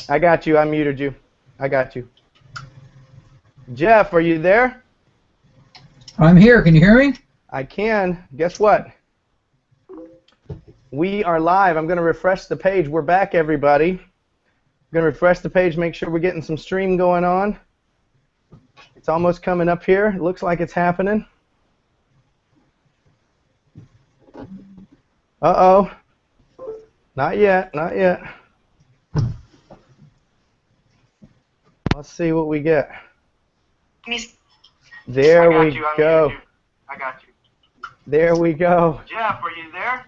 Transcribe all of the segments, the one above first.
I got you. I muted you. I got you. Jeff, are you there? I'm here. Can you hear me? I can. Guess what? We are live. I'm going to refresh the page. We're back, everybody. I'm going to refresh the page, make sure we're getting some stream going on. It's almost coming up here. It looks like it's happening. Uh-oh. Not yet. Not yet. Let's see what we get. There we go. I got you. There we go. Jeff, are you there?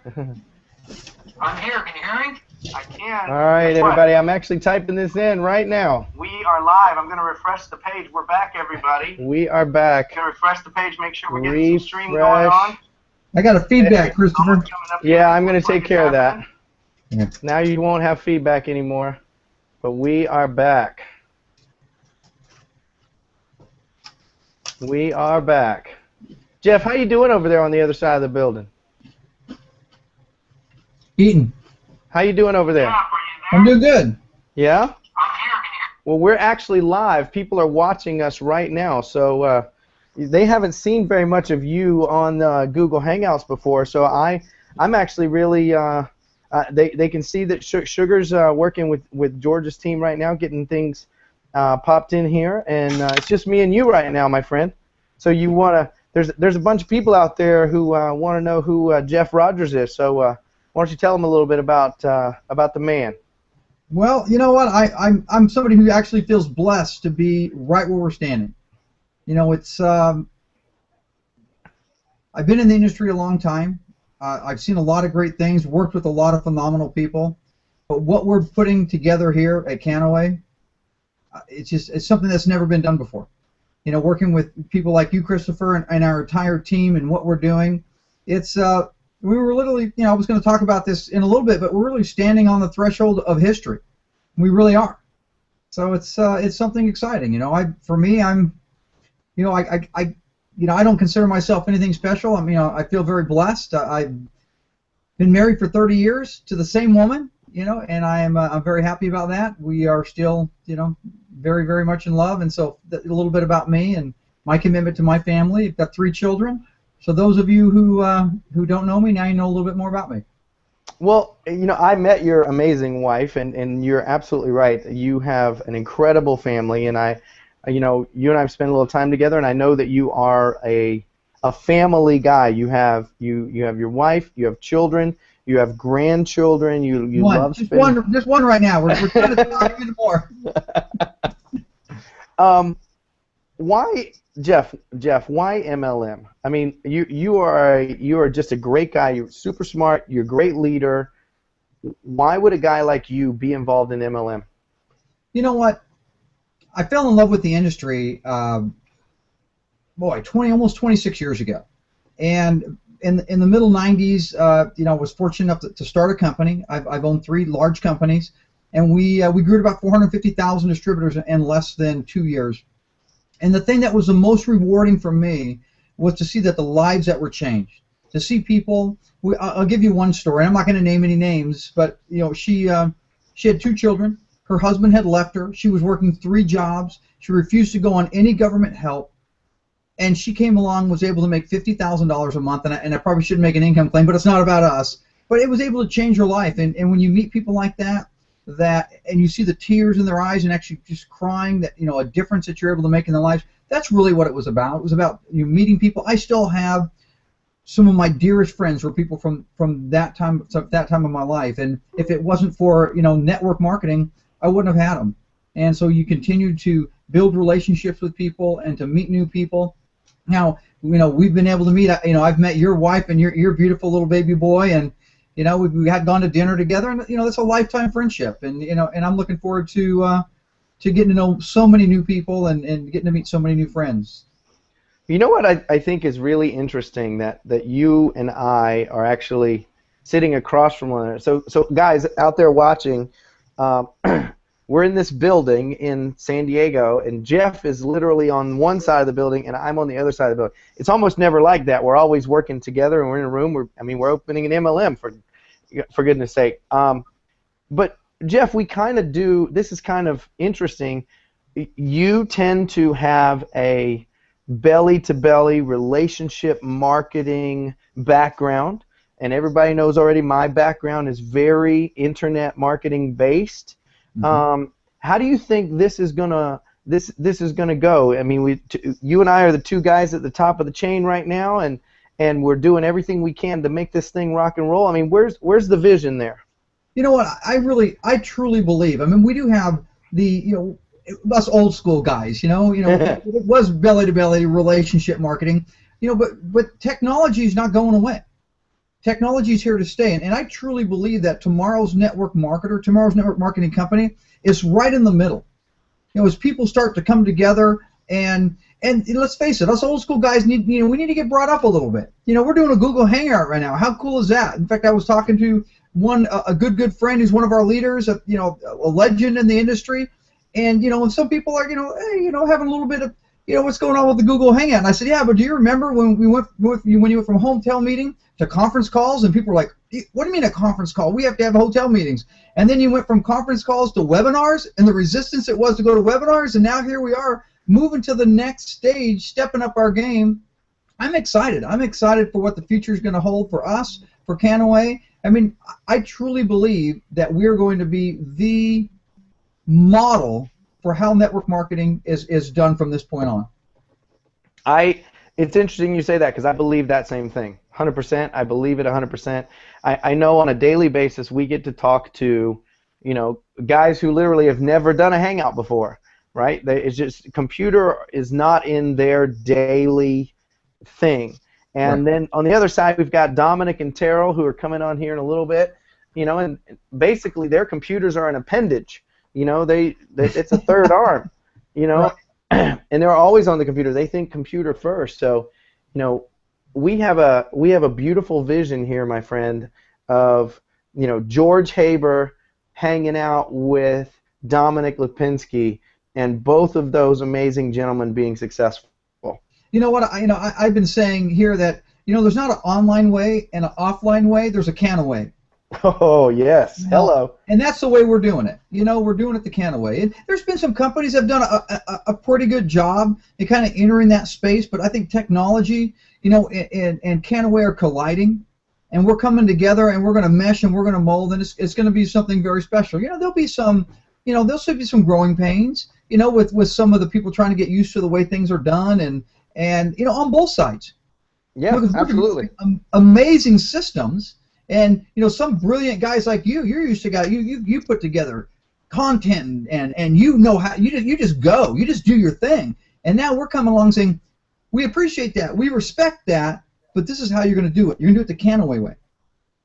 I'm here. Can you hear me? I can. All right, everybody. I'm actually typing this in right now. We are live. I'm going to refresh the page. We're back, everybody. We are back. Going to refresh the page, make sure we're getting some stream going on. I got a feedback, Christopher. Yeah, I'm going to take care of that. Yeah. Now you won't have feedback anymore, but we are back. We are back. Jeff, how you doing over there on the other side of the building? Eating. How you doing over there? I'm doing good. Yeah? Well, we're actually live. People are watching us right now, so they haven't seen very much of you on Google Hangouts before, so I'm actually really, they can see that Sugar's working with George's team right now, getting things popped in here, and it's just me and you right now, my friend. So you want to, there's a bunch of people out there who want to know who Jeff Rogers is, so why don't you tell them a little bit about the man? Well, you know what, I'm somebody who actually feels blessed to be right where we're standing. You know, it's I've been in the industry a long time. I've seen a lot of great things, worked with a lot of phenomenal people, but what we're putting together here at Kannaway, it's something that's never been done before. You know, working with people like you, Christopher, and our entire team, and what we're doing, it's we were literally, you know, I was going to talk about this in a little bit, but we're really standing on the threshold of history. We really are. So it's something exciting. You know, for me, I'm, you know, I don't consider myself anything special. I mean, I feel very blessed. I've been married for 30 years to the same woman, you know, and I'm very happy about that. We are still, you know, very, very much in love, and so a little bit about me and my commitment to my family. I've got 3 children. So those of you who don't know me, now you know a little bit more about me. Well, you know, I met your amazing wife, and you're absolutely right. You have an incredible family, and you know, you and I have spent a little time together, and I know that you are a family guy. You have your wife, you have children, you have grandchildren. You love spending. Just one right now. We're trying to talk even more. Why, Jeff? Why MLM? I mean, you are just a great guy. You're super smart. You're a great leader. Why would a guy like you be involved in MLM? You know what? I fell in love with the industry, almost 26 years ago, and in the middle 90s, you know, I was fortunate enough to start a company. I've owned 3 large companies, and we grew to about 450,000 distributors in less than 2 years. And the thing that was the most rewarding for me was to see that the lives that were changed. To see people. I'll give you one story. I'm not going to name any names, but you know, she had 2 children. Her husband had left her. She was working 3 jobs. She refused to go on any government help. And she came along, was able to make $50,000 a month. And I probably shouldn't make an income claim, but it's not about us. But it was able to change her life. And when you meet people like that, and you see the tears in their eyes and actually just crying, that, you know, a difference that you're able to make in their lives, that's really what it was about. It was about, you know, meeting people. I still have some of my dearest friends were people from that time of my life. And if it wasn't for, you know, network marketing, I wouldn't have had them. And so you continue to build relationships with people and to meet new people. Now, you know, we've been able to meet, you know, I've met your wife and your beautiful little baby boy, and you know, we had gone to dinner together, and you know, that's a lifetime friendship. And you know, and I'm looking forward to getting to know so many new people and getting to meet so many new friends. You know what I think is really interesting, that you and I are actually sitting across from one another. So guys out there watching, we're in this building in San Diego, and Jeff is literally on one side of the building, and I'm on the other side of the building. It's almost never like that. We're always working together, and we're in a room. We're opening an MLM, for goodness sake. But Jeff, we kind of do. This is kind of interesting. You tend to have a belly-to-belly relationship marketing background, and everybody knows already my background is very internet marketing based. How do you think this is gonna go? I mean, you and I are the two guys at the top of the chain right now, and we're doing everything we can to make this thing rock and roll. I mean, where's the vision there? You know what? I truly believe. I mean, we do have us old school guys. It was belly to belly relationship marketing. But technology is not going away. Technology is here to stay, and I truly believe that tomorrow's network marketing company is right in the middle. As people start to come together, and let's face it, us old school guys we need to get brought up a little bit. We're doing a Google Hangout right now. How cool is that? In fact, I was talking to a good friend who's one of our leaders, a legend in the industry, and and some people are having a little bit of what's going on with the Google Hangout. And I said, yeah, but do you remember when you went from hotel meeting to conference calls, and people were like, what do you mean a conference call? We have to have hotel meetings. And then you went from conference calls to webinars, and the resistance it was to go to webinars, and now here we are moving to the next stage, stepping up our game. I'm excited. I'm excited for what the future is going to hold for us, for Kannaway. I mean, I truly believe that we're going to be the model for how network marketing is done from this point on. It's interesting you say that, because I believe that same thing. 100%. I believe it 100%. I know on a daily basis we get to talk to, guys who literally have never done a Hangout before, right? It's just computer is not in their daily thing. And then on the other side we've got Dominic and Terrell, who are coming on here in a little bit, and basically their computers are an appendage. It's a third arm, Right. and they're always on the computer. They think computer first. So, we have a beautiful vision here, my friend, of George Haber hanging out with Dominic Lipinski, and both of those amazing gentlemen being successful. You know what? I've been saying here that there's not an online way and an offline way. There's a Kannaway. Oh yes, hello. And that's the way we're doing it. We're doing it the Kannaway. And there's been some companies that have done a pretty good job in kind of entering that space, but I think technology, and Kannaway are colliding, and we're coming together, and we're going to mesh, and we're going to mold, and it's going to be something very special. There'll be some, there'll still be some growing pains, with some of the people trying to get used to the way things are done, and on both sides. Yeah, absolutely. Amazing systems. And some brilliant guys like you're used to you put together content, and how you just go, you just do your thing. And now we're coming along saying, we appreciate that, we respect that, but this is how you're going to do it. You're going to do it the Kannaway way,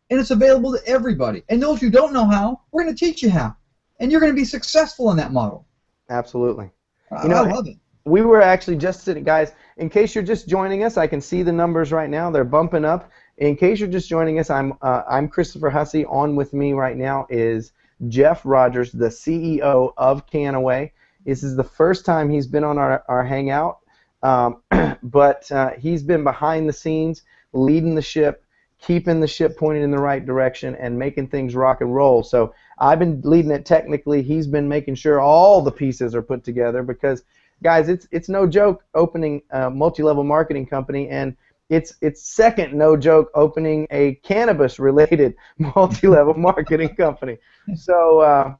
and it's available to everybody. And those who don't know how, we're going to teach you how, and you're going to be successful in that model. Absolutely. I love it. We were actually just sitting, guys. In case you're just joining us, I can see the numbers right now. They're bumping up. In case you're just joining us, I'm Christopher Hussey. On with me right now is Jeff Rogers, the CEO of Kannaway. This is the first time he's been on our Hangout, but he's been behind the scenes, leading the ship, keeping the ship pointed in the right direction, and making things rock and roll. So I've been leading it technically. He's been making sure all the pieces are put together, because, guys, it's no joke opening a multi-level marketing company, and it's second no joke opening a cannabis-related multi-level marketing company. So,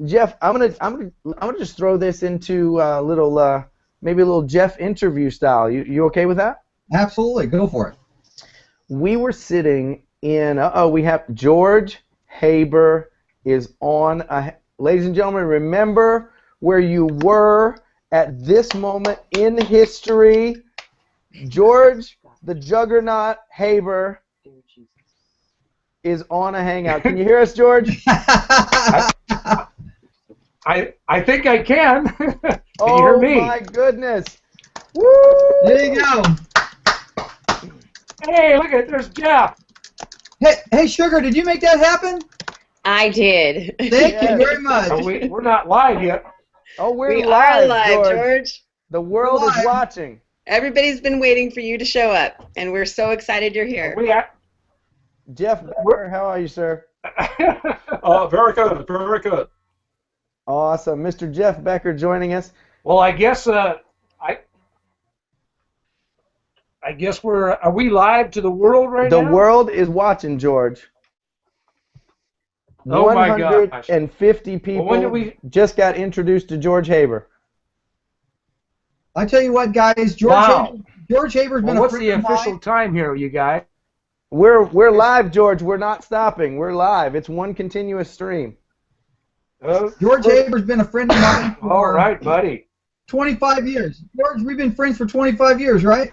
Jeff, I'm gonna just throw this into maybe a little Jeff interview style. You okay with that? Absolutely, go for it. We were sitting in. We have George Haber is on. Ladies and gentlemen, remember where you were at this moment in history. George, the Juggernaut Haber, is on a Hangout. Can you hear us, George? I think I can. Can Oh, you hear me? My goodness. Woo! There you go. Hey, look at it. There's Jeff. Hey, Sugar, did you make that happen? I did. Thank you very much. We're not live yet. Oh, We we're live, are live, George. The world We're is live. watching. Everybody's been waiting for you to show up, and we're so excited you're here. We are, Jeff Becker, how are you, sir? Oh, very good, very good. Awesome. Mr. Jeff Becker joining us. Well, I guess I guess are we live to the world right The now? world is watching, George. Oh my gosh. 150 people Well, when did we? just got introduced to George Haber. I tell you what, guys, Wow. George Haber's been Well, a what's friend the of mine. official time here, you guys? We're live, George. We're not stopping. We're live. It's one continuous stream. George Haber's been a friend of mine All for right, buddy. 25 years. George, we've been friends for 25 years, right?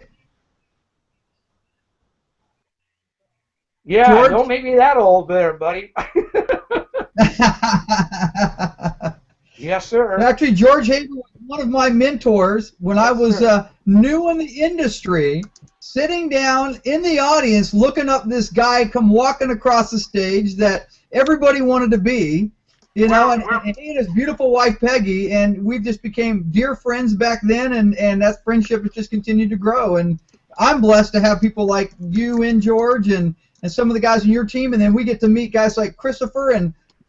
Yeah, George? don't make me that old there, buddy. Yes, sir. Actually, George Haber was one of my mentors when I was new in the industry, sitting down in the audience looking up this guy come walking across the stage that everybody wanted to be, you know, and he and his beautiful wife Peggy, and we just became dear friends back then, and that friendship has just continued to grow. And I'm blessed to have people like you and George and some of the guys on your team, and then we get to meet guys like Christopher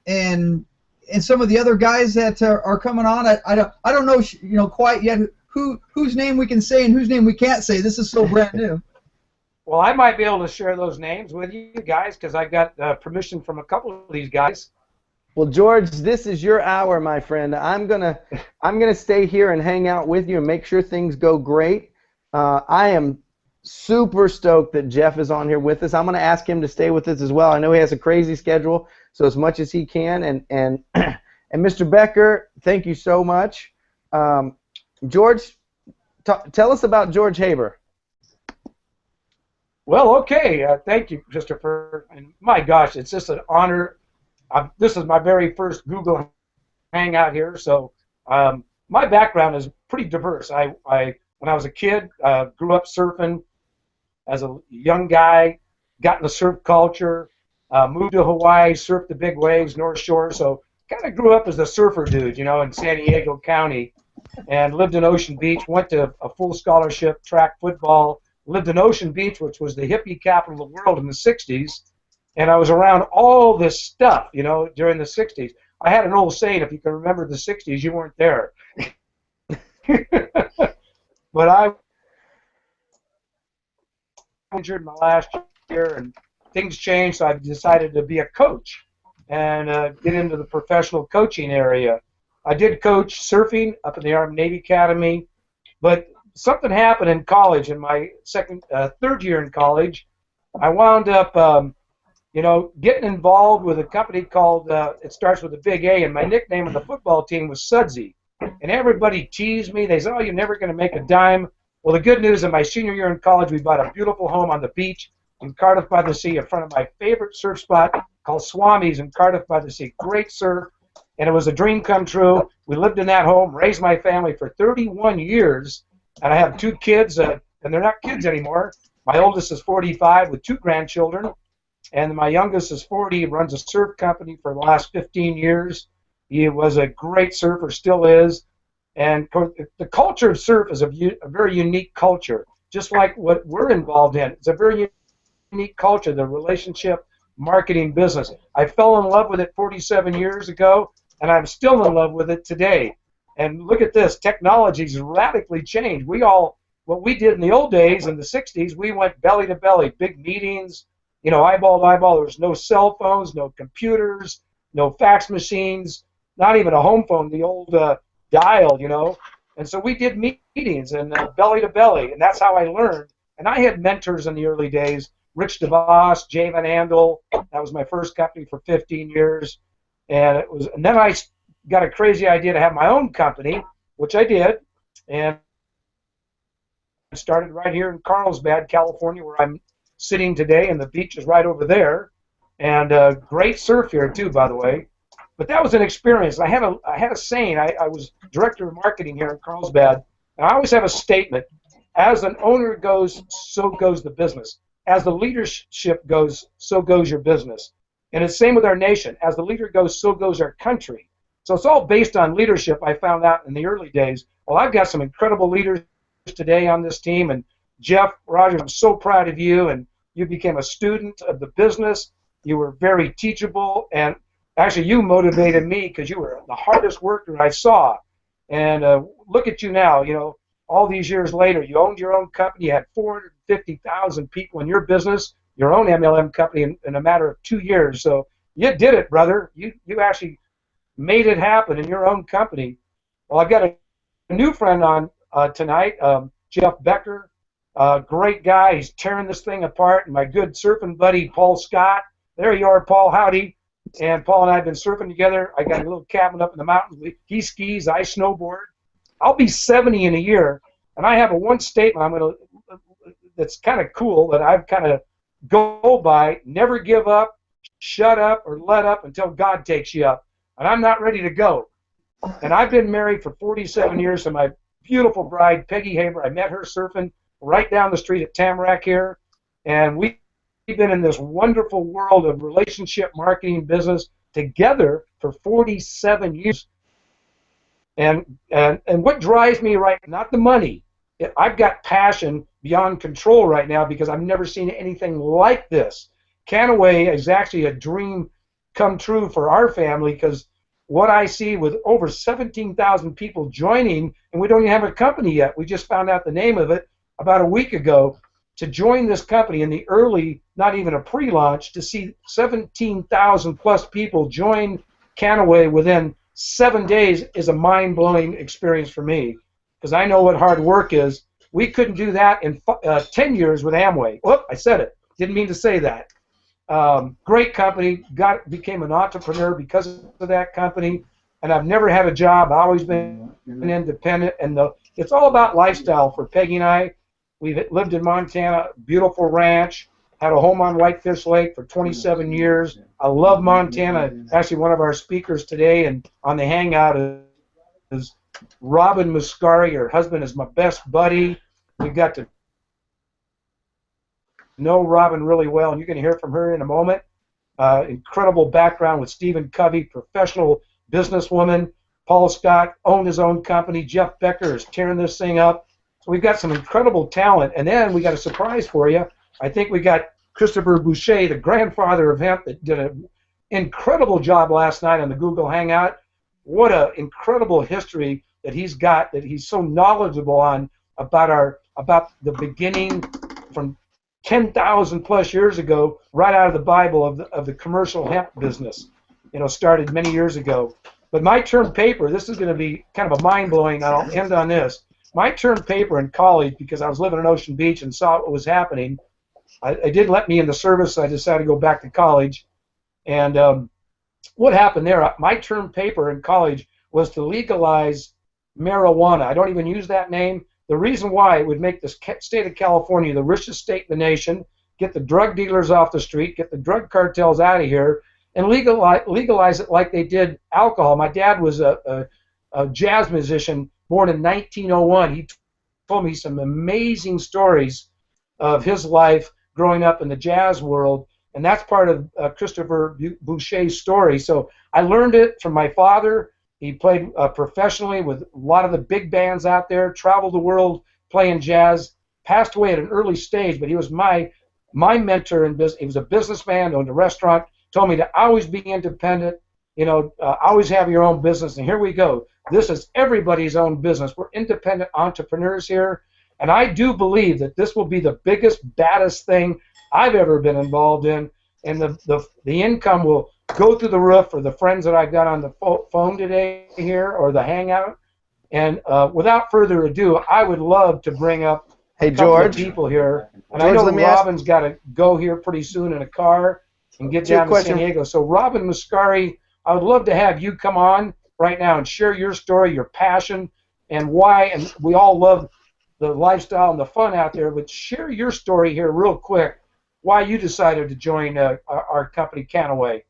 and some of the other guys that are coming on. I don't know, you know, quite yet whose name we can say and whose name we can't say. This is so brand new. Well, I might be able to share those names with you guys because I got permission from a couple of these guys. Well, George, this is your hour, my friend. I'm gonna stay here and hang out with you and make sure things go great. I am super stoked that Jeff is on here with us. I'm gonna ask him to stay with us as well. I know he has a crazy schedule, so as much as he can. And Mr. Becker, thank you so much. George, tell us about George Haber. Well, okay. Thank you, Christopher. And my gosh, it's just an honor. This is my very first Google Hangout here, so my background is pretty diverse. When I was a kid, grew up surfing as a young guy, got in the surf culture, moved to Hawaii, surfed the big waves, North Shore, so kind of grew up as a surfer dude, you know, in San Diego County, and lived in Ocean Beach, went to a full scholarship track football, lived in Ocean Beach, which was the hippie capital of the world in the 60s, and I was around all this stuff, you know, during the 60s. I had an old saying, if you can remember the 60s, you weren't there. But I injured my last year, and things changed, so I decided to be a coach and get into the professional coaching area. I did coach surfing up in the Army Navy Academy, but something happened in college. In my third year in college, I wound up, you know, getting involved with a company called, it starts with a big A, and my nickname on the football team was Sudsy. And everybody teased me. They said, oh, you're never going to make a dime. Well, the good news, in my senior year in college, we bought a beautiful home on the beach in Cardiff by the Sea in front of my favorite surf spot called Swami's in Cardiff by the Sea. Great surf, and it was a dream come true. We lived in that home, raised my family for 31 years, and I have 2 kids, and they're not kids anymore. My oldest is 45 with 2 grandchildren, and my youngest is 40, runs a surf company for the last 15 years. He was a great surfer, still is. And the culture of surf is a very unique culture, just like what we're involved in. It's a very unique culture, the relationship marketing business. I fell in love with it 47 years ago, and I'm still in love with it today. And look at this, technology's radically changed. What we did in the old days, in the 60s, we went belly to belly, big meetings, you know, eyeball to eyeball. There was no cell phones, no computers, no fax machines, not even a home phone, the old dial, you know. And so we did meetings and belly to belly, and that's how I learned. And I had mentors in the early days, Rich DeVos, Jay Van Andel. That was my first company for 15 years. And then I got a crazy idea to have my own company, which I did, and I started right here in Carlsbad, California, where I'm sitting today, and the beach is right over there. And great surf here too, by the way. But that was an experience. I had a saying. I was director of marketing here in Carlsbad, and I always have a statement: as an owner goes, so goes the business. As the leadership goes, so goes your business. And it's the same with our nation. As the leader goes, so goes our country. So it's all based on leadership. I found out in the early days. Well, I've got some incredible leaders today on this team, and Jeff Rogers, I'm so proud of you, and you became a student of the business. You were very teachable, and actually you motivated me because you were the hardest worker I saw. And look at you now, you know, all these years later, you owned your own company, you had 450,000 people in your business, your own MLM company in a matter of 2 years. So you did it, brother. You actually made it happen in your own company. Well, I've got a new friend on tonight, Jeff Becker. Great guy. He's tearing this thing apart. And my good surfing buddy, Paul Scott. There you are, Paul. Howdy. And Paul and I have been surfing together. I got a little cabin up in the mountains. He skis, I snowboard. I'll be 70 in a year, and I have one statement that's kind of cool that I've kind of go by: never give up, shut up, or let up until God takes you up. And I'm not ready to go. And I've been married for 47 years to my beautiful bride, Peggy Haber. I met her surfing right down the street at Tamarack here, and we've been in this wonderful world of relationship marketing business together for 47 years. And what drives me right, not the money. I've got passion beyond control right now because I've never seen anything like this. Kannaway is actually a dream come true for our family because what I see with over 17,000 people joining, and we don't even have a company yet. We just found out the name of it about a week ago. To join this company in the early, not even a pre-launch, to see 17,000 plus people join Kannaway within 7 days is a mind-blowing experience for me because I know what hard work is. We couldn't do that in 10 years with Amway. Whoop, I said it. Didn't mean to say that. Great company. Became an entrepreneur because of that company, and I've never had a job. I've always been independent, and it's all about lifestyle for Peggy and I. We've lived in Montana, beautiful ranch, had a home on Whitefish Lake for 27 years. I love Montana. Actually, one of our speakers today and on the Hangout is Robin Muscari. Her husband is my best buddy. We got to know Robin really well, and you're going to hear from her in a moment. Incredible background with Stephen Covey, professional businesswoman. Paul Scott owned his own company. Jeff Becker is tearing this thing up. So we've got some incredible talent, and then we got a surprise for you. I think we got Christopher Boucher, the grandfather of Hemp, that did an incredible job last night on the Google Hangout. What an incredible history that he's got, that he's so knowledgeable on about the beginning from 10,000 plus years ago, right out of the Bible of the commercial hemp business. You know, started many years ago. But my term paper, this is going to be kind of a mind-blowing, and I'll end on this. My term paper in college, because I was living in Ocean Beach and saw what was happening, I did let me in the service, so I decided to go back to college. And what happened there, my term paper in college was to legalize marijuana. I don't even use that name. The reason why it would make the state of California the richest state in the nation, get the drug dealers off the street, get the drug cartels out of here, and legalize it like they did alcohol. My dad was a jazz musician born in 1901. He told me some amazing stories of his life growing up in the jazz world, and that's part of Christopher Boucher's story. So I learned it from my father. He played professionally with a lot of the big bands out there, traveled the world playing jazz, passed away at an early stage, but he was my mentor in business. He was a businessman, owned a restaurant, told me to always be independent, you know, always have your own business, and here we go. This is everybody's own business. We're independent entrepreneurs here, and I do believe that this will be the biggest, baddest thing I've ever been involved in, and the income will go through the roof for the friends that I've got on the phone today here or the Hangout. And without further ado, I would love to bring up a couple of people here. And George, I know Robin's got to go here pretty soon in a car and get down to San Diego. So Robin Muscari, I would love to have you come on right now and share your story, your passion, and why. And we all love the lifestyle and the fun out there, but share your story here real quick, why you decided to join our company, Kannaway.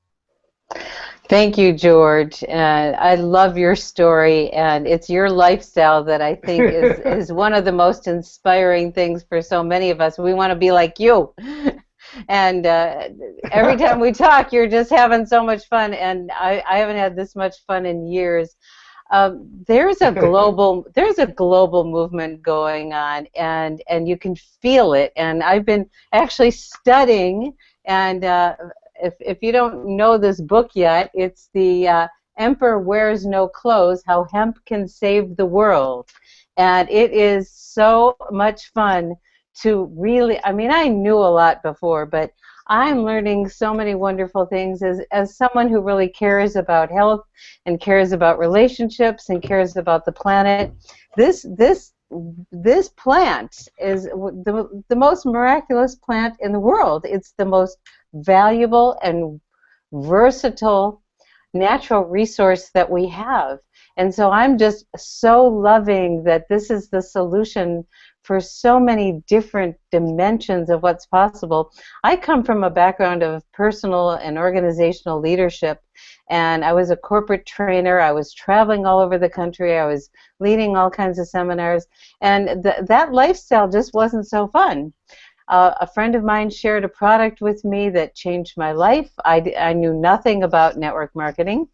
Thank you, George. And I love your story, and it's your lifestyle that I think is one of the most inspiring things for so many of us. We want to be like you. And every time we talk, you're just having so much fun, and I haven't had this much fun in years. There's a global movement going on, and you can feel it. And I've been actually studying and if you don't know this book yet, it's the Emperor Wears No Clothes: How Hemp Can Save the World. And it is so much fun to really, I mean, I knew a lot before, but I'm learning so many wonderful things as someone who really cares about health and cares about relationships and cares about the planet. This plant is the most miraculous plant in the world. It's the most valuable and versatile natural resource that we have. And so I'm just so loving that this is the solution for so many different dimensions of what's possible. I come from a background of personal and organizational leadership, and I was a corporate trainer. I was traveling all over the country. I was leading all kinds of seminars, and that lifestyle just wasn't so fun. A friend of mine shared a product with me that changed my life. I knew nothing about network marketing.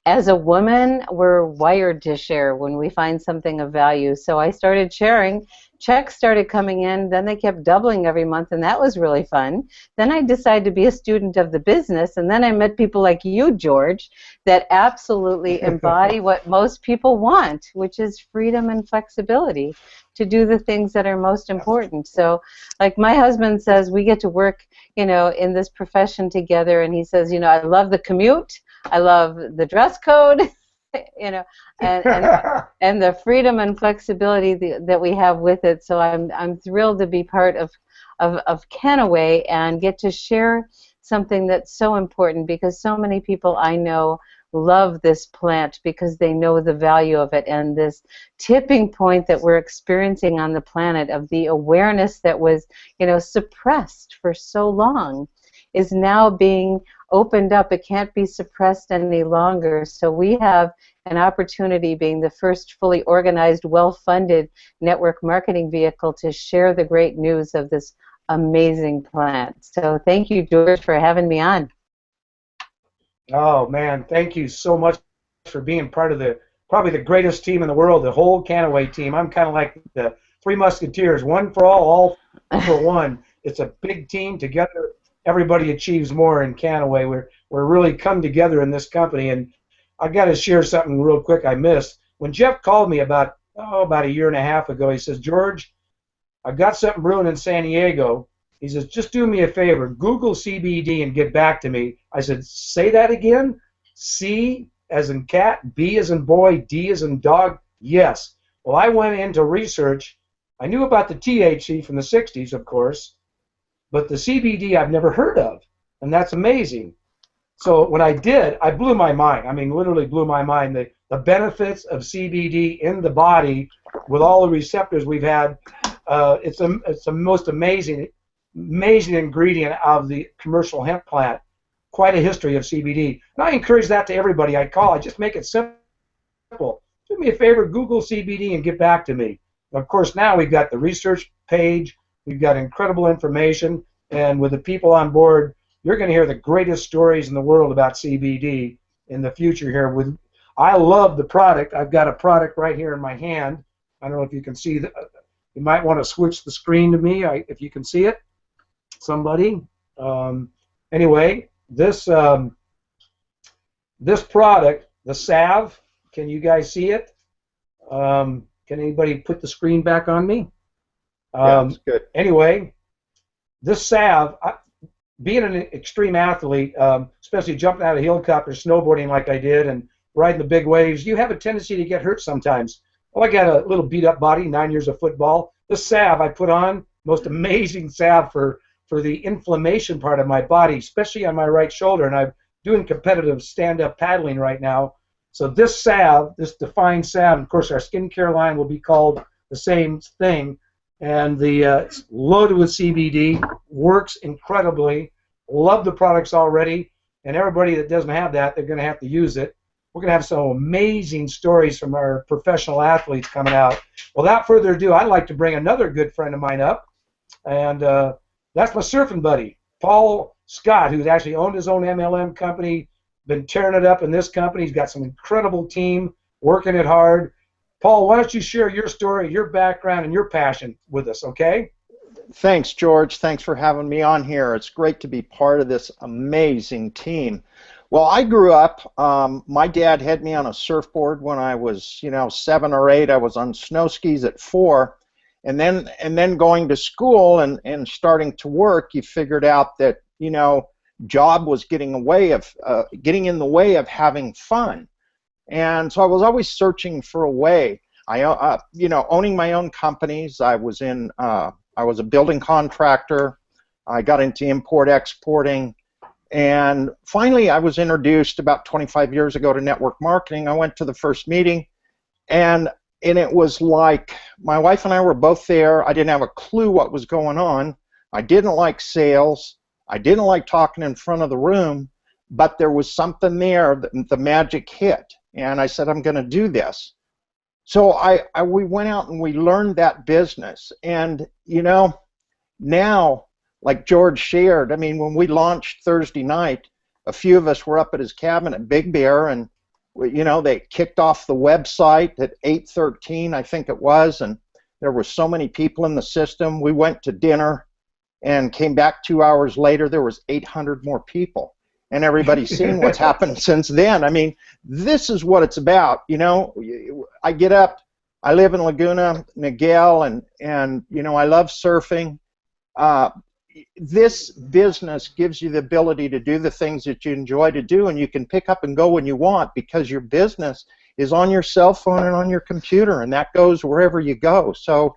As a woman, we're wired to share when we find something of value. So I started sharing. Checks started coming in. Then they kept doubling every month, and that was really fun. Then I decided to be a student of the business, and then I met people like you, George, that absolutely embody what most people want, which is freedom and flexibility to do the things that are most important. So, like my husband says, we get to work, in this profession together, and he says, I love the commute. I love the dress code, and the freedom and flexibility that we have with it. So I'm thrilled to be part of Kannaway and get to share something that's so important, because so many people I know love this plant because they know the value of it, and this tipping point that we're experiencing on the planet of the awareness that was suppressed for so long is now being opened up. It can't be suppressed any longer. So we have an opportunity, being the first fully organized, well-funded network marketing vehicle, to share the great news of this amazing plant. So thank you, George, for having me on. Oh, man, thank you so much for being part of probably the greatest team in the world, the whole Kannaway team. I'm kind of like the Three Musketeers, one for all for one. It's a big team. Together, everybody achieves more in Kannaway. We're really come together in this company. And I got to share something real quick I missed. When Jeff called me about a year and a half ago, he says, George, I got something brewing in San Diego. He says, just do me a favor, Google CBD and get back to me. I said, say that again? C as in cat, B as in boy, D as in dog? Yes. Well, I went into research. I knew about the THC from the 60s, of course, but the CBD I've never heard of, and that's amazing. So when I did, I blew my mind. I mean, literally blew my mind. The benefits of CBD in the body with all the receptors we've had, it's the most amazing ingredient of the commercial hemp plant. Quite a history of CBD. And I encourage that to everybody I call. I just make it simple. Do me a favor, Google CBD and get back to me. Of course, now we've got the research page. We've got incredible information. And with the people on board, you're going to hear the greatest stories in the world about CBD in the future here. I love the product. I've got a product right here in my hand. I don't know if you can see that. You might want to switch the screen to me if you can see it. Somebody. Anyway, this product, the salve, can you guys see it? Can anybody put the screen back on me? Yeah, that's good. Anyway, this salve, being an extreme athlete, especially jumping out of helicopters, snowboarding like I did, and riding the big waves, you have a tendency to get hurt sometimes. Well, I got a little beat-up body, 9 years of football. This salve I put on, most amazing salve for the inflammation part of my body, especially on my right shoulder, and I'm doing competitive stand-up paddling right now. So this salve, this defined salve, of course our skincare line will be called the same thing, and it's loaded with CBD, works incredibly, love the products already, and everybody that doesn't have that, they're going to have to use it. We're going to have some amazing stories from our professional athletes coming out. Without further ado, I'd like to bring another good friend of mine up, and that's my surfing buddy, Paul Scott, who's actually owned his own MLM company, been tearing it up in this company. He's got some incredible team, working it hard. Paul, why don't you share your story, your background, and your passion with us, okay? Thanks, George. Thanks for having me on here. It's great to be part of this amazing team. Well, I grew up, my dad had me on a surfboard when I was, 7 or 8. I was on snow skis at 4. And then going to school and starting to work, you figured out that, job was getting in the way of having fun. And so I was always searching for a way. Owning my own companies. I was a building contractor. I got into import-exporting. And finally, I was introduced about 25 years ago to network marketing. I went to the first meeting, and it was like my wife and I were both there. I didn't have a clue what was going on. I didn't like sales. I didn't like talking in front of the room, but there was something there, the magic hit. And I said, I'm going to do this. So we went out and we learned that business. And, now, like George shared, I mean, when we launched Thursday night, a few of us were up at his cabin at Big Bear, and, they kicked off the website at 8:13, I think it was, and there were so many people in the system. We went to dinner and came back 2 hours later. There was 800 more people. And everybody's seen what's happened since then. I mean, this is what it's about. I get up, I live in Laguna Niguel, and I love surfing. This business gives you the ability to do the things that you enjoy to do, and you can pick up and go when you want because your business is on your cell phone and on your computer, and that goes wherever you go. So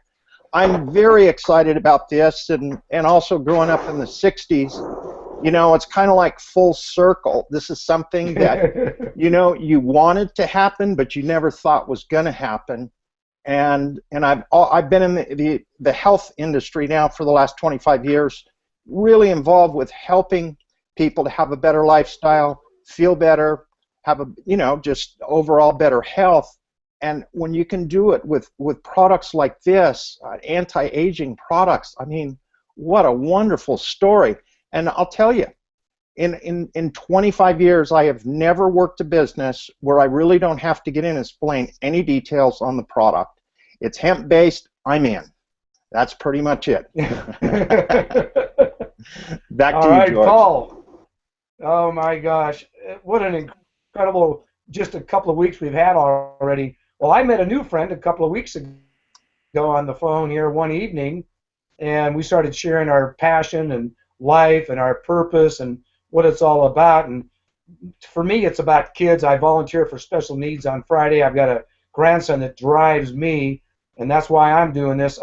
I'm very excited about this, and also growing up in the 60s. It's kind of like full circle. This is something that, you wanted to happen, but you never thought was going to happen. And I've been in the health industry now for the last 25 years, really involved with helping people to have a better lifestyle, feel better, have just overall better health. And when you can do it with products like this, anti-aging products, I mean, what a wonderful story. And I'll tell you, in 25 years, I have never worked a business where I really don't have to get in and explain any details on the product. It's hemp-based, I'm in. That's pretty much it. Back to you, George. All right, Paul. Oh, my gosh. What an incredible, just a couple of weeks we've had already. Well, I met a new friend a couple of weeks ago on the phone here one evening, and we started sharing our passion and life and our purpose and what it's all about. And for me, it's about kids. I volunteer for special needs on Friday. I've got a grandson that drives me, and that's why I'm doing this.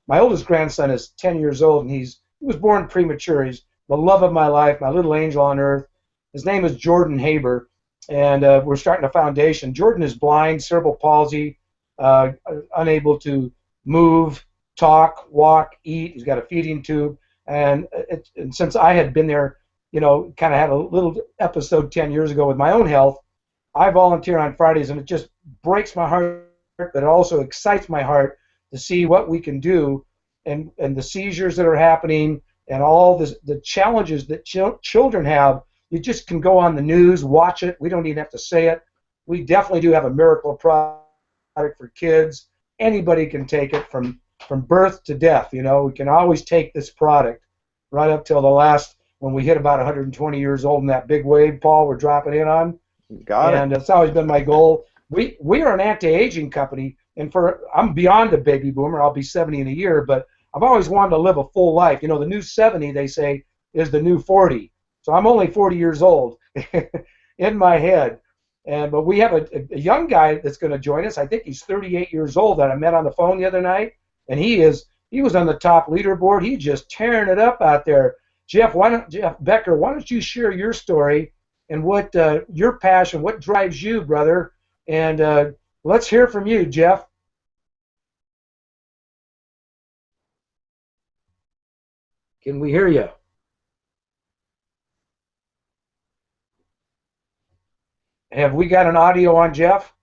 My oldest grandson is 10 years old, and he was born premature. He's the love of my life, my little angel on earth. His name is Jordan Haber, and we're starting a foundation. Jordan is blind, cerebral palsy, unable to move, talk, walk, eat. He's got a feeding tube. And since I had been there, kind of had a little episode 10 years ago with my own health, I volunteer on Fridays, and it just breaks my heart, but it also excites my heart to see what we can do, and the seizures that are happening, and all the challenges that children have. You just can go on the news, watch it. We don't even have to say it. We definitely do have a miracle product for kids. Anybody can take it from birth to death. We can always take this product right up till the last, when we hit about 120 years old in that big wave, Paul, we're dropping in on. Got it. And it's always been my goal. We are an anti-aging company, and I'm beyond a baby boomer. I'll be 70 in a year, but I've always wanted to live a full life. The new 70, they say, is the new 40. So I'm only 40 years old in my head. But we have a young guy that's going to join us. I think he's 38 years old that I met on the phone the other night. And he was on the top leaderboard. He's just tearing it up out there. Jeff Becker, why don't you share your story and what your passion, what drives you, brother? And let's hear from you, Jeff. Can we hear you? Have we got an audio on Jeff?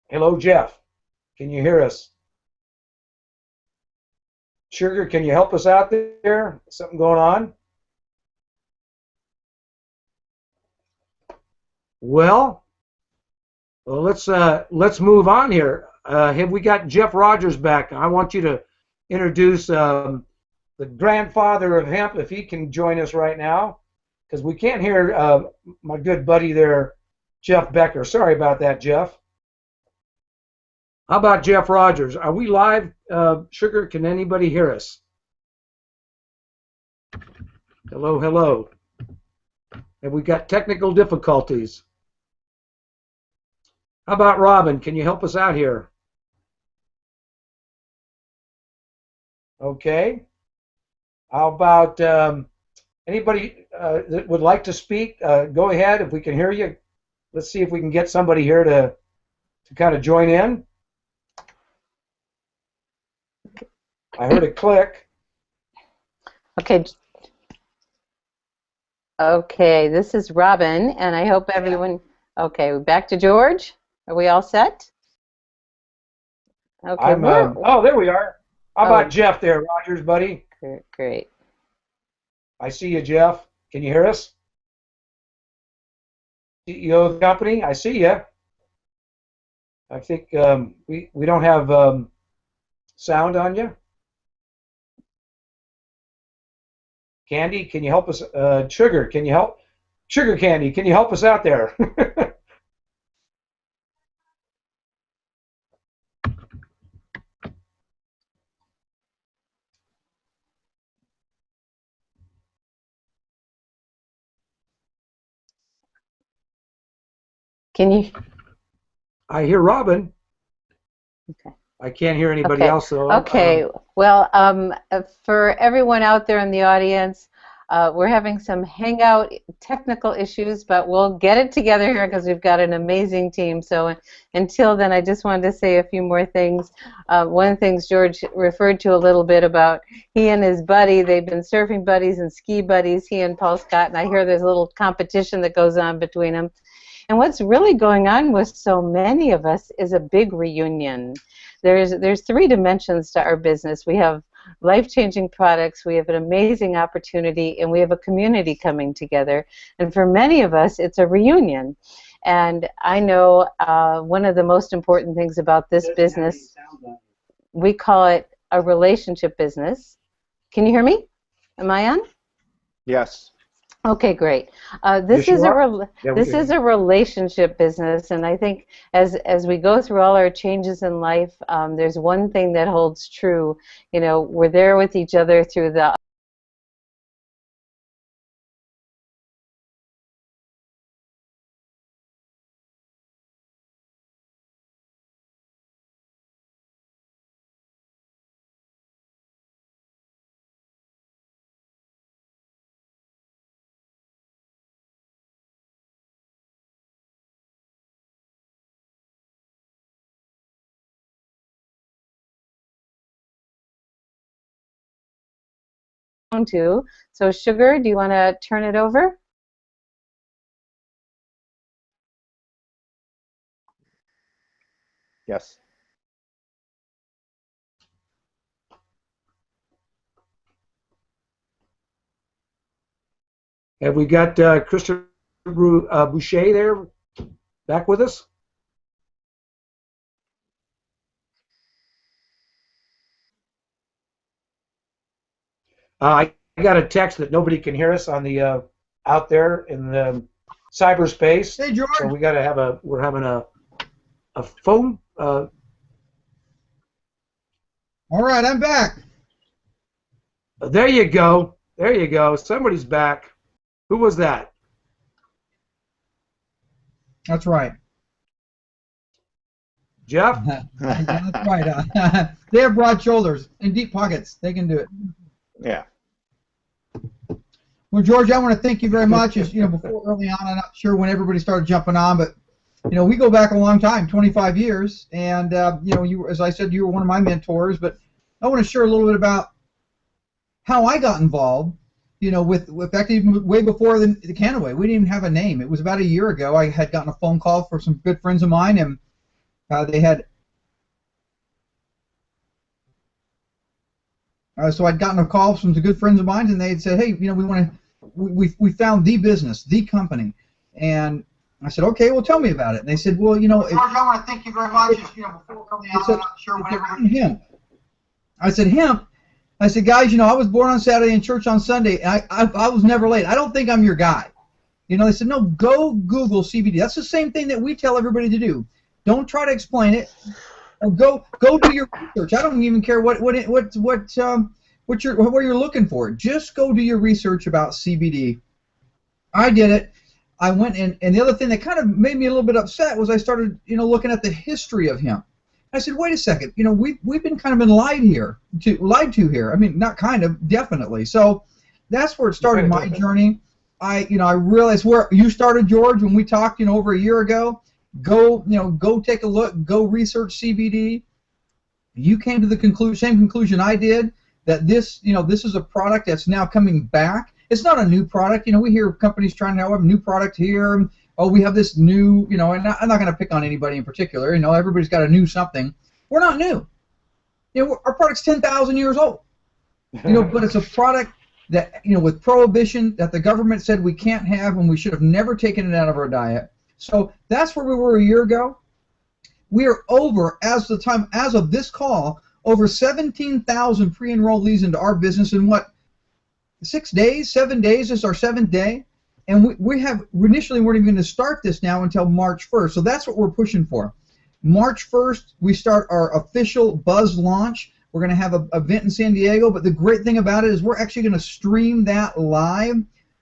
Hello, Jeff. Can you hear us? Sugar, can you help us out there? Something going on? Well, let's move on here. have we got Jeff Rogers back? I want you to introduce the grandfather of hemp, if he can join us right now, because we can't hear my good buddy there, Jeff Becker. Sorry about that, Jeff. How about Jeff Rogers? Are we live, Sugar? Can anybody hear us? Hello, hello. Have we got technical difficulties? How about Robin? Can you help us out here? Okay. How about anybody that would like to speak? Go ahead if we can hear you. Let's see if we can get somebody here to kind of join in. I heard it click. Okay. Okay, this is Robin, and I hope everyone... Okay, we're back to George. Are we all set? Okay. Oh, there we are. How about Jeff there, Rogers, buddy? Great. I see you, Jeff. Can you hear us? CEO of the company, I see you. I think we don't have sound on you. Candy, can you help us? Sugar, can you help? Sugar Candy, can you help us out there? Can you? I hear Robin. Okay. I can't hear anybody else. So, okay. Well, for everyone out there in the audience, we're having some Hangout technical issues, but we'll get it together here because we've got an amazing team. So until then, I just wanted to say a few more things. One of the things George referred to a little bit about, he and his buddy, they've been surfing buddies and ski buddies, he and Paul Scott, and I hear there's a little competition that goes on between them. And what's really going on with so many of us is a big reunion. There's three dimensions to our business. We have life-changing products, we have an amazing opportunity, and we have a community coming together. And for many of us, it's a reunion. And I know one of the most important things about this business, we call it a relationship business. Can you hear me? Am I on? Yes. Okay, great. This is a relationship business, and I think as we go through all our changes in life, there's one thing that holds true. You know, we're there with each other through the to. So, Sugar, do you want to turn it over? Yes. Have we got Christopher Boucher there back with us? I got a text that nobody can hear us on the out there in the cyberspace. Hey, George. So we got to have we're having a phone. All right, I'm back. There you go. There you go. Somebody's back. Who was that? That's right. Jeff? That's right. They have broad shoulders and deep pockets. They can do it. Yeah. Well, George, I want to thank you very much. As you know, before early on, I'm not sure when everybody started jumping on, but you know, we go back a long time, 25 years, and you know, as I said, you were one of my mentors. But I want to share a little bit about how I got involved. You know, with even way before the Kannaway, we didn't even have a name. It was about a year ago. I had gotten a phone call from some good friends of mine, and they had. So I'd gotten a call from some good friends of mine, and they had said, "Hey, you know, we found the business, the company, and I said, okay, well, tell me about it. And they said, well, you know, George, I want to thank you very much. You know, before coming out, I'm not sure whenever. hemp. I said, hemp. I said, guys, you know, I was born on Saturday and church on Sunday. And I was never late. I don't think I'm your guy. You know, they said, no, go Google CBD. That's the same thing that we tell everybody to do. Don't try to explain it. Or go do your research. I don't even care where you're looking for. Just go do your research about CBD. I did it. I went and the other thing that kind of made me a little bit upset was I started, you know, looking at the history of hemp. I said, wait a second, you know, we've been kind of been lied to here. I mean, not kind of, definitely. So that's where it started my journey. I realized where you started, George, when we talked, you know, over a year ago. Go take a look, go research CBD. You came to the same conclusion I did, that this is a product that's now coming back. It's not a new product. You know, we hear companies trying to have a new product here. Oh, we have this new, you know, and I'm not going to pick on anybody in particular. You know, everybody's got a new something. We're not new. You know, our product's 10,000 years old. You know, but it's a product that, you know, with prohibition that the government said we can't have, and we should have never taken it out of our diet. So that's where we were a year ago. We are over, as of this call, over 17,000 pre-enrollees into our business in what, 6 days, 7 days. This is our 7th day, and we initially weren't even going to start this now until March 1st. So that's what we're pushing for. March 1st, we start our official buzz launch. We're going to have an event in San Diego, but the great thing about it is we're actually going to stream that live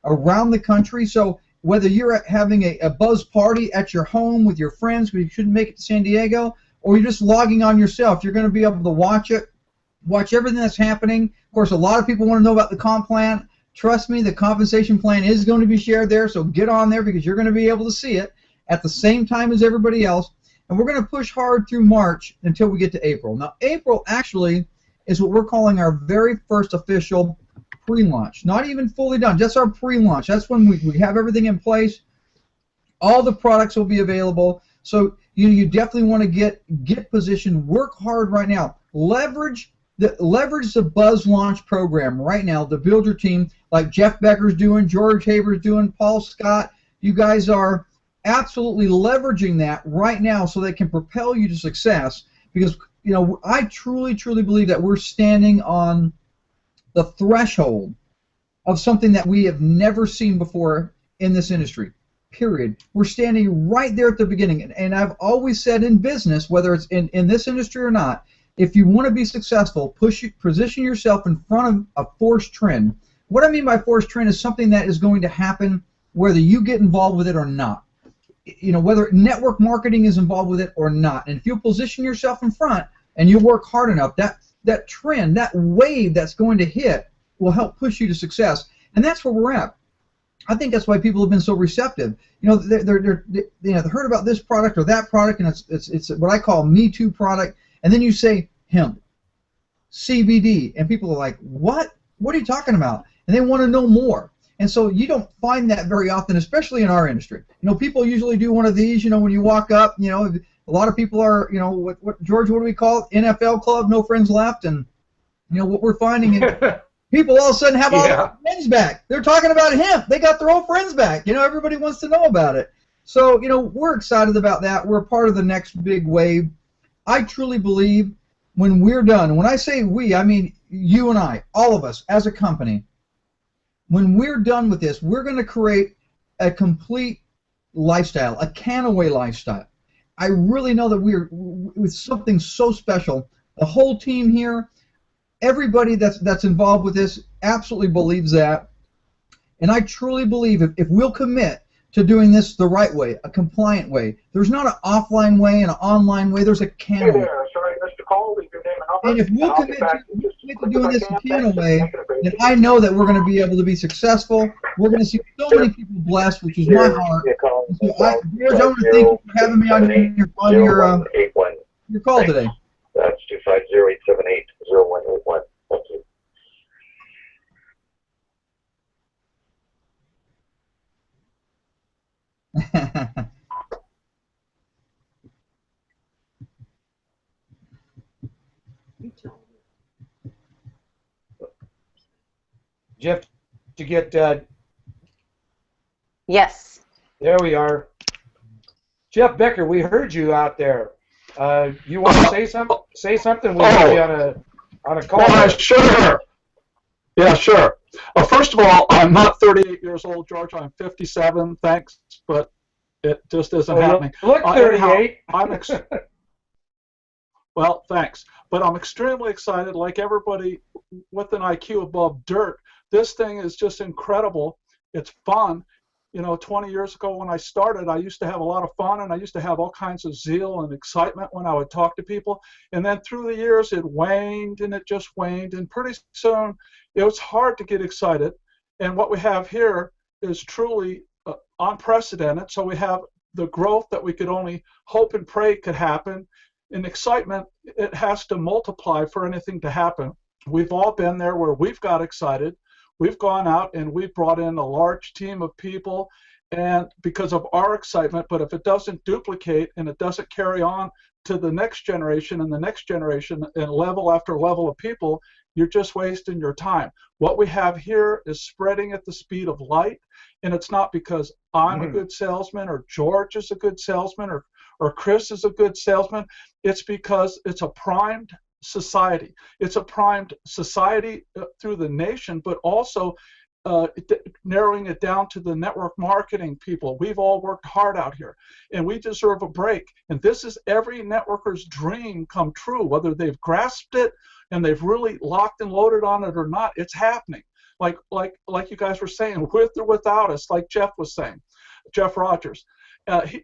around the country. So whether you're having a buzz party at your home with your friends, but you shouldn't make it to San Diego, or you're just logging on yourself, you're going to be able to watch it. Watch everything that's happening. Of course, a lot of people want to know about the comp plan. Trust me, the compensation plan is going to be shared there, so get on there because you're going to be able to see it at the same time as everybody else. And we're going to push hard through March until we get to April. Now, April actually is what we're calling our very first official pre-launch. Not even fully done, just our pre-launch. That's when we have everything in place. All the products will be available. So you definitely want to get positioned, work hard right now. Leverage the Buzz Launch program right now to build your team, like Jeff Becker's doing, George Haber's doing, Paul Scott. You guys are absolutely leveraging that right now so they can propel you to success, because, you know, I truly believe that we're standing on the threshold of something that we have never seen before in this industry, period. We're standing right there at the beginning, and I've always said in business, whether it's in this industry or not, if you want to be successful, position yourself in front of a forced trend. What I mean by forced trend is something that is going to happen whether you get involved with it or not. You know, whether network marketing is involved with it or not. And if you position yourself in front and you work hard enough, that trend, that wave that's going to hit will help push you to success. And that's where we're at. I think that's why people have been so receptive. You know, they heard about this product or that product, and it's what I call Me Too product. And then you say hemp, CBD, and people are like, what? What are you talking about? And they want to know more. And so you don't find that very often, especially in our industry. You know, people usually do one of these, you know, when you walk up, you know, a lot of people are, you know, what George, what do we call it? NFL club, no friends left. And, you know, what we're finding is people all of a sudden have all their friends back. They're talking about hemp. They got their old friends back. You know, everybody wants to know about it. So, you know, we're excited about that. We're a part of the next big wave. I truly believe when we're done, when I say we, I mean you and I, all of us as a company, when we're done with this, we're going to create a complete lifestyle, a Kannaway lifestyle. I really know that we're with something so special. The whole team here, everybody that's involved with this absolutely believes that. And I truly believe if we'll commit to doing this the right way, a compliant way, there's not an offline way and an online way, there's a Kannaway. Hey there, sorry, Mr. Call, leave your name and number. And if we'll commit to doing this the Kannaway, then I know that we're going to be able to be successful. We're going to see so many people blessed, which is my heart. So George, I want to thank you for having me on your call today. That's 250-878-0181. Thank you. Jeff, to get Yes. there we are. Jeff Becker, we heard you out there. You want to say something? Say something. We'll be on a call. Well, sure. Yeah, sure. First of all, I'm not 38 years old, George. I'm 57. Thanks, but it just isn't happening. Look 38. Well, thanks. But I'm extremely excited, like everybody with an IQ above dirt. This thing is just incredible. It's fun. You know, 20 years ago when I started, I used to have a lot of fun, and I used to have all kinds of zeal and excitement when I would talk to people. And then through the years, it waned, and it just waned. And pretty soon, it was hard to get excited. And what we have here is truly unprecedented. So we have the growth that we could only hope and pray could happen. In excitement, it has to multiply for anything to happen. We've all been there where we've got excited. We've gone out and we've brought in a large team of people, and because of our excitement, but if it doesn't duplicate and it doesn't carry on to the next generation and the next generation and level after level of people, you're just wasting your time. What we have here is spreading at the speed of light, and it's not because I'm a good salesman or George is a good salesman or Chris is a good salesman. It's because it's a primed society. It's a primed society through the nation, but also narrowing it down to the network marketing people. We've all worked hard out here, and we deserve a break. And this is every networker's dream come true, whether they've grasped it and they've really locked and loaded on it or not. It's happening. Like you guys were saying, with or without us, like Jeff was saying, Jeff Rogers.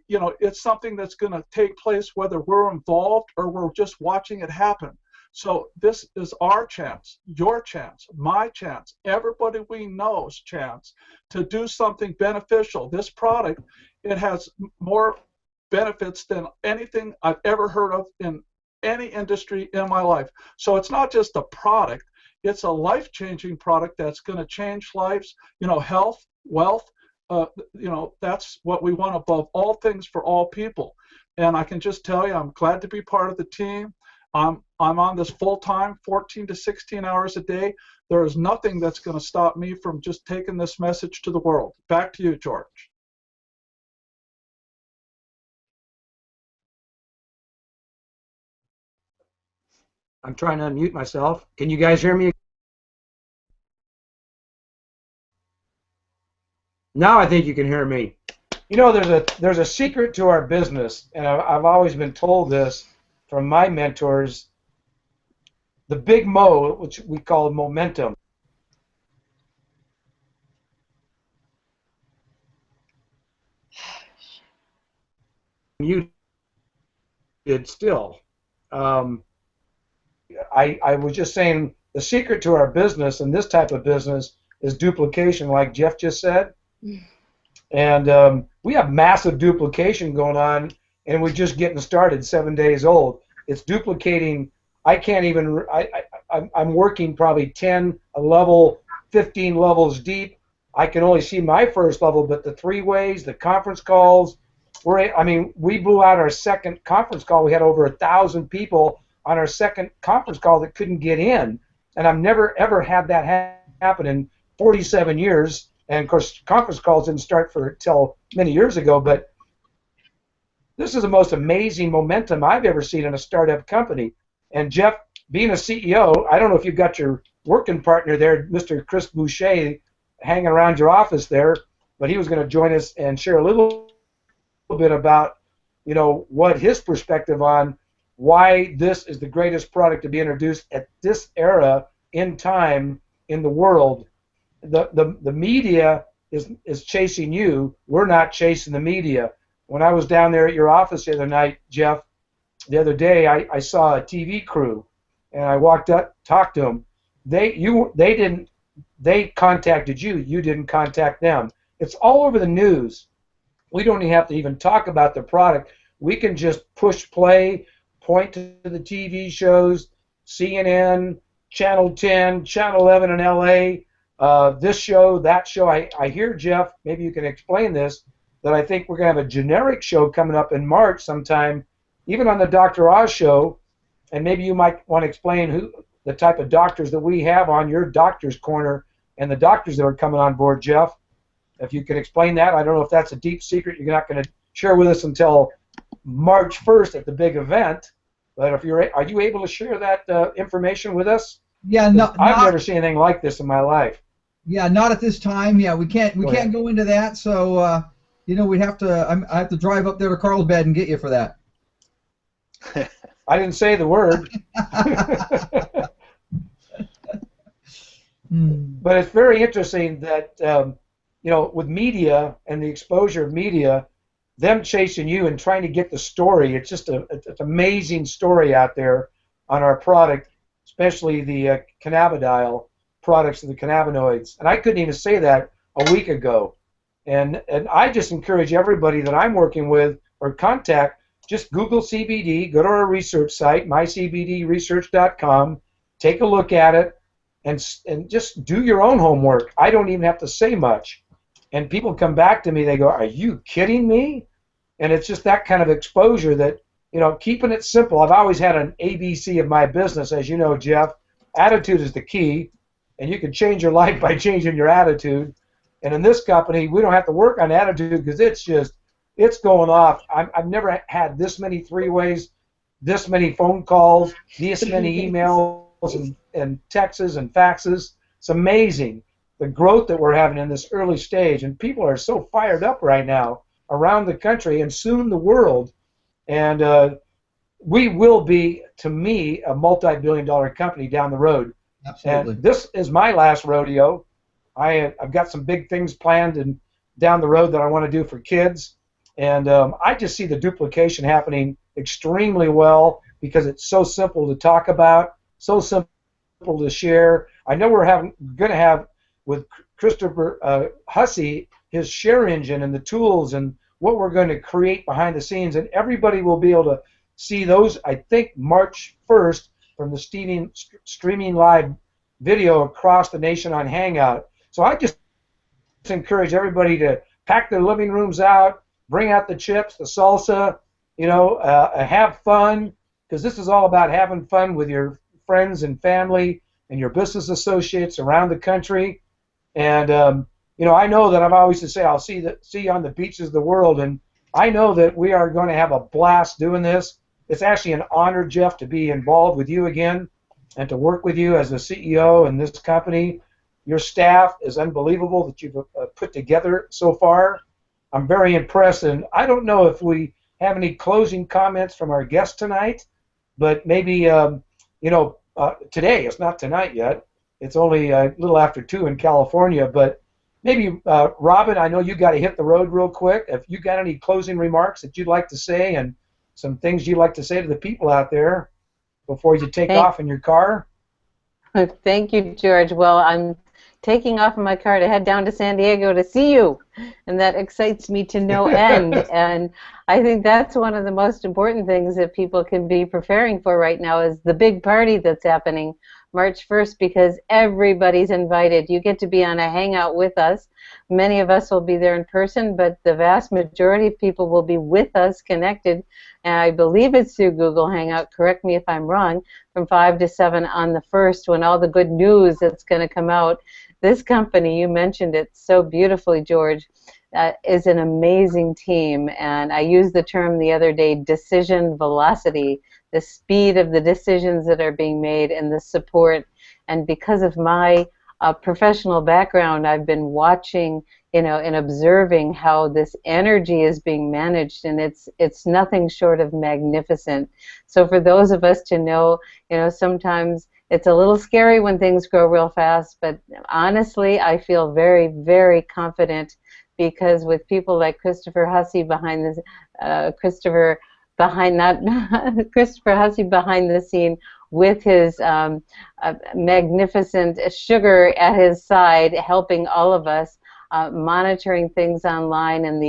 You know, it's something that's going to take place whether we're involved or we're just watching it happen. So this is our chance, your chance, my chance, everybody we know's chance to do something beneficial. This product, it has more benefits than anything I've ever heard of in any industry in my life. So it's not just a product, it's a life-changing product that's going to change lives, you know, health, wealth, you know, that's what we want above all things for all people. And I can just tell you, I'm glad to be part of the team. I'm on this full-time, 14 to 16 hours a day. There is nothing that's going to stop me from just taking this message to the world. Back to you, George. I'm trying to unmute myself. Can you guys hear me? Now I think you can hear me. You know, there's a secret to our business, and I've always been told this from my mentors. The big Mo, which we call momentum. Muted still. I was just saying the secret to our business and this type of business is duplication, like Jeff just said. And we have massive duplication going on, and we're just getting started, 7 days old. It's duplicating. I can't even. I'm working probably 10 a level, 15 levels deep. I can only see my first level, but the three-ways, the conference calls. We blew out our second conference call. We had over 1,000 people on our second conference call that couldn't get in, and I've never ever had that happen in 47 years. And of course, conference calls didn't start till many years ago, but this is the most amazing momentum I've ever seen in a startup company. And Jeff, being a CEO, I don't know if you've got your working partner there, Mr. Chris Boucher, hanging around your office there, but he was going to join us and share a little bit about, you know, what his perspective on why this is the greatest product to be introduced at this era in time in the world. The media is chasing you. We're not chasing the media. When I was down there at your office the other night, Jeff, the other day, I saw a TV crew, and I walked up, talked to them. They contacted you. You didn't contact them. It's all over the news. We don't even have to even talk about the product. We can just push play, point to the TV shows, CNN, Channel 10, Channel 11 in LA. This show, that show. I hear, Jeff, maybe you can explain this, that I think we're going to have a generic show coming up in March sometime, even on the Dr. Oz show, and maybe you might want to explain who the type of doctors that we have on your doctor's corner and the doctors that are coming on board, Jeff. If you can explain that. I don't know if that's a deep secret you're not going to share with us until March 1st at the big event. But if are you able to share that information with us? Yeah, no, I've never seen anything like this in my life. Yeah, not at this time. Yeah, we can't go into that. So we'd have to. I have to drive up there to Carlsbad and get you for that. I didn't say the word. But it's very interesting that with media and the exposure of media, them chasing you and trying to get the story. It's just it's an amazing story out there on our product, especially the cannabidiol products of the cannabinoids. And I couldn't even say that a week ago. And I just encourage everybody that I'm working with or contact, just Google CBD, go to our research site, mycbdresearch.com, take a look at it, and just do your own homework. I don't even have to say much. And people come back to me, they go, are you kidding me? And it's just that kind of exposure that, keeping it simple. I've always had an ABC of my business, as you know, Jeff. Attitude is the key, and you can change your life by changing your attitude. And in this company, we don't have to work on attitude because it's going off. I've never had this many three-ways, this many phone calls, this many emails and texts and faxes. It's amazing the growth that we're having in this early stage, and people are so fired up right now around the country and soon the world. And we will be, to me, a multi-billion-dollar company down the road. Absolutely. And this is my last rodeo. I've got some big things planned and down the road that I want to do for kids. And I just see the duplication happening extremely well because it's so simple to talk about, so simple to share. I know we're going to have with Christopher Hussey his share engine and the tools and what we're going to create behind the scenes, and everybody will be able to see those, I think, March 1st from the streaming live video across the nation on Hangout. So I just encourage everybody to pack their living rooms out, bring out the chips, the salsa, have fun, because this is all about having fun with your friends and family and your business associates around the country. And I know that I've always to say I'll see you on the beaches of the world, and I know that we are going to have a blast doing this. It's actually an honor, Jeff, to be involved with you again and to work with you as the CEO in this company. Your staff is unbelievable that you've put together so far. I'm very impressed, and I don't know if we have any closing comments from our guest tonight, but maybe, today, it's not tonight yet. It's only a little after 2 in California, but maybe, Robin, I know you got to hit the road real quick. If you got any closing remarks that you'd like to say and some things you'd like to say to the people out there before you take off in your car. Thank you, George. Well, I'm taking off in my car to head down to San Diego to see you, and that excites me to no end. And I think that's one of the most important things that people can be preparing for right now is the big party that's happening March 1st, because everybody's invited. You get to be on a hangout with us. Many of us will be there in person, but the vast majority of people will be with us connected, and I believe it's through Google Hangout, correct me if I'm wrong, from 5 to 7 on the 1st when all the good news that's going to come out. This company, you mentioned it so beautifully, George, is an amazing team, and I used the term the other day, decision velocity, the speed of the decisions that are being made and the support. And because of my professional background, I've been watching, and observing how this energy is being managed, and it's nothing short of magnificent. So for those of us to know, sometimes it's a little scary when things grow real fast, but honestly, I feel very, very confident because with people like Christopher Hussey behind this, Christopher Hussey behind the scene with his magnificent sugar at his side, helping all of us, monitoring things online. And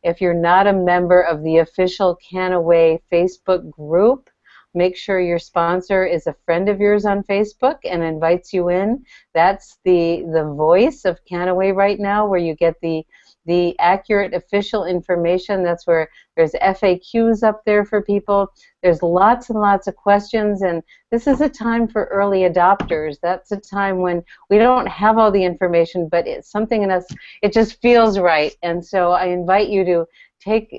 if you're not a member of the official Kannaway Facebook group, make sure your sponsor is a friend of yours on Facebook and invites you in. That's the voice of Kannaway right now, where you get the accurate official information. That's where there's FAQs up there for people. There's lots and lots of questions, and this is a time for early adopters. That's a time when we don't have all the information, but it's something in us, it just feels right. And so I invite you to take,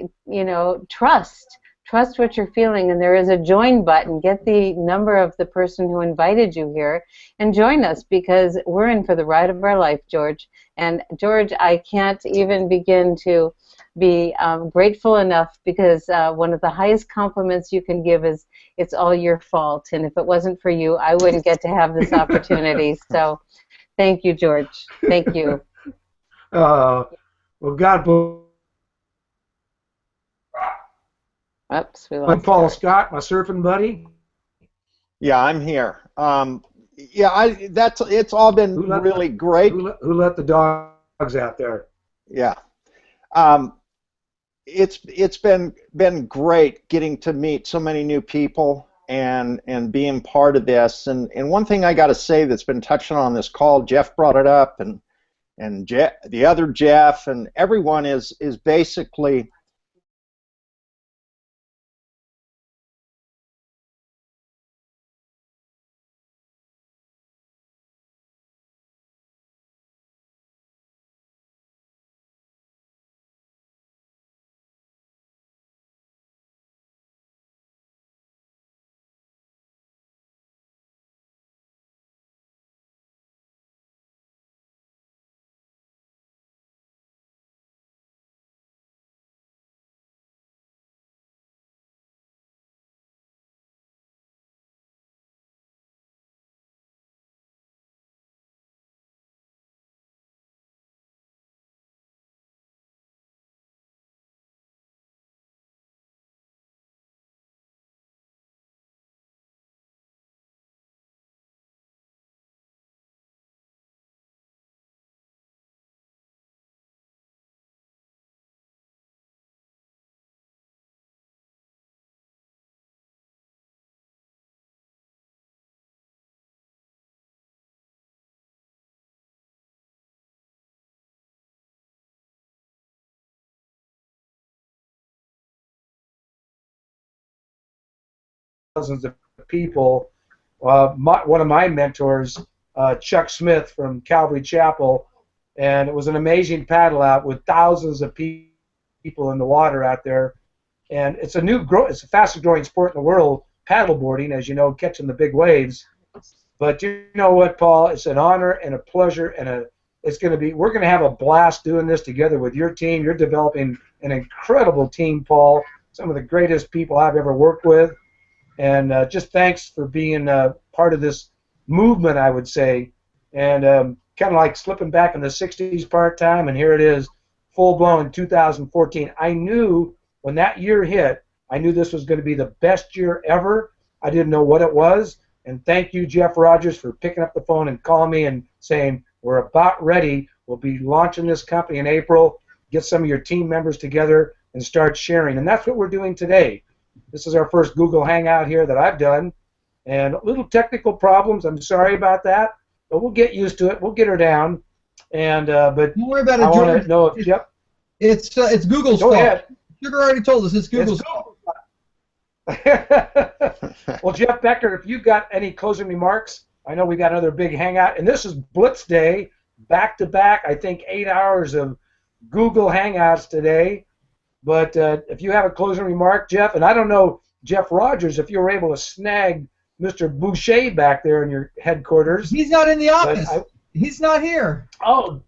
trust trust what you're feeling, and there is a join button. Get the number of the person who invited you here and join us, because we're in for the ride of our life, George. And George, I can't even begin to be grateful enough, because one of the highest compliments you can give is, it's all your fault, and if it wasn't for you, I wouldn't get to have this opportunity. So thank you, George. Thank you. Well, God bless. Oops, we I'm lost Paul George. Scott, my surfing buddy. Yeah, I'm here. Yeah, it's all been really great. Who let the dogs out there? Yeah. It's been great getting to meet so many new people and being part of this. And one thing I got to say that's been touched on this call, Jeff brought it up, and the other Jeff and everyone is basically Thousands of people. One of my mentors, Chuck Smith from Calvary Chapel, and it was an amazing paddle out with thousands of people in the water out there. And it's it's the fastest growing sport in the world, paddleboarding, as you know, catching the big waves. But you know what, Paul? It's an honor and a pleasure, and we're going to have a blast doing this together with your team. You're developing an incredible team, Paul. Some of the greatest people I've ever worked with. And just thanks for being part of this movement, I would say. And kind of like slipping back in the 60s part-time, and here it is, full-blown in 2014. I knew when that year hit, I knew this was going to be the best year ever. I didn't know what it was. And thank you, Jeff Rogers, for picking up the phone and calling me and saying, we're about ready. We'll be launching this company in April. Get some of your team members together and start sharing. And that's what we're doing today. This is our first Google Hangout here that I've done. And little technical problems. I'm sorry about that. But we'll get used to it. We'll get her down. And but don't worry about it, I George. want to know if Jeff. It's Google's fault. Go ahead. Sugar already told us it's Google's fault. Well, Jeff Becker, if you've got any closing remarks, I know we got another big hangout, and this is Blitz Day, back-to-back, I think 8 hours of Google Hangouts today. But if you have a closing remark, Jeff, and I don't know, Jeff Rogers, if you were able to snag Mr. Boucher back there in your headquarters. He's not in the office. He's not here. Oh,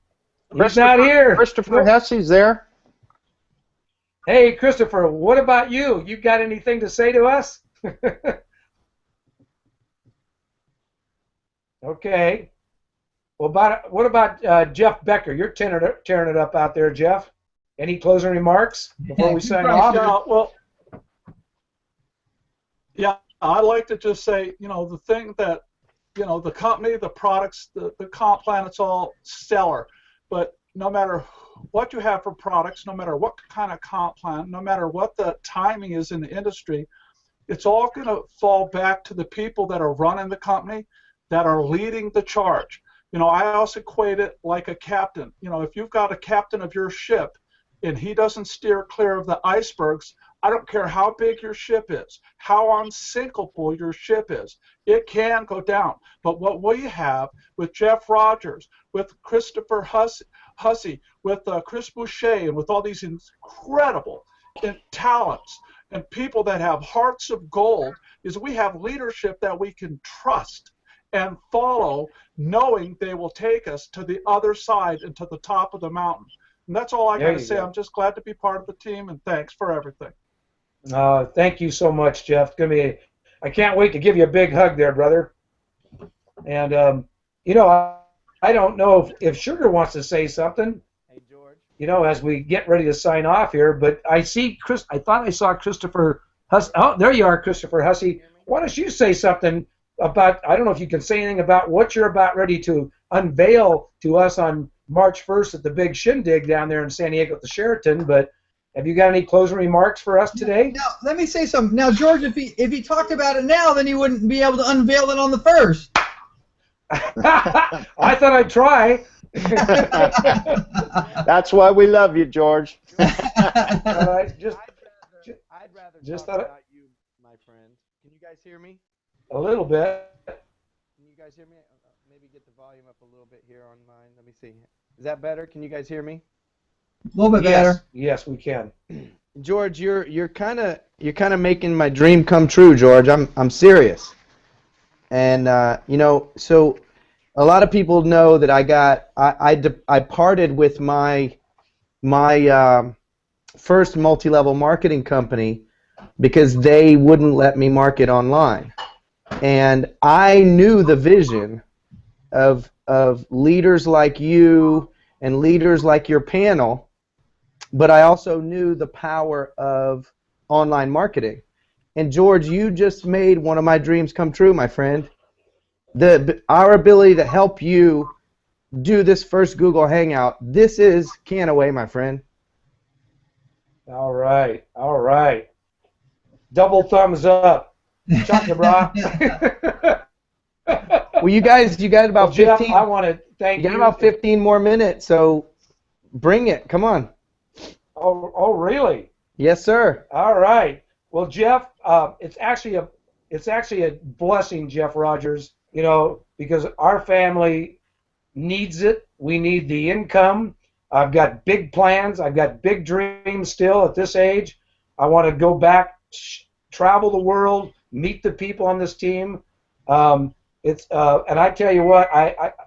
he's not here. Christopher Hesse's there. Hey, Christopher, what about you? You got anything to say to us? Okay. Well, what about Jeff Becker? You're tearing it up out there, Jeff. Any closing remarks before we sign off? Yeah, well, yeah, I'd like to just say, the thing that, the company, the products, the comp plan, it's all stellar. But no matter what you have for products, no matter what kind of comp plan, no matter what the timing is in the industry, it's all going to fall back to the people that are running the company, that are leading the charge. I also equate it like a captain. If you've got a captain of your ship and he doesn't steer clear of the icebergs, I don't care how big your ship is, how unsinkable your ship is, it can go down. But what we have with Jeff Rogers, with Christopher Hussey, with Chris Boucher, and with all these incredible talents and people that have hearts of gold is we have leadership that we can trust and follow, knowing they will take us to the other side and to the top of the mountain. And that's all I got to say. I'm just glad to be part of the team, and thanks for everything. Thank you so much, Jeff. It's gonna be. I can't wait to give you a big hug there, brother. And you know, I don't know if Sugar wants to say something. Hey, George. You know, as we get ready to sign off here, but I see Chris. I thought I saw Christopher Hussey. Oh, there you are, Christopher Hussey. Why don't you say something about? I don't know if you can say anything about what you're about ready to unveil to us on March 1st at the big shindig down there in San Diego at the Sheraton. But have you got any closing remarks for us today? Now, let me say something. Now, George, if he talked about it now, then he wouldn't be able to unveil it on the 1st. I thought I'd try. That's why we love you, George. I'd rather just talk about you, my friend. Can you guys hear me? A little bit. Can you guys hear me? Maybe get the volume up a little bit here on mine. Let me see. Is that better? Can you guys hear me? A little bit better. Yes, we can. George, you're kind of making my dream come true, George. I'm serious. And you know, so a lot of people know that I parted with my first multi-level marketing company because they wouldn't let me market online. And I knew the vision of leaders like you and leaders like your panel, but I also knew the power of online marketing. And George, you just made one of my dreams come true, my friend. Our ability to help you do this first Google Hangout, this is Kannaway, my friend. All right, all right. Double thumbs up. Chaka bra. Well, you got about 15. Jeff, I want to thank you. You got about 15 more minutes, so bring it. Come on. Oh, really? Yes, sir. All right. Well, Jeff, it's actually a blessing, Jeff Rogers. You know, because our family needs it. We need the income. I've got big plans. I've got big dreams still at this age. I want to go back, travel the world, meet the people on this team. And I tell you what,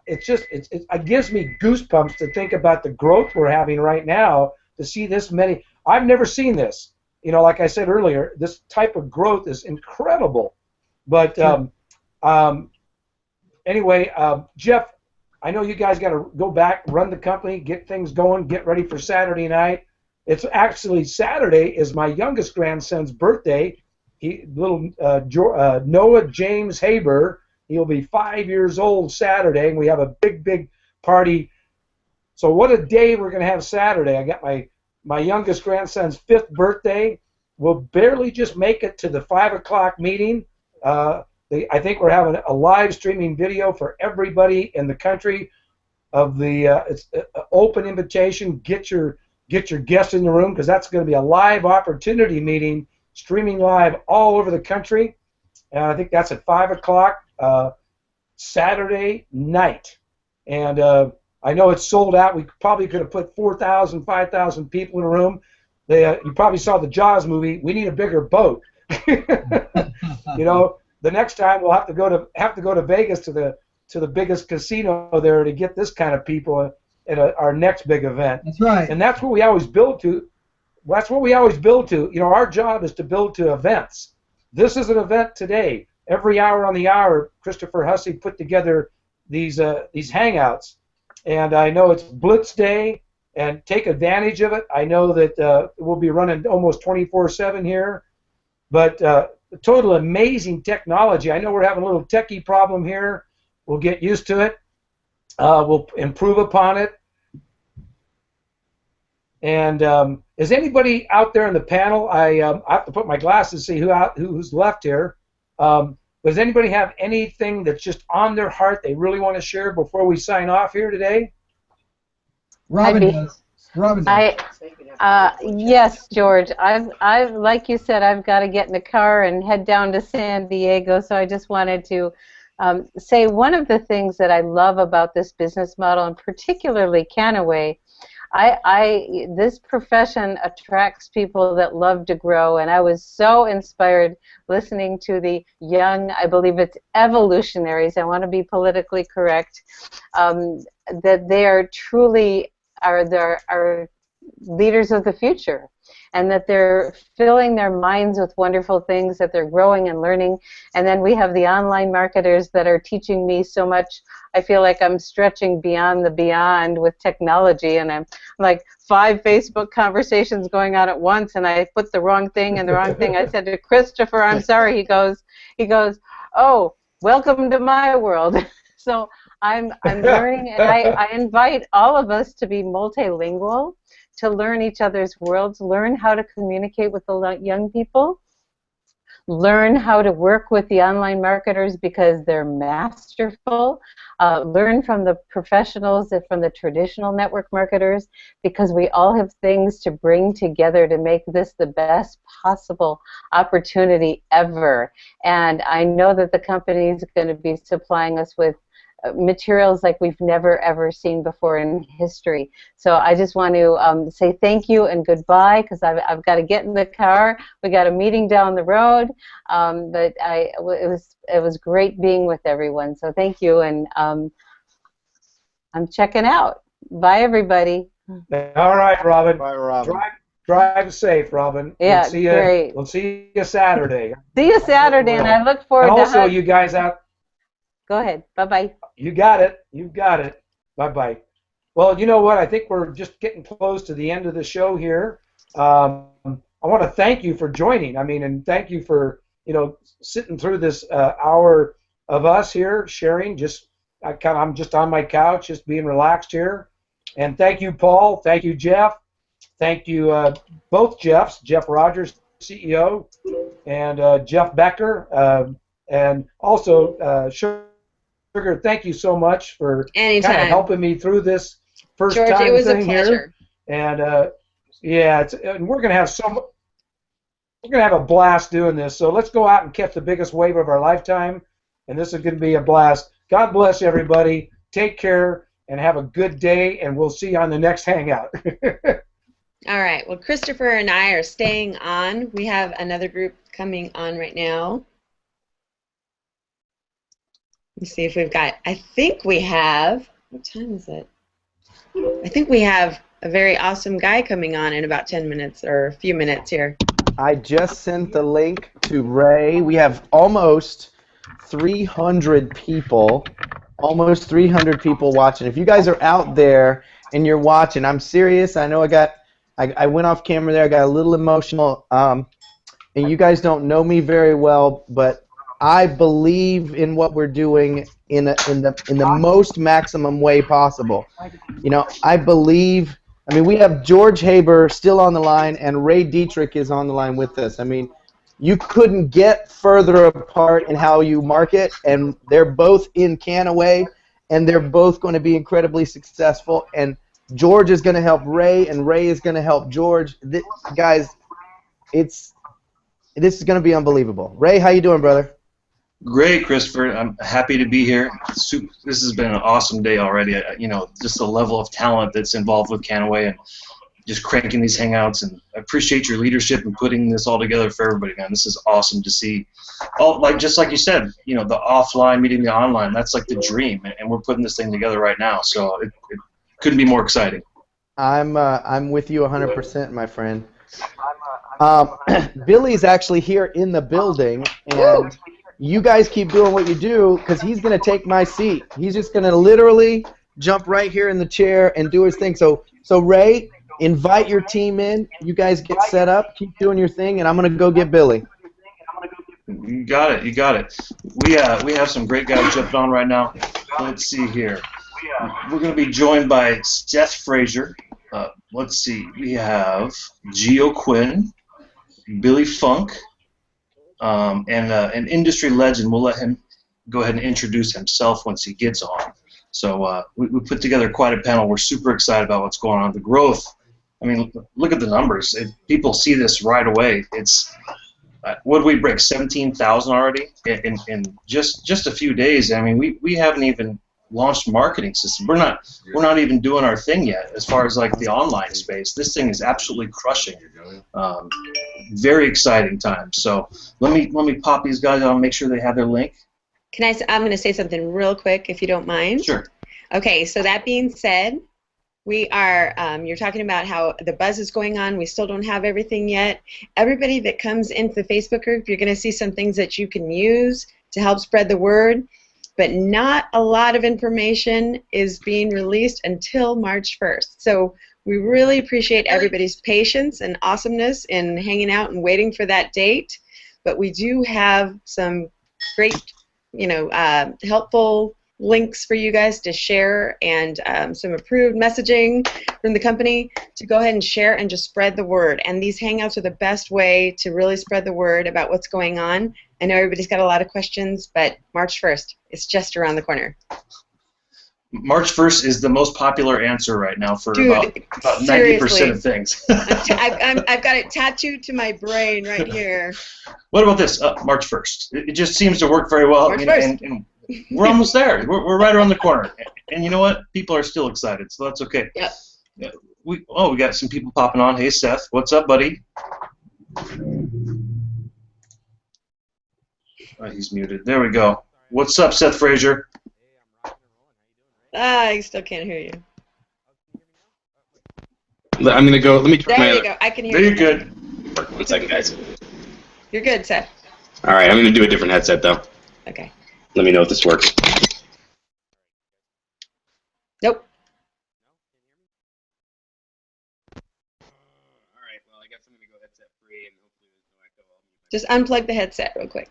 it gives me goosebumps to think about the growth we're having right now. To see this many, I've never seen this. You know, like I said earlier, this type of growth is incredible. But anyway, Jeff, I know you guys got to go back, run the company, get things going, get ready for Saturday night. It's actually Saturday is my youngest grandson's birthday. Noah James Haber. He'll be 5 years old Saturday, and we have a big party. So what a day we're going to have Saturday. I got my youngest grandson's 5th birthday. We'll barely just make it to the 5 o'clock meeting. I think we're having a live streaming video for everybody in the country of the it's an open invitation. Get your guests in the room, because that's going to be a live opportunity meeting, streaming live all over the country. And I think that's at 5 o'clock Saturday night. And I know it's sold out. We probably could have put 4,000, 5,000 people in a room. You probably saw the Jaws movie. We need a bigger boat. You know, the next time we'll have to go to Vegas to the biggest casino there to get this kind of people at our next big event. That's right. And that's what we always build to. That's what we always build to. You know, our job is to build to events. This is an event today. Every hour on the hour, Christopher Hussey put together these hangouts. And I know it's Blitz Day, and take advantage of it. I know that we'll be running almost 24/7 here. But total amazing technology. I know we're having a little techie problem here. We'll get used to it. We'll improve upon it. And is anybody out there in the panel? I have to put my glasses to see who's left here. Does anybody have anything that's just on their heart they really want to share before we sign off here today? Robin does. Robin does. Yes, George. I've like you said, I've got to get in the car and head down to San Diego. So I just wanted to say one of the things that I love about this business model, and particularly Kannaway, This profession attracts people that love to grow, and I was so inspired listening to the young, I believe it's evolutionaries, I want to be politically correct, that they are truly are leaders of the future, and that they're filling their minds with wonderful things, that they're growing and learning. And then we have the online marketers that are teaching me so much. I feel like I'm stretching beyond the beyond with technology, and I'm like 5 Facebook conversations going on at once, and I put the wrong thing and the wrong thing. I said to Christopher, I'm sorry. He goes, oh, welcome to my world. So I'm learning, and I invite all of us to be multilingual, to learn each other's worlds, learn how to communicate with the young people, learn how to work with the online marketers because they're masterful, learn from the professionals and from the traditional network marketers, because we all have things to bring together to make this the best possible opportunity ever. And I know that the company is going to be supplying us with materials like we've never ever seen before in history. So I just want to say thank you and goodbye, because I've got to get in the car. We got a meeting down the road, but it was great being with everyone. So thank you, and I'm checking out. Bye, everybody. All right, Robin. Bye, Robin. Drive safe, Robin. Yeah, great. We'll see you Saturday. See you Saturday, and I look forward and to also you guys out. Go ahead. Bye-bye. You got it. You got it. Bye-bye. Well, you know what? I think we're just getting close to the end of the show here. I want to thank you for joining. I mean, and thank you for, sitting through this hour of us here sharing. I'm just on my couch, just being relaxed here. And thank you, Paul. Thank you, Jeff. Thank you, both Jeffs, Jeff Rogers, CEO, and Jeff Becker, and also Sugar, thank you so much for kind of helping me through this first George, time it was thing a pleasure. Here. And and we're gonna have a blast doing this. So let's go out and catch the biggest wave of our lifetime, and this is gonna be a blast. God bless everybody. Take care and have a good day, and we'll see you on the next Hangout. All right. Well, Christopher and I are staying on. We have another group coming on right now. Let's see if we've got, I think we have, what time is it? I think we have a very awesome guy coming on in about 10 minutes or a few minutes here. I just sent the link to Ray. We have almost 300 people, watching. If you guys are out there and you're watching, I'm serious. I know I went off camera there. I got a little emotional. And you guys don't know me very well, but I believe in what we're doing in the most maximum way possible. I believe. I mean, we have George Haber still on the line, and Ray Dietrich is on the line with us. I mean, you couldn't get further apart in how you market, and they're both in Kannaway, and they're both going to be incredibly successful. And George is going to help Ray, and Ray is going to help George. Guys, this is going to be unbelievable. Ray, how you doing, brother? Great, Christopher. I'm happy to be here. This has been an awesome day already. Just the level of talent that's involved with Kannaway and just cranking these hangouts. And I appreciate your leadership in putting this all together for everybody, man. This is awesome to see. Just like you said, the offline meeting the online. That's like the dream, and we're putting this thing together right now. So it couldn't be more exciting. I'm with you 100%, my friend. Billy's actually here in the building, and you guys keep doing what you do, because he's going to take my seat. He's just going to literally jump right here in the chair and do his thing. So Ray, invite your team in. You guys get set up. Keep doing your thing, and I'm going to go get Billy. You got it. You got it. We have some great guys jumping on right now. Let's see here. We're going to be joined by Seth Frazier. Let's see. We have Gio Quinn, Billy Funk, and an industry legend. We'll let him go ahead and introduce himself once he gets on. So we put together quite a panel. We're super excited about what's going on. The growth, I mean, look at the numbers. People see this right away. It's what did we break, 17,000 already in just a few days? I mean, we haven't even launched marketing system. We're not even doing our thing yet as far as like the online space. This thing is absolutely crushing. Very exciting times. So let me pop these guys on and make sure they have their link. I'm going to say something real quick, if you don't mind. Sure. Okay, so that being said, we are, you're talking about how the buzz is going on. We still don't have everything yet. Everybody that comes into the Facebook group, you're going to see some things that you can use to help spread the word, but not a lot of information is being released until March 1st. So we really appreciate everybody's patience and awesomeness in hanging out and waiting for that date, but we do have some great, helpful links for you guys to share and some approved messaging from the company to go ahead and share and just spread the word. And these Hangouts are the best way to really spread the word about what's going on. I know everybody's got a lot of questions, but March 1st, it's just around the corner. March 1st is the most popular answer right now for Dude, about 90% of things. I've got it tattooed to my brain right here. What about this? March 1st. It just seems to work very well. March 1st. And we're almost there. We're right around the corner. And you know what? People are still excited, so that's okay. Yep. Yeah, we got some people popping on. Hey, Seth. What's up, buddy? Oh, he's muted. There we go. What's up, Seth Frazier? I still can't hear you. I'm going to go. Let me try There you go. I can hear you. you. There you're good. 1 second, guys. You're good, Seth. All right, I'm going to do a different headset, though. Okay. Let me know if this works. Nope. All right, well, I guess I'm going to go headset free, and hopefully there's no echo. Just unplug the headset real quick.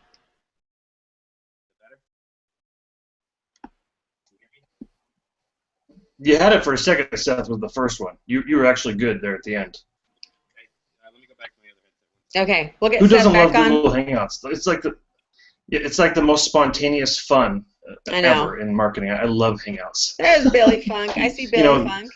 You had it for a second, Seth, with the first one. You were actually good there at the end. Okay, let me go back to my other headset. Okay, we'll get Who Seth doesn't love back on. Google Hangouts? It's like the most spontaneous fun I know. ever in marketing. I love Hangouts. There's Billy Funk. I see Billy Funk.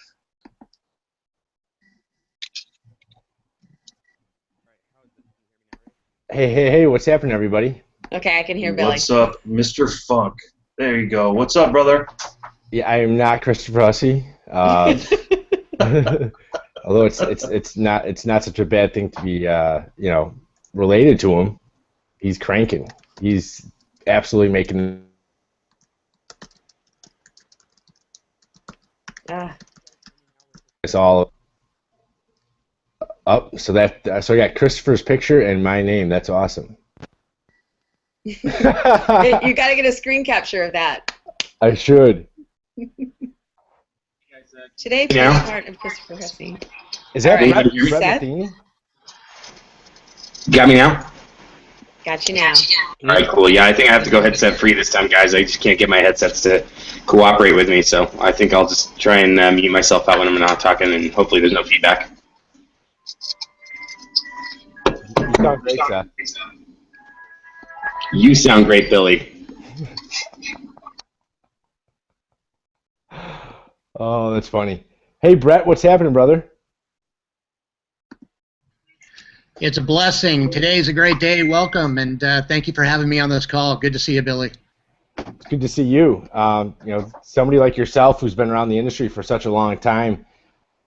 Hey, what's happening, everybody? Okay, I can hear Billy. What's up, Mr. Funk? There you go. What's up, brother? Yeah, I am not Christopher Hussey. Although it's not such a bad thing to be related to him. He's cranking. He's absolutely making. It's all up. So I got Christopher's picture and my name. That's awesome. You got to get a screen capture of that. I should. Today, part of Christopher Hussey. Is that right. Brett Seth? Matheny? Got me now? Got you now. All right, cool. Yeah, I think I have to go headset free this time, guys. I just can't get my headsets to cooperate with me, so I think I'll just try and mute myself out when I'm not talking, and hopefully there's no feedback. You sound great, Seth. You sound great, Billy. Oh, that's funny. Hey, Brett, what's happening, brother? It's a blessing. Today's a great day. Welcome, and thank you for having me on this call. Good to see you, Billy. It's good to see you. Somebody like yourself who's been around the industry for such a long time.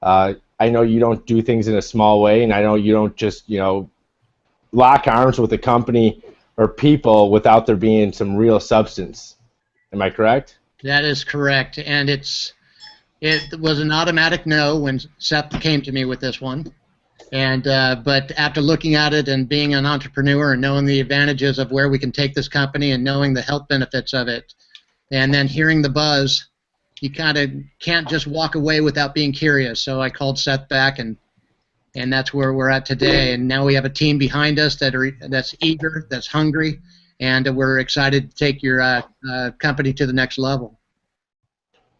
I know you don't do things in a small way, and I know you don't just, lock arms with a company or people without there being some real substance. Am I correct? That is correct, and it was an automatic no when Seth came to me with this one. And but after looking at it and being an entrepreneur and knowing the advantages of where we can take this company and knowing the health benefits of it, and then hearing the buzz, you kind of can't just walk away without being curious. So I called Seth back, and that's where we're at today. And now we have a team behind us that's eager, that's hungry, and we're excited to take your company to the next level.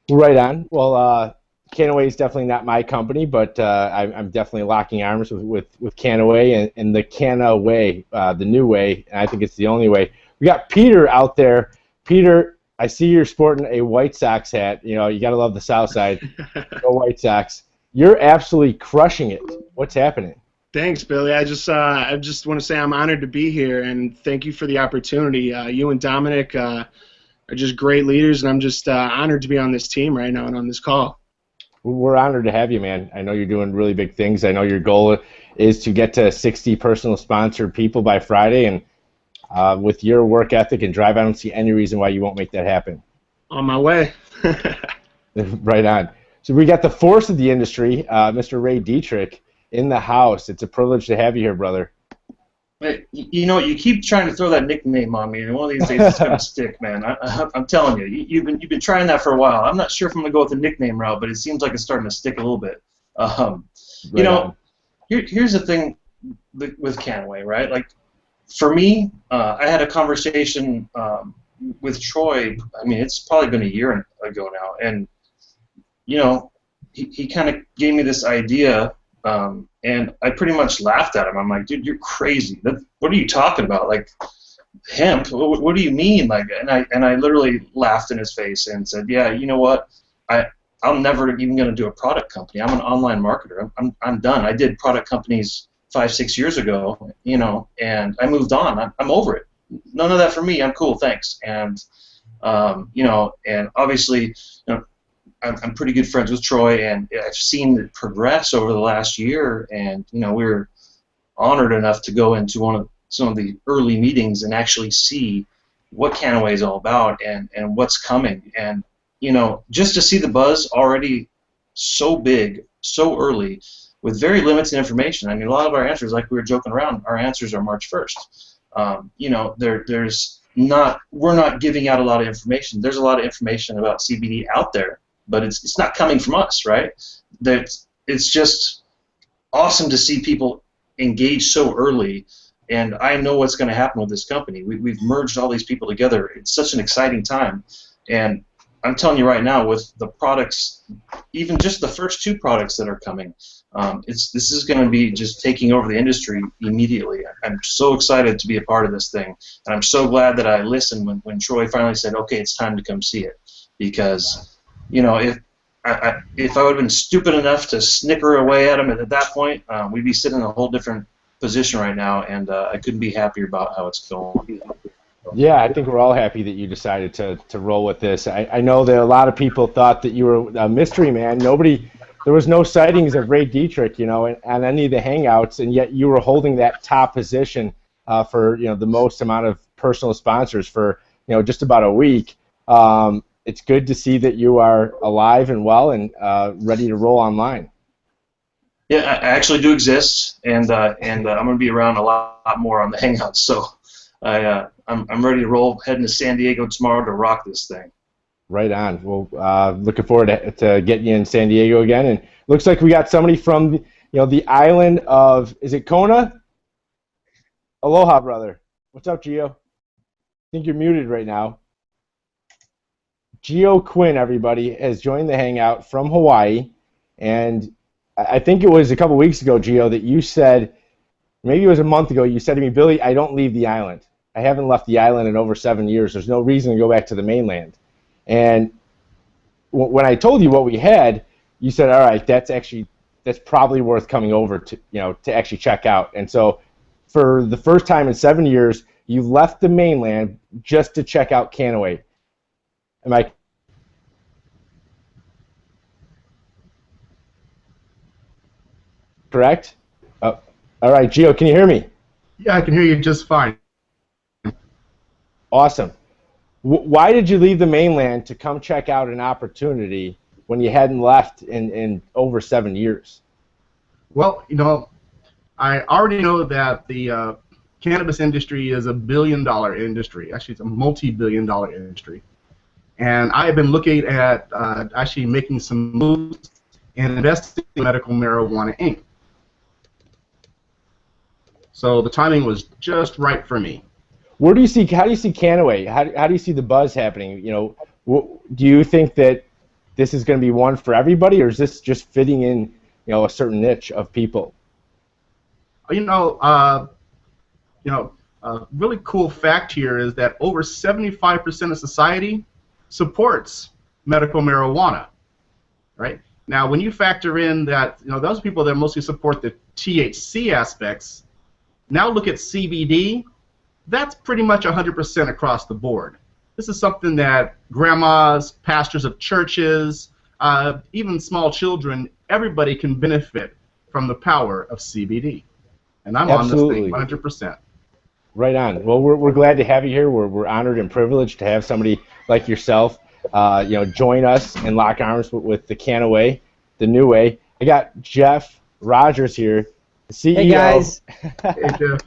Right on. Well, Kannaway is definitely not my company, but I'm definitely locking arms with Kannaway and the Kannaway, the new way, and I think it's the only way. We got Peter out there. Peter, I see you're sporting a White Sox hat. You got to love the South Side. Go White Sox. You're absolutely crushing it. What's happening? Thanks, Billy. I just want to say I'm honored to be here, and thank you for the opportunity. You and Dominic are just great leaders, and I'm just honored to be on this team right now and on this call. We're honored to have you, man. I know you're doing really big things. I know your goal is to get to 60 personal sponsored people by Friday, and with your work ethic and drive, I don't see any reason why you won't make that happen. On my way. Right on. So we got the force of the industry, Mr. Ray Dietrich, in the house. It's a privilege to have you here, brother. Hey, you know, you keep trying to throw that nickname on me, and one of these days it's gonna stick, man. I'm telling you, you've been trying that for a while. I'm not sure if I'm gonna go with the nickname route, but it seems like it's starting to stick a little bit. You know, here's the thing with Kannaway, right? Like, for me, I had a conversation with Troy. I mean, it's probably been a year ago now, and you know, he kind of gave me this idea. And I pretty much laughed at him. I'm like, dude, you're crazy. What are you talking about? Like, hemp? What do you mean? Like, and I literally laughed in his face and said, yeah, you know what? I'm never even going to do a product company. I'm an online marketer. I'm done. I did product companies 5-6 years ago, you know, and I moved on. I'm over it. None of that for me. I'm cool, thanks. And you know, and obviously, you know, I'm pretty good friends with Troy, and I've seen it progress over the last year. And you know, we're honored enough to go into some of the early meetings and actually see what Kannaway is all about and what's coming. And you know, just to see the buzz already so big, so early, with very limited information. I mean, a lot of our answers, like we were joking around, our answers are March 1st. You know, we're not giving out a lot of information. There's a lot of information about CBD out there, but it's not coming from us, right? It's just awesome to see people engage so early, and I know what's going to happen with this company. We've merged all these people together. It's such an exciting time, and I'm telling you right now, with the products, even just the first 2 products that are coming, this is going to be just taking over the industry immediately. I'm so excited to be a part of this thing, and I'm so glad that I listened when Troy finally said, okay, it's time to come see it, because you know, if I would have been stupid enough to snicker away at him at that point, we'd be sitting in a whole different position right now, and I couldn't be happier about how it's going. Yeah, I think we're all happy that you decided to roll with this. I know that a lot of people thought that you were a mystery man. There was no sightings of Ray Dietrich, you know, on any of the Hangouts, and yet you were holding that top position for, you know, the most amount of personal sponsors for, you know, just about a week. It's good to see that you are alive and well and ready to roll online. Yeah, I actually do exist, and I'm going to be around a lot more on the Hangouts. So I'm ready to roll. Heading to San Diego tomorrow to rock this thing. Right on. Well, looking forward to getting you in San Diego again. And looks like we got somebody from the island of, is it Kona? Aloha, brother. What's up, Gio? I think you're muted right now. Gio Quinn, everybody, has joined the Hangout from Hawaii, and I think it was a couple weeks ago, Gio, that you said, maybe it was a month ago, you said to me, Billy, I don't leave the island. I haven't left the island in over 7 years. There's no reason to go back to the mainland. And when I told you what we had, you said, all right, that's probably worth coming over to actually check out. And so for the first time in 7 years, you left the mainland just to check out Kannaway. Am I correct? Oh, all right, Gio, can you hear me? Yeah, I can hear you just fine. Awesome. Why did you leave the mainland to come check out an opportunity when you hadn't left in over 7 years? Well, I already know that the cannabis industry is a billion-dollar industry. Actually, it's a multi-billion-dollar industry. And I have been looking at actually making some moves and investing in Medical Marijuana Inc. So the timing was just right for me. How do you see Kannaway? How do you see the buzz happening? Do you think that this is going to be one for everybody, or is this just fitting in, a certain niche of people? A really cool fact here is that over 75% of society supports medical marijuana, right? Now, when you factor in that, those people that mostly support the THC aspects, now look at CBD. That's pretty much 100% across the board. This is something that grandmas, pastors of churches, even small children, everybody can benefit from the power of CBD. And I'm Absolutely. on this thing 100%. Right on. Well, we're glad to have you here. We're honored and privileged to have somebody like yourself, join us and lock arms with the Kannaway, the new way. I got Jeff Rogers here, the CEO. Hey guys. Hey, Jeff.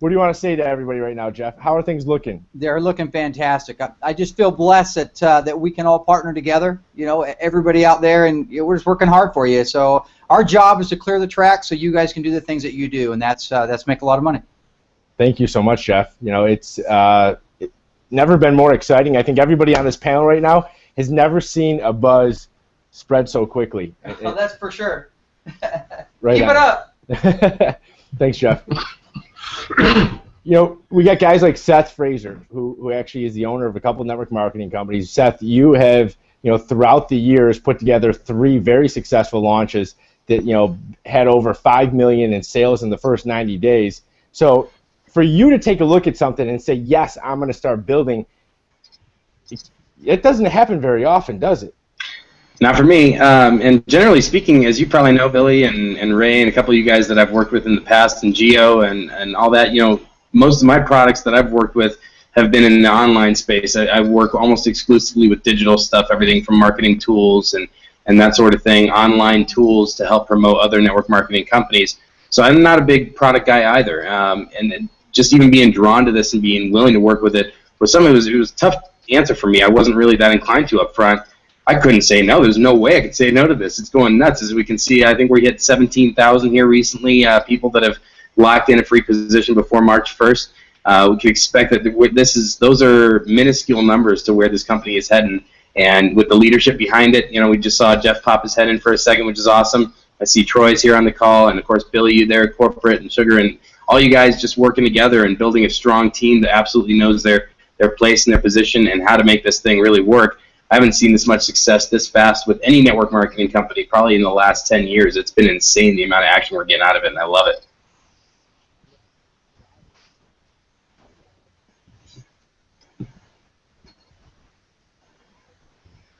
What do you want to say to everybody right now, Jeff? How are things looking? They're looking fantastic. I just feel blessed that we can all partner together. Everybody out there, and we're just working hard for you. So our job is to clear the track so you guys can do the things that you do, and that's make a lot of money. Thank you so much, Jeff. It's never been more exciting. I think everybody on this panel right now has never seen a buzz spread so quickly. Oh, that's for sure. Right. Keep it up. Thanks, Jeff. We got guys like Seth Fraser, who actually is the owner of a couple of network marketing companies. Seth, you have, throughout the years put together 3 very successful launches that, had over $5 million in sales in the first 90 days. So for you to take a look at something and say, yes, I'm going to start building, it doesn't happen very often, does it? Not for me. And generally speaking, as you probably know, Billy and Ray and a couple of you guys that I've worked with in the past, and Geo and all that, most of my products that I've worked with have been in the online space. I work almost exclusively with digital stuff, everything from marketing tools and that sort of thing, online tools to help promote other network marketing companies. So I'm not a big product guy either. And just even being drawn to this and being willing to work with it was something it was a tough answer for me. I wasn't really that inclined to up front. I couldn't say no. There's no way I could say no to this. It's going nuts. As we can see, I think we hit 17,000 here recently, people that have locked in a free position before March 1st. We can expect that those are minuscule numbers to where this company is heading. And with the leadership behind it, we just saw Jeff pop his head in for a second, which is awesome. I see Troy's here on the call, and of course Billy, you there at corporate, and Sugar, and all you guys just working together and building a strong team that absolutely knows their place and their position and how to make this thing really work. I haven't seen this much success this fast with any network marketing company probably in the last 10 years. It's been insane the amount of action we're getting out of it, and I love it.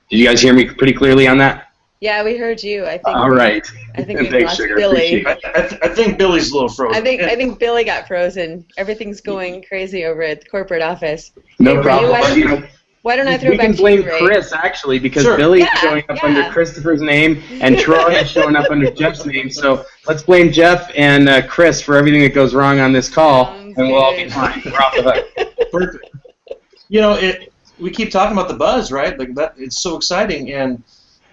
Did you guys hear me pretty clearly on that? Yeah, we heard you. I think. All right. I think we Thanks, lost Sugar. Billy. I think Billy's a little frozen. I think Billy got frozen. Everything's going crazy over at the corporate office. No problem. Why don't I throw we back can to blame you, Ray? Chris, actually, because Sure. Billy is showing up under Christopher's name, and Troy is showing up under Jeff's name. So let's blame Jeff and Chris for everything that goes wrong on this call, and we'll all be fine. We're off the hook. Perfect. We keep talking about the buzz, right? Like that, it's so exciting, and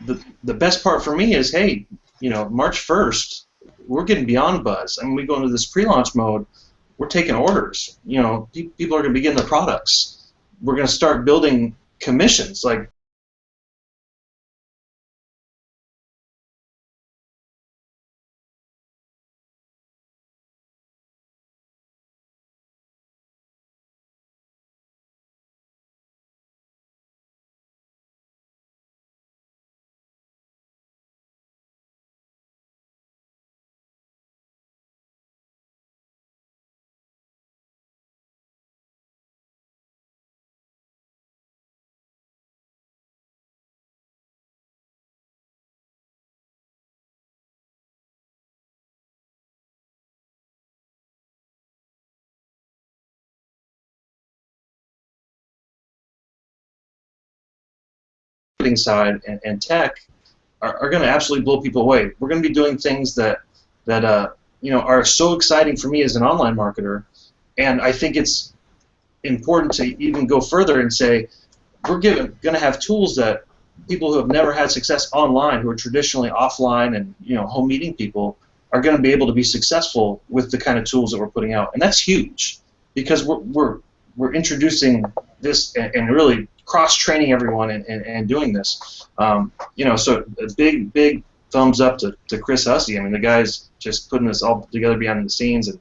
the best part for me is, hey, March 1st, we're getting beyond buzz. I mean, we go into this pre-launch mode. We're taking orders. People are going to be getting their products. We're going to start building commissions. Like, side and tech are going to absolutely blow people away. We're going to be doing things that are so exciting for me as an online marketer, and I think it's important to even go further and say we're going to have tools that people who have never had success online, who are traditionally offline and home meeting people, are going to be able to be successful with the kind of tools that we're putting out, and that's huge because we're introducing this and really cross-training everyone and doing this. So a big thumbs up to Chris Hussey. I mean, the guy's just putting this all together behind the scenes, and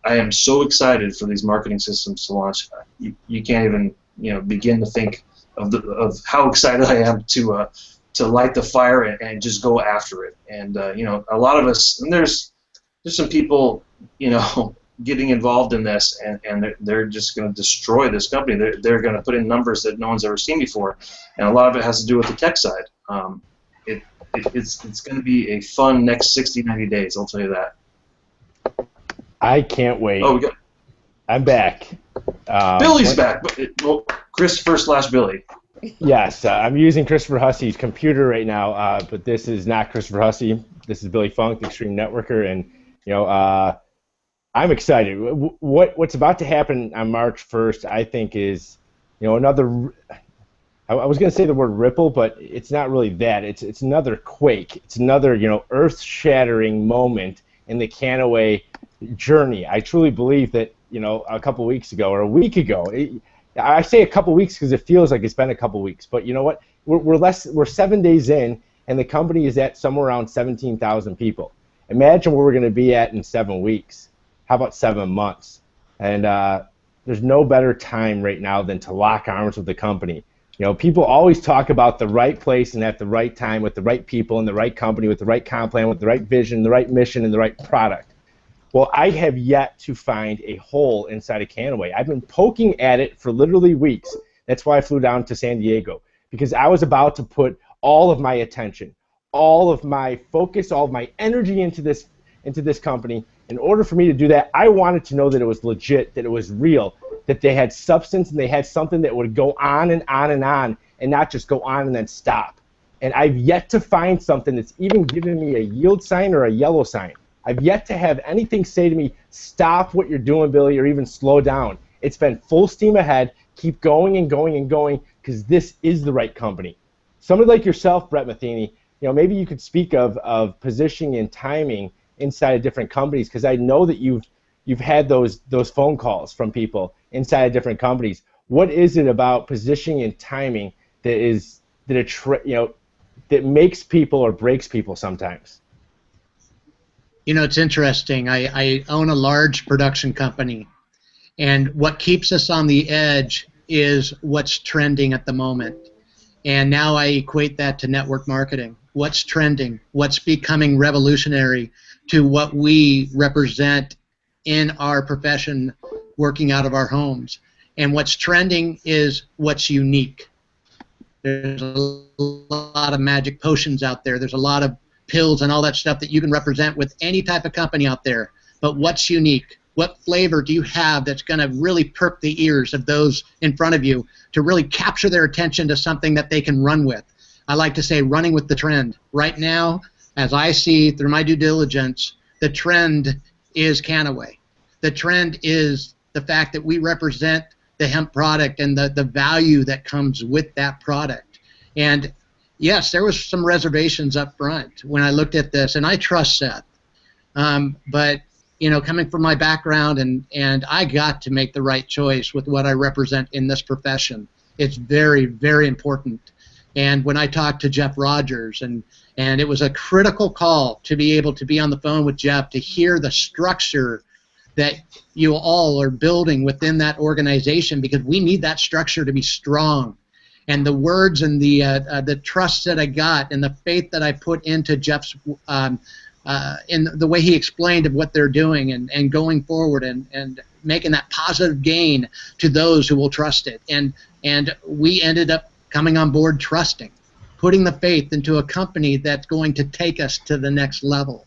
I am so excited for these marketing systems to launch. You can't even begin to think of how excited I am to light the fire and just go after it. And a lot of us, and there's some people getting involved in this, and they're just going to destroy this company. They're going to put in numbers that no one's ever seen before, and a lot of it has to do with the tech side. It's going to be a fun next 60, 90 days, I'll tell you that. I can't wait. Oh, I'm back. Billy's back. Well, Christopher/Billy. Yes, I'm using Christopher Hussey's computer right now, but this is not Christopher Hussey. This is Billy Funk, the Extreme Networker, and I'm excited. What's about to happen on March 1st, I think, is another. I was going to say the word ripple, but it's not really that. It's another quake. It's another earth-shattering moment in the Kannaway journey. I truly believe that a couple weeks ago or a week ago. I say a couple weeks because it feels like it's been a couple weeks, but you know what? We're 7 days in, and the company is at somewhere around 17,000 people. Imagine where we're going to be at in 7 weeks. How about 7 months? And there's no better time right now than to lock arms with the company. People always talk about the right place and at the right time with the right people and the right company with the right comp plan, with the right vision, the right mission, and the right product. Well, I have yet to find a hole inside of Kannaway. I've been poking at it for literally weeks. That's why I flew down to San Diego, because I was about to put all of my attention, all of my focus, all of my energy into this company. In order for me to do that, I wanted to know that it was legit, that it was real, that they had substance and they had something that would go on and on and not just go on and then stop. And I've yet to find something that's even given me a yield sign or a yellow sign. I've yet to have anything say to me, stop what you're doing, Billy, or even slow down. It's been full steam ahead. Keep going and going and going, because this is the right company. Somebody like yourself, Brett Matheny, maybe you could speak of positioning and timing inside of different companies, because I know that you've had those phone calls from people inside of different companies. What is it about positioning and timing that makes people or breaks people sometimes? It's interesting. I own a large production company, and what keeps us on the edge is what's trending at the moment. And now I equate that to network marketing. What's trending? What's becoming revolutionary to what we represent in our profession working out of our homes? And what's trending is what's unique. There's a lot of magic potions out there. There's a lot of pills and all that stuff that you can represent with any type of company out there. But what's unique? What flavor do you have that's going to really perk the ears of those in front of you to really capture their attention to something that they can run with? I like to say running with the trend. Right now, as I see through my due diligence, the trend is Kannaway. The trend is the fact that we represent the hemp product and the value that comes with that product. And yes, there was some reservations up front when I looked at this, and I trust Seth. But coming from my background, and I got to make the right choice with what I represent in this profession. It's very, very important. And when I talked to Jeff Rogers, and it was a critical call to be able to be on the phone with Jeff to hear the structure that you all are building within that organization, because we need that structure to be strong. And the words and the trust that I got and the faith that I put into Jeff's in the way he explained of what they're doing and going forward and making that positive gain to those who will trust it. And we ended up coming on board trusting, putting the faith into a company that's going to take us to the next level.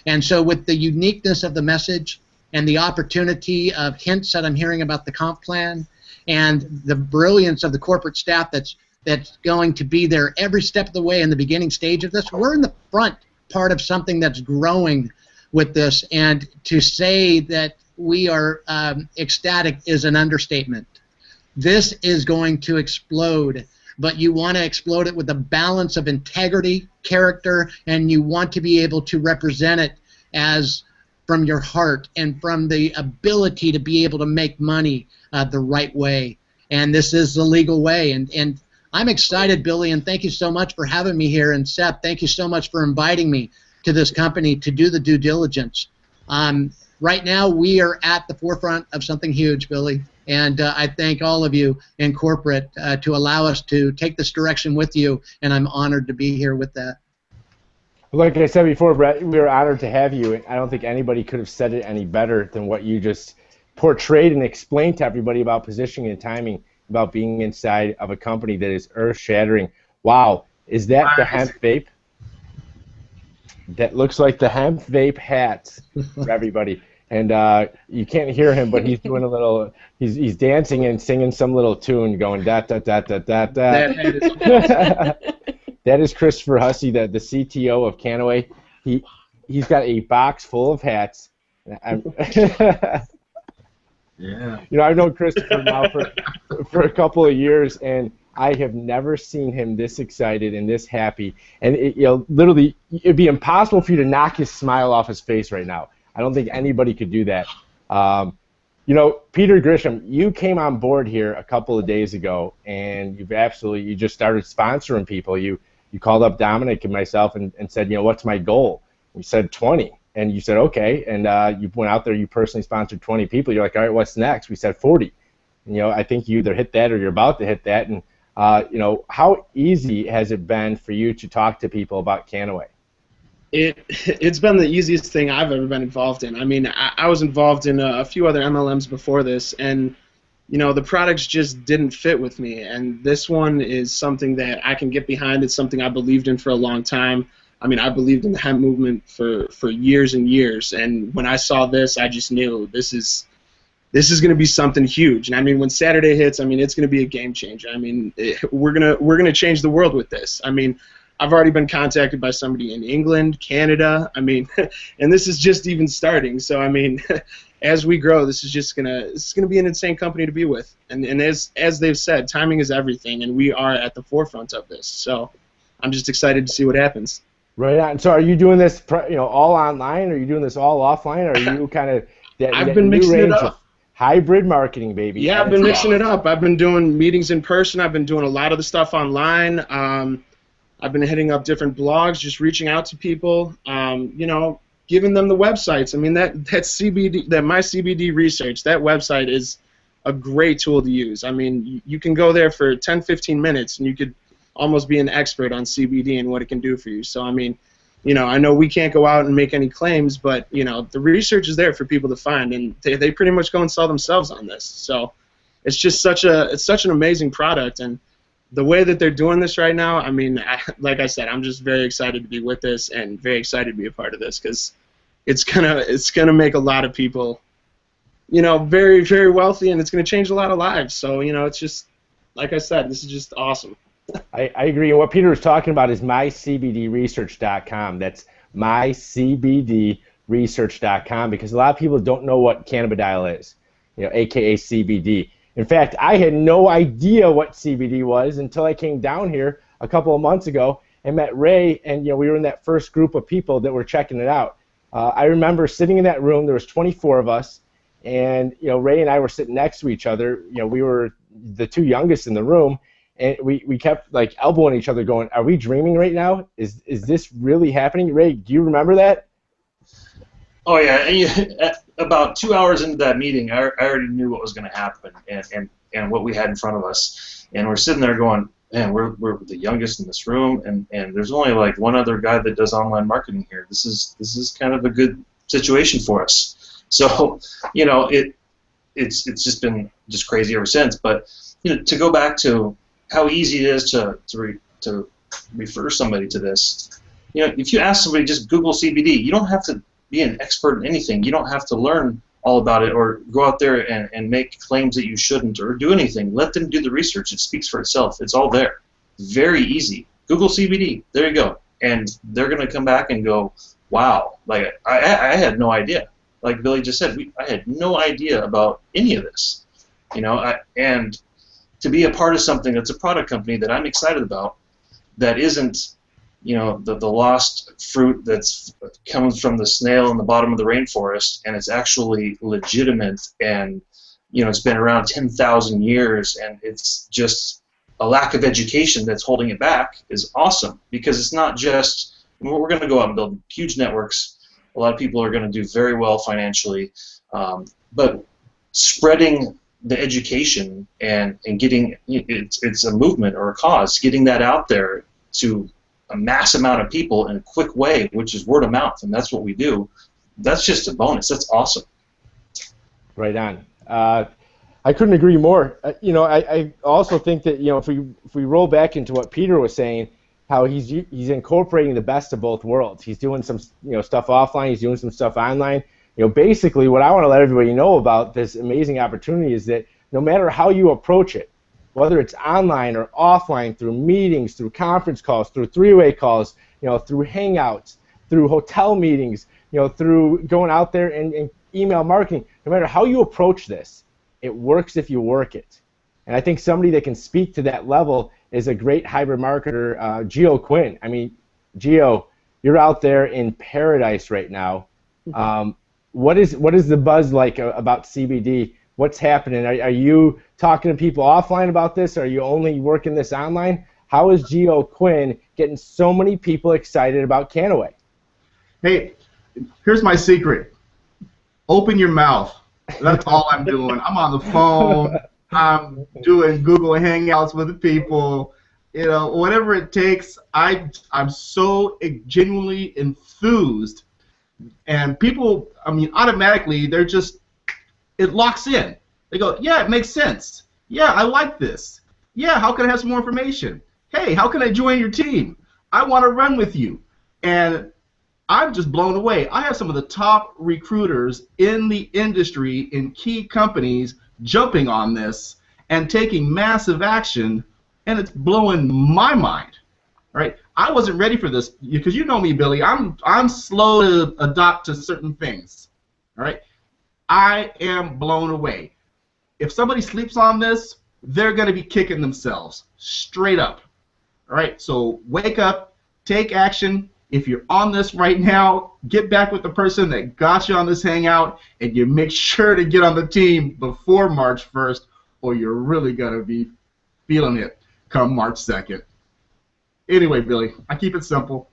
And so with the uniqueness of the message and the opportunity of hints that I'm hearing about the comp plan, and the brilliance of the corporate staff that's going to be there every step of the way in the beginning stage of this, we're in the front part of something that's growing with this. And to say that we are ecstatic is an understatement. This is going to explode, but you want to explode it with a balance of integrity, character, and you want to be able to represent it as from your heart and from the ability to be able to make money the right way. And this is the legal way. And I'm excited, Billy, and thank you so much for having me here. And Seth, thank you so much for inviting me to this company to do the due diligence. Right now, we are at the forefront of something huge, Billy. And I thank all of you in corporate to allow us to take this direction with you, and I'm honored to be here with that. Like I said before, Brett, we were honored to have you. And I don't think anybody could have said it any better than what you just portrayed and explained to everybody about positioning and timing, about being inside of a company that is earth-shattering. Wow, is that the hemp vape? That looks like the hemp vape hats for everybody. And you can't hear him, but he's doing a little. He's dancing and singing some little tune, going da da da da da da. That is Christopher Hussey, the CTO of Kannaway. He's got a box full of hats. Yeah. You know, I've known Christopher now for a couple of years, and I have never seen him this excited and this happy. And literally, it'd be impossible for you to knock his smile off his face right now. I don't think anybody could do that. You know, Peter Grisham, you came on board here a couple of days ago, and you just started sponsoring people. You called up Dominic and myself and said, you know, what's my goal? We said 20. And you said, okay. And you went out there, you personally sponsored 20 people. You're like, all right, what's next? We said 40. And, you know, I think you either hit that or you're about to hit that. And, you know, how easy has it been for you to talk to people about Kannaway? It's been the easiest thing I've ever been involved in. I mean, I was involved in a few other MLMs before this, and, you know, the products just didn't fit with me. And this one is something that I can get behind. It's something I believed in for a long time. I mean, I believed in the hemp movement for years and years, and when I saw this, I just knew this is going to be something huge. And I mean, when Saturday hits, I mean, it's going to be a game changer. I mean, we're gonna change the world with this. I mean, I've already been contacted by somebody in England, Canada. I mean, and this is just even starting. So I mean, as we grow, this is gonna be an insane company to be with. And as they've said, timing is everything, and we are at the forefront of this. So I'm just excited to see what happens. Right on. So are you doing this, you know, all online? Or are you doing this all offline? Or are you kind of I've been mixing it up. Hybrid marketing, baby. Yeah, I've been mixing it up. I've been doing meetings in person. I've been doing a lot of the stuff online. I've been hitting up different blogs, just reaching out to people. You know, giving them the websites. I mean, that CBD, that My CBD Research, that website is a great tool to use. I mean, you can go there for 10, 15 minutes, and you could almost be an expert on CBD and what it can do for you. So I mean, you know, I know we can't go out and make any claims, but you know, the research is there for people to find, and they pretty much go and sell themselves on this. So it's just such an amazing product, and the way that they're doing this right now, I mean, like I said, I'm just very excited to be with this and very excited to be a part of this, because it's gonna make a lot of people, you know, very, very wealthy, and it's gonna change a lot of lives. So you know, it's just, like I said, this is just awesome. I agree. And what Peter was talking about is mycbdresearch.com. That's mycbdresearch.com, because a lot of people don't know what cannabidiol is, you know, aka CBD. In fact, I had no idea what CBD was until I came down here a couple of months ago and met Ray, and you know, we were in that first group of people that were checking it out. I remember sitting in that room. There was 24 of us, and you know, Ray and I were sitting next to each other. You know, we were the two youngest in the room. And we kept like elbowing each other, going, "Are we dreaming right now? Is this really happening?" Ray, do you remember that? Oh yeah, and about 2 hours into that meeting, I already knew what was going to happen and what we had in front of us. And we're sitting there going, "Man, we're the youngest in this room, and there's only like one other guy that does online marketing here. This is kind of a good situation for us." So you know, it's just been just crazy ever since. But you know, to go back to how easy it is to refer somebody to this. You know, if you ask somebody, just Google CBD. You don't have to be an expert in anything. You don't have to learn all about it or go out there and make claims that you shouldn't or do anything. Let them do the research. It speaks for itself. It's all there. Very easy. Google CBD. There you go. And they're going to come back and go, wow, like I had no idea. Like Billy just said, I had no idea about any of this. You know, and to be a part of something that's a product company that I'm excited about, that isn't, you know, the lost fruit that's comes from the snail in the bottom of the rainforest, and it's actually legitimate, and you know, it's been around 10,000 years, and it's just a lack of education that's holding it back, is awesome, because it's not just, we're going to go out and build huge networks. A lot of people are going to do very well financially, but spreading the education and getting it's a movement or a cause, getting that out there to a mass amount of people in a quick way, which is word of mouth, and that's what we do. That's just a bonus. That's awesome. Right on. I couldn't agree more. You know, I also think that, you know, if we roll back into what Peter was saying, how he's incorporating the best of both worlds. He's doing some, you know, stuff offline. He's doing some stuff online. You know, basically, what I want to let everybody know about this amazing opportunity is that no matter how you approach it, whether it's online or offline, through meetings, through conference calls, through three-way calls, you know, through Hangouts, through hotel meetings, you know, through going out there and email marketing, no matter how you approach this, it works if you work it. And I think somebody that can speak to that level is a great hybrid marketer, Gio Quinn. I mean, Gio, you're out there in paradise right now. What is the buzz like about CBD? What's happening? Are you talking to people offline about this? Are you only working this online? How is Gio Quinn getting so many people excited about Kannaway? Hey, here's my secret. Open your mouth. That's all I'm doing. I'm on the phone. I'm doing Google Hangouts with the people. You know, whatever it takes. I'm so genuinely enthused, and people, I mean, automatically they're just, it locks in. They go, yeah, it makes sense. Yeah, I like this. Yeah, how can I have some more information? Hey, how can I join your team? I want to run with you. And I'm just blown away. I have some of the top recruiters in the industry in key companies jumping on this and taking massive action, and it's blowing my mind. Right? I wasn't ready for this because you know me, Billy. I'm slow to adopt to certain things. All right? I am blown away. If somebody sleeps on this, they're going to be kicking themselves straight up. All right? So wake up, take action. If you're on this right now, get back with the person that got you on this Hangout, and you make sure to get on the team before March 1st, or you're really going to be feeling it come March 2nd. Anyway, Billy, I keep it simple.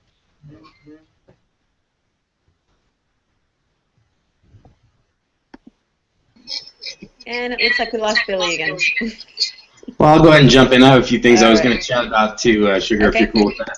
And it looks like we lost Billy again. Well, I'll go ahead and jump in. I have a few things I was going to chat about too, Sugar, if you're cool with that.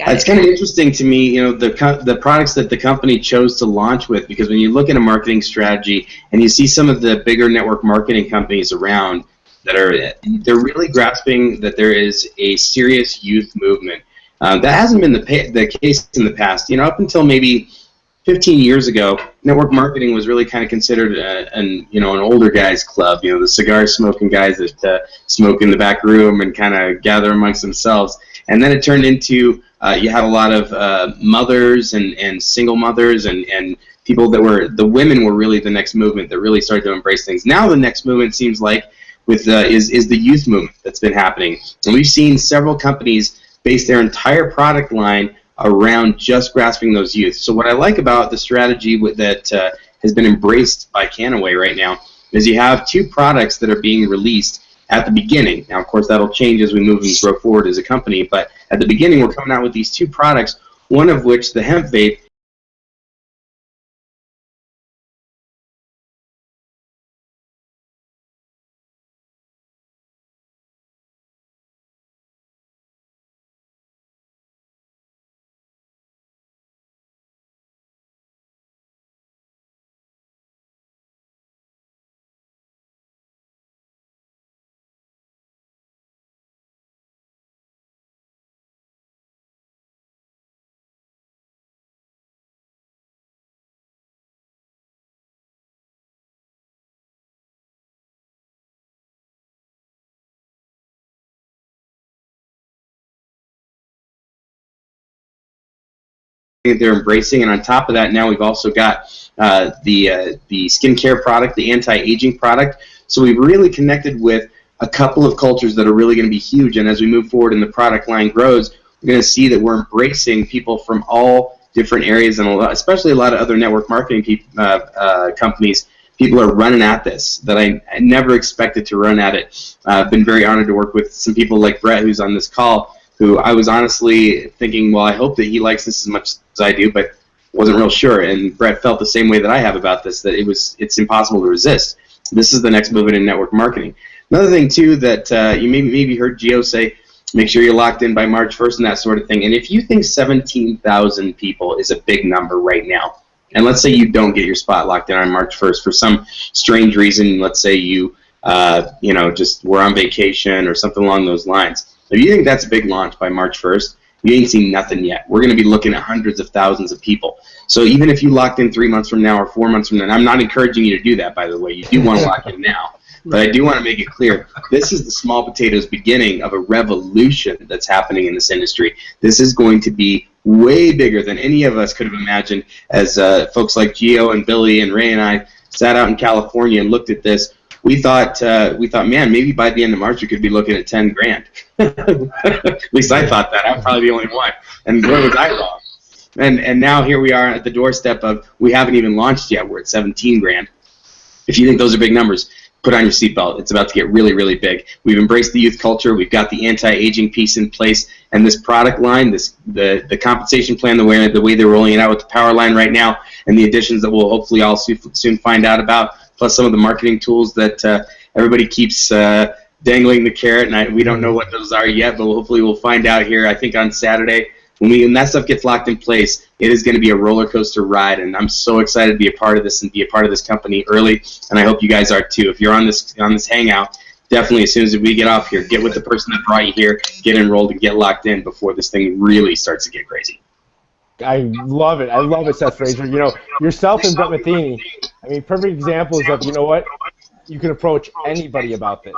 It's kind of interesting to me, you know, the products that the company chose to launch with, because when you look at a marketing strategy and you see some of the bigger network marketing companies around that they're really grasping that there is a serious youth movement. That hasn't been the case in the past. You know, up until maybe 15 years ago, network marketing was really kind of considered an older guys club. You know, the cigar smoking guys that smoke in the back room and kind of gather amongst themselves. And then it turned into you had a lot of mothers and single mothers and people that were, the women were really the next movement that really started to embrace things. Now the next movement seems like is the youth movement that's been happening. And we've seen several companies base their entire product line around just grasping those youth. So what I like about the strategy that has been embraced by Kannaway right now is you have two products that are being released at the beginning. Now, of course, that'll change as we move and grow forward as a company, but at the beginning, we're coming out with these two products, one of which, the hemp vape, they're embracing, and on top of that, now we've also got the skincare product, the anti-aging product. So we've really connected with a couple of cultures that are really going to be huge, and as we move forward and the product line grows, we're going to see that we're embracing people from all different areas, and especially a lot of other network marketing companies. People are running at this that I never expected to run at it. I've been very honored to work with some people like Brett, who's on this call, who I was honestly thinking, well, I hope that he likes this as much as I do, but wasn't real sure. And Brett felt the same way that I have about this, that it's impossible to resist. This is the next movement in network marketing. Another thing, too, that you maybe heard Gio say, Make sure you're locked in by March 1st and that sort of thing. And if you think 17,000 people is a big number right now, and let's say you don't get your spot locked in on March 1st for some strange reason, let's say you, just were on vacation or something along those lines. If you think that's a big launch by March 1st, you ain't seen nothing yet. We're going to be looking at hundreds of thousands of people. So even if you locked in 3 months from now or 4 months from now, and I'm not encouraging you to do that, by the way. You do want to lock in now. But I do want to make it clear, this is the small potatoes beginning of a revolution that's happening in this industry. This is going to be way bigger than any of us could have imagined as folks like Gio and Billy and Ray and I sat out in California and looked at this. We thought, man, maybe by the end of March we could be looking at 10 grand. At least I thought that. I'm probably the only one. And where was I wrong? And now here we are at the doorstep of, we haven't even launched yet. We're at 17 grand. If you think those are big numbers, put on your seatbelt. It's about to get really, really big. We've embraced the youth culture. We've got the anti-aging piece in place. And this product line, the compensation plan, the way they're rolling it out with the power line right now, and the additions that we'll hopefully all soon find out about, plus some of the marketing tools that everybody keeps dangling the carrot. And we don't know what those are yet, but hopefully we'll find out here, I think, on Saturday. When that stuff gets locked in place, it is going to be a roller coaster ride, and I'm so excited to be a part of this and be a part of this company early, and I hope you guys are too. If you're on this Hangout, definitely as soon as we get off here, get with the person that brought you here, get enrolled, and get locked in before this thing really starts to get crazy. I love it. I love it, Seth Frazier. You know, yourself and Brett Matheny, I mean, perfect examples of, you know what, you can approach anybody about this.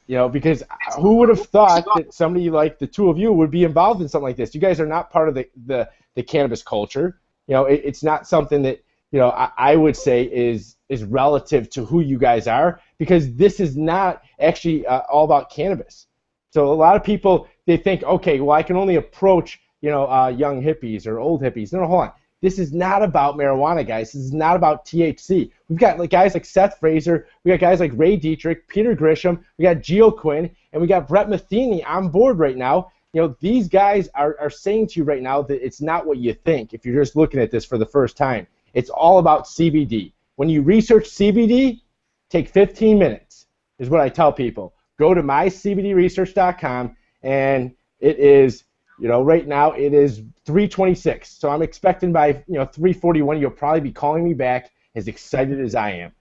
You know, because who would have thought that somebody like the two of you would be involved in something like this? You guys are not part of the cannabis culture. You know, it's not something that, you know, I would say is relative to who you guys are, because this is not actually all about cannabis. So a lot of people, they think, okay, well, I can only approach, you know, young hippies or old hippies. No, hold on. This is not about marijuana, guys. This is not about THC. We've got guys like Seth Frazier. We got guys like Ray Dietrich, Peter Grisham. We got Gio Quinn, and we got Brett Matheny on board right now. You know, these guys are saying to you right now that it's not what you think if you're just looking at this for the first time. It's all about CBD. When you research CBD, take 15 minutes is what I tell people. Go to mycbdresearch.com, and it is, you know, right now it is 3:26. So I'm expecting by, you know, 3:41 you'll probably be calling me back as excited as I am.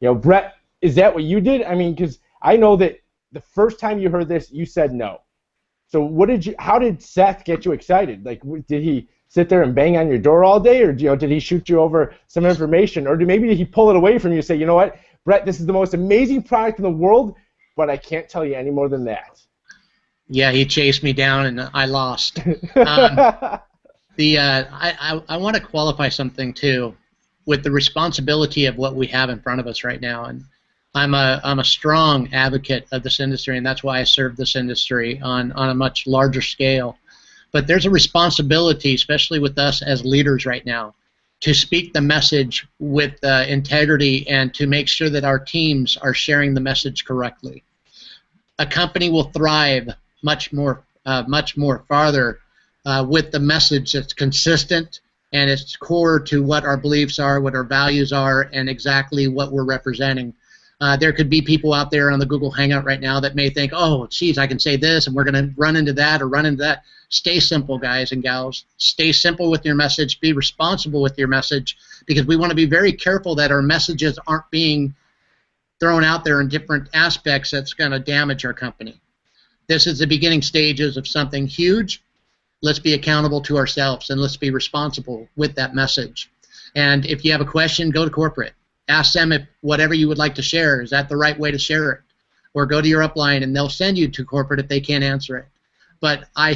You know, Brett, is that what you did? I mean, because I know that the first time you heard this, you said no. So how did Seth get you excited? Like, did he sit there and bang on your door all day, or, you know, did he shoot you over some information, or did he pull it away from you and say, you know what, Brett, this is the most amazing product in the world, but I can't tell you any more than that? Yeah, he chased me down and I lost. I want to qualify something too, with the responsibility of what we have in front of us right now. And I'm a strong advocate of this industry, and that's why I serve this industry on a much larger scale. But there's a responsibility, especially with us as leaders right now, to speak the message with integrity and to make sure that our teams are sharing the message correctly. A company will thrive much more farther with the message that's consistent and it's core to what our beliefs are, what our values are, and exactly what we're representing. There could be people out there on the Google Hangout right now that may think, oh, geez, I can say this and we're going to run into that or run into that. Stay simple, guys and gals. Stay simple with your message. Be responsible with your message, because we want to be very careful that our messages aren't being thrown out there in different aspects that's going to damage our company. This is the beginning stages of something huge. Let's be accountable to ourselves and let's be responsible with that message. And if you have a question, go to corporate. Ask them if whatever you would like to share, is that the right way to share it? Or go to your upline and they'll send you to corporate if they can't answer it. But I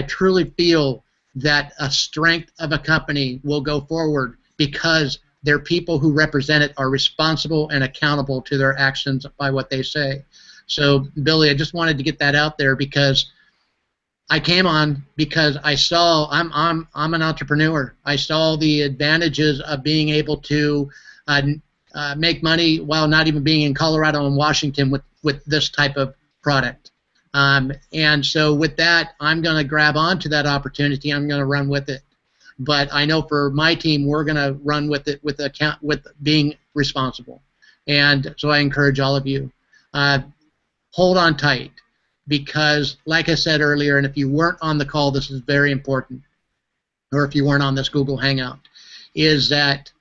truly feel that a strength of a company will go forward because their people who represent it are responsible and accountable to their actions by what they say. So, Billy, I just wanted to get that out there because I came on because I saw I'm an entrepreneur. I saw the advantages of being able to make money while not even being in Colorado and Washington with this type of product. And so with that, I'm going to grab onto that opportunity. I'm going to run with it. But I know for my team, we're going to run with it with being responsible. And so I encourage all of you, hold on tight. because, like I said earlier, and if you weren't on the call, this is very important, or if you weren't on this Google Hangout, is that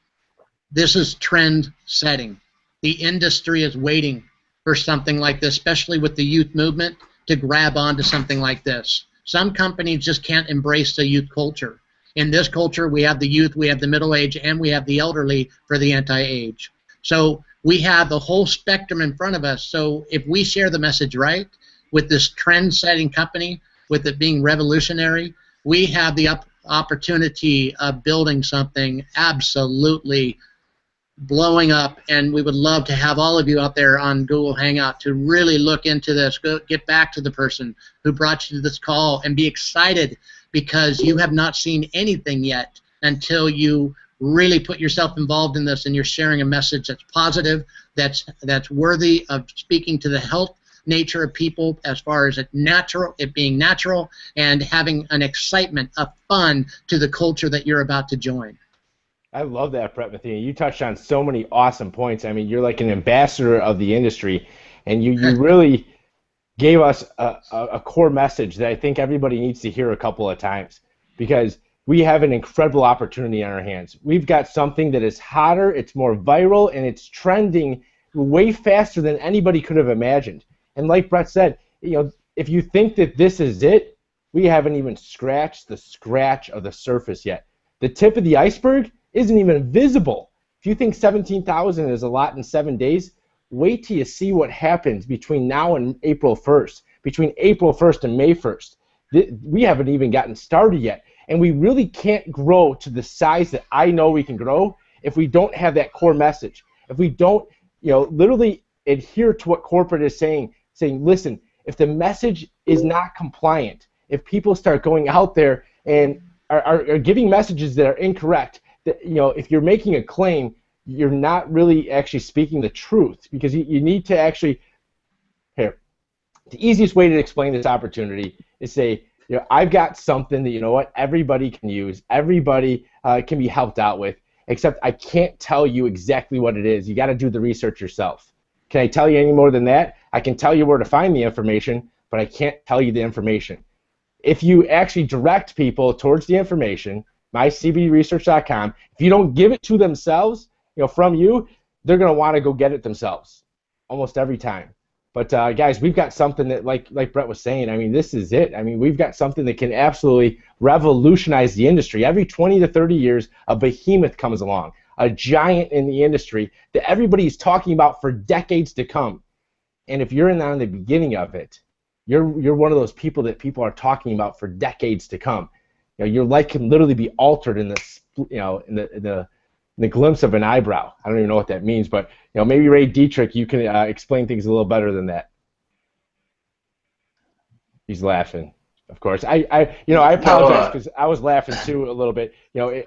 this is trend setting. The industry is waiting for something like this, especially with the youth movement, to grab onto something like this. Some companies just can't embrace the youth culture. In this culture, we have the youth, we have the middle age, and we have the elderly for the anti-age. So we have the whole spectrum in front of us. So if we share the message right with this trend-setting company, with it being revolutionary, we have the opportunity of building something absolutely blowing up, and we would love to have all of you out there on Google Hangout to really look into this, get back to the person who brought you to this call, and be excited because you have not seen anything yet until you really put yourself involved in this and you're sharing a message that's positive, that's worthy of speaking to the health nature of people as far as it being natural, and having an excitement, a fun to the culture that you're about to join. I love that, Brett Matheny. You touched on so many awesome points. I mean, you're like an ambassador of the industry, and you really gave us a core message that I think everybody needs to hear a couple of times, because we have an incredible opportunity on our hands. We've got something that is hotter, it's more viral, and it's trending way faster than anybody could have imagined. And like Brett said, if you think that this is it, we haven't even scratched the scratch of the surface yet. The tip of the iceberg isn't even visible. If you think 17,000 is a lot in 7 days, wait till you see what happens between now and April 1st, between April 1st and May 1st. We haven't even gotten started yet, and we really can't grow to the size that I know we can grow if we don't have that core message. If we don't, literally adhere to what corporate is saying, listen, if the message is not compliant, if people start going out there and are giving messages that are incorrect, if you're making a claim, you're not really actually speaking the truth, because you need to actually, the easiest way to explain this opportunity is say, I've got something that, everybody can use, everybody can be helped out with, except I can't tell you exactly what it is. You got to do the research yourself. Can I tell you any more than that? I can tell you where to find the information, but I can't tell you the information. If you actually direct people towards the information, mycbresearch.com, if you don't give it to themselves, from you, they're going to want to go get it themselves almost every time. But guys, we've got something that, like Brett was saying, I mean, this is it. I mean, we've got something that can absolutely revolutionize the industry. Every 20 to 30 years, a behemoth comes along, a giant in the industry that everybody's talking about for decades to come. And if you're on the beginning of it, you're one of those people that people are talking about for decades to come. Your life can literally be altered in the glimpse of an eyebrow. I don't even know what that means, but maybe Ray Dietrich, you can explain things a little better than that. He's laughing, of course. I apologize because I was laughing too a little bit.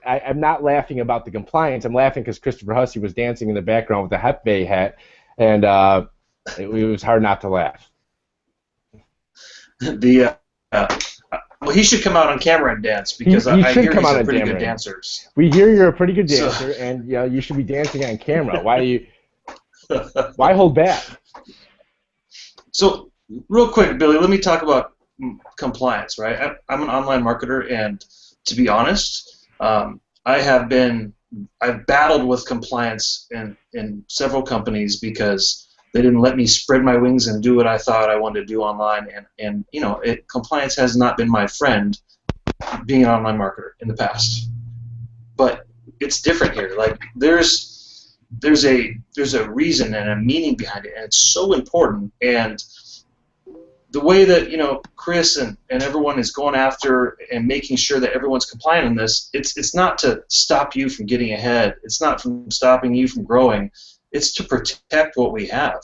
I'm not laughing about the compliance. I'm laughing because Christopher Hussey was dancing in the background with the Hemp hat, and it was hard not to laugh. Well, he should come out on camera and dance, because I hear he's a pretty good dancer. We hear you're a pretty good dancer, and you should be dancing on camera. Why hold back? So, real quick, Billy, let me talk about compliance. Right, I'm an online marketer, and to be honest, I've battled with compliance in several companies because they didn't let me spread my wings and do what I thought I wanted to do online, and compliance has not been my friend, being an online marketer in the past. But it's different here. Like there's a reason and a meaning behind it, and it's so important. And the way that Chris and everyone is going after and making sure that everyone's compliant in this, it's not to stop you from getting ahead. It's not from stopping you from growing. It's to protect what we have,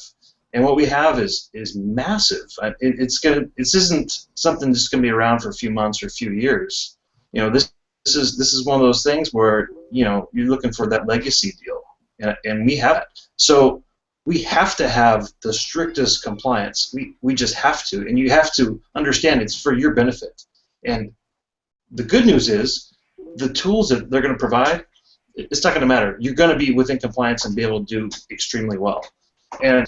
and what we have is massive. This isn't something that's going to be around for a few months or a few years. This is one of those things where you're looking for that legacy deal, and we have it. So we have to have the strictest compliance. We just have to, and you have to understand it's for your benefit. And the good news is the tools that they're going to provide, it's not going to matter. You're going to be within compliance and be able to do extremely well. And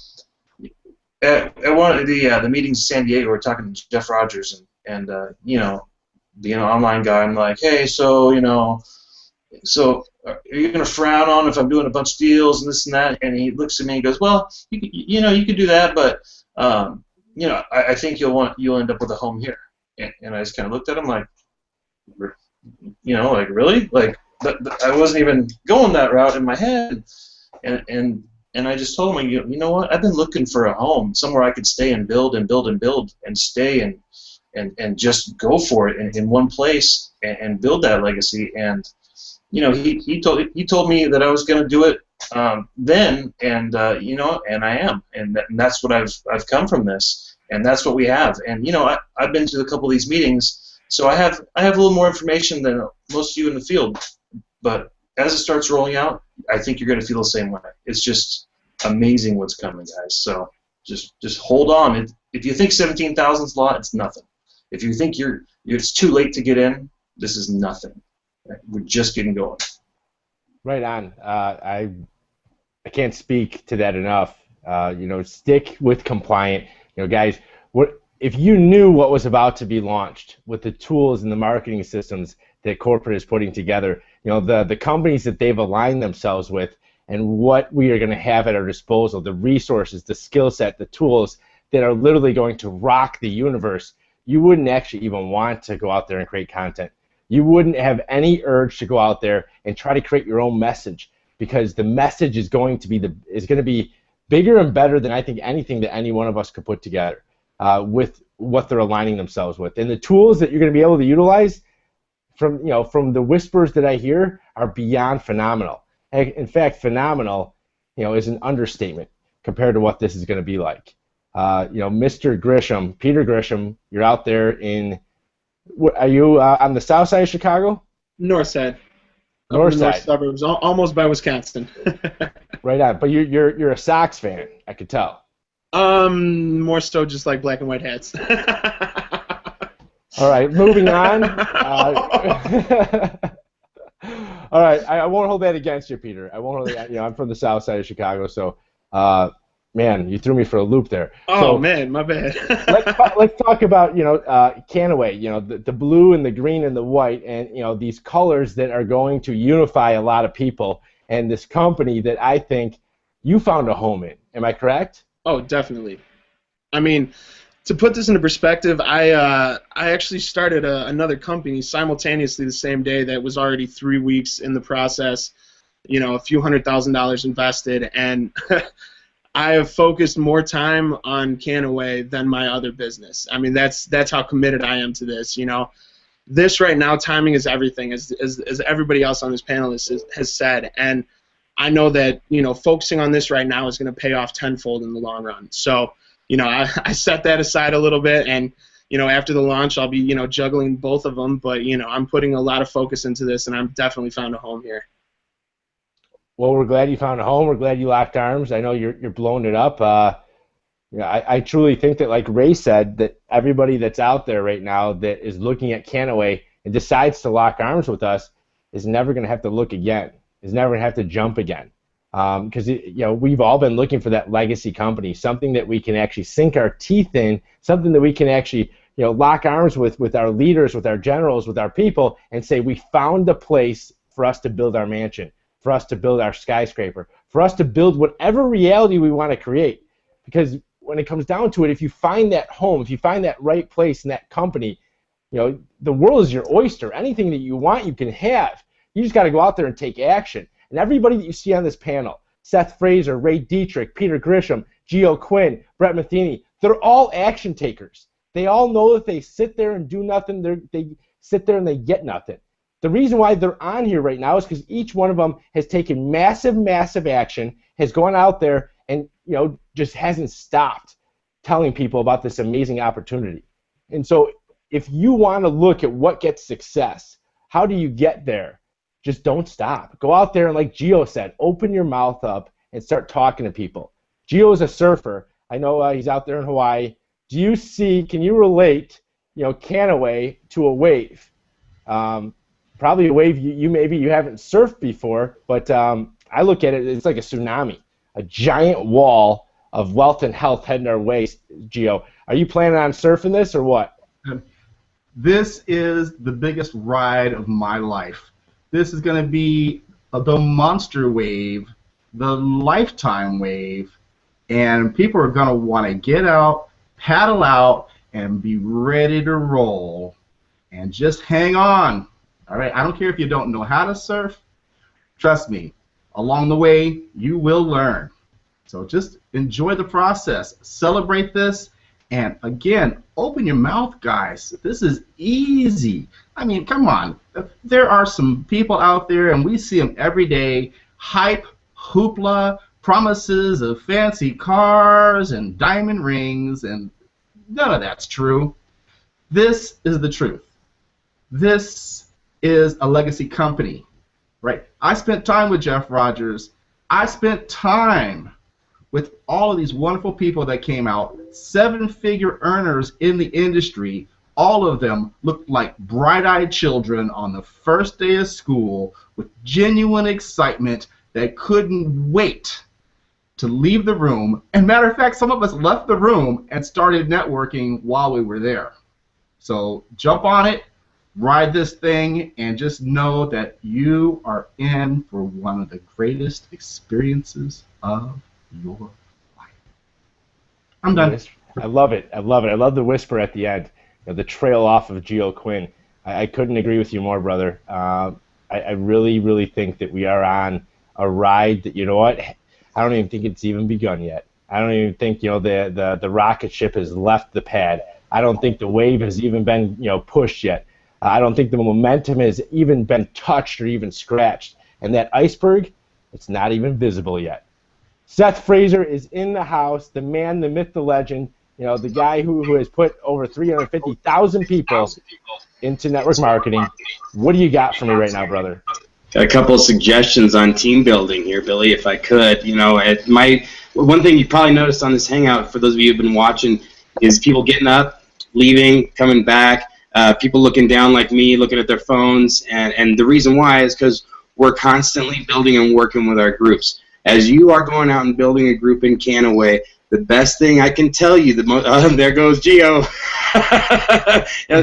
at one of the meetings in San Diego, we're talking to Jeff Rogers and you know, being an online guy, I'm like, hey, so you know, so are you gonna frown on if I'm doing a bunch of deals and this and that? And he looks at me and goes, well, you know, you could do that, but you know, I think you'll end up with a home here. And I just kind of looked at him like, you know, like really, like I wasn't even going that route in my head, and I just told him, you know what, I've been looking for a home, somewhere I could stay and build and build and build and stay and just go for it in one place and build that legacy. And you know, he told me that I was going to do it then, and you know, and I am, and that's what I've come from this, and that's what we have. And you know, I've been to a couple of these meetings, so I have a little more information than most of you in the field. But as it starts rolling out, I think you're going to feel the same way. It's just amazing what's coming, guys. So just hold on. If you think 17,000 is a lot, it's nothing. If you think it's too late to get in, this is nothing. We're just getting going. Right on. I can't speak to that enough. You know, stick with compliant. You know, guys, if you knew what was about to be launched with the tools and the marketing systems that corporate is putting together, you know, the companies that they've aligned themselves with, and what we are going to have at our disposal, the resources, the skill set, the tools that are literally going to rock the universe, you wouldn't actually even want to go out there and create content. You wouldn't have any urge to go out there and try to create your own message, because the message is going to be bigger and better than I think anything that any one of us could put together with what they're aligning themselves with. And the tools that you're going to be able to utilize from the whispers that I hear are beyond phenomenal. In fact, phenomenal, you know, is an understatement compared to what this is going to be like. You know, Mr. Grisham, Peter Grisham, you're out there in. Are you on the south side of Chicago? North side. North side. North suburbs, almost by Wisconsin. Right on. But you're a Sox fan, I could tell. More so just like black and white hats. All right, moving on. All right, I won't hold that against you, Peter. I won't hold it. You know, I'm from the south side of Chicago, so man, you threw me for a loop there. Oh so, man, my bad. let's talk about, you know, Kannaway. You know, the blue and the green and the white, and you know, these colors that are going to unify a lot of people, and this company that I think you found a home in. Am I correct? Oh, definitely. I mean, to put this into perspective, I actually started another company simultaneously the same day that was already 3 weeks in the process. You know, a few $100,000 invested, and I have focused more time on Kannaway than my other business. I mean, that's how committed I am to this. You know, this right now, timing is everything, as everybody else on this panel has said, and I know that, you know, focusing on this right now is going to pay off tenfold in the long run. So, you know, I set that aside a little bit, and you know, after the launch, I'll be, you know, juggling both of them. But you know, I'm putting a lot of focus into this, and I'm definitely found a home here. Well, we're glad you found a home. We're glad you locked arms. I know you're blowing it up. You know, I truly think that, like Ray said, that everybody that's out there right now that is looking at Kannaway and decides to lock arms with us is never going to have to look again. Is never going to have to jump again. Because you know, we've all been looking for that legacy company, something that we can actually sink our teeth in, something that we can actually, you know, lock arms with our leaders, with our generals, with our people, and say we found the place for us to build our mansion, for us to build our skyscraper, for us to build whatever reality we want to create. Because when it comes down to it, if you find that home, if you find that right place in that company, you know, the world is your oyster. Anything that you want, you can have. You just got to go out there and take action. And everybody that you see on this panel, Seth Fraser, Ray Dietrich, Peter Grisham, Gio Quinn, Brett Matheny, they're all action takers. They all know that they sit there and do nothing. They sit there and they get nothing. The reason why they're on here right now is because each one of them has taken massive, massive action, has gone out there and, you know, just hasn't stopped telling people about this amazing opportunity. And so if you want to look at what gets success, how do you get there? Just don't stop. Go out there and, like Gio said, open your mouth up and start talking to people. Gio is a surfer. I know he's out there in Hawaii. Can you relate, you know, Kannaway to a wave? Probably a wave maybe you haven't surfed before, but I look at it, it's like a tsunami, a giant wall wealth and health heading our way, Gio. Are you planning on surfing this or what? This is the biggest ride of my life. This is going to be the monster wave, the lifetime wave, and people are going to want to get out, paddle out, and be ready to roll. And just hang on. All right, I don't care if you don't know how to surf. Trust me, along the way, you will learn. So just enjoy the process. Celebrate this. And again, open your mouth, guys. This is easy. I mean, come on. There are some people out there, and we see them every day, hype, hoopla, promises of fancy cars and diamond rings, and none of that's true. This is the truth. This is a legacy company, right? I spent time with Jeff Rogers. I spent time with all of these wonderful people that came out, 7-figure earners in the industry. All of them looked like bright-eyed children on the first day of school with genuine excitement that couldn't wait to leave the room. And matter of fact, some of us left the room and started networking while we were there. So jump on it, ride this thing, and just know that you are in for one of the greatest experiences of your life. I'm done. I love it. I love it. I love the whisper at the end, the trail off of Gio Quinn. I couldn't agree with you more, brother. I really, really think that we are on a ride that, you know what, I don't even think it's even begun yet. I don't even think, the rocket ship has left the pad. I don't think the wave has even been, pushed yet. I don't think the momentum has even been touched or even scratched. And that iceberg, it's not even visible yet. Seth Fraser is in the house, the man, the myth, the legend, the guy who has put over 350,000 people into network marketing. What do you got for me right now, brother? Got a couple of suggestions on team building here, Billy, if I could. One thing you probably noticed on this Hangout, for those of you who've been watching, is people getting up, leaving, coming back, people looking down like me, looking at their phones, and the reason why is because we're constantly building and working with our groups. As you are going out and building a group in Kannaway, the best thing I can tell you, there goes Gio,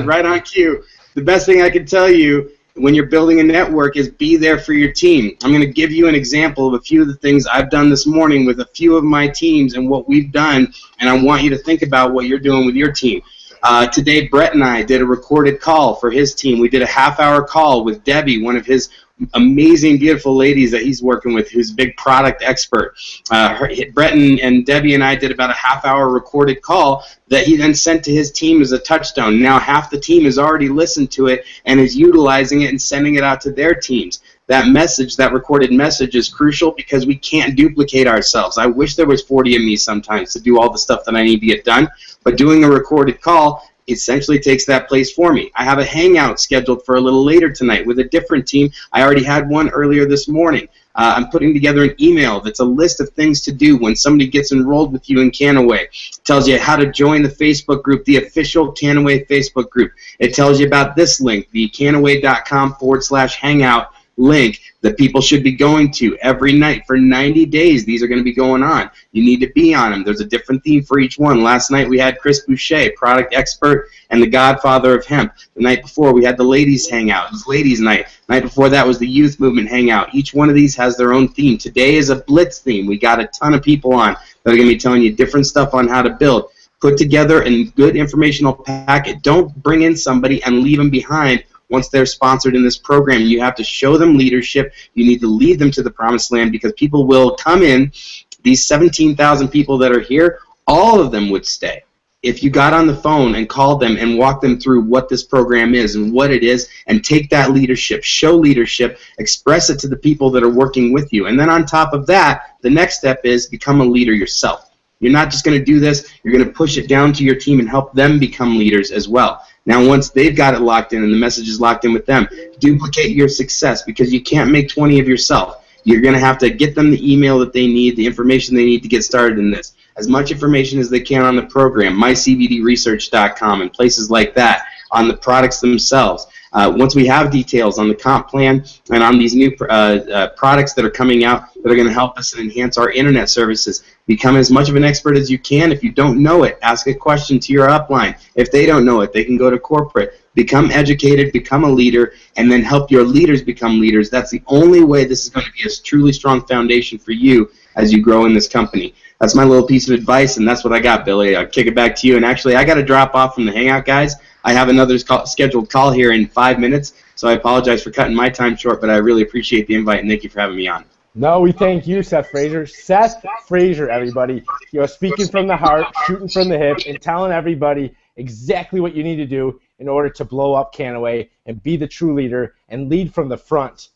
right on cue. The best thing I can tell you when you're building a network is be there for your team. I'm going to give you an example of a few of the things I've done this morning with a few of my teams and what we've done, and I want you to think about what you're doing with your team. Today, Brett and I did a recorded call for his team. We did a half-hour call with Debbie, one of his amazing, beautiful ladies that he's working with, who's a big product expert. Brett and Debbie and I did about a half-hour recorded call that he then sent to his team as a touchstone. Now half the team has already listened to it and is utilizing it and sending it out to their teams. That message, that recorded message, is crucial because we can't duplicate ourselves. I wish there was 40 of me sometimes to do all the stuff that I need to get done, but doing a recorded call essentially takes that place for me. I have a Hangout scheduled for a little later tonight with a different team. I already had one earlier this morning. I'm putting together an email that's a list of things to do when somebody gets enrolled with you in Kannaway. It tells you how to join the Facebook group, the official Kannaway Facebook group. It tells you about this link, the kannaway.com/hangout link that people should be going to every night for 90 days. These are going to be going on. You need to be on them. There's a different theme for each one. Last night we had Chris Boucher, product expert and the godfather of hemp. The night before we had the ladies hangout. It was ladies night. The night before that was the youth movement hangout. Each one of these has their own theme. Today is a Blitz theme. We got a ton of people on that are going to be telling you different stuff on how to build. Put together a good informational packet. Don't bring in somebody and leave them behind once they're sponsored in this program. You have to show them leadership. You need to lead them to the promised land because people will come in. These 17,000 people that are here, all of them would stay. If you got on the phone and called them and walked them through what this program is and what it is and take that leadership, show leadership, express it to the people that are working with you. And then on top of that, the next step is become a leader yourself. You're not just going to do this. You're going to push it down to your team and help them become leaders as well. Now, once they've got it locked in and the message is locked in with them, duplicate your success because you can't make 20 of yourself. You're going to have to get them the email that they need, the information they need to get started in this. As much information as they can on the program, mycbdresearch.com and places like that, on the products themselves. Once we have details on the comp plan and on these new products that are coming out that are going to help us and enhance our internet services, become as much of an expert as you can. If you don't know it, ask a question to your upline. If they don't know it, they can go to corporate. Become educated, become a leader, and then help your leaders become leaders. That's the only way this is going to be a truly strong foundation for you as you grow in this company. That's my little piece of advice, and that's what I got, Billy. I'll kick it back to you. And actually, I got to drop off from the Hangout, guys. I have another scheduled call here in 5 minutes, so I apologize for cutting my time short, but I really appreciate the invite, and thank you for having me on. No, we thank you, Seth Frazier. Seth Frazier, everybody. Speaking from the heart, shooting from the hip, and telling everybody exactly what you need to do in order to blow up Kannaway and be the true leader and lead from the front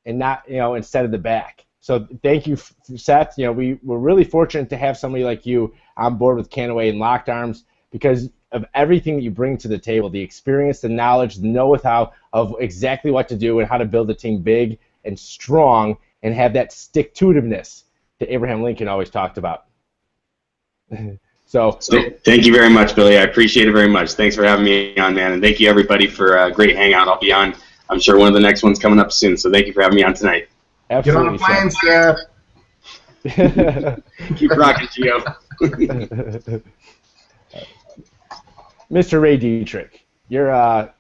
and not, instead of the back. So thank you, Seth. We're really fortunate to have somebody like you on board with Kannaway and locked arms because of everything that you bring to the table, the experience, the knowledge, the know-how of exactly what to do and how to build a team big and strong and have that stick-to-itiveness that Abraham Lincoln always talked about. So thank you very much, Billy. I appreciate it very much. Thanks for having me on, man. And thank you, everybody, for a great hangout. I'll be on, I'm sure, one of the next ones coming up soon. So thank you for having me on tonight. Absolutely. Get on the plane, Seth. Keep rocking, Gio. Mr. Ray Dietrich, you're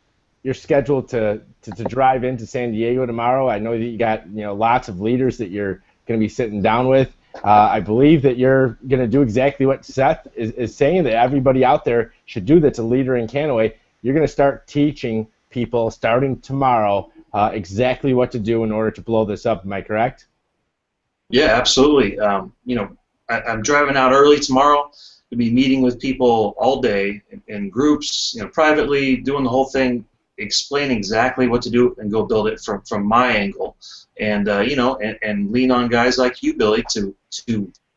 scheduled to drive into San Diego tomorrow. I know that you got lots of leaders that you're going to be sitting down with. I believe that you're going to do exactly what Seth is saying that everybody out there should do that's a leader in Kannaway. You're going to start teaching people starting tomorrow exactly what to do in order to blow this up. Am I correct? Yeah, absolutely. I'm driving out early tomorrow to be meeting with people all day in groups, privately, doing the whole thing, explain exactly what to do and go build it from my angle. And and lean on guys like you, Billy, to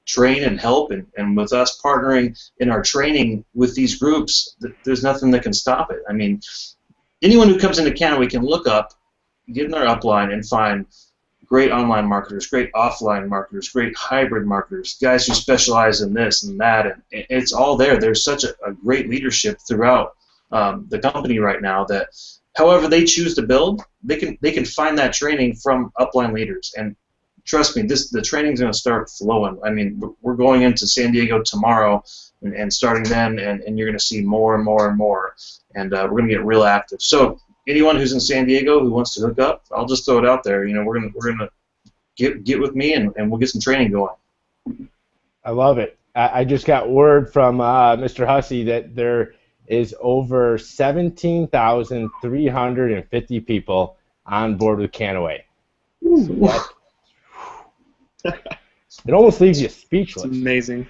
train and help, and with us partnering in our training with these groups, there's nothing that can stop it. I mean, anyone who comes into Kannaway can look up, get in their upline, and find great online marketers, great offline marketers, great hybrid marketers, guys who specialize in this and that, and it's all there. There's such a great leadership throughout the company right now that however they choose to build, they can find that training from upline leaders. And trust me, the training's going to start flowing. I mean, we're going into San Diego tomorrow and starting then, and you're going to see more and more and more. And we're going to get real active. So anyone who's in San Diego who wants to hook up, I'll just throw it out there. We're gonna get with me and we'll get some training going. I love it. I just got word from Mr. Hussey that there is over 17,350 people on board with Kannaway. So it almost leaves you speechless. It's amazing.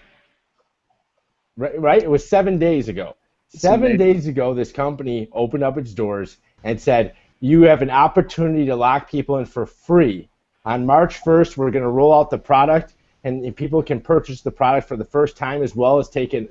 Right? It was 7 days ago. It's 7 days ago, this company opened up its doors and said, you have an opportunity to lock people in for free. On March 1st, we're going to roll out the product, and people can purchase the product for the first time as well as take a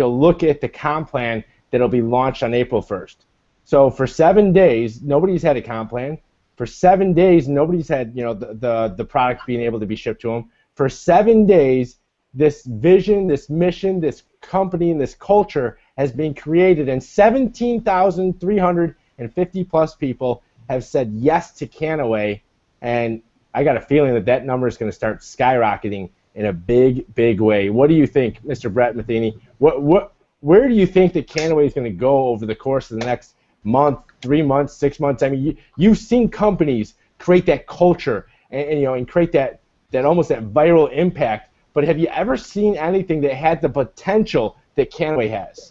look at the comp plan that'll be launched on April 1st. So for 7 days, nobody's had a comp plan. For 7 days, nobody's had the product being able to be shipped to them. For 7 days, this vision, this mission, this company, and this culture has been created, and 17,350 plus people have said yes to Kannaway, and I got a feeling that number is going to start skyrocketing in a big, big way. What do you think, Mr. Brett Matheny? Where do you think that Kannaway is going to go over the course of the next month, 3 months, 6 months? I mean, you've seen companies create that culture and create that almost that viral impact. But have you ever seen anything that had the potential that Kannaway has?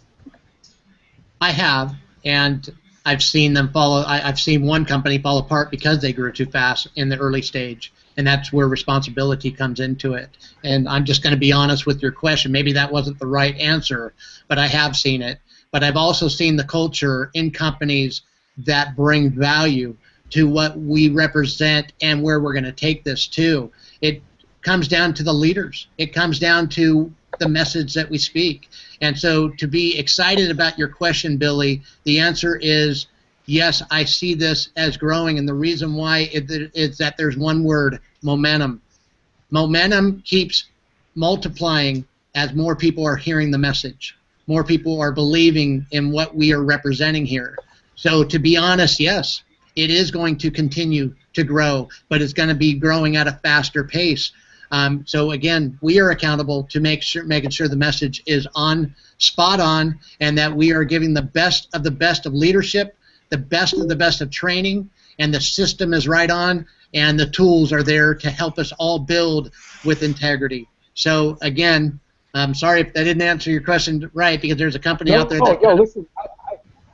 I have, and I've seen them follow. I've seen one company fall apart because they grew too fast in the early stage, and that's where responsibility comes into it. And I'm just going to be honest with your question. Maybe that wasn't the right answer, but I have seen it. But I've also seen the culture in companies that bring value to what we represent and where we're going to take this to. It comes down to the leaders. It comes down to the message that we speak. And so to be excited about your question, Billy, the answer is yes, I see this as growing, and the reason why is that there's one word, momentum. Momentum keeps multiplying as more people are hearing the message. More people are believing in what we are representing here. So to be honest, yes, it is going to continue to grow, but it's going to be growing at a faster pace. So again, we are accountable to making sure the message is spot on, and that we are giving the best of leadership, the best of training, and the system is right on, and the tools are there to help us all build with integrity. So again, I'm sorry if I didn't answer your question right, because there's a company out there that... Listen,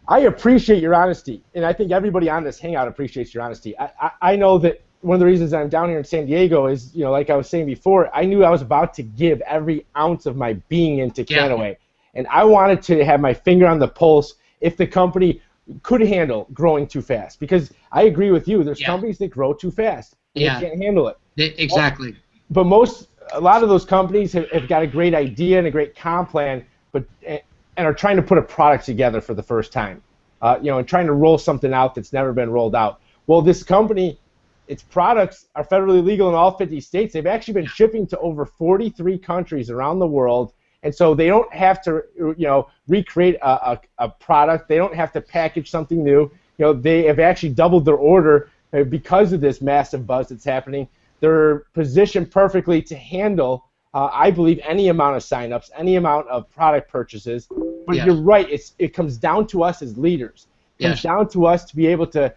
I appreciate your honesty, and I think everybody on this Hangout appreciates your honesty. I know that one of the reasons I'm down here in San Diego is, like I was saying before, I knew I was about to give every ounce of my being into Kannaway, and I wanted to have my finger on the pulse if the company could handle growing too fast, because I agree with you. There's companies that grow too fast. They can't handle it. Exactly. But a lot of those companies have got a great idea and a great comp plan, and are trying to put a product together for the first time, and trying to roll something out that's never been rolled out. Well, this company, its products are federally legal in all 50 states. They've actually been shipping to over 43 countries around the world, and so they don't have to, recreate a product. They don't have to package something new. They have actually doubled their order because of this massive buzz that's happening. They're positioned perfectly to handle, I believe, any amount of signups, any amount of product purchases. But you're right. It comes down to us as leaders. It comes down to us to be able to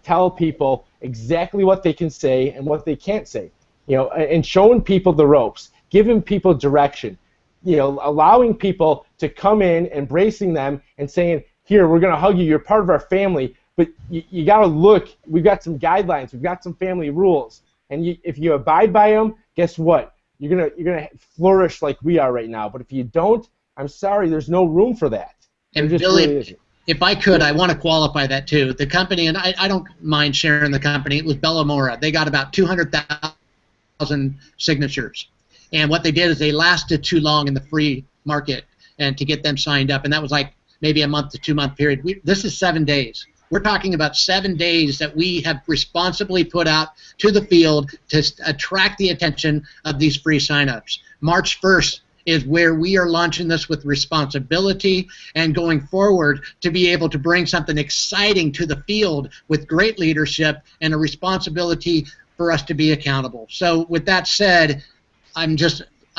tell people exactly what they can say and what they can't say. And showing people the ropes, giving people direction, allowing people to come in, embracing them, and saying, "Here, we're going to hug you. You're part of our family." But you got to look. We've got some guidelines. We've got some family rules. And if you abide by them, guess what? You're gonna flourish like we are right now. But if you don't, I'm sorry, there's no room for that. And Billy, if I could, I want to qualify that too. The company, and I don't mind sharing the company. It was Bellamora. They got about 200,000 signatures, and what they did is they lasted too long in the free market and to get them signed up, and that was like maybe a month to 2 month period. This is 7 days. We're talking about 7 days that we have responsibly put out to the field to attract the attention of these free signups. March 1st is where we are launching this with responsibility and going forward to be able to bring something exciting to the field with great leadership and a responsibility for us to be accountable. So with that said,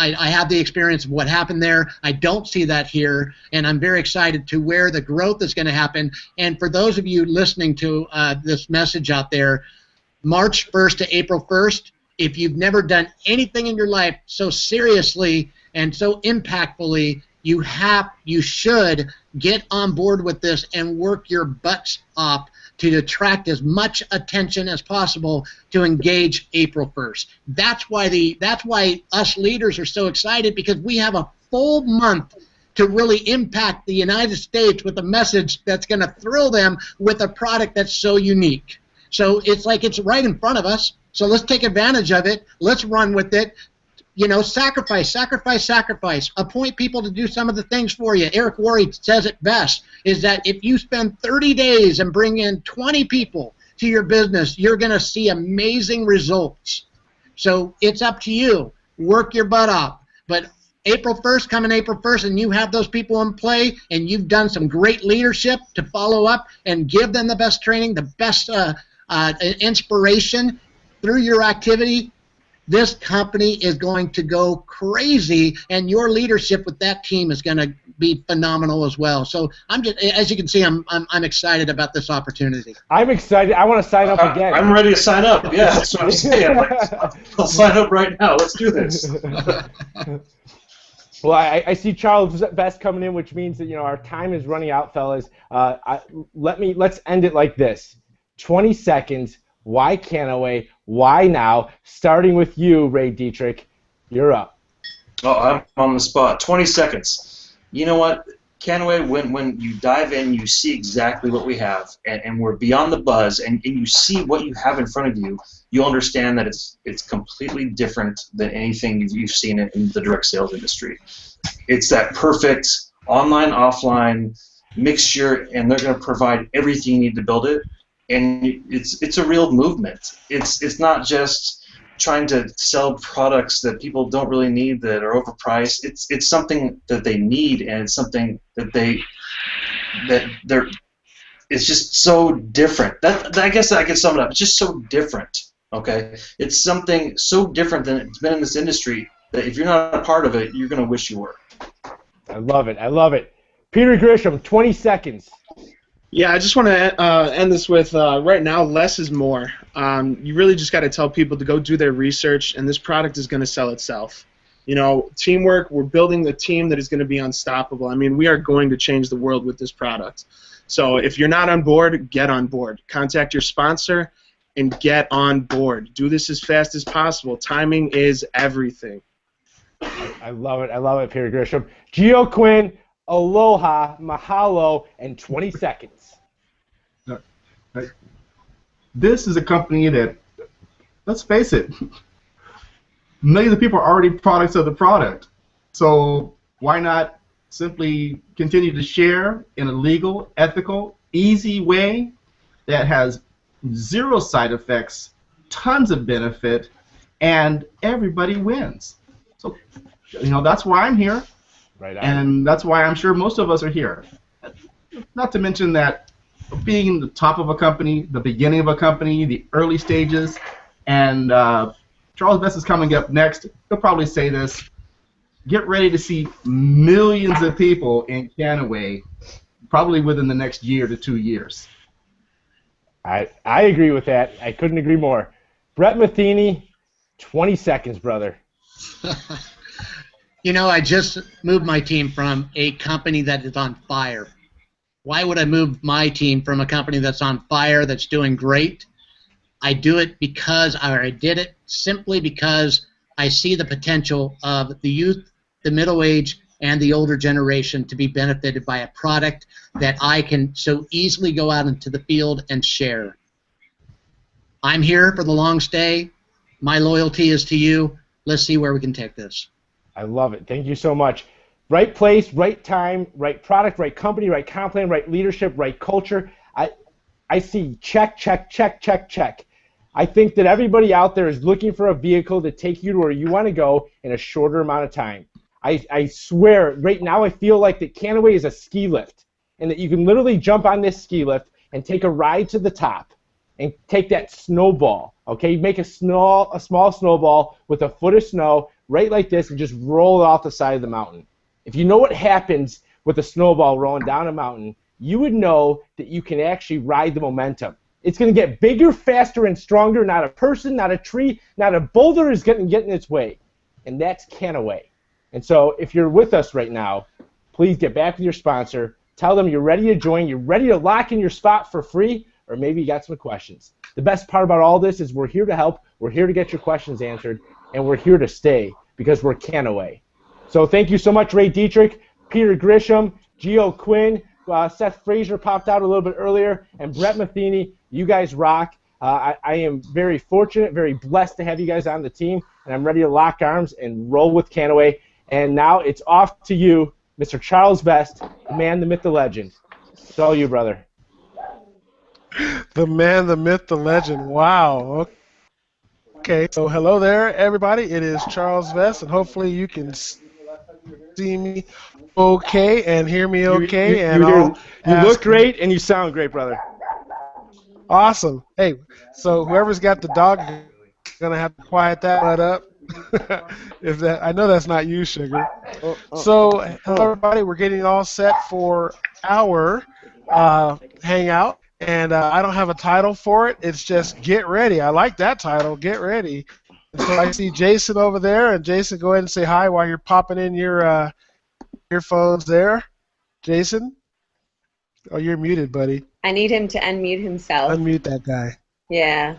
I have the experience of what happened there. I don't see that here, and I'm very excited to where the growth is going to happen. And for those of you listening to this message out there, March 1st to April 1st, if you've never done anything in your life so seriously and so impactfully, you should get on board with this and work your butts off to attract as much attention as possible to engage April 1st. That's why us leaders are so excited, because we have a full month to really impact the United States with a message that's going to thrill them with a product that's so unique. So it's like it's right in front of us. So let's take advantage of it. Let's run with it. Sacrifice. Appoint people to do some of the things for you. Eric Worre says it best, is that if you spend 30 days and bring in 20 people to your business, you're going to see amazing results. So it's up to you. Work your butt off. But April 1st, coming April 1st, and you have those people in play, and you've done some great leadership to follow up and give them the best training, the best inspiration through your activity, this company is going to go crazy, and your leadership with that team is going to be phenomenal as well. So as you can see, I'm excited about this opportunity. I'm excited. I want to sign up again. I'm ready to sign up. Yeah, that's what I'm saying. I'll sign up right now. Let's do this. Well, I see Charles Best coming in, which means that our time is running out, fellas. Let's end it like this: 20 seconds. Why Kannaway? Why now? Starting with you, Ray Dietrich. You're up. Oh, I'm on the spot. 20 seconds. You know what? Kannaway, when you dive in, you see exactly what we have, and we're beyond the buzz, and you see what you have in front of you, you'll understand that it's completely different than anything you've seen in the direct sales industry. It's that perfect online, offline mixture, and they're going to provide everything you need to build it. And it's a real movement. It's not just trying to sell products that people don't really need, that are overpriced. It's something that they need, and it's something that it's just so different. I guess I can sum it up. It's just so different. Okay, it's something so different than it's been in this industry that if you're not a part of it, you're gonna wish you were. I love it. I love it. Peter Grisham, 20 seconds. Yeah, I just want to end this with right now, less is more. You really just got to tell people to go do their research, and this product is going to sell itself. You know, teamwork, we're building the team that is going to be unstoppable. I mean, we are going to change the world with this product. So if you're not on board, get on board. Contact your sponsor and get on board. Do this as fast as possible. Timing is everything. I love it. I love it, Peter Grisham. Gio Quinn, aloha, mahalo, and 20 seconds. This is a company that, let's face it, millions of people are already products of the product. So why not simply continue to share in a legal, ethical, easy way that has zero side effects, tons of benefit, and everybody wins. So, you know, that's why I'm here. Right on. And that's why I'm sure most of us are here. Not to mention that being the top of a company, the beginning of a company, the early stages, and Charles Vest is coming up next. He'll probably say this. Get ready to see millions of people in Kannaway probably within the next year to 2 years. I agree with that. I couldn't agree more. Brett Matheny, 20 seconds, brother. You know, I just moved my team from a company that is on fire. Why would I move my team from a company that's on fire, that's doing great? I do it because, or I did it simply because I see the potential of the youth, the middle age, and the older generation to be benefited by a product that I can so easily go out into the field and share. I'm here for the long stay. My loyalty is to you. Let's see where we can take this. I love it. Thank you so much. Right place, right time, right product, right company, right comp plan, right leadership, right culture. I see check, check, check, check, check. I think that everybody out there is looking for a vehicle to take you to where you want to go in a shorter amount of time. I swear, right now I feel like that Kannaway is a ski lift, and that you can literally jump on this ski lift and take a ride to the top and take that snowball, okay? Make a small snowball with a foot of snow right like this and just roll it off the side of the mountain. If you know what happens with a snowball rolling down a mountain, you would know that you can actually ride the momentum. It's going to get bigger, faster, and stronger. Not a person, not a tree, not a boulder is going to get in its way. And that's Kannaway. And so if you're with us right now, please get back with your sponsor. Tell them you're ready to join. You're ready to lock in your spot for free, or maybe you got some questions. The best part about all this is we're here to help. We're here to get your questions answered. And we're here to stay because we're Kannaway. So thank you so much, Ray Dietrich, Peter Grisham, Gio Quinn, Seth Frazier popped out a little bit earlier, and Brett Matheny. You guys rock. I am very fortunate, very blessed to have you guys on the team, and I'm ready to lock arms and roll with Kannaway. And now it's off to you, Mr. Charles Vest, the man, the myth, the legend. It's all you, brother. The man, the myth, the legend. Wow. Okay, so hello there, everybody. It is Charles Vest, and hopefully you can see me okay and hear me okay. You look great and you sound great, brother. Awesome. Hey, so whoever's got the dog is going to have to quiet that one up. I know that's not you, Sugar. So hello, everybody. We're getting all set for our hangout. And I don't have a title for it. It's just Get Ready. I like that title, Get Ready. And so I see Jason over there. And Jason, go ahead and say hi while you're popping in your earphones there. Jason? Oh, you're muted, buddy. I need him to unmute himself. Unmute that guy. Yeah.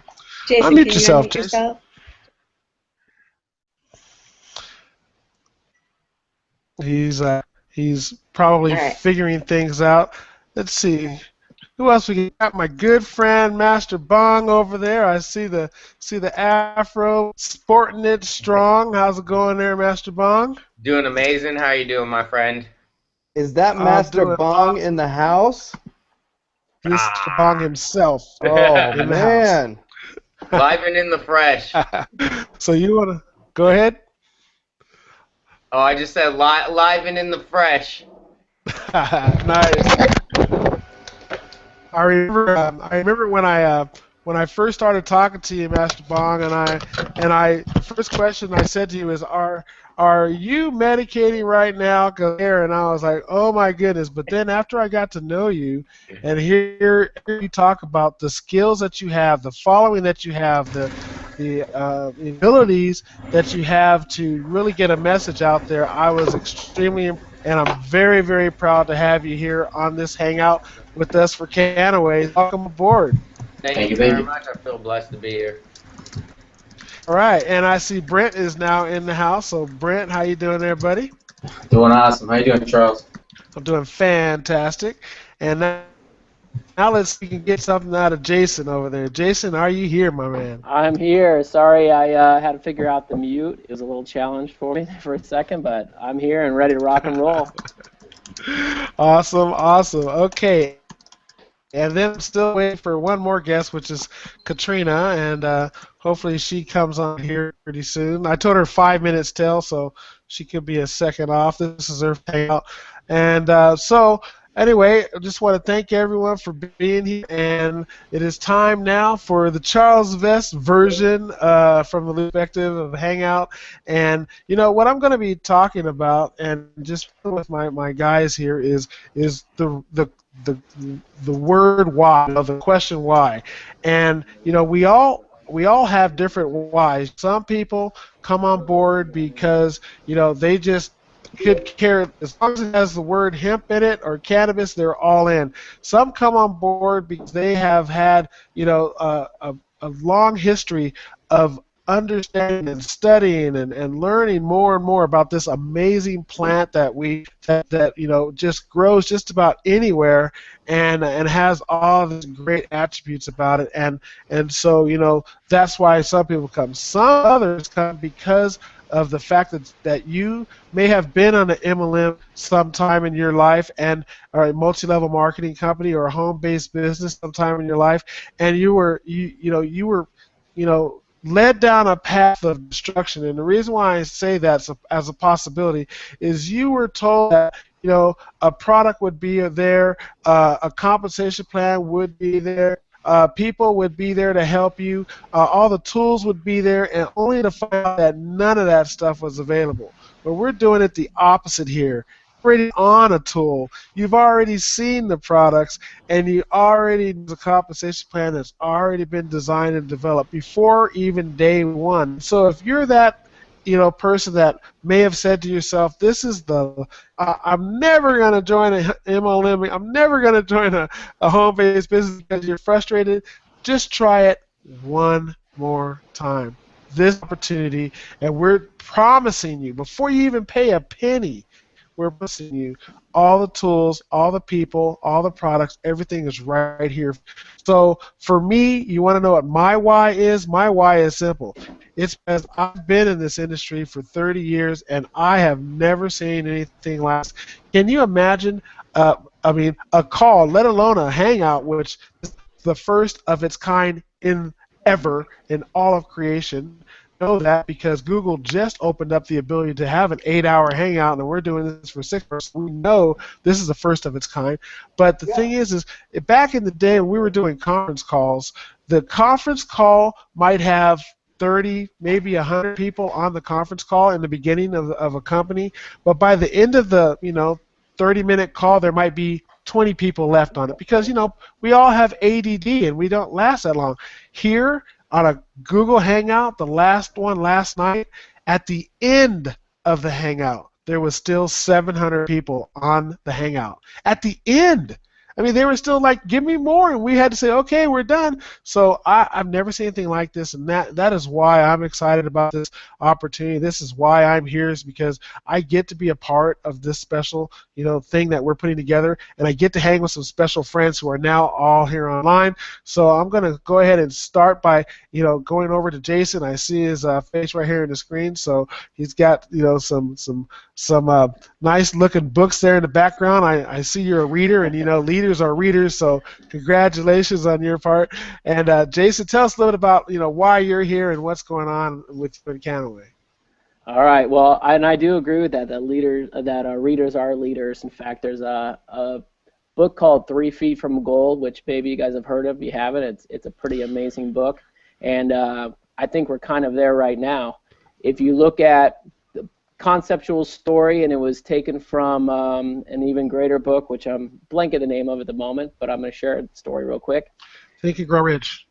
Jason, unmute can yourself, you unmute Jason. yourself? He's probably figuring things out. Let's see. Who else we got? My good friend Master Bong over there. I see the afro, sporting it strong. How's it going there, Master Bong? Doing amazing. How are you doing, my friend? Is that Master Bong in the house? Mr. Bong himself. Oh man. Live and in the fresh. So you wanna go ahead? Oh, I just said live and in the fresh. Nice. I remember when I first started talking to you, Master Bong, and the first question I said to you is, are you medicating right now? And I was like, oh my goodness. But then after I got to know you and hear you talk about the skills that you have, the following that you have, the abilities that you have to really get a message out there, I was extremely impressed. And I'm very, very proud to have you here on this hangout with us for Kannaway. Welcome aboard. Thank you very much. I feel blessed to be here. All right, and I see Brent is now in the house. So Brent, how you doing there, buddy? Doing awesome. How you doing, Charles? I'm doing fantastic. And now let's see if we can get something out of Jason over there. Jason, are you here, my man? I'm here. Sorry, I had to figure out the mute. It was a little challenge for me for a second, but I'm here and ready to rock and roll. Awesome, awesome. Okay. And then I'm still waiting for one more guest, which is Katrina, and hopefully she comes on here pretty soon. I told her 5 minutes till, so she could be a second off. This is her hangout. And so, anyway, I just want to thank everyone for being here, and it is time now for the Charles Vest version from the perspective of Hangout. And, you know, what I'm going to be talking about, and just with my guys here, is the word why, the question why. And, you know, we all have different whys. Some people come on board because, you know, they just could care, as long as it has the word hemp in it or cannabis, they're all in. Some come on board because they have had, you know, a long history of understanding and studying and learning more and more about this amazing plant that you know just grows just about anywhere and has all these great attributes about it, and so, you know, that's why some people come. Some others come because of the fact that you may have been on an MLM sometime in your life, and or a multi-level marketing company or a home-based business sometime in your life, and you were led down a path of destruction. And the reason why I say that as a possibility is you were told that, you know, a product would be there, a compensation plan would be there, people would be there to help you, all the tools would be there, and only to find out that none of that stuff was available. But we're doing it the opposite here. Already on a tool, you've already seen the products, and you already the compensation plan that's already been designed and developed before even day one. So if you're that, you know, person that may have said to yourself, "This is I'm never going to join a MLM. I'm never going to join a home-based business," because you're frustrated, just try it one more time. This opportunity, and we're promising you before you even pay a penny. We're promising you all the tools, all the people, all the products, everything is right here. So for me, you want to know what my why is? My why is simple. It's because I've been in this industry for 30 years, and I have never seen anything like this. Can you imagine, a call, let alone a hangout, which is the first of its kind ever in all of creation? Know that because Google just opened up the ability to have an 8-hour hangout, and we're doing this for 6 hours. We know this is the first of its kind. But the thing is back in the day when we were doing conference calls, the conference call might have 30, maybe 100 people on the conference call in the beginning of a company, but by the end of the 30-minute call, there might be 20 people left on it because, you know, we all have ADD and we don't last that long. Here, on a Google Hangout, the last one last night, at the end of the Hangout, there was still 700 people on the Hangout. At the end. I mean, they were still like, give me more, and we had to say, okay, we're done. So I've never seen anything like this, and that is why I'm excited about this opportunity. This is why I'm here, is because I get to be a part of this special, thing that we're putting together, and I get to hang with some special friends who are now all here online. So I'm going to go ahead and start by, going over to Jason. I see his face right here on the screen, so he's got, some nice-looking books there in the background. I see you're a reader, and leaders are readers, so congratulations on your part. And Jason, tell us a little bit about why you're here and what's going on with Kannaway. All right. Well, and I do agree with that. That readers are leaders. In fact, there's a book called 3 Feet from Gold, which maybe you guys have heard of. If you haven't, it's a pretty amazing book, and I think we're kind of there right now. If you look at the conceptual story, and it was taken from an even greater book, which I'm blanking the name of at the moment, but I'm going to share the story real quick. Think and Grow Rich.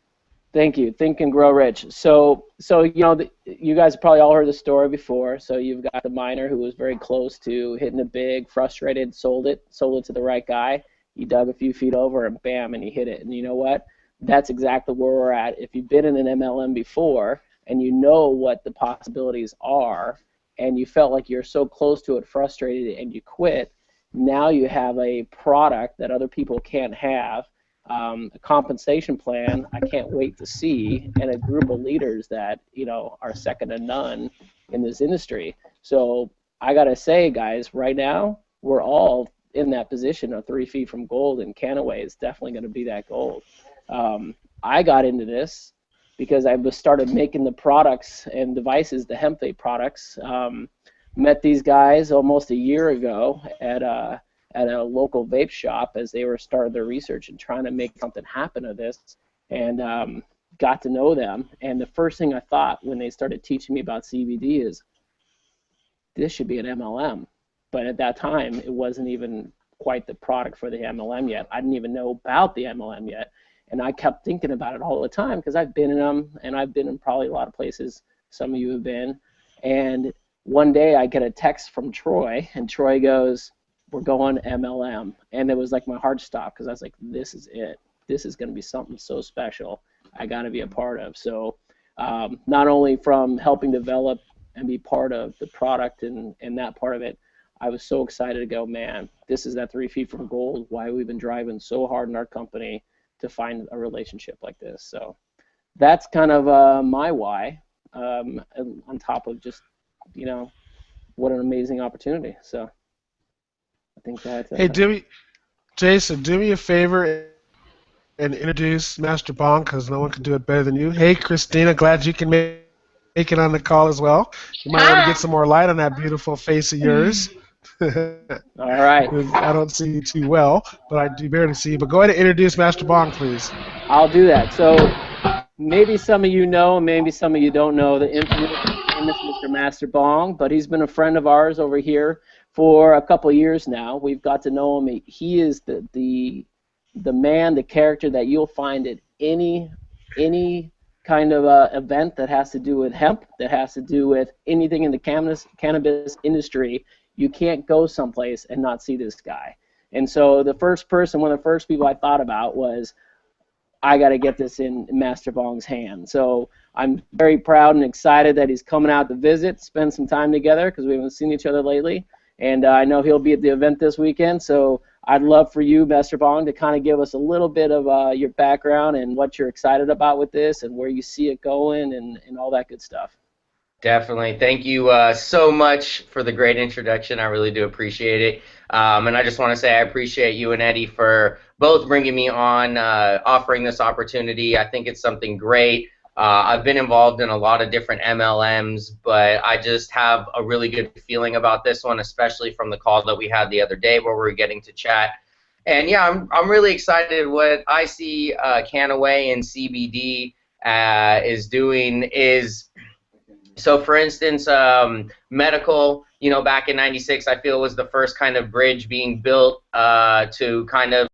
Thank you. Think and Grow Rich. So you know, you guys have probably all heard the story before. So you've got the miner who was very close to hitting it big, frustrated, sold it to the right guy. He dug a few feet over and bam, and he hit it. And you know what? That's exactly where we're at. If you've been in an MLM before and you know what the possibilities are, and you felt like you're so close to it, frustrated, and you quit, now you have a product that other people can't have. A compensation plan I can't wait to see, and a group of leaders that, you know, are second to none in this industry. So I gotta say, guys, right now we're all in that position of 3 feet from gold, and Kannaway is definitely going to be that gold. I got into this because I started making the products and devices, the hemp vape products. Met these guys almost a year ago at a local vape shop as they were starting their research and trying to make something happen of this, and got to know them. And the first thing I thought when they started teaching me about CBD is, this should be an MLM. But at that time, it wasn't even quite the product for the MLM yet. I didn't even know about the MLM yet. And I kept thinking about it all the time because I've been in them, and I've been in probably a lot of places some of you have been. And one day I get a text from Troy, and Troy goes, "We're going MLM." And it was like my heart stopped because I was like, this is it. This is going to be something so special I got to be a part of. So not only from helping develop and be part of the product and that part of it, I was so excited to go, man, this is that 3 feet from gold, why we've been driving so hard in our company to find a relationship like this. So that's kind of my why, on top of just, you know, what an amazing opportunity. So I think that. Hey, Jason, do me a favor and introduce Master Bong, because no one can do it better than you. Hey, Christina, glad you can make it on the call as well. You might want to get some more light on that beautiful face of yours. All right. I don't see you too well, but I do barely see you. But go ahead and introduce Master Bong, please. I'll do that. So maybe some of you know, maybe some of you don't know the infamous Mr. Master Bong, but he's been a friend of ours over here for a couple of years now. We've got to know him. He is the man, the character that you'll find at any kind of event that has to do with hemp, that has to do with anything in the cannabis industry. You can't go someplace and not see this guy. And so one of the first people I thought about was, I got to get this in Master Bong's hand. So I'm very proud and excited that he's coming out to visit, spend some time together, because we haven't seen each other lately. And I know he'll be at the event this weekend. So I'd love for you, Master Bong, to kind of give us a little bit of your background and what you're excited about with this and where you see it going and all that good stuff. Definitely. Thank you so much for the great introduction. I really do appreciate it. And I just want to say I appreciate you and Eddie for both bringing me on, offering this opportunity. I think it's something great. I've been involved in a lot of different MLMs, but I just have a really good feeling about this one, especially from the call that we had the other day where we were getting to chat. And yeah, I'm really excited. What I see Kannaway and CBD is doing is, so for instance, medical, you know, back in '96, I feel was the first kind of bridge being built to kind of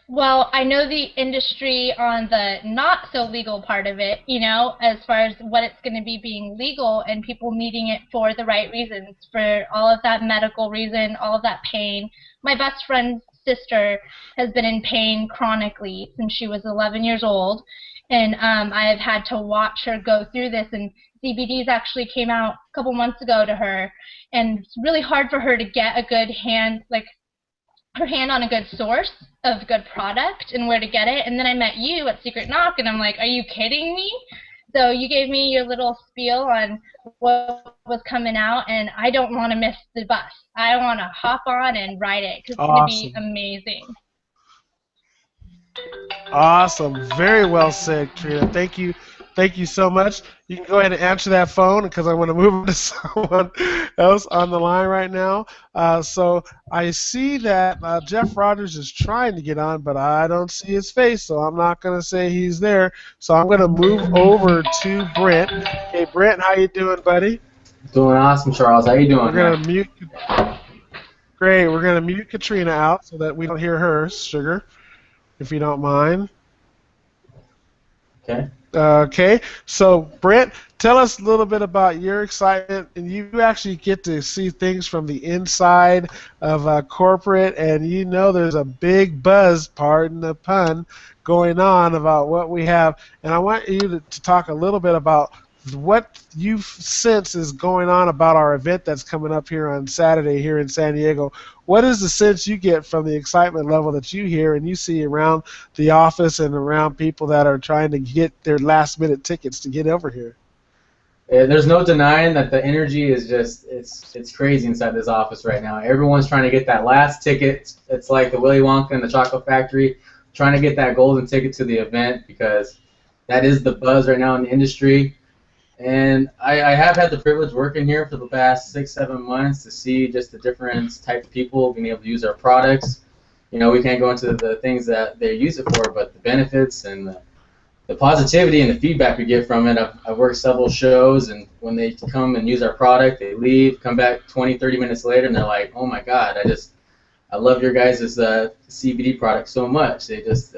Well, I know the industry on the not so legal part of it, you know, as far as what it's going to be being legal and people needing it for the right reasons, for all of that medical reason, all of that pain. My best friend's sister has been in pain chronically since she was 11 years old, and I have had to watch her go through this, and CBDs actually came out a couple months ago to her, and it's really hard for her to get a good hand, like her hand on a good source of good product and where to get it. And then I met you at Secret Knock, and I'm like, are you kidding me? So you gave me your little spiel on what was coming out, and I don't want to miss the bus. I want to hop on and ride it because it's going to be amazing. Awesome. Very well said, Trina. Thank you. Thank you so much. You can go ahead and answer that phone because I want to move on to someone else on the line right now. So I see that Jeff Rogers is trying to get on, but I don't see his face, so I'm not going to say he's there. So I'm going to move over to Brent. Hey, Brent, how you doing, buddy? Doing awesome, Charles. How you doing? We're going to mute. Great. We're going to mute Katrina out so that we don't hear her, Sugar, if you don't mind. Okay. Okay, so Brent, tell us a little bit about your excitement, and you actually get to see things from the inside of corporate, and you know there's a big buzz, pardon the pun, going on about what we have, and I want you to talk a little bit about what you sense is going on about our event that's coming up here on Saturday here in San Diego. What is the sense you get from the excitement level that you hear and you see around the office and around people that are trying to get their last-minute tickets to get over here? There's no denying that the energy is just, it's crazy inside this office right now. Everyone's trying to get that last ticket. It's like the Willy Wonka and the Chocolate Factory, trying to get that golden ticket to the event because that is the buzz right now in the industry. And I have had the privilege working here for the past 6-7 months to see just the different type of people being able to use our products. You know, we can't go into the things that they use it for, but the benefits and the positivity and the feedback we get from it. I've worked several shows, and when they come and use our product, they leave, come back 20-30 minutes later, and they're like, oh my God, I love your guys' CBD product so much. They just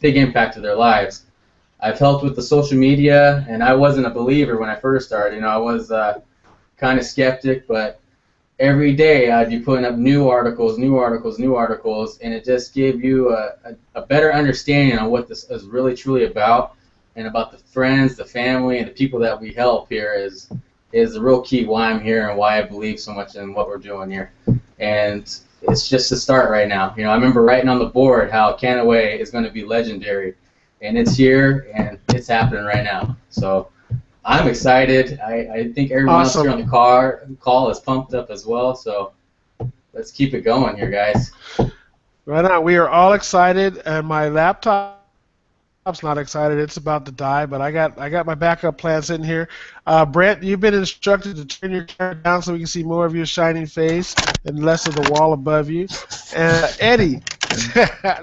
big impact to their lives. I've helped with the social media, and I wasn't a believer when I first started. You know, I was kind of skeptic, but every day I'd be putting up new articles, and it just gave you a better understanding on what this is really truly about, and about the friends, the family, and the people that we help here is the real key why I'm here and why I believe so much in what we're doing here. And it's just a start right now. You know, I remember writing on the board how Kannaway is going to be legendary. And it's here, and it's happening right now. So I'm excited. I think everyone else here on the call is pumped up as well. So let's keep it going here, guys. Right on. We are all excited, and my laptop's not excited. It's about to die, but I got my backup plan sitting here. Brent, you've been instructed to turn your camera down so we can see more of your shining face and less of the wall above you. Eddie.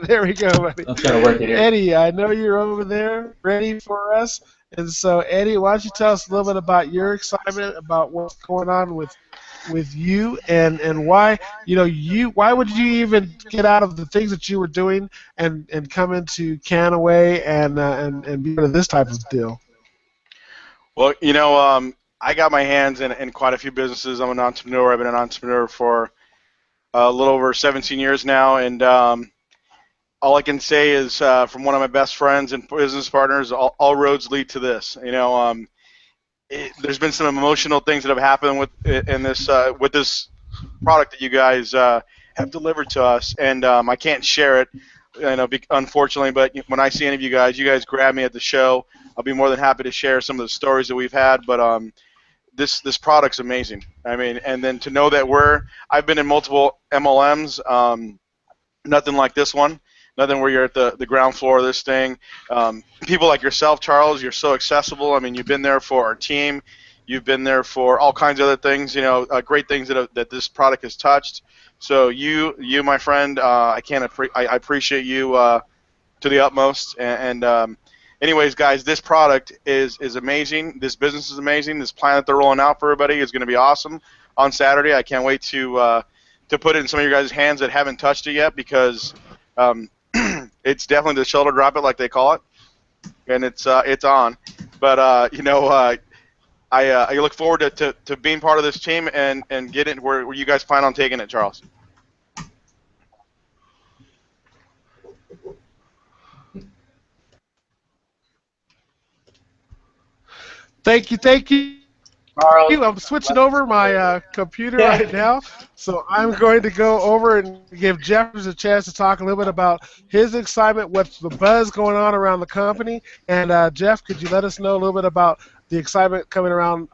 There we go, buddy. I'm trying to work it here. Eddie, I know you're over there ready for us. And so, Eddie, why don't you tell us a little bit about your excitement about what's going on with you and why why would you even get out of the things that you were doing and come into Kannaway and be part of this type of deal? Well, you know, I got my hands in quite a few businesses. I'm an entrepreneur. I've been an entrepreneur for a little over 17 years now, and all I can say is from one of my best friends and business partners, all roads lead to this. You know, there's been some emotional things that have happened with this product that you guys have delivered to us, and I can't share it, you know, unfortunately. But when I see any of you guys grab me at the show. I'll be more than happy to share some of the stories that we've had. But this product's amazing. I mean, and then to know that I've been in multiple MLMs, nothing like this one. Nothing where you're at the ground floor of this thing. People like yourself, Charles, you're so accessible. I mean, you've been there for our team. You've been there for all kinds of other things, you know, great things that this product has touched. So you, my friend, I appreciate you to the utmost. Anyways, guys, this product is amazing. This business is amazing. This plan that they're rolling out for everybody is going to be awesome on Saturday. I can't wait to put it in some of your guys' hands that haven't touched it yet because it's definitely the shoulder drop it, like they call it, and it's on. But I look forward to being part of this team and getting where you guys plan on taking it, Charles. Thank you, thank you. Charles, I'm switching over my computer right now, so I'm going to go over and give Jeff a chance to talk a little bit about his excitement, what's the buzz going on around the company, and Jeff, could you let us know a little bit about the excitement coming around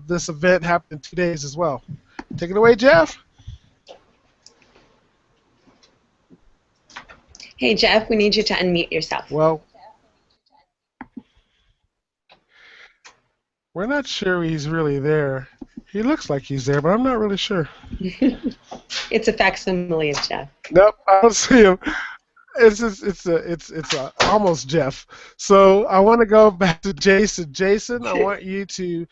this event happening in 2 days as well? Take it away, Jeff. Hey, Jeff, we need you to unmute yourself. Well, we're not sure he's really there. He looks like he's there, but I'm not really sure. It's a facsimile of Jeff. Nope, I don't see him. It's almost Jeff. So I want to go back to Jason. Jason, I want you to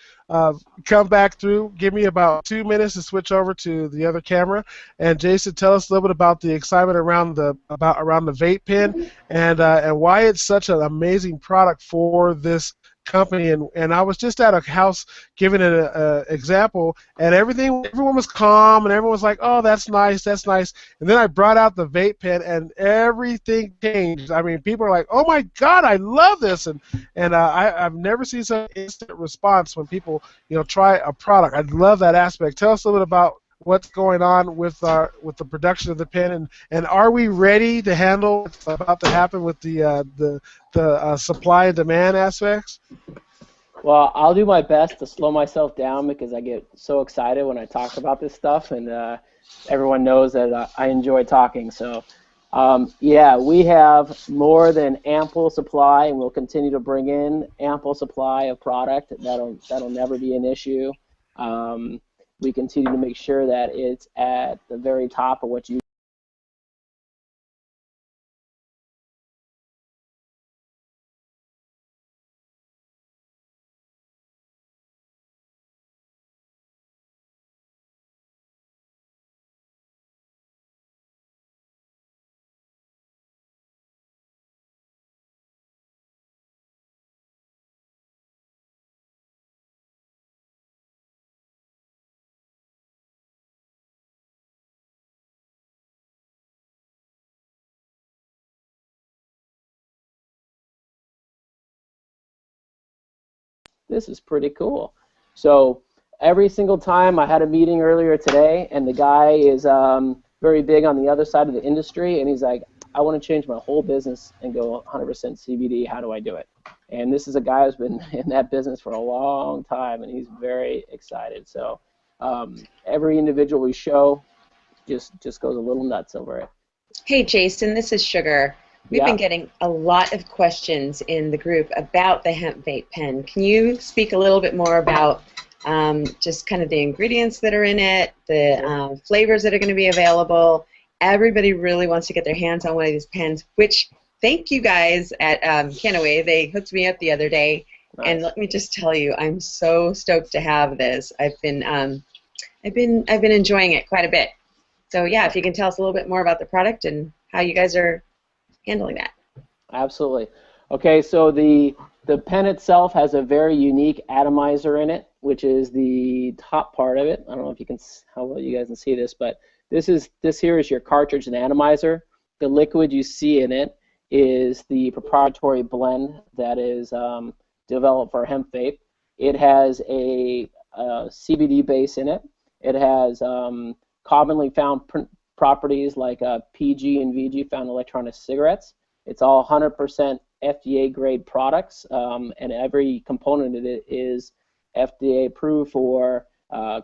come back through. Give me about 2 minutes to switch over to the other camera. And Jason, tell us a little bit about the excitement around the vape pen and why it's such an amazing product for this company. And I was just at a house giving it an example, and everyone was calm, and everyone was like, "Oh, that's nice, that's nice." And then I brought out the vape pen, and everything changed. I mean, people are like, "Oh my God, I love this!" And I've never seen such instant response when people try a product. I love that aspect. Tell us a little bit about what's going on with the production of the pen, and are we ready to handle what's about to happen with the supply and demand aspects? Well, I'll do my best to slow myself down because I get so excited when I talk about this stuff, and everyone knows that I enjoy talking. So, yeah, we have more than ample supply, and we'll continue to bring in ample supply of product. That'll never be an issue. We continue to make sure that it's at the very top of what you. This is pretty cool. So every single time I had a meeting earlier today, and the guy is very big on the other side of the industry, and he's like, I want to change my whole business and go 100% CBD. How do I do it? And this is a guy who's been in that business for a long time, and he's very excited. So every individual we show just goes a little nuts over it. Hey, Jason, this is Sugar. We've been getting a lot of questions in the group about the hemp vape pen. Can you speak a little bit more about just kind of the ingredients that are in it, the flavors that are going to be available? Everybody really wants to get their hands on one of these pens, which thank you guys at Kannaway. They hooked me up the other day, and let me just tell you, I'm so stoked to have this. I've been enjoying it quite a bit. So yeah, if you can tell us a little bit more about the product and how you guys are handling that. Absolutely. Okay, so the pen itself has a very unique atomizer in it, which is the top part of it. I don't know if you can, how well you guys can see this, but this here is your cartridge and atomizer. The liquid you see in it is the proprietary blend that is developed for hemp vape. It has a CBD base in it. It has commonly found properties like PG and VG found in electronic cigarettes. It's all 100% FDA grade products, and every component of it is FDA approved for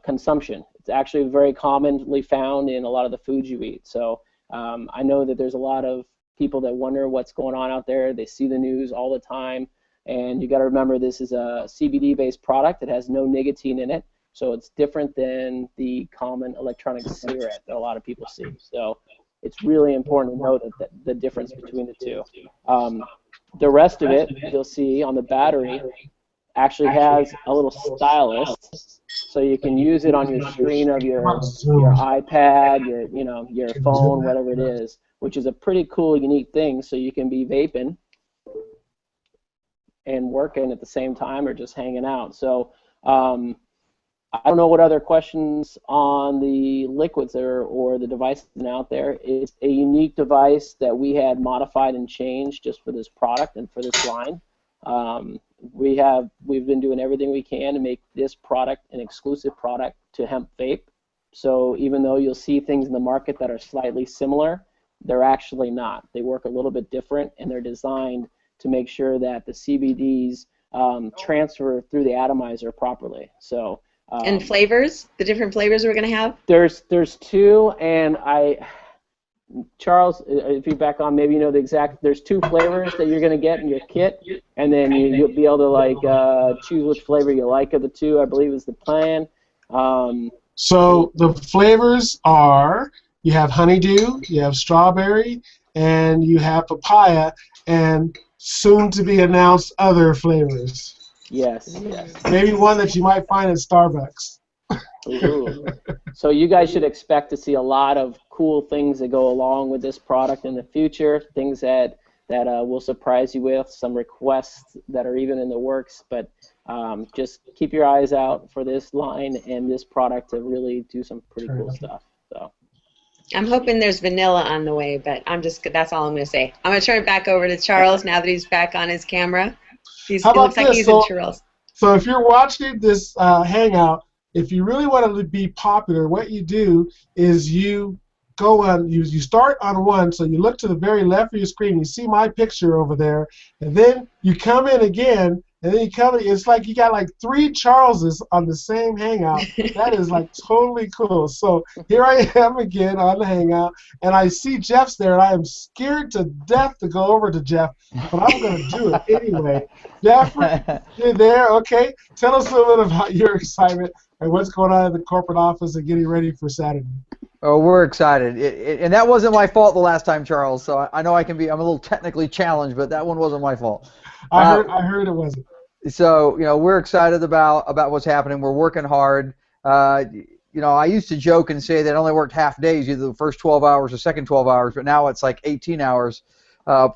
consumption. It's actually very commonly found in a lot of the foods you eat. So I know that there's a lot of people that wonder what's going on out there. They see the news all the time, and you got to remember this is a CBD based product. It has no nicotine in it. So it's different than the common electronic cigarette that a lot of people see. So it's really important to know that the difference between the two. The rest of it, you'll see on the battery, actually has a little stylus, so you can use it on your screen of your iPad, your phone, whatever it is. which is a pretty cool, unique thing. So you can be vaping and working at the same time, or just hanging out. So I don't know what other questions on the liquids or the devices out there. It's a unique device that we had modified and changed just for this product and for this line. We've been doing everything we can to make this product an exclusive product to hemp vape. So even though you'll see things in the market that are slightly similar, they're actually not. They work a little bit different, and they're designed to make sure that the CBDs transfer through the atomizer properly. So. And flavors, the different flavors we're going to have? There's two, and Charles, if you're back on, maybe you know the exact, there's 2 flavors that you're going to get in your kit, and then you'll be able to like choose which flavor you like of the 2, I believe is the plan. So the flavors are, you have honeydew, you have strawberry, and you have papaya, and soon to be announced other flavors. Yes, yes. Maybe one that you might find at Starbucks. Ooh. So you guys should expect to see a lot of cool things that go along with this product in the future, things that will surprise you with, some requests that are even in the works, but just keep your eyes out for this line and this product to really do some pretty cool stuff. So. I'm hoping there's vanilla on the way, but that's all I'm going to say. I'm going to turn it back over to Charles now that he's back on his camera. It looks like he's in churros. So if you're watching this Hangout, if you really want to be popular, what you do is you go on, you start on one, so you look to the very left of your screen, you see my picture over there, and then you come in again, and then you come in, it's like you got like 3 Charleses on the same Hangout. That is like totally cool. So here I am again on the Hangout, and I see Jeff's there, and I am scared to death to go over to Jeff, but I'm going to do it anyway. Jeff, you're there, okay? Tell us a little bit about your excitement and what's going on in the corporate office and getting ready for Saturday. Oh, we're excited, and that wasn't my fault the last time, Charles. So I know I'm a little technically challenged, but that one wasn't my fault. I heard it wasn't. So we're excited about what's happening. We're working hard. I used to joke and say that I only worked half days, either the first 12 hours or second 12 hours, but now it's like 18 hours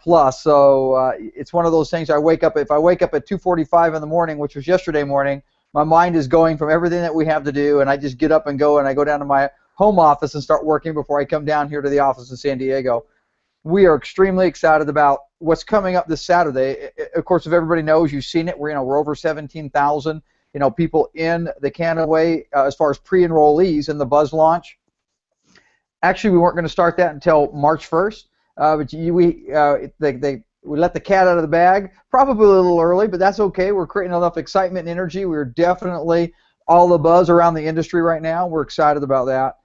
plus. So it's one of those things. If I wake up at 2:45 in the morning, which was yesterday morning, my mind is going from everything that we have to do, and I just get up and go, and I go down to my home office and start working before I come down here to the office in San Diego. We are extremely excited about what's coming up this Saturday. Of course, if everybody knows, you've seen it. We're over 17,000 people in the Kannaway as far as pre-enrollees in the Buzz launch. Actually, we weren't going to start that until March 1st, but we let the cat out of the bag. Probably a little early, but that's okay. We're creating enough excitement and energy. We're definitely all the buzz around the industry right now. We're excited about that.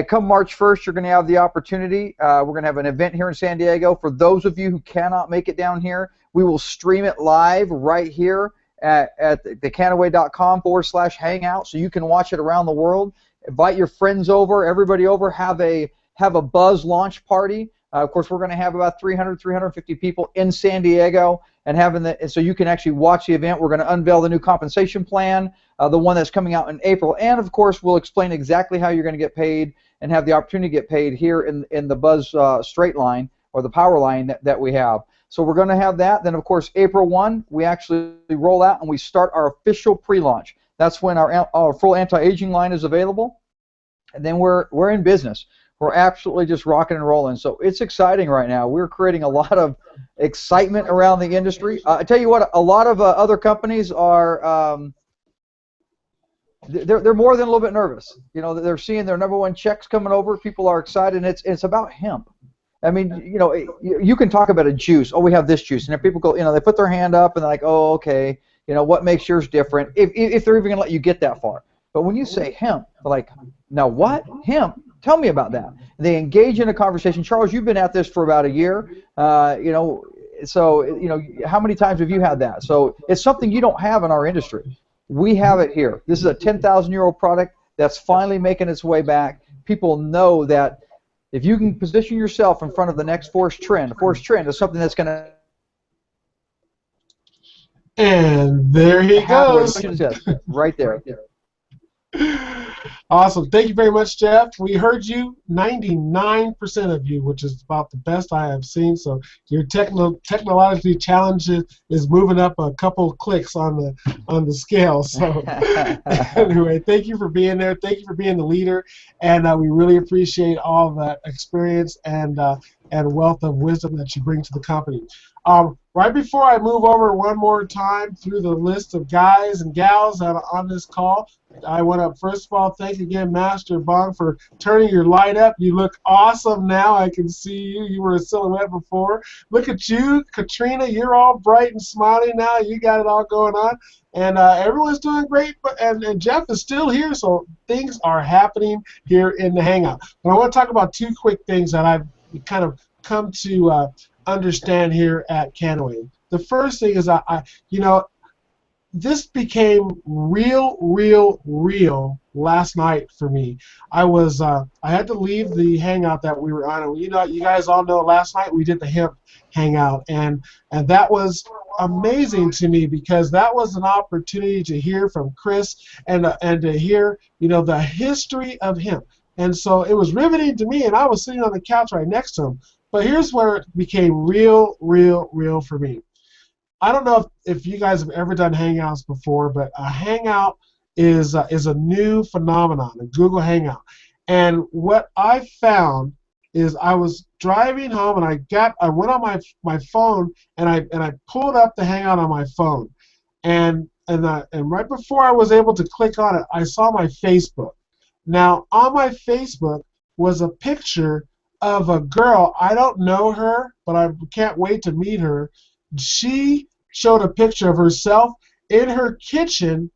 Come March 1st, you're going to have the opportunity. We're going to have an event here in San Diego. For those of you who cannot make it down here, we will stream it live right here at the Kannaway.com/hangout, so you can watch it around the world. Invite your friends over, everybody over. Have a buzz launch party. Of course, we're going to have about 350 people in San Diego, and so you can actually watch the event. We're going to unveil the new compensation plan, the one that's coming out in April, and of course, we'll explain exactly how you're going to get paid and have the opportunity to get paid here in the Buzz straight line or the power line that we have. So we're going to have that. Then, of course, April 1, we actually roll out and we start our official pre-launch. That's when our full anti-aging line is available, and then we're in business. We're absolutely just rocking and rolling. So it's exciting right now. We're creating a lot of excitement around the industry. I tell you what, a lot of other companies are they're more than a little bit nervous. They're seeing their #1 checks coming over. People are excited, and it's about hemp. I mean, you can talk about a juice. Oh, we have this juice, and if people go, they put their hand up and they're like, oh, okay, what makes yours different? If they're even going to let you get that far. But when you say hemp, they're like, now what? Hemp? Tell me about that. They engage in a conversation. Charles, you've been at this for about a year. So how many times have you had that? So it's something you don't have in our industry. We have it here. This is a 10,000-year-old product that's finally making its way back. People know that if you can position yourself in front of the next force trend is something that's going to. And there he goes. Right there. Awesome. Thank you very much, Jeff. We heard you, 99% of you, which is about the best I have seen. So your technologically challenged is moving up a couple clicks on the scale. So anyway, thank you for being there. Thank you for being the leader, and we really appreciate all that experience and wealth of wisdom that you bring to the company. Right before I move over one more time through the list of guys and gals that are on this call, I want to first of all thank again Master Bong for turning your light up. You look awesome now. I can see you. You were a silhouette before. Look at you, Katrina. You're all bright and smiling now. You got it all going on. And everyone's doing great. And Jeff is still here, so things are happening here in the Hangout. But I want to talk about two quick things that I've kind of come to understand here at Kannaway. The first thing is this became real last night for me. I had to leave the Hangout that we were on, and you guys all know last night we did the Hemp Hangout, and that was amazing to me because that was an opportunity to hear from Chris and to hear the history of hemp. And so it was riveting to me, and I was sitting on the couch right next to him. But here's where it became real for me. I don't know if you guys have ever done Hangouts before, but a Hangout is a new phenomenon, a Google Hangout. And what I found is I was driving home and I went on my phone and I pulled up the Hangout on my phone. And right before I was able to click on it, I saw my Facebook. Now on my Facebook was a picture of a girl. I don't know her, but I can't wait to meet her. She showed a picture of herself in her kitchen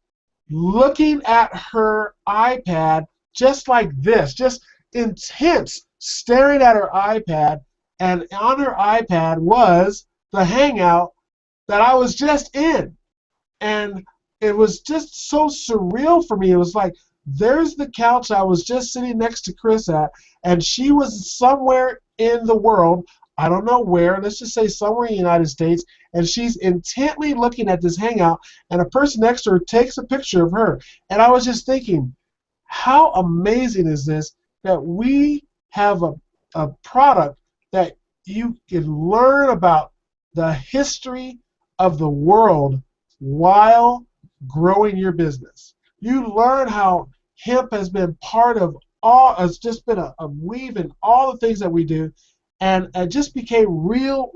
looking at her iPad just like this, just intense, staring at her iPad, and on her iPad was the Hangout that I was just in. And it was just so surreal for me. It was like, there's the couch I was just sitting next to Chris at, and she was somewhere in the world, I don't know where, let's just say somewhere in the United States, and she's intently looking at this Hangout, and a person next to her takes a picture of her. And I was just thinking, how amazing is this that we have a product that you can learn about the history of the world while growing your business. You learn how hemp has been part of it's just been a weave in all the things that we do, and it just became real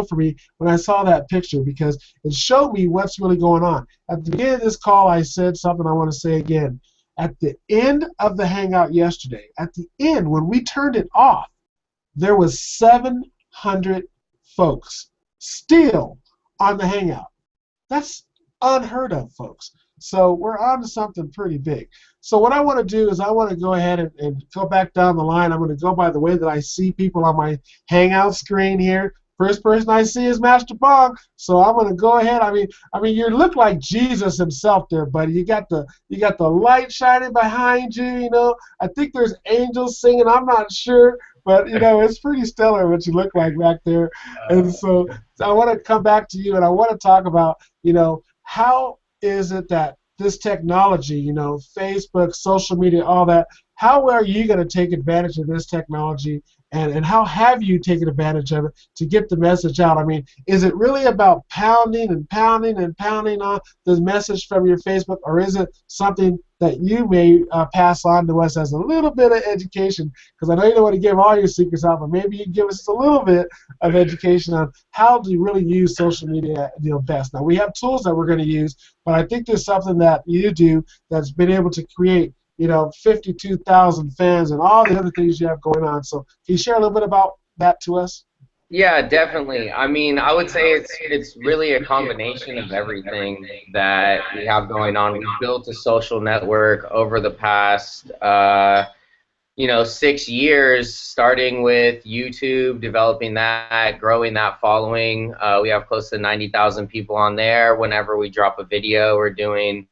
for me when I saw that picture because it showed me what's really going on. At the beginning of this call, I said something I want to say again. At the end of the Hangout yesterday, at the end when we turned it off, there was 700 folks still on the Hangout. That's unheard of, folks. So we're on to something pretty big. So what I want to do is I want to go ahead and go back down the line. I'm going to go by the way that I see people on my Hangout screen here. First person I see is Master Bong. So I'm going to go ahead. I mean, you look like Jesus himself there, buddy. You got the light shining behind you. I think there's angels singing. I'm not sure, but it's pretty stellar what you look like back there. And so I want to come back to you, and I want to talk about how is it that this technology, Facebook, social media, all that, how are you going to take advantage of this technology, and how have you taken advantage of it to get the message out? I mean, is it really about pounding on the message from your Facebook, or is it something that you may pass on to us as a little bit of education? Because I know you don't want to give all your secrets out, but maybe you can give us a little bit of education on how to really use social media best. Now, we have tools that we're going to use, but I think there's something that you do that's been able to create 52,000 fans and all the other things you have going on. So can you share a little bit about that to us? Yeah, definitely. I mean, I would say it's really a combination of everything that we have going on. We've built a social network over the past 6 years, starting with YouTube, developing that, growing that following. We have close to 90,000 people on there. Whenever we drop a video, we're doing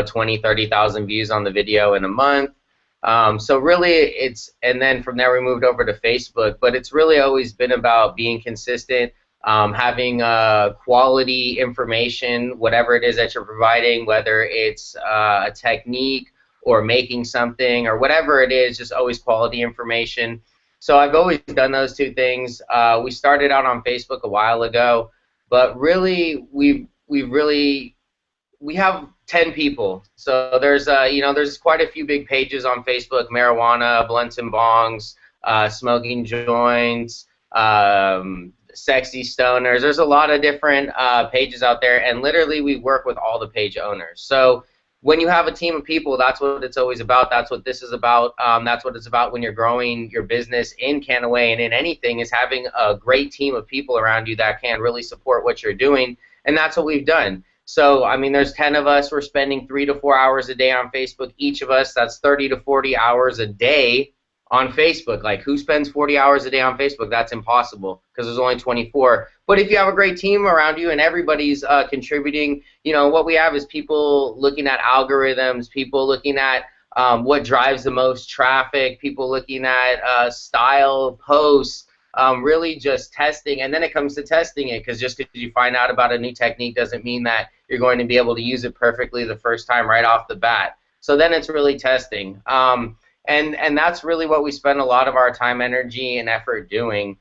20, 30,000 views on the video in a month. So really and then from there we moved over to Facebook, but it's really always been about being consistent, having quality information, whatever it is that you're providing, whether it's a technique or making something or whatever it is, just always quality information. So I've always done those two things. We started out on Facebook a while ago, but really we have 10 people. So there's there's quite a few big pages on Facebook: marijuana, blunts and bongs, smoking joints, sexy stoners. There's a lot of different pages out there, and literally we work with all the page owners. So when you have a team of people, that's what it's always about. That's what this is about. That's what it's about when you're growing your business in Kannaway and in anything, is having a great team of people around you that can really support what you're doing, and that's what we've done. So, I mean, there's 10 of us. We're spending 3 to 4 hours a day on Facebook, each of us. That's 30 to 40 hours a day on Facebook. Like, who spends 40 hours a day on Facebook? That's impossible, because there's only 24. But if you have a great team around you and everybody's contributing, what we have is people looking at algorithms, people looking at what drives the most traffic, people looking at style posts, really just testing. And then it comes to testing it, because just because you find out about a new technique doesn't mean that you're going to be able to use it perfectly the first time right off the bat. So then it's really testing. And that's really what we spend a lot of our time, energy, and effort doing,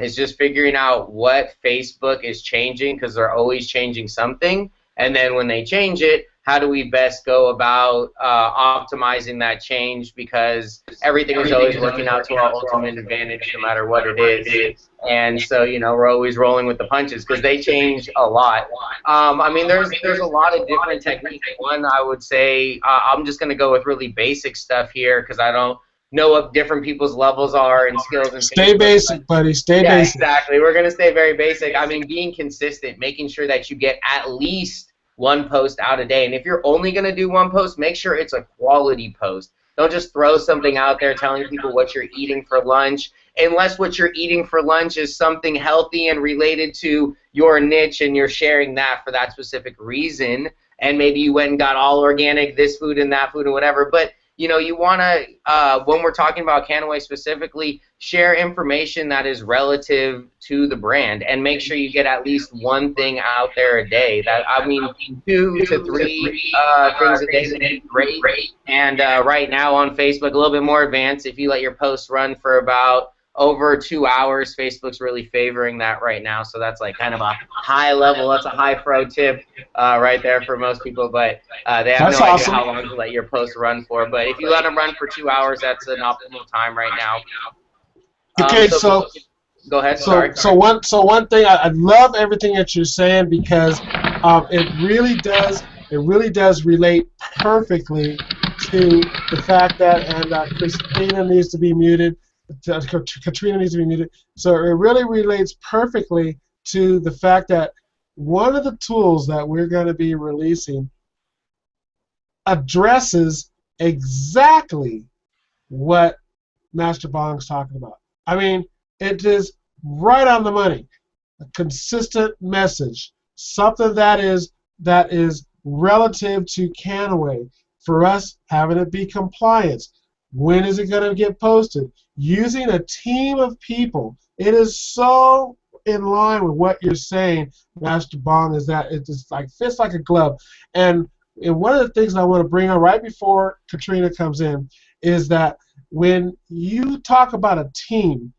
is just figuring out what Facebook is changing, because they're always changing something. And then when they change it, how do we best go about optimizing that change, because everything is always working out to our ultimate advantage no matter what it is. And so, we're always rolling with the punches, because they change a lot. I mean, there's a lot of different techniques. One, I would say, I'm just going to go with really basic stuff here, because I don't know what different people's levels are and skills. And stay basic, buddy. Stay basic. Exactly. We're going to stay very basic. I mean, being consistent, making sure that you get at least one post out a day. And if you're only going to do one post, make sure it's a quality post. Don't just throw something out there telling people what you're eating for lunch, unless what you're eating for lunch is something healthy and related to your niche, and you're sharing that for that specific reason. And maybe you went and got all organic, this food and that food and whatever. But you want to, when we're talking about Kannaway specifically, share information that is relative to the brand, and make sure you get at least one thing out there a day. That, I mean, 2 to 3 things a day would be great. And right now on Facebook, a little bit more advanced. If you let your posts run for about over 2 hours, Facebook's really favoring that right now. So that's like kind of a high level. That's a high pro tip right there for most people. But they have no idea how long to let your posts run for. But if you let them run for 2 hours, that's an optimal time right now. Okay, so go ahead. So one thing, I love everything that you're saying, because it really does relate perfectly to the fact that, and Christina needs to be muted. Katrina needs to be muted. So it really relates perfectly to the fact that one of the tools that we're going to be releasing addresses exactly what Master Bong's talking about. I mean, it is right on the money. A consistent message, something that is relative to Kannaway. For us, having it be compliance. When is it going to get posted? Using a team of people. It is so in line with what you're saying, Master Bong, is that it just like fits like a glove. And one of the things I want to bring on right before Katrina comes in is that when you talk about a team,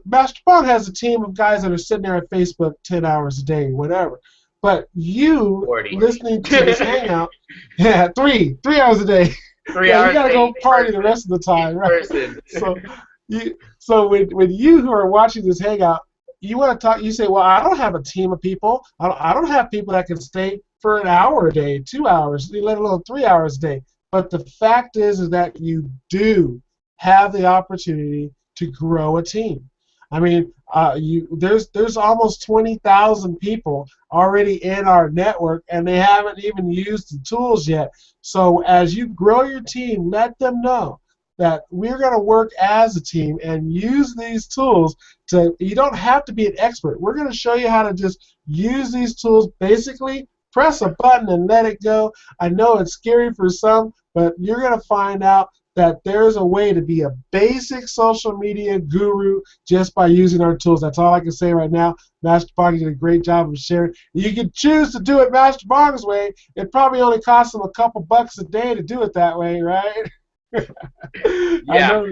Master Bong has a team of guys that are sitting there at Facebook 10 hours a day, whatever. But you 40. Listening to this hangout, 3 hours a day. 3 hours. You gotta go party the rest of the time, right? So when you who are watching this hangout, you want to talk. You say, "Well, I don't have a team of people. I don't have people that can stay for an hour a day, 2 hours, let alone 3 hours a day." But the fact is that you do have the opportunity to grow a team. I mean, there's almost 20,000 people already in our network, and they haven't even used the tools yet. So as you grow your team, let them know that we're going to work as a team and use these tools. You don't have to be an expert. We're going to show you how to just use these tools. Basically, press a button and let it go. I know it's scary for some, but you're going to find out that there's a way to be a basic social media guru just by using our tools. That's all I can say right now. Master Bong did a great job of sharing. You can choose to do it Master Bong's way. It probably only costs them a couple bucks a day to do it that way, right? Yeah.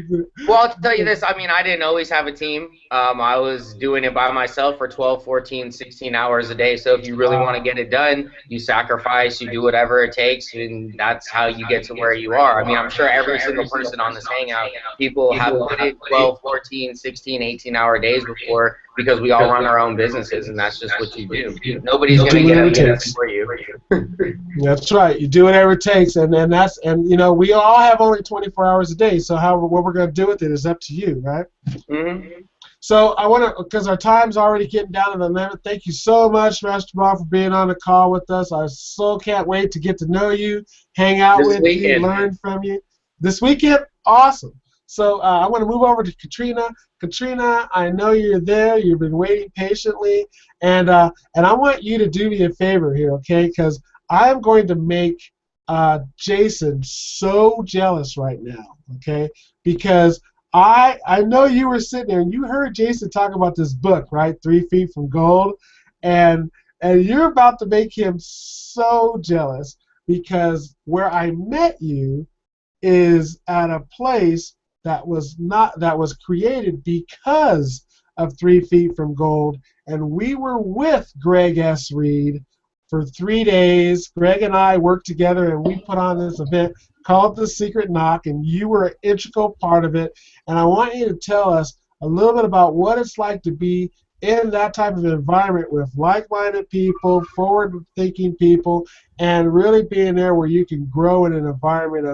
Well, I'll tell you this. I mean, I didn't always have a team. I was doing it by myself for 12, 14, 16 hours a day. So if you really want to get it done, you sacrifice, you do whatever it takes, and that's how you get to where you are. I mean, I'm sure every single person on this Hangout, people have put in 12, 14, 16, 18-hour days before, because we all run our own businesses, and that's just what you do. Nobody's going to get it for you. That's right. You do whatever it takes, and you know, we all have only 24 hours a day. So what we're going to do with it is up to you, right? Mm-hmm. So I want to, because our time's already getting down to the limit. Thank you so much, Master Bong, for being on the call with us. I so can't wait to get to know you, hang out with you, learn from you. This weekend, awesome. So I want to move over to Katrina. Katrina, I know you're there. You've been waiting patiently, and I want you to do me a favor here, okay? Because I'm going to make Jason so jealous right now, okay? Because I know you were sitting there and you heard Jason talk about this book, right? 3 Feet from Gold, and you're about to make him so jealous, because where I met you is at a place that was created because of 3 Feet from Gold, and we were with Greg S. Reed for 3 days. Greg and I worked together, and we put on this event called The Secret Knock, and you were an integral part of it. And I want you to tell us a little bit about what it's like to be in that type of environment with like-minded people, forward-thinking people, and really being there where you can grow in an environment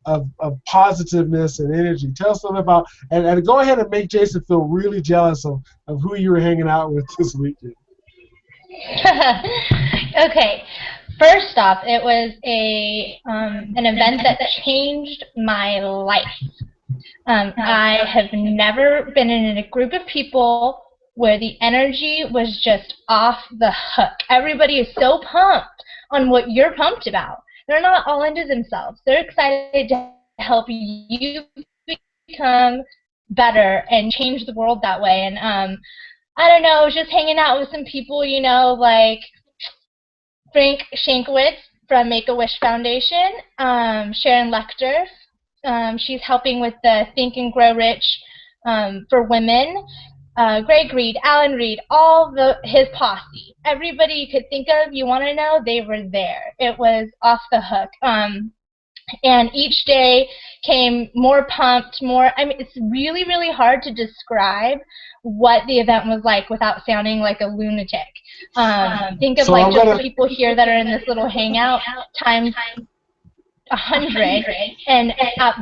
of positiveness and energy. Tell us a little about, and go ahead and make Jason feel really jealous of who you were hanging out with this weekend. Okay. First off, it was an event that changed my life. I have never been in a group of people where the energy was just off the hook. Everybody is so pumped on what you're pumped about. They're not all into themselves. They're excited to help you become better and change the world that way. And I don't know, just hanging out with some people, you know, like Frank Shankowitz from Make-A-Wish Foundation, Sharon Lecter. She's helping with the Think and Grow Rich for women. Greg Reed, Alan Reed, his posse. Everybody you could think of, you want to know, they were there. It was off the hook. And each day came more pumped, I mean, it's really, really hard to describe what the event was like without sounding like a lunatic. Think of like just the people here that are in this little hangout times 100 and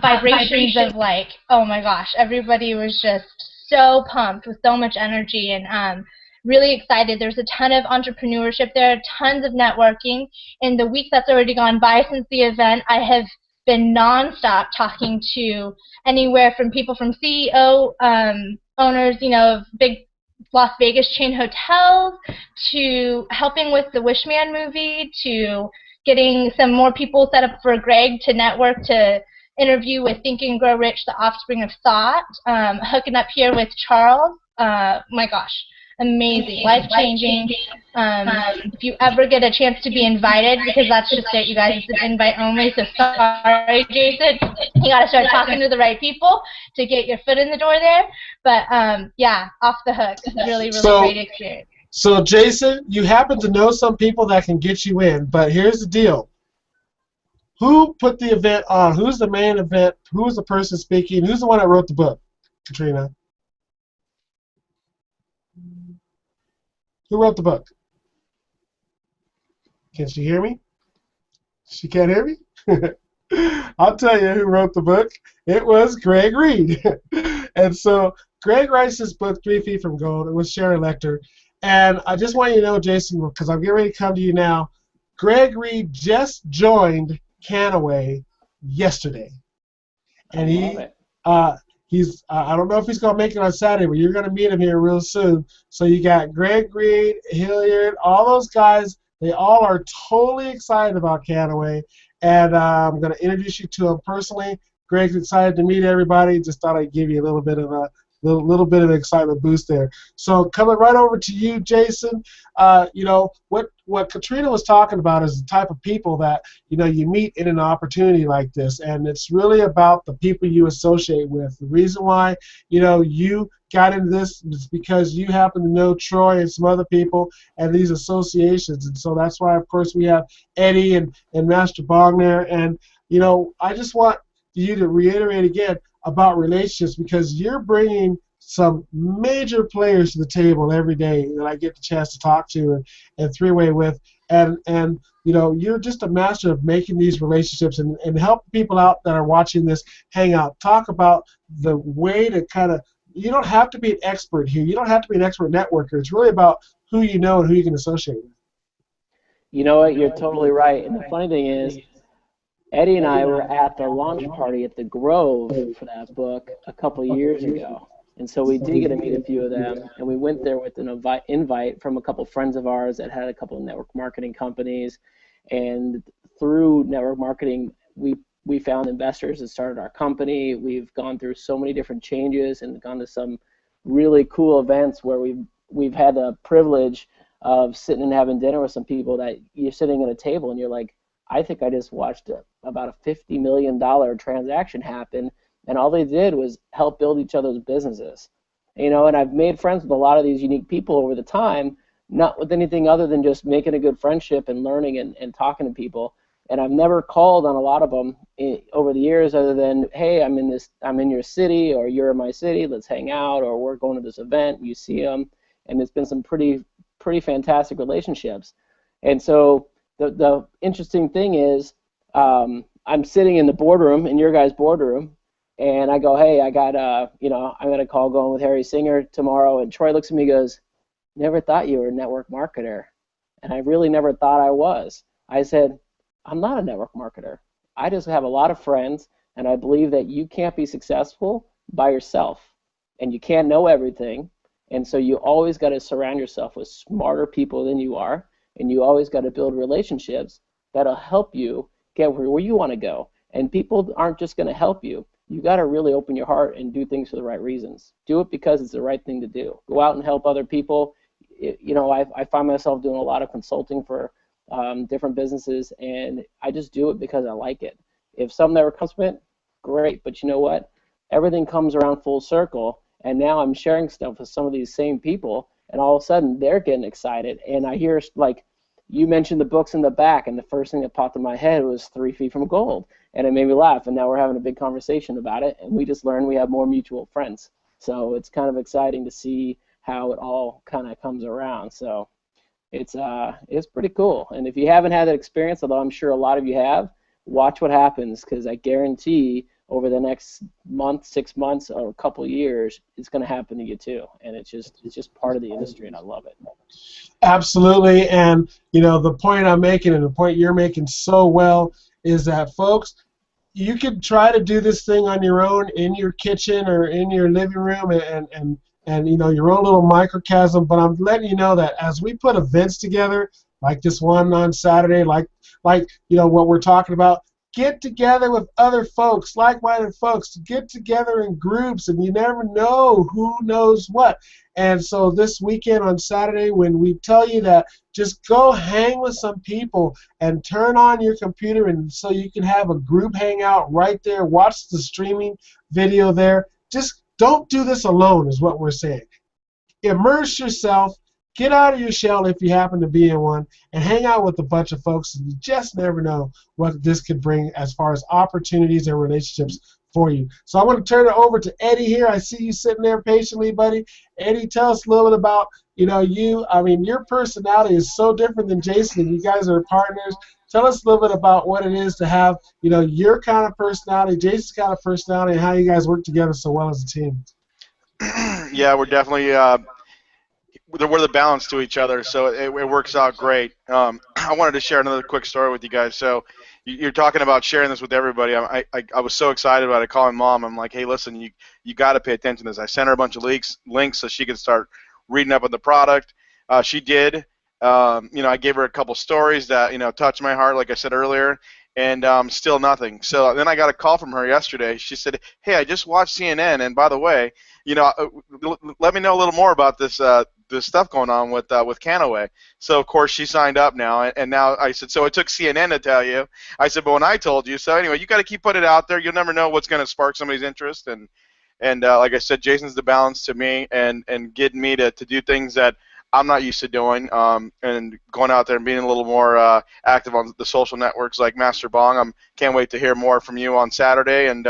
vibrations of like, oh my gosh, everybody was just so pumped with so much energy and really excited. There's a ton of entrepreneurship there, tons of networking. In the week that's already gone by since the event, I have been nonstop talking to anywhere from people from CEO owners, you know, of big Las Vegas chain hotels, to helping with the Wishman movie, to getting some more people set up for Greg to network, to interview with Think and Grow Rich, the offspring of thought, hooking up here with Charles. My gosh, amazing, life-changing. If you ever get a chance to be invited, because that's just it, you guys, it's an invite only, so sorry, Jason. You got to start talking to the right people to get your foot in the door there. But, yeah, off the hook. Really, really great experience. So, Jason, you happen to know some people that can get you in, but here's the deal. Who put the event on? Who's the main event? Who's the person speaking? Who's the one that wrote the book, Katrina? Who wrote the book? Can she hear me? She can't hear me? I'll tell you who wrote the book. It was Greg Reed. And so Greg writes this book, 3 Feet from Gold. It was Sharon Lecter. And I just want you to know, Jason, because I'm getting ready to come to you now, Greg Reed just joined Kannaway yesterday. And he's I don't know if he's going to make it on Saturday, but you're going to meet him here real soon. So you got Greg Reed, Hilliard, all those guys. They all are totally excited about Kannaway. And I'm going to introduce you to them personally. Greg's excited to meet everybody. Just thought I'd give you a little bit of a little bit of an excitement boost there. So coming right over to you, Jason. You know, what Katrina was talking about is the type of people that, you know, you meet in an opportunity like this, and it's really about the people you associate with. The reason why, you know, you got into this is because you happen to know Troy and some other people and these associations, and so that's why, of course, we have Eddie and Master Bong there. And, you know, I just want you to reiterate again about relationships, because you're bringing some major players to the table every day that I get the chance to talk to and three-way with, and you know, you're just a master of making these relationships and help people out that are watching this Hangout. Talk about the way to kind of, you don't have to be an expert here. You don't have to be an expert networker. It's really about who you know and who you can associate with. You know what? You're totally right. And the funny thing is, Eddie and I were at the launch party at the Grove for that book a couple of years ago. And so we did get to meet a few of them, and we went there with an invite from a couple friends of ours that had a couple of network marketing companies. And through network marketing, we found investors that started our company. We've gone through so many different changes and gone to some really cool events where we've had the privilege of sitting and having dinner with some people that you're sitting at a table and you're like, I think I just watched about a $50 million transaction happen, and all they did was help build each other's businesses. You know, and I've made friends with a lot of these unique people over the time, not with anything other than just making a good friendship and learning and talking to people. And I've never called on a lot of them over the years other than, hey, I'm in your city, or you're in my city, let's hang out, or we're going to this event, you see them. And it's been some pretty fantastic relationships. And so the interesting thing is, I'm sitting in the boardroom, in your guys' boardroom, and I go, hey, I got, you know, I'm going to call going with Harry Singer tomorrow. And Troy looks at me and goes, never thought you were a network marketer. And I really never thought I was. I said, I'm not a network marketer. I just have a lot of friends, and I believe that you can't be successful by yourself, and you can't know everything. And so you always got to surround yourself with smarter people than you are, and you always got to build relationships that'll help you get where you want to go. And people aren't just going to help you. You got to really open your heart and do things for the right reasons. Do it because it's the right thing to do. Go out and help other people. You know, I find myself doing a lot of consulting for different businesses, and I just do it because I like it. If something ever comes from it, great. But you know what? Everything comes around full circle, and now I'm sharing stuff with some of these same people, and all of a sudden they're getting excited. And I hear, like, you mentioned the books in the back, and the first thing that popped in my head was 3 Feet from Gold, and it made me laugh. And now we're having a big conversation about it, and we just learned we have more mutual friends. So it's kind of exciting to see how it all kind of comes around. So it's pretty cool. And if you haven't had that experience, although I'm sure a lot of you have, watch what happens, because I guarantee over the next month, 6 months, or a couple years, it's going to happen to you too. And it's just part of the industry, and I love it. Absolutely. And you know, the point I'm making, and the point you're making so well, is that, folks, you could try to do this thing on your own in your kitchen or in your living room, and you know, your own little microcosm. But I'm letting you know that as we put events together, like this one on Saturday, like you know what we're talking about, get together with other folks, like-minded folks, get together in groups, and you never know who knows what. And so this weekend on Saturday, when we tell you that, just go hang with some people and turn on your computer, and so you can have a group hangout right there, watch the streaming video there. Just don't do this alone, is what we're saying. Immerse yourself. Get out of your shell if you happen to be in one, and hang out with a bunch of folks. And you just never know what this could bring as far as opportunities and relationships for you. So I want to turn it over to Eddie here. I see you sitting there patiently, buddy. Eddie, tell us a little bit about, you know, you. I mean, your personality is so different than Jason, and you guys are partners. Tell us a little bit about what it is to have, you know, your kind of personality, Jason's kind of personality, and how you guys work together so well as a team. Yeah, we're definitely we're the balance to each other, so it works out great. I wanted to share another quick story with you guys. So you're talking about sharing this with everybody. I was so excited about it. Calling Mom, I'm like, hey, listen, you got to pay attention to this. I sent her a bunch of links so she could start reading up on the product. She did. You know, I gave her a couple stories that, you know, touched my heart, like I said earlier, and still nothing. So then I got a call from her yesterday. She said, "Hey, I just watched CNN, and by the way, let me know a little more about this this stuff going on with Kannaway." So of course she signed up now, and now I said, "So it took CNN to tell you?" I said, "But when I told you." So anyway, you got to keep putting it out there. You'll never know what's going to spark somebody's interest, and like I said, Jason's the balance to me, and getting me to do things that I'm not used to doing, and going out there and being a little more active on the social networks like Master Bong. Can't wait to hear more from you on Saturday, and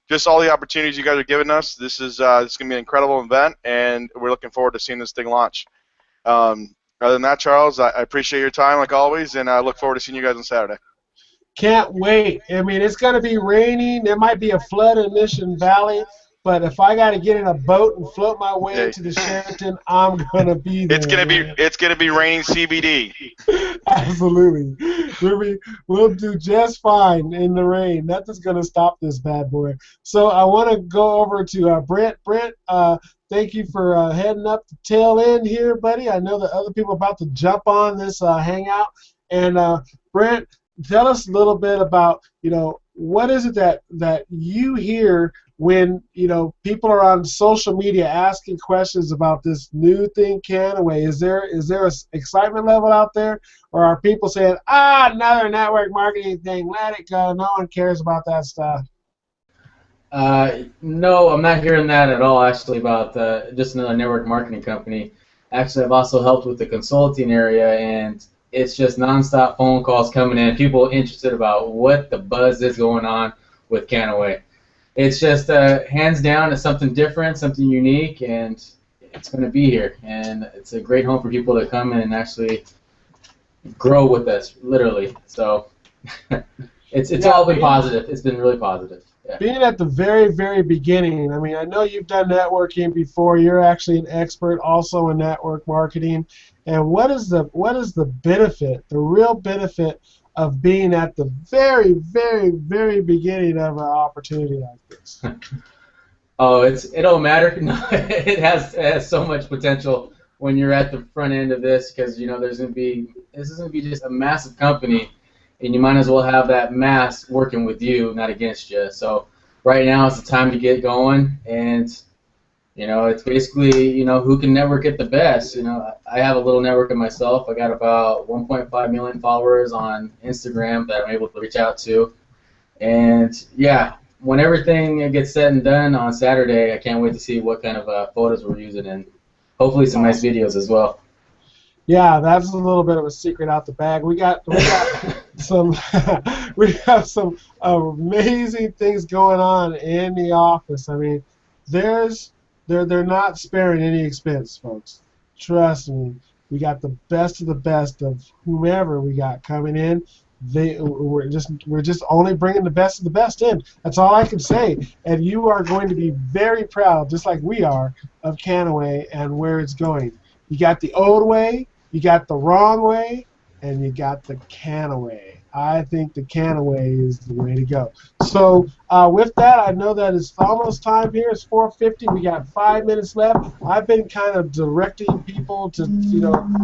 just all the opportunities you guys are giving us. This is going to be an incredible event, and we're looking forward to seeing this thing launch. Other than that, Charles, I appreciate your time like always, and I look forward to seeing you guys on Saturday. Can't wait. I mean, it's going to be raining. There might be a flood in Mission Valley, but if I got to get in a boat and float my way to the Sheraton, I'm going to be there. It's gonna be raining CBD. Absolutely. We'll do just fine in the rain. Nothing's going to stop this bad boy. So I want to go over to Brent. Brent, thank you for heading up the tail end here, buddy. I know that other people are about to jump on this Hangout. And Brent, tell us a little bit about, what is it that you hear when, people are on social media asking questions about this new thing, Kannaway? Is there an excitement level out there? Or are people saying, another network marketing thing, let it go, no one cares about that stuff? No, I'm not hearing that at all, actually, about just another network marketing company. Actually, I've also helped with the consulting area, and it's just nonstop phone calls coming in, people interested about what the buzz is going on with Kannaway. It's just hands down, it's something different, something unique, and it's going to be here. And it's a great home for people to come in and actually grow with us, literally. So it's all been positive. It's been really positive. Yeah. Being at the very, very beginning, I mean, I know you've done networking before. You're actually an expert also in network marketing. And what is the benefit, the real benefit of being at the very, very, very beginning of an opportunity like this? Oh, it don't matter. No, it has so much potential when you're at the front end of this, because this is going to be just a massive company, and you might as well have that mass working with you, not against you. So right now is the time to get going, and it's basically who can network it the best. I have a little network of myself. I got about 1.5 million followers on Instagram that I'm able to reach out to, and yeah, when everything gets said and done on Saturday, I can't wait to see what kind of photos we're using, and hopefully some nice videos as well. Yeah, that's a little bit of a secret out the bag. We got some we have some amazing things going on in the office. I mean, they're not sparing any expense, folks. Trust me. We got the best of whomever we got coming in. We're just only bringing the best of the best in. That's all I can say. And you are going to be very proud, just like we are, of Kannaway and where it's going. You got the old way, you got the wrong way, and you got the Kannaway. I think the Kannaway is the way to go. So with that, I know that it's almost time here. It's 4:50. We got 5 minutes left. I've been kind of directing people to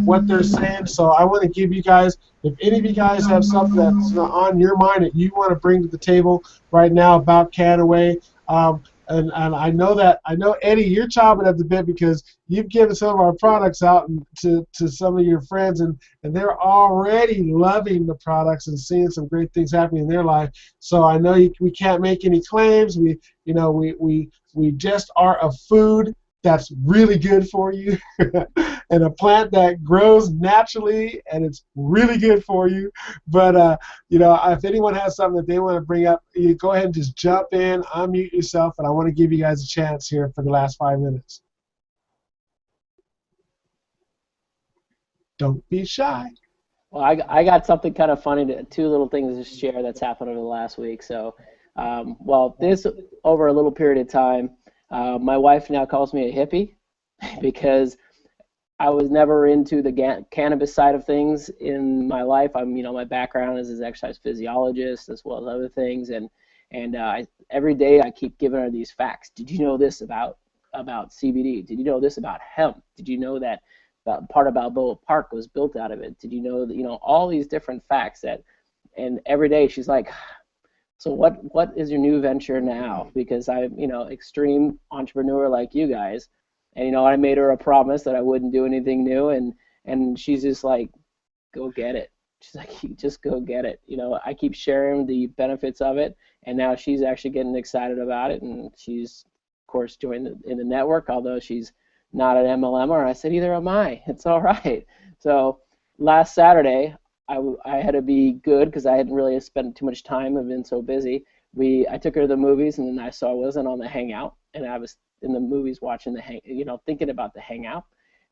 what they're saying. So I want to give you guys, if any of you guys have something that's on your mind that you want to bring to the table right now about Kannaway. And I know Eddie, you're chomping at the bit because you've given some of our products out to some of your friends, and they're already loving the products and seeing some great things happening in their life. So I know we can't make any claims. We just are a food that's really good for you and a plant that grows naturally and it's really good for you. But if anyone has something that they want to bring up, you go ahead and just jump in, unmute yourself, and I want to give you guys a chance here for the last 5 minutes. Don't be shy. Well, I got something kind of funny, two little things to share that's happened over the last week. So, this over a little period of time, my wife now calls me a hippie because I was never into the cannabis side of things in my life. My background is as an exercise physiologist as well as other things, and every day I keep giving her these facts. Did you know this about CBD? Did you know this about hemp? Did you know that part of Balboa Park was built out of it? Did you know that all these different facts that And every day she's like, so what is your new venture now? Because I'm, extreme entrepreneur like you guys. And, I made her a promise that I wouldn't do anything new. And she's just like, go get it. She's like, you just go get it. I keep sharing the benefits of it. And now she's actually getting excited about it. And she's, of course, joined in the network, although she's not an MLMer. I said, either am I. It's all right. So last Saturday, I had to be good because I hadn't really spent too much time. I've been so busy. I took her to the movies, and then I wasn't on the Hangout, and I was in the movies watching thinking about the Hangout.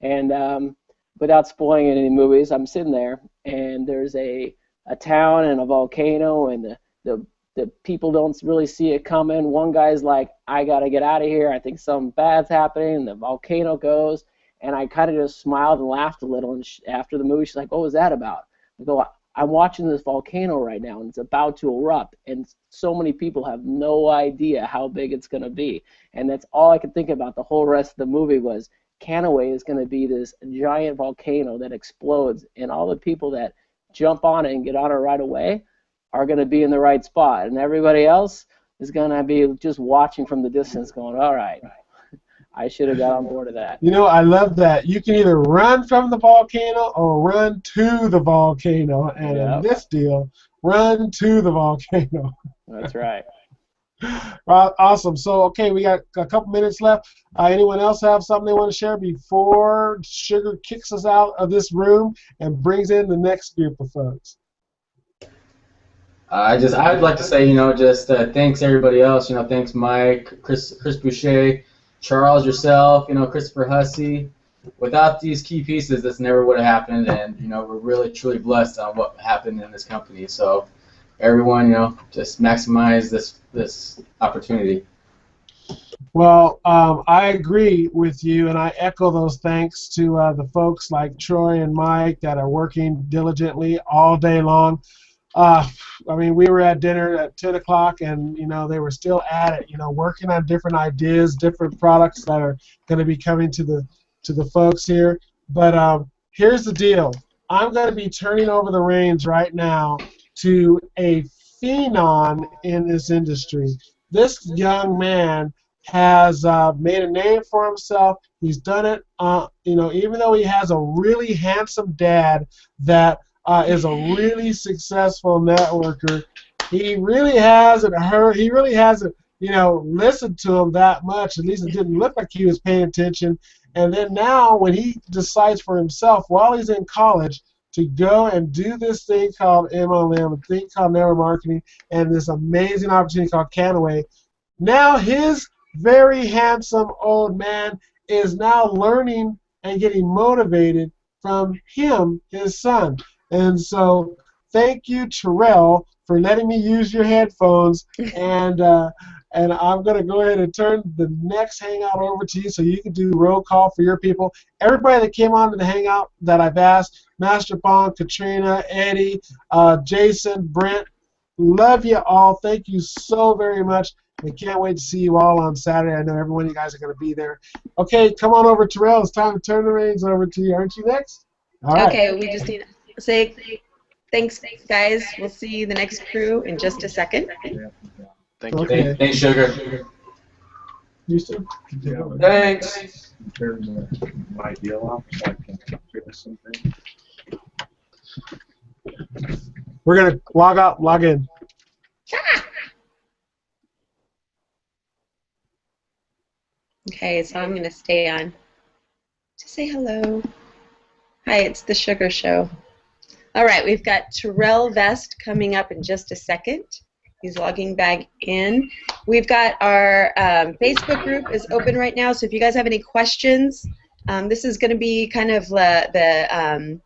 And without spoiling any movies, I'm sitting there, and there's a town and a volcano, and the people don't really see it coming. One guy's like, I got to get out of here. I think something bad's happening. And the volcano goes, and I kind of just smiled and laughed a little. And after the movie, she's like, what was that about? I go, I'm watching this volcano right now, and it's about to erupt, and so many people have no idea how big it's going to be. And that's all I could think about the whole rest of the movie was Kannaway is going to be this giant volcano that explodes, and all the people that jump on it and get on it right away are going to be in the right spot, and everybody else is going to be just watching from the distance going, all right, I should have got on board of that. I love that. You can either run from the volcano or run to the volcano. And in this deal, run to the volcano. That's right. Awesome. So, okay, we got a couple minutes left. Anyone else have something they want to share before Sugar kicks us out of this room and brings in the next group of folks? I would like to say, thanks everybody else. Thanks Mike, Chris Boucher, Charles, yourself, Christopher Hussey. Without these key pieces, this never would have happened, and we're really truly blessed on what happened in this company. So, everyone, just maximize this opportunity. Well, I agree with you, and I echo those thanks to the folks like Troy and Mike that are working diligently all day long. We were at dinner at 10 o'clock, and, they were still at it, working on different ideas, different products that are going to be coming to the folks here. But here's the deal. I'm going to be turning over the reins right now to a phenom in this industry. This young man has made a name for himself. He's done it, even though he has a really handsome dad that is a really successful networker. He really hasn't listened to him that much. At least it didn't look like he was paying attention. And then now, when he decides for himself, while he's in college, to go and do this thing called MLM, a thing called network marketing, and this amazing opportunity called Kannaway, now his very handsome old man is now learning and getting motivated from him, his son. And so, thank you, Terrell, for letting me use your headphones. And I'm going to go ahead and turn the next Hangout over to you so you can do roll call for your people. Everybody that came on to the Hangout that I've asked, Master Pong, Katrina, Eddie, Jason, Brent, love you all. Thank you so very much. I can't wait to see you all on Saturday. I know every one of you guys are going to be there. Okay, come on over, Terrell. It's time to turn the reins over to you. Aren't you next? All right. Okay, we just need to say thanks, guys. We'll see the next crew in just a second. Thank you. Okay. Thanks, Sugar. You too. Thanks. Turn my deal off so I can figure something. We're going to log out, log in. Okay, so I'm going to stay on to say hello. Hi, it's the Sugar Show. All right, we've got Terrell Vest coming up in just a second. He's logging back in. We've got our Facebook group is open right now, so if you guys have any questions, this is going to be kind of the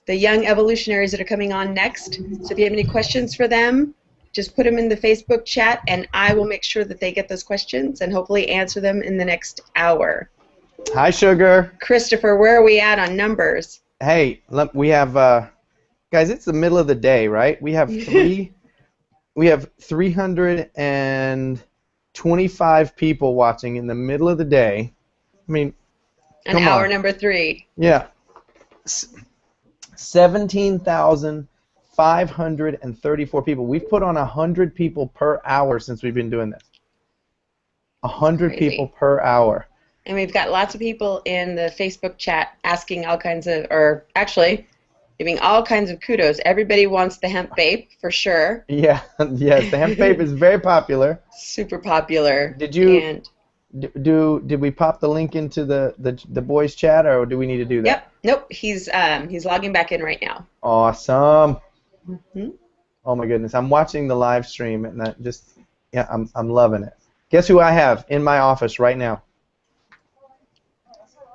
young evolutionaries that are coming on next. So if you have any questions for them, just put them in the Facebook chat, and I will make sure that they get those questions and hopefully answer them in the next hour. Hi, Sugar. Christopher, where are we at on numbers? Hey, we have, guys, it's the middle of the day, right? We have 325 people watching in the middle of the day. I mean, And hour number 3. Yeah. 17,000 534 people. We've put on 100 people per hour since we've been doing this. 100 Crazy. people per hour. And we've got lots of people in the Facebook chat asking all kinds of, or actually giving all kinds of kudos. Everybody wants the hemp vape for sure. Yeah, yes, the hemp vape is very popular. Super popular. Did you And did we pop the link into the boys chat, or do we need to do that? yep, nope. He's logging back in right now. Awesome. Mm-hmm. Oh my goodness, I'm watching the live stream and that just I'm loving it. Guess who I have in my office right now?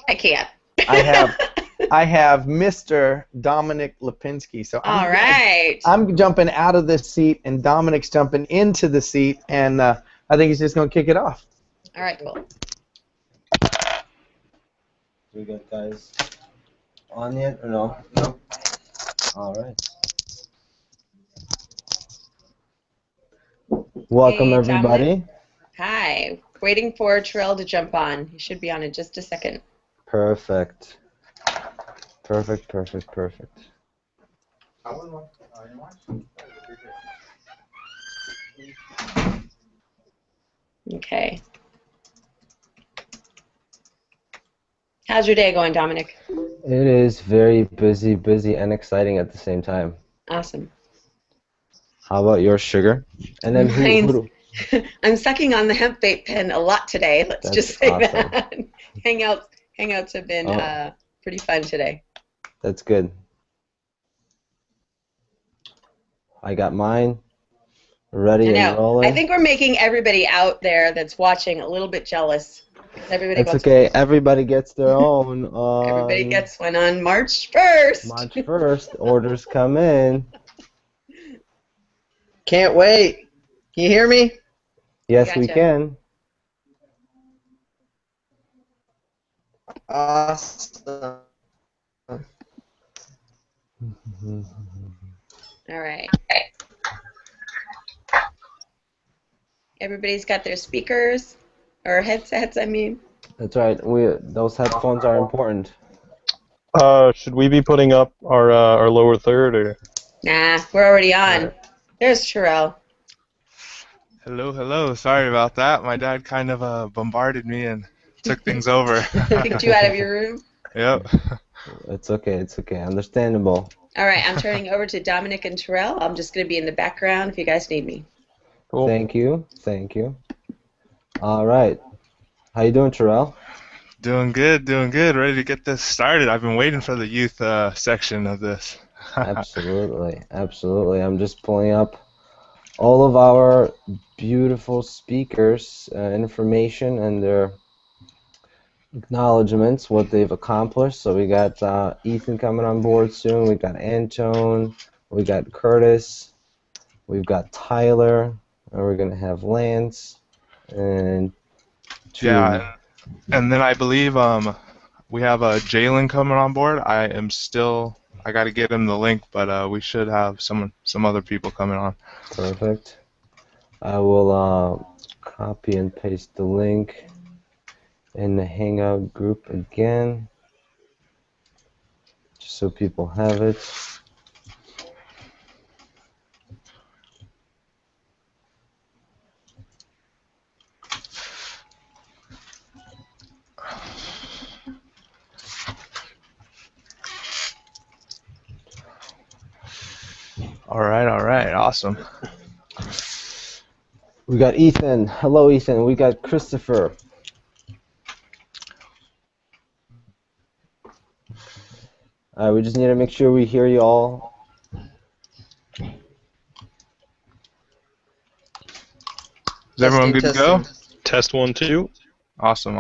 I can't. I have Mr. Dominic Lipinski. So all right. I'm jumping out of this seat, and Dominic's jumping into the seat, and I think he's just going to kick it off. All right, cool. We got guys on yet or no? No. All right. Welcome Hey, everybody. Dominic. Hi. Waiting for Terrell to jump on. He should be on in just a second. Perfect. Perfect. Perfect. Perfect. Okay. How's your day going, Dominic? It is very busy, and exciting at the same time. Awesome. How about your sugar? And then who I'm sucking on the hemp vape pen a lot today. Let's That's just say awesome. that. Hangouts have been pretty fun today. That's good. I got mine ready I and know. rolling. I think we're making everybody out there that's watching a little bit jealous. Because everybody It's wants okay. Everybody gets their own. Everybody gets one on March 1st. March 1st. Orders come in. Can't wait. Can you hear me? Yes, we Gotcha. can. Awesome. All right. Everybody's got their speakers or headsets, I mean. That's right. Those headphones are important. Should we be putting up our lower third, or? Nah, we're already on. There's Terrell. Hello. Sorry about that. My dad kind of bombarded me and took things over. Kicked you out of your room? Yep. It's okay. It's okay. Understandable. All right, I'm turning over to Dominic and Terrell. I'm just going to be in the background if you guys need me. Cool. Thank you. Thank you. All right. How you doing, Terrell? Doing good. Ready to get this started. I've been waiting for the youth section of this. Absolutely. I'm just pulling up all of our beautiful speakers' information and their acknowledgements, what they've accomplished. So we got Ethan coming on board soon. We got Antone. We got Curtis. We've got Tyler. And we're gonna have Lance and Yeah, and then I believe we have Jalen coming on board. I got to get him the link, but we should have some other people coming on. Perfect. I will copy and paste the link in the Hangout group again, just so people have it. All right, awesome. We got Ethan. Hello, Ethan. We got Christopher. We just need to make sure we hear you all. Is everyone good to go? Test 1, 2. Awesome.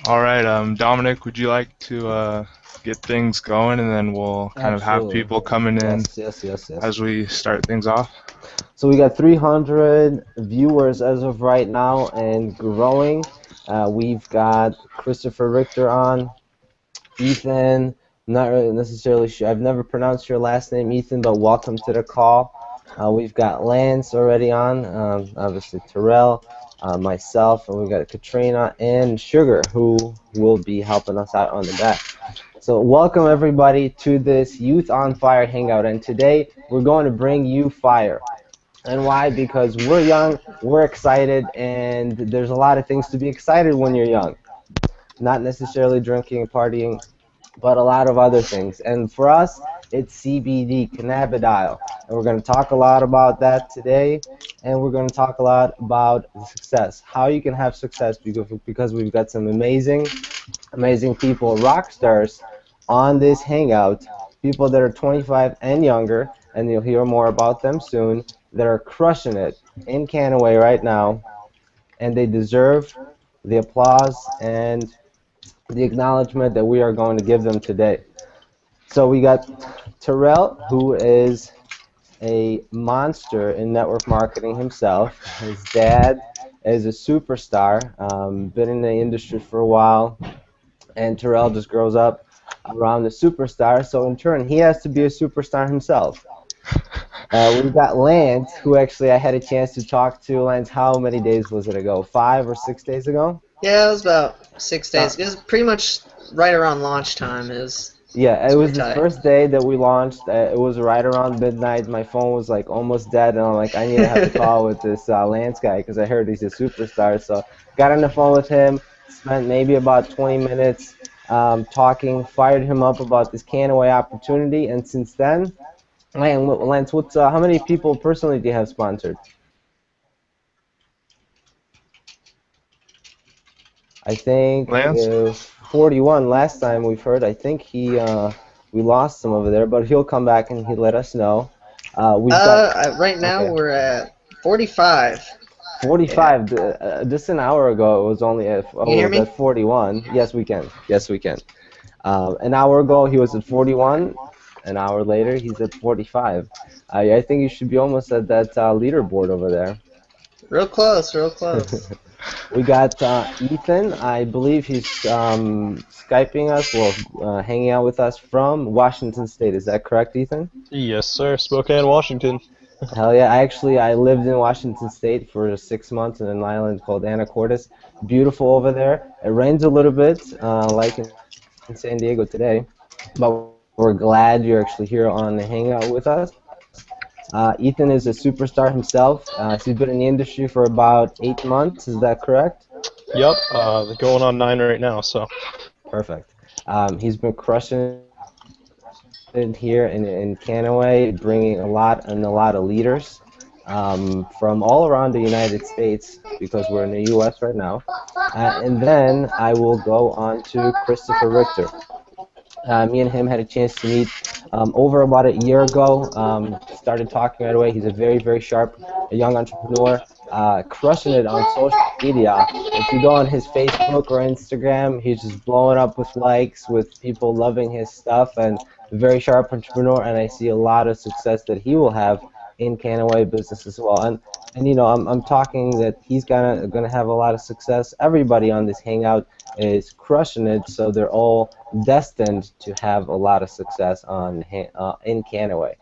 All right, Dominic, would you like to get things going, and then we'll kind of have people coming in Yes. as we start things off? So we got 300 viewers as of right now and growing. We've got Christopher Richter on. Ethan, not really necessarily sure. I've never pronounced your last name, Ethan, but welcome to the call. We've got Lance already on. Obviously Terrell. myself, and we've got Katrina and Sugar, who will be helping us out on the back. So welcome everybody to this Youth on Fire Hangout, and today we're going to bring you fire. And why? Because we're young, we're excited, and there's a lot of things to be excited when you're young. Not necessarily drinking and partying, but a lot of other things. And for us, it's CBD, cannabidiol. And we're going to talk a lot about that today, and we're going to talk a lot about success, how you can have success, because we've got some amazing people, rock stars, on this hangout, people that are 25 and younger, and you'll hear more about them soon, that are crushing it in Kannaway right now, and they deserve the applause and the acknowledgement that we are going to give them today. So we got Terrell, who is a monster in network marketing himself. His dad is a superstar, been in the industry for a while, and Terrell just grows up around a superstar, so in turn he has to be a superstar himself. We've got Lance, who actually I had a chance to talk to. Lance, how many days was it ago? 5 or 6 days ago? Yeah, it was about 6 days. It was pretty much right around launch time. Yeah, it was the first day that we launched. It was right around midnight. My phone was like almost dead, and I'm like, I need to have a call with this Lance guy because I heard he's a superstar. So got on the phone with him, spent maybe about 20 minutes talking, fired him up about this Kannaway opportunity, and since then, Lance, how many people personally do you have sponsored? I think 41 last time we've heard. I think we lost some over there, but he'll come back and he'll let us know. Right now we're at 45. 45. Yeah. Just an hour ago it was only at 41. Yes, we can. Yes, we can. An hour ago he was at 41. An hour later he's at 45. I think you should be almost at that leaderboard over there. Real close, real close. We got Ethan. I believe he's Skyping us, hanging out with us from Washington State. Is that correct, Ethan? Yes, sir. Spokane, Washington. Hell yeah. I lived in Washington State for 6 months in an island called Anacortes. Beautiful over there. It rains a little bit, like in San Diego today, but we're glad you're actually here on the Hangout with us. Ethan is a superstar himself. He's been in the industry for about 8 months. Is that correct? Yep. They're going on 9 right now. So. Perfect. He's been crushing it here in Kannaway, bringing a lot of leaders from all around the United States, because we're in the U.S. right now. And then I will go on to Christopher Richter. Me and him had a chance to meet over about a year ago. Started talking right away. He's a very, very sharp young entrepreneur, crushing it on social media. If you go on his Facebook or Instagram, he's just blowing up with likes, with people loving his stuff, and a very sharp entrepreneur, and I see a lot of success that he will have in Kannaway Business as well. And you know, I'm talking that he's gonna have a lot of success. Everybody on this Hangout is crushing it, so they're all destined to have a lot of success in Kannaway.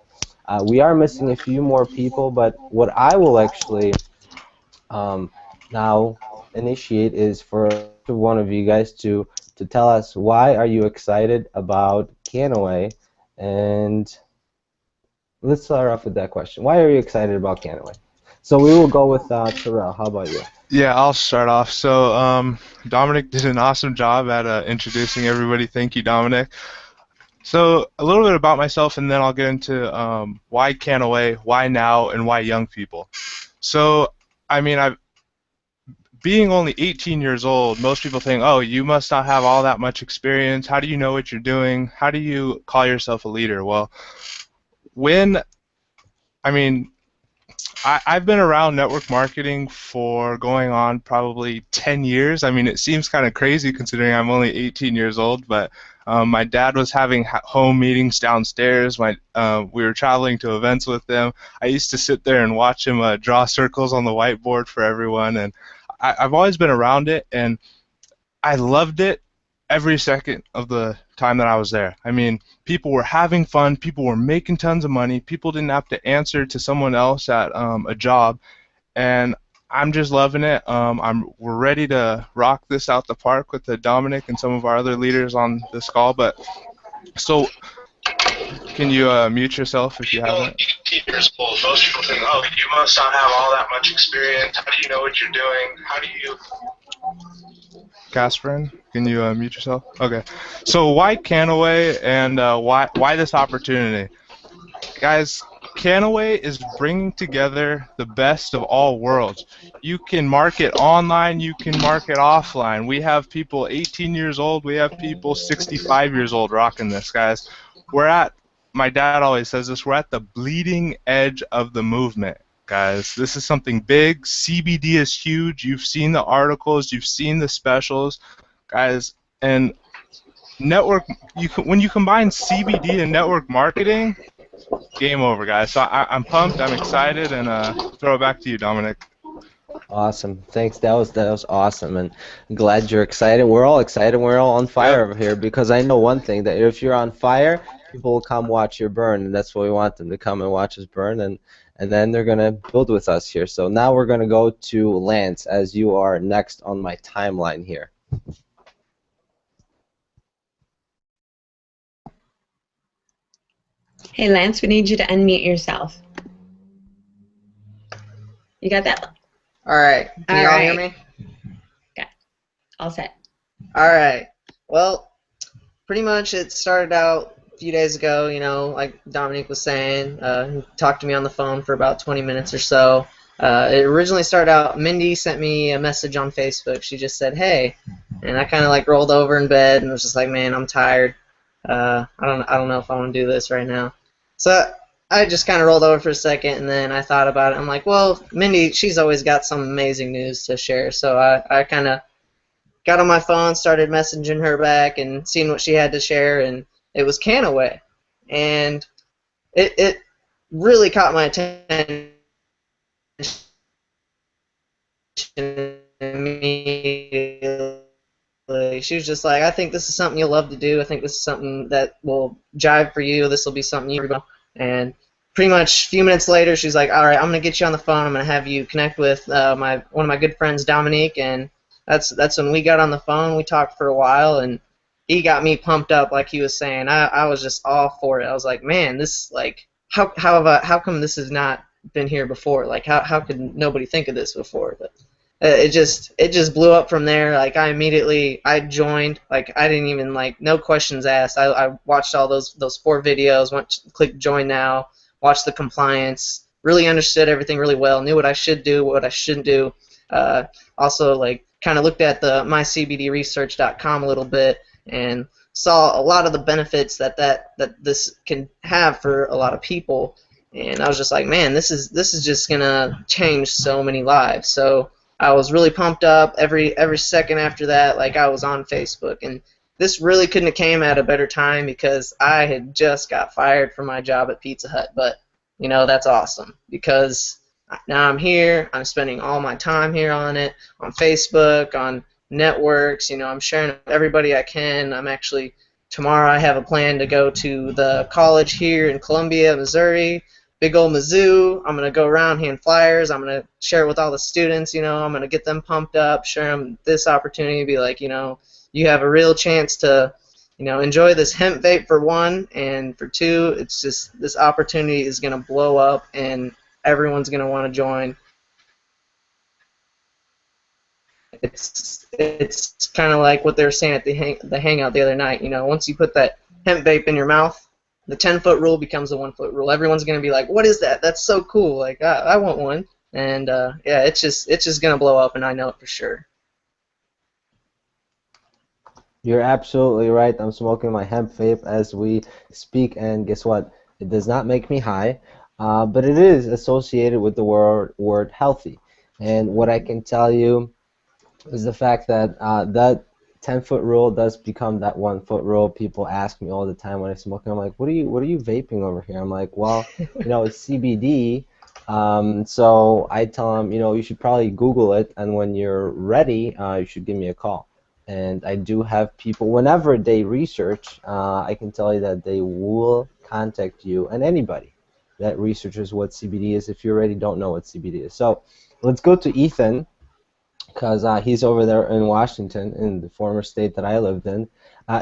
We are missing a few more people, but what I will actually now initiate is for one of you guys to tell us, why are you excited about Kannaway? And let's start off with that question. Why are you excited about Kannaway? So we will go with Terrell. How about you? Yeah, I'll start off. So Dominic did an awesome job at introducing everybody. Thank you, Dominic. So a little bit about myself, and then I'll get into why Kannaway, why now, and why young people. So, I mean, being only 18 years old, most people think, oh, you must not have all that much experience. How do you know what you're doing? How do you call yourself a leader? Well, I've been around network marketing for going on probably 10 years. I mean, it seems kind of crazy considering I'm only 18 years old, but my dad was having home meetings downstairs. We were traveling to events with him. I used to sit there and watch him draw circles on the whiteboard for everyone, and I've always been around it, and I loved it every second of the time that I was there. I mean, people were having fun, people were making tons of money, people didn't have to answer to someone else at a job, and I'm just loving it. We're ready to rock this out the park with the Dominic and some of our other leaders on this call. But so, can you mute yourself if you haven't? Most people think, oh, you must not have all that much experience. How do you know what you're doing? How do you... Casperin, can you mute yourself? Okay. So why Kannaway and why this opportunity? Guys, Kannaway is bringing together the best of all worlds. You can market online, you can market offline. We have people 18 years old, we have people 65 years old rocking this, guys. My dad always says this, we're at the bleeding edge of the movement, guys. This is something big. CBD is huge. You've seen the articles, you've seen the specials, guys. And network, when you combine CBD and network marketing, game over, guys. So I'm pumped, I'm excited, and throw it back to you, Dominic. Awesome. Thanks. That was awesome, and I'm glad you're excited. We're all excited. We're all on fire over here because I know one thing, that if you're on fire, people will come watch you burn, and that's what we want them to come and watch us burn, and then they're going to build with us here. So now we're going to go to Lance, as you are next on my timeline here. Hey, Lance, we need you to unmute yourself. You got that? All right. Can you all hear me? Got it. All set. All right. Well, pretty much it started out a few days ago, you know, like Dominic was saying. He talked to me on the phone for about 20 minutes or so. It originally started out, Mindy sent me a message on Facebook. She just said, hey, and I kind of like rolled over in bed and was just like, man, I'm tired. I don't know if I want to do this right now. So I just kind of rolled over for a second, and then I thought about it. I'm like, well, Mindy, she's always got some amazing news to share. So I kind of got on my phone, started messaging her back and seeing what she had to share, and it was Kannaway. And it really caught my attention immediately. She was just like, I think this is something you'll love to do. I think this is something that will jive for you. This will be something you do. And pretty much a few minutes later, she's like, all right, I'm going to get you on the phone. I'm going to have you connect with one of my good friends, Dominique. And that's when we got on the phone. We talked for a while, and he got me pumped up, like he was saying. I was just all for it. I was like, man, this, like, how come this has not been here before? Like, how could nobody think of this before? But it just blew up from there. Like, I joined. Like, I didn't even, like, no questions asked. I watched all those 4 videos, clicked join now, watched the compliance, really understood everything really well, knew what I should do, what I shouldn't do. Also, like, kind of looked at the mycbdresearch.com a little bit and saw a lot of the benefits that this can have for a lot of people. And I was just like, man, this is just gonna change so many lives. So I was really pumped up. Every second after that, like, I was on Facebook, and this really couldn't have came at a better time because I had just got fired from my job at Pizza Hut. But you know, that's awesome because now I'm here. I'm spending all my time here on it, on Facebook, on networks. You know, I'm sharing with everybody I can. I'm actually, tomorrow I have a plan to go to the college here in Columbia, Missouri. Big old Mizzou. I'm going to go around hand flyers. I'm going to share it with all the students, you know. I'm going to get them pumped up, share them this opportunity, be like, you know, you have a real chance to, you know, enjoy this hemp vape for one, and for two, it's just, this opportunity is going to blow up and everyone's going to want to join. It's kind of like what they were saying at the Hangout the other night, you know, once you put that hemp vape in your mouth, the 10-foot rule becomes a 1-foot rule. Everyone's going to be like, what is that? That's so cool. Like, I want one. And, yeah, it's just going to blow up, and I know it for sure. You're absolutely right. I'm smoking my hemp vape as we speak, and guess what? It does not make me high, but it is associated with the word healthy. And what I can tell you is the fact that that 10-foot rule does become that 1-foot rule. People ask me all the time when I smoke, and I'm like, what are you vaping over here? I'm like, well, you know, it's CBD. So I tell them, you know, you should probably Google it, and when you're ready, you should give me a call. And I do have people, whenever they research, I can tell you that they will contact you, and anybody that researches what CBD is, if you already don't know what CBD is. So let's go to Ethan, because he's over there in Washington, in the former state that I lived in.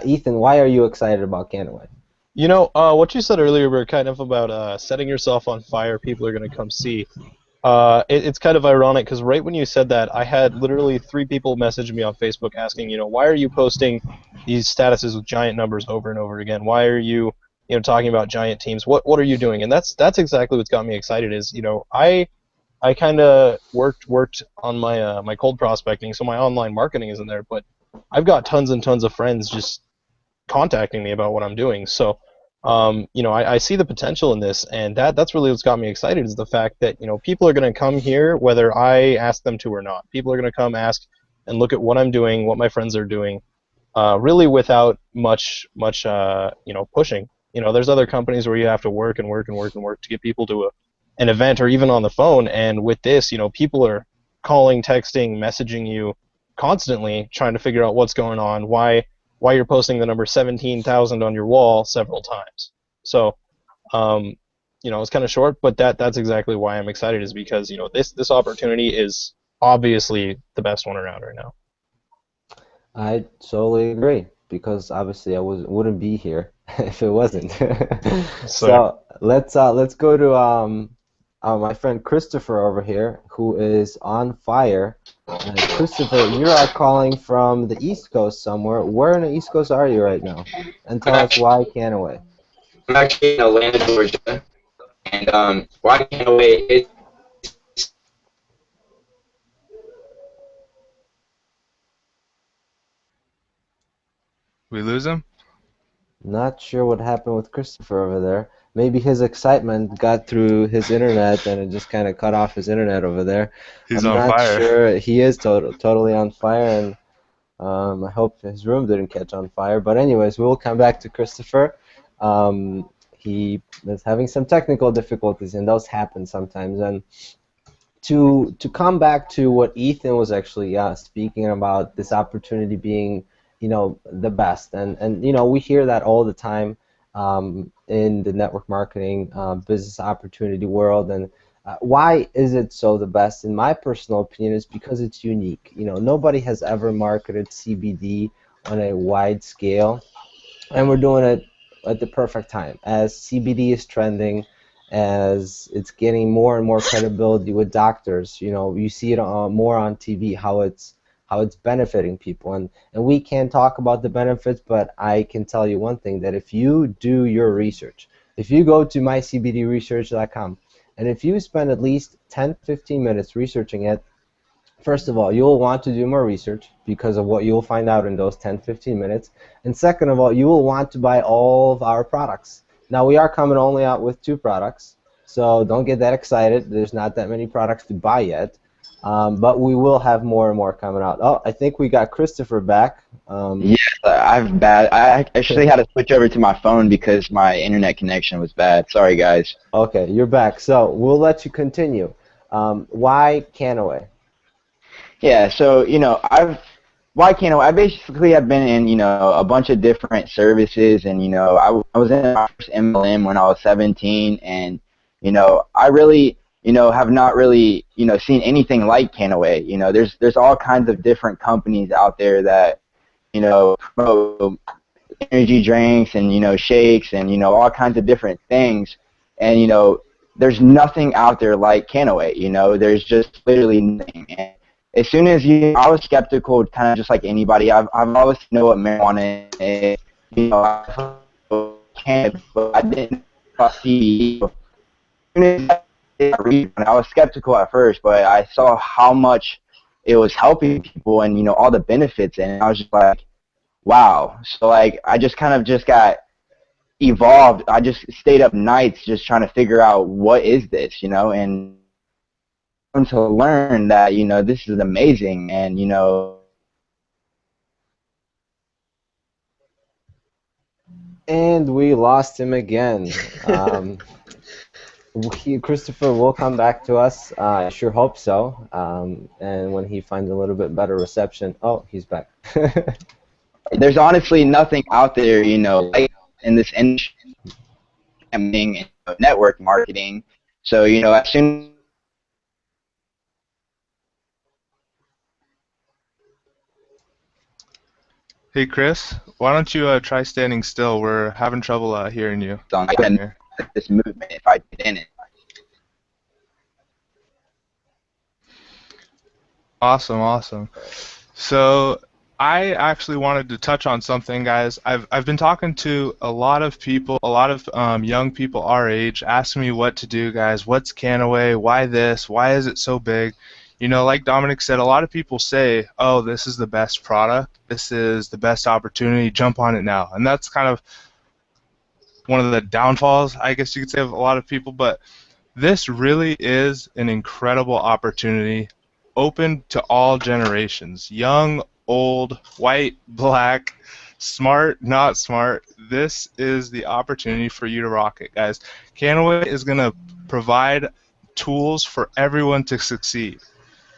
Ethan, why are you excited about Kannaway? You know, what you said earlier were kind of about setting yourself on fire. People are going to come see. It's kind of ironic because right when you said that, I had literally 3 people message me on Facebook asking, you know, why are you posting these statuses with giant numbers over and over again? Why are you, you know, talking about giant teams? What are you doing? And that's exactly what's got me excited. Is, you know, I kind of worked on my my cold prospecting, so my online marketing isn't there, but I've got tons and tons of friends just contacting me about what I'm doing. So, you know, I see the potential in this, and that's really what's got me excited, is the fact that, you know, people are going to come here whether I ask them to or not. People are going to come ask and look at what I'm doing, what my friends are doing, really without much you know, pushing. You know, there's other companies where you have to work and work and work and work to get people to an event or even on the phone, and with this, you know, people are calling, texting, messaging you constantly, trying to figure out what's going on, why you're posting the number 17,000 on your wall several times. So, you know, it's kind of short, but that's exactly why I'm excited, is because, you know, this opportunity is obviously the best one around right now. I totally agree, because obviously I wouldn't be here if it wasn't. So let's go to my friend Christopher over here, who is on fire. Christopher, you are calling from the East Coast somewhere. Where in the East Coast are you right now? And tell us why Kannaway. I'm actually in Atlanta, Georgia, and why Kannaway is. We lose him? Not sure what happened with Christopher over there. Maybe his excitement got through his internet and it just kind of cut off his internet over there. He's I'm on not fire. sure. He is totally on fire, and I hope his room didn't catch on fire. But anyways, we'll come back to Christopher. He is having some technical difficulties, and those happen sometimes. And to come back to what Ethan was actually speaking about, this opportunity being, you know, the best, and you know, we hear that all the time in the network marketing business opportunity world. And why is it so the best? In my personal opinion, is because it's unique. You know, nobody has ever marketed CBD on a wide scale, and we're doing it at the perfect time, as CBD is trending, as it's getting more and more credibility with doctors. You know, you see it more on TV, how it's benefiting people, and we can talk about the benefits, but I can tell you one thing, that if you do your research, if you go to mycbdresearch.com, and if you spend at least 10-15 minutes researching it, first of all, you'll want to do more research because of what you'll find out in those 10-15 minutes, and second of all, you will want to buy all of our products. Now, we are coming only out with 2 products, so don't get that excited. There's not that many products to buy yet. But we will have more and more coming out. Oh, I think we got Christopher back. Yes, I actually had to switch over to my phone because my internet connection was bad. Sorry, guys. Okay, you're back. So we'll let you continue. Why Kannaway? Yeah, so, you know, why Kannaway? I basically have been in, you know, a bunch of different services, and, you know, I was in my first MLM when I was 17, and, you know, I really, you know, have not really, you know, seen anything like Kannaway. You know, there's all kinds of different companies out there that, you know, promote energy drinks and, you know, shakes and, you know, all kinds of different things. And, you know, there's nothing out there like Kannaway. You know, there's just literally nothing. And as soon as I was skeptical, kind of just like anybody. I've always known what marijuana is. You know, I cannabis, but I didn't see. I was skeptical at first, but I saw how much it was helping people and, you know, all the benefits, and I was just like, wow. So, like, I just kind of just got evolved. I just stayed up nights just trying to figure out what is this, you know, and to learn that, you know, this is amazing. And, you know, And we lost him again. Christopher will come back to us. I sure hope so. And when he finds a little bit better reception. Oh, he's back. there's honestly nothing out there, you know, like in this industry, and network marketing. So, you know, as soon Hey Chris, why don't you try standing still? We're having trouble hearing you. Here. This movement if I get in it. Awesome, awesome. So I actually wanted to touch on something, guys. I've been talking to a lot of people, a lot of young people our age, asking me what to do, guys. What's Kannaway? Why this? Why is it so big? You know, like Dominic said, a lot of people say, "Oh, this is the best product. This is the best opportunity. Jump on it now." And that's kind of one of the downfalls, I guess you could say, of a lot of people. But this really is an incredible opportunity, open to all generations, young, old, white, black, smart, not smart. This is the opportunity for you to rock it, guys. Kannaway is going to provide tools for everyone to succeed.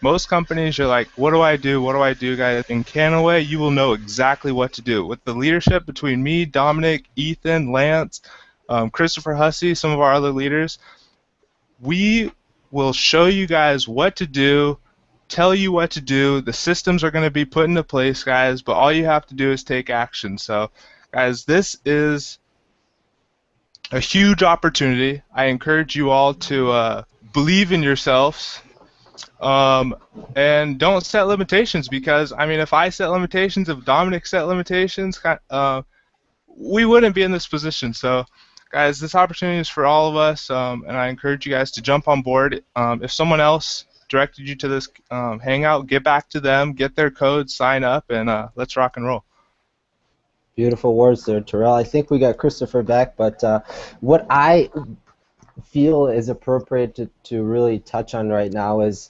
Most companies, you're like, what do I do? What do I do, guys? In Kannaway, you will know exactly what to do. With the leadership between me, Dominic, Ethan, Lance, Christopher Hussey, some of our other leaders, we will show you guys what to do, tell you what to do. The systems are going to be put into place, guys, but all you have to do is take action. So, guys, this is a huge opportunity. I encourage you all to believe in yourselves. And don't set limitations, because, I mean, if I set limitations, if Dominic set limitations, we wouldn't be in this position. So, guys, this opportunity is for all of us, and I encourage you guys to jump on board. If someone else directed you to this Hangout, get back to them, get their code, sign up, and let's rock and roll. Beautiful words there, Terrell. I think we got Christopher back, but what I feel is appropriate to really touch on right now is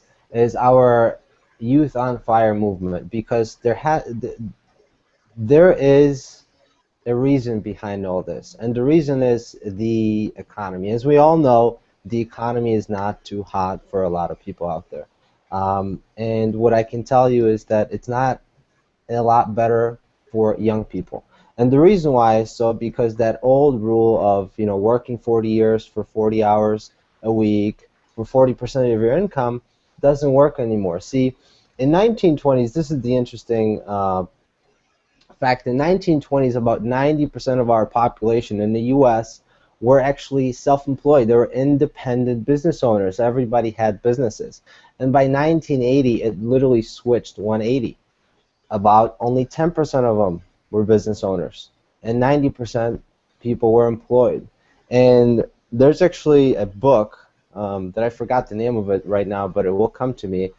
our Youth on Fire movement, because there is a reason behind all this, and the reason is the economy. As we all know, the economy is not too hot for a lot of people out there, and what I can tell you is that it's not a lot better for young people. And the reason why is because that old rule of, you know, working 40 years for 40 hours a week for 40% of your income doesn't work anymore. See, in 1920s, this is the interesting fact. In 1920s, about 90% of our population in the U.S. were actually self-employed. They were independent business owners. Everybody had businesses. And by 1980, it literally switched 180. About only 10% of them were business owners, and 90% people were employed. And there's actually a book that I forgot the name of it right now, but it will come to me.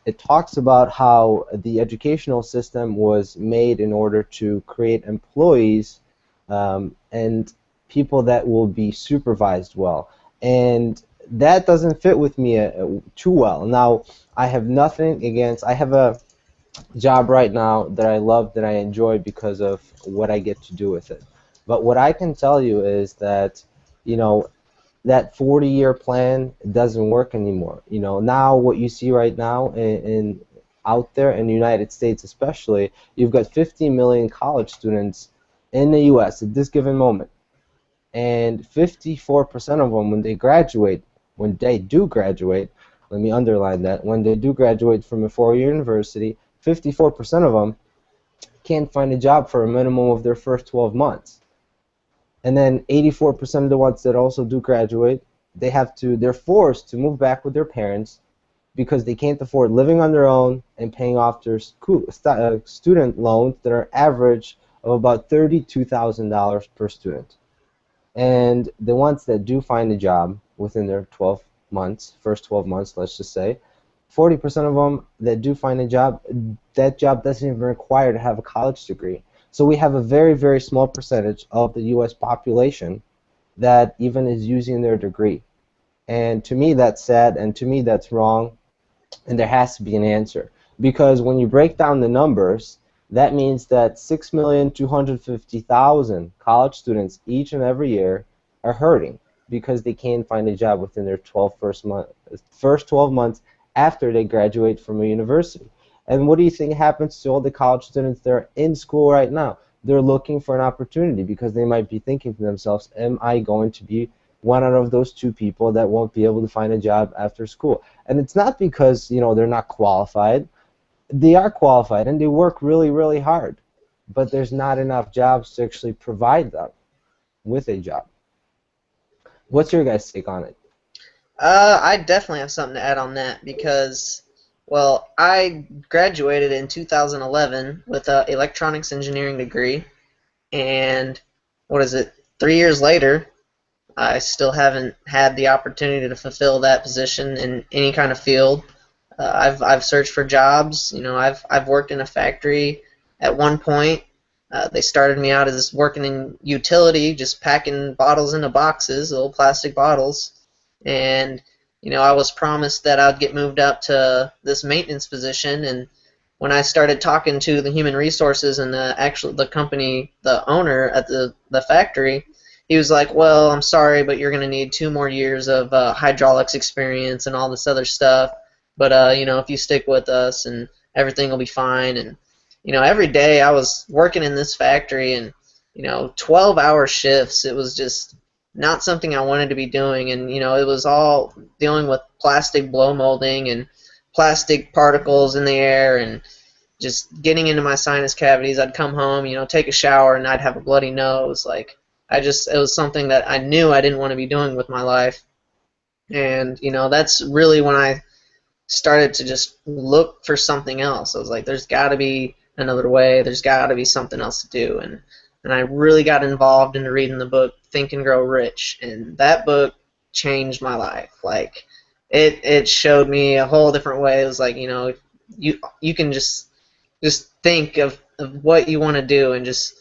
It talks about how the educational system was made in order to create employees and people that will be supervised well. And that doesn't fit with me too well. Now, I have nothing against, I have a job right now that I love, that I enjoy because of what I get to do with it. But what I can tell you is that, you know, that 40-year plan doesn't work anymore. You know, now what you see right now in out there in the United States especially, you've got 50 million college students in the U.S. at this given moment. And 54% of them, when they do graduate, let me underline that, when they do graduate from a four-year university, 54% of them can't find a job for a minimum of their first 12 months. And then 84% of the ones that also do graduate, they're forced to move back with their parents because they can't afford living on their own and paying off their student loans that are average of about $32,000 per student. And the ones that do find a job within their 12 months, first 12 months, let's just say, 40% of them that do find a job, that job doesn't even require to have a college degree. So we have a very, very small percentage of the U.S. population that even is using their degree. And to me, that's sad, and to me, that's wrong, and there has to be an answer. Because when you break down the numbers, that means that 6,250,000 college students each and every year are hurting because they can't find a job within their first 12 months after they graduate from a university. And what do you think happens to all the college students that are in school right now? They're looking for an opportunity because they might be thinking to themselves, am I going to be one out of those two people that won't be able to find a job after school? And it's not because, you know, they're not qualified. They are qualified and they work really, really hard. but there's not enough jobs to actually provide them with a job. What's your guys' take on it? I definitely have something to add on that because, well, I graduated in 2011 with an electronics engineering degree, and 3 years later, I still haven't had the opportunity to fulfill that position in any kind of field. I've searched for jobs. You know, I've worked in a factory at one point. They started me out as working in utility, just packing bottles into boxes, little plastic bottles. And, you know, I was promised that I'd get moved up to this maintenance position. And when I started talking to the human resources and the company, the owner at the factory, he was like, well, I'm sorry, but you're going to need 2 more years of hydraulics experience and all this other stuff. But, you know, if you stick with us and everything will be fine. And, you know, every day I was working in this factory and, you know, 12-hour shifts. It was just not something I wanted to be doing. And, you know, it was all dealing with plastic blow molding and plastic particles in the air and just getting into my sinus cavities. I'd come home, you know, take a shower, and I'd have a bloody nose. Like, it was something that I knew I didn't want to be doing with my life. And, you know, that's really when I started to just look for something else. I was like, there's got to be another way. There's got to be something else to do. And I really got involved into reading the book Think and Grow Rich. And that book changed my life. Like, it showed me a whole different way. It was like, you know, you can just think of what you want to do, and just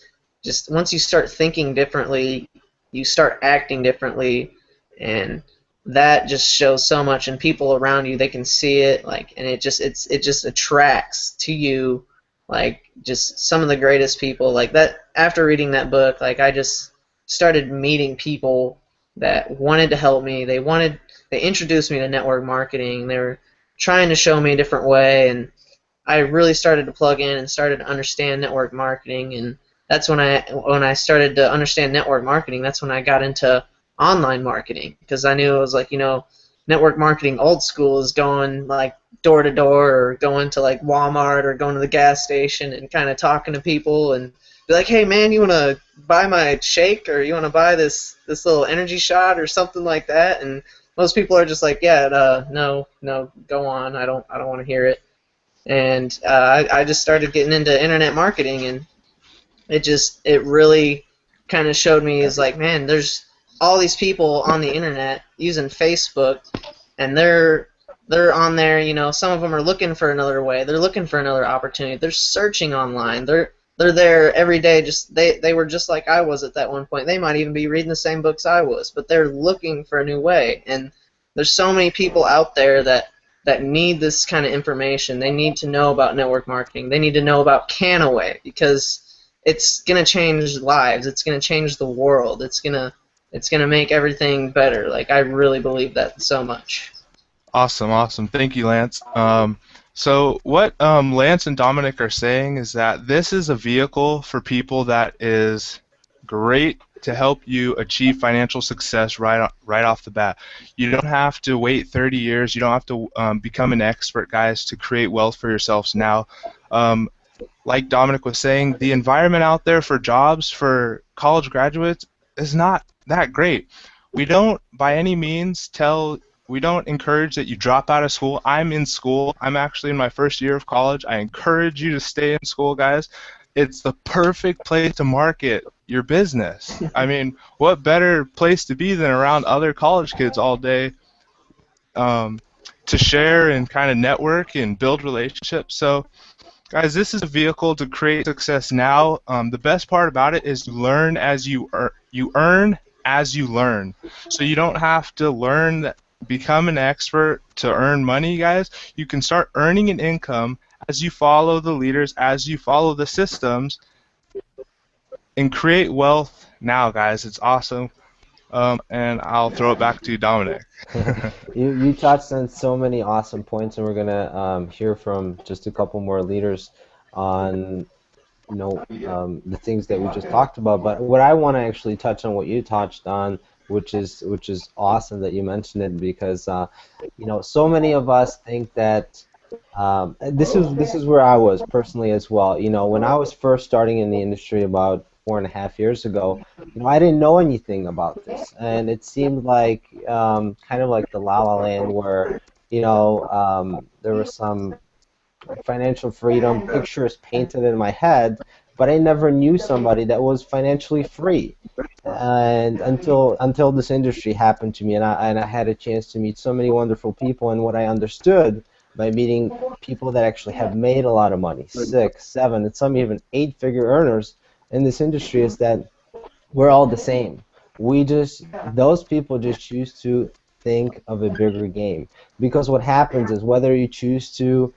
once you start thinking differently, you start acting differently, and that just shows so much. And people around you, they can see it, like, and it just attracts to you, like, just some of the greatest people. Like that, after reading that book, like, I just started meeting people that wanted to help me. They introduced me to network marketing. They were trying to show me a different way, and I really started to plug in and started to understand network marketing. And that's when I started to understand network marketing. That's when I got into online marketing, because I knew it was like, you know, network marketing old school is going like door to door, or going to like Walmart, or going to the gas station and kind of talking to people and be like, hey man, you want to buy my shake, or you want to buy this little energy shot or something like that? And most people are just like, yeah, no, go on, I don't want to hear it. And I just started getting into internet marketing, and it really kind of showed me, is like, man, there's all these people on the internet using Facebook, and they're on there, you know, some of them are looking for another way, they're looking for another opportunity, they're searching online, they're there every day. Just they were just like I was at that one point. They might even be reading the same books I was, but they're looking for a new way. And there's so many people out there that need this kind of information. They need to know about network marketing. They need to know about Kannaway, because it's gonna change lives. It's gonna change the world. It's gonna make everything better. Like, I really believe that so much. Awesome. Thank you, Lance. So what Lance and Dominic are saying is that this is a vehicle for people that is great to help you achieve financial success right off the bat. You don't have to wait 30 years. You don't have to become an expert, guys, to create wealth for yourselves now. Like Dominic was saying, the environment out there for jobs for college graduates is not that great. We don't, by any means, we don't encourage that you drop out of school. I'm in school. I'm actually in my first year of college. I encourage you to stay in school, guys. It's the perfect place to market your business. I mean, what better place to be than around other college kids all day to share and kind of network and build relationships. So, guys, this is a vehicle to create success now. The best part about it is you learn as you earn as you learn. So you don't have to become an expert to earn money, guys. You can start earning an income as you follow the leaders, as you follow the systems, and create wealth now, guys. It's awesome. And I'll throw it back to you, Dominic. You touched on so many awesome points, and we're gonna hear from just a couple more leaders on the things that we just talked about. But what I want to actually touch on, what you touched on, which is awesome that you mentioned it, because so many of us think that This is where I was personally as well. You know, when I was first starting in the industry about 4.5 years ago, you know, I didn't know anything about this, and it seemed like kind of like the La La Land, where you know there was some financial freedom pictures painted in my head, but I never knew somebody that was financially free. And until this industry happened to me, and I had a chance to meet so many wonderful people, and what I understood by meeting people that actually have made a lot of money, 6, 7, and some even 8-figure earners in this industry, is that we're all the same. Those people just choose to think of a bigger game, because what happens is whether you choose to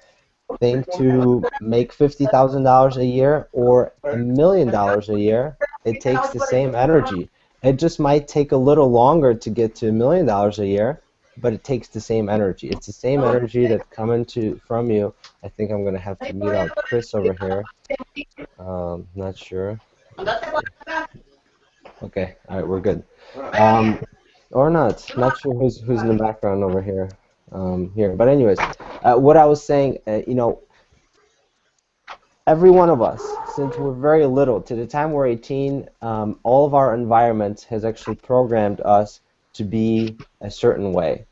think to make $50,000 a year or $1 million a year, it takes the same energy. It just might take a little longer to get to $1 million a year, but it takes the same energy. It's the same energy that's coming from you. I think I'm gonna have to mute out Chris over here. Not sure. Okay, all right, we're good. Or not. Not sure who's in the background over here. Here, but anyways, what I was saying, you know, every one of us, since we're very little, to the time we're 18, all of our environment has actually programmed us to be a certain way.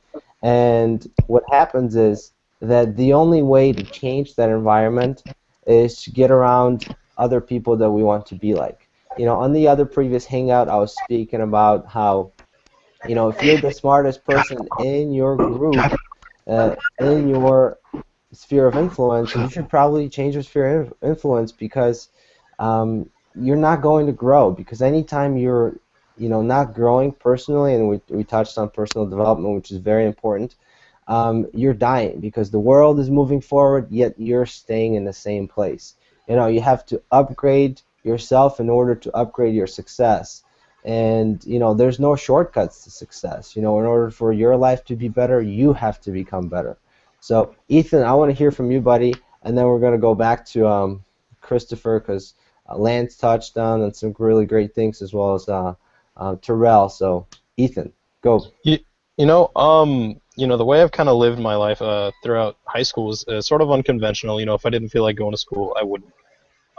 And what happens is that the only way to change that environment is to get around other people that we want to be like. You know, on the other previous Hangout, I was speaking about how, you know, if you're the smartest person in your group, in your sphere of influence, you should probably change your sphere of influence, because you're not going to grow. Because anytime you're, you know, not growing personally, and we touched on personal development, which is very important, you're dying, because the world is moving forward, yet you're staying in the same place. You know, you have to upgrade yourself in order to upgrade your success. And, you know, there's no shortcuts to success. You know, in order for your life to be better, you have to become better. So, Ethan, I want to hear from you, buddy, and then we're going to go back to Christopher, because Lance touched on some really great things, as well as Terrell. So, Ethan, go. You know, the way I've kind of lived my life throughout high school is sort of unconventional. You know, if I didn't feel like going to school, I wouldn't.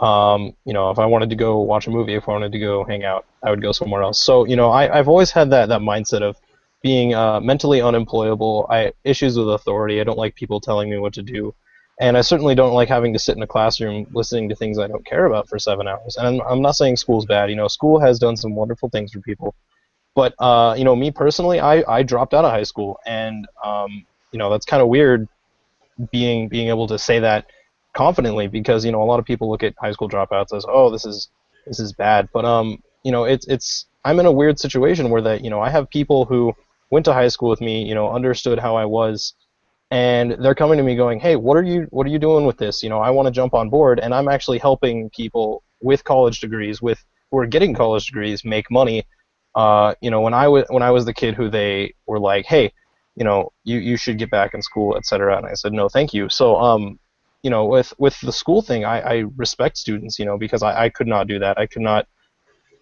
You know, if I wanted to go watch a movie, if I wanted to go hang out, I would go somewhere else. So, you know, I've always had that mindset of being mentally unemployable. Issues with authority. I don't like people telling me what to do. And I certainly don't like having to sit in a classroom listening to things I don't care about for 7 hours. And I'm not saying school's bad. You know, school has done some wonderful things for people. But, you know, me personally, I dropped out of high school. And, you know, that's kind of weird being able to say that confidently, because, you know, a lot of people look at high school dropouts as, oh, this is bad. But, you know, I'm in a weird situation where that, you know, I have people who went to high school with me, you know, understood how I was, and they're coming to me going, hey, what are you doing with this? You know, I want to jump on board. And I'm actually helping people with college degrees, who are getting college degrees, make money. You know, when I was the kid who they were like, hey, you know, you should get back in school, etc. And I said, no, thank you. So, you know, with the school thing, I respect students, you know, because I could not do that. I could not,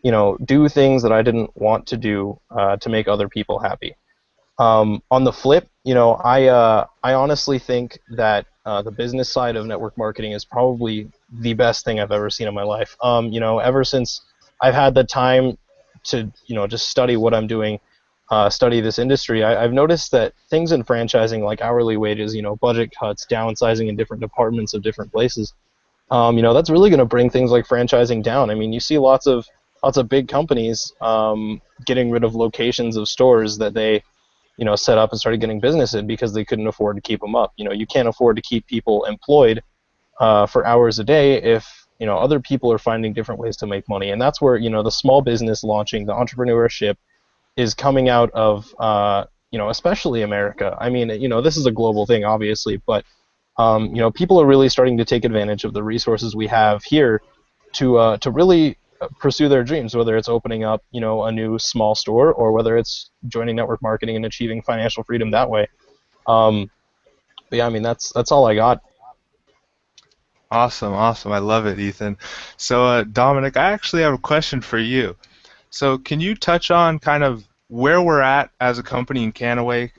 you know, do things that I didn't want to do to make other people happy. On the flip, you know, I honestly think that the business side of network marketing is probably the best thing I've ever seen in my life. You know, ever since I've had the time to, you know, just study what I'm doing, study this industry, I've noticed that things in franchising, like hourly wages, you know, budget cuts, downsizing in different departments of different places, you know, that's really going to bring things like franchising down. I mean, you see lots of big companies getting rid of locations of stores that they, you know, set up and started getting business in because they couldn't afford to keep them up. You know, you can't afford to keep people employed for hours a day if, you know, other people are finding different ways to make money. And that's where, you know, the small business launching, the entrepreneurship is coming out of, you know, especially America. I mean, you know, this is a global thing, obviously, but, you know, people are really starting to take advantage of the resources we have here to really pursue their dreams, whether it's opening up, you know, a new small store, or whether it's joining network marketing and achieving financial freedom that way. But yeah, I mean, that's all I got. Awesome. I love it, Ethan. So, Dominic, I actually have a question for you. So, can you touch on kind of where we're at as a company in Kannaway,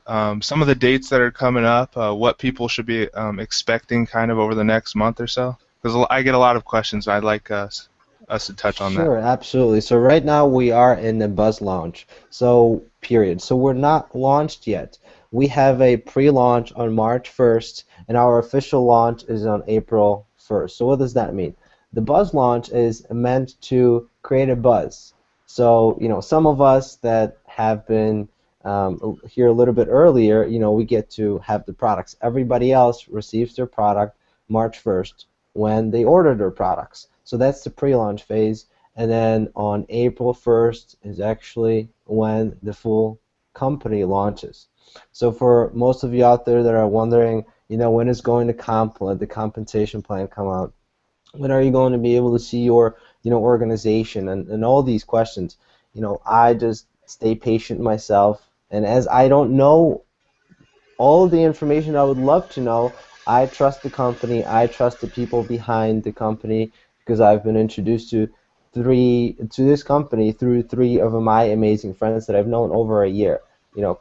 some of the dates that are coming up, what people should be expecting kind of over the next month or so? Because I get a lot of questions. I'd like us to touch on that. Sure, absolutely. So right now we are in the buzz launch. So period. So we're not launched yet. We have a pre-launch on March 1st, and our official launch is on April 1st. So what does that mean? The buzz launch is meant to create a buzz. So, you know, some of us that have been here a little bit earlier, you know, we get to have the products. Everybody else receives their product March 1st when they order their products. So that's the pre-launch phase. And then on April 1st is actually when the full company launches. So for most of you out there that are wondering, you know, when is going to the compensation plan come out? When are you going to be able to see your, you know, organization and all these questions? You know, I just stay patient myself, and as I don't know all of the information I would love to know, I trust the company, I trust the people behind the company, because I've been introduced to this company through 3 of my amazing friends that I've known over a year. You know,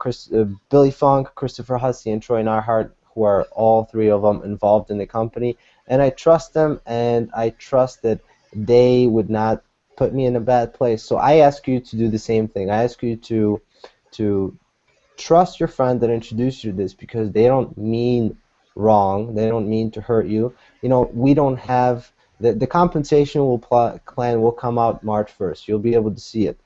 Billy Funk, Christopher Hussey, and Troy Narhart, who are all 3 of them involved in the company, and I trust them, and I trust that they would not put me in a bad place. So I ask you to do the same thing. I ask you to trust your friend that introduced you to this, because they don't mean wrong. They don't mean to hurt you. You know, we don't have the compensation plan will come out March 1st. You'll be able to see it.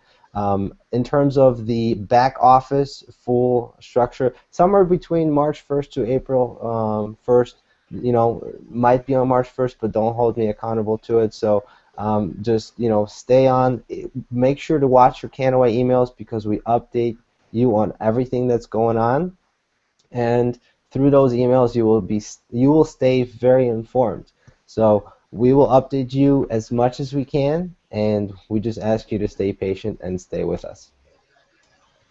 In terms of the back office full structure, somewhere between March 1st to April 1st, you know, might be on March 1st, but don't hold me accountable to it. So just, you know, stay on. Make sure to watch your Kannaway emails, because we update you on everything that's going on, and through those emails you will stay very informed. So we will update you as much as we can, and we just ask you to stay patient and stay with us.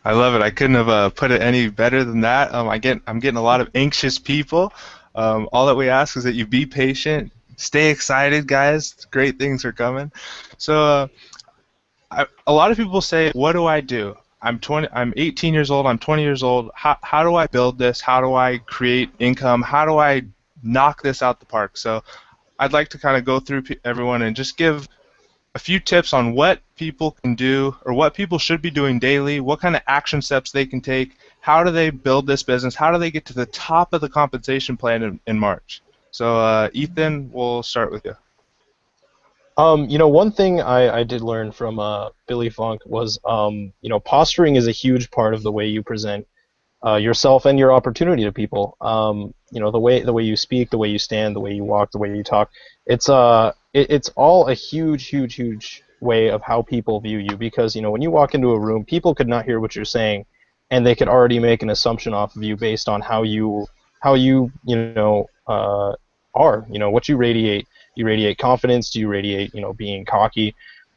I love it. I couldn't have put it any better than that. I'm getting a lot of anxious people. All that we ask is that you be patient, stay excited, guys. Great things are coming. So a lot of people say, "What do I do? I'm 18 years old. I'm 20 years old. How do I build this? How do I create income? How do I knock this out the park?" So I'd like to kind of go through everyone and just give a few tips on what people can do, or what people should be doing daily, what kind of action steps they can take, how do they build this business, how do they get to the top of the compensation plan in March. So Ethan, we'll start with you. You know, one thing I did learn from Billy Funk was, you know, posturing is a huge part of the way you present yourself and your opportunity to people. You know, the way you speak, the way you stand, the way you walk, the way you talk. It's all a huge way of how people view you, because, you know, when you walk into a room, people could not hear what you're saying, and they could already make an assumption off of you based on how you are, you know, what you radiate. You radiate confidence. Do you radiate, you know, being cocky?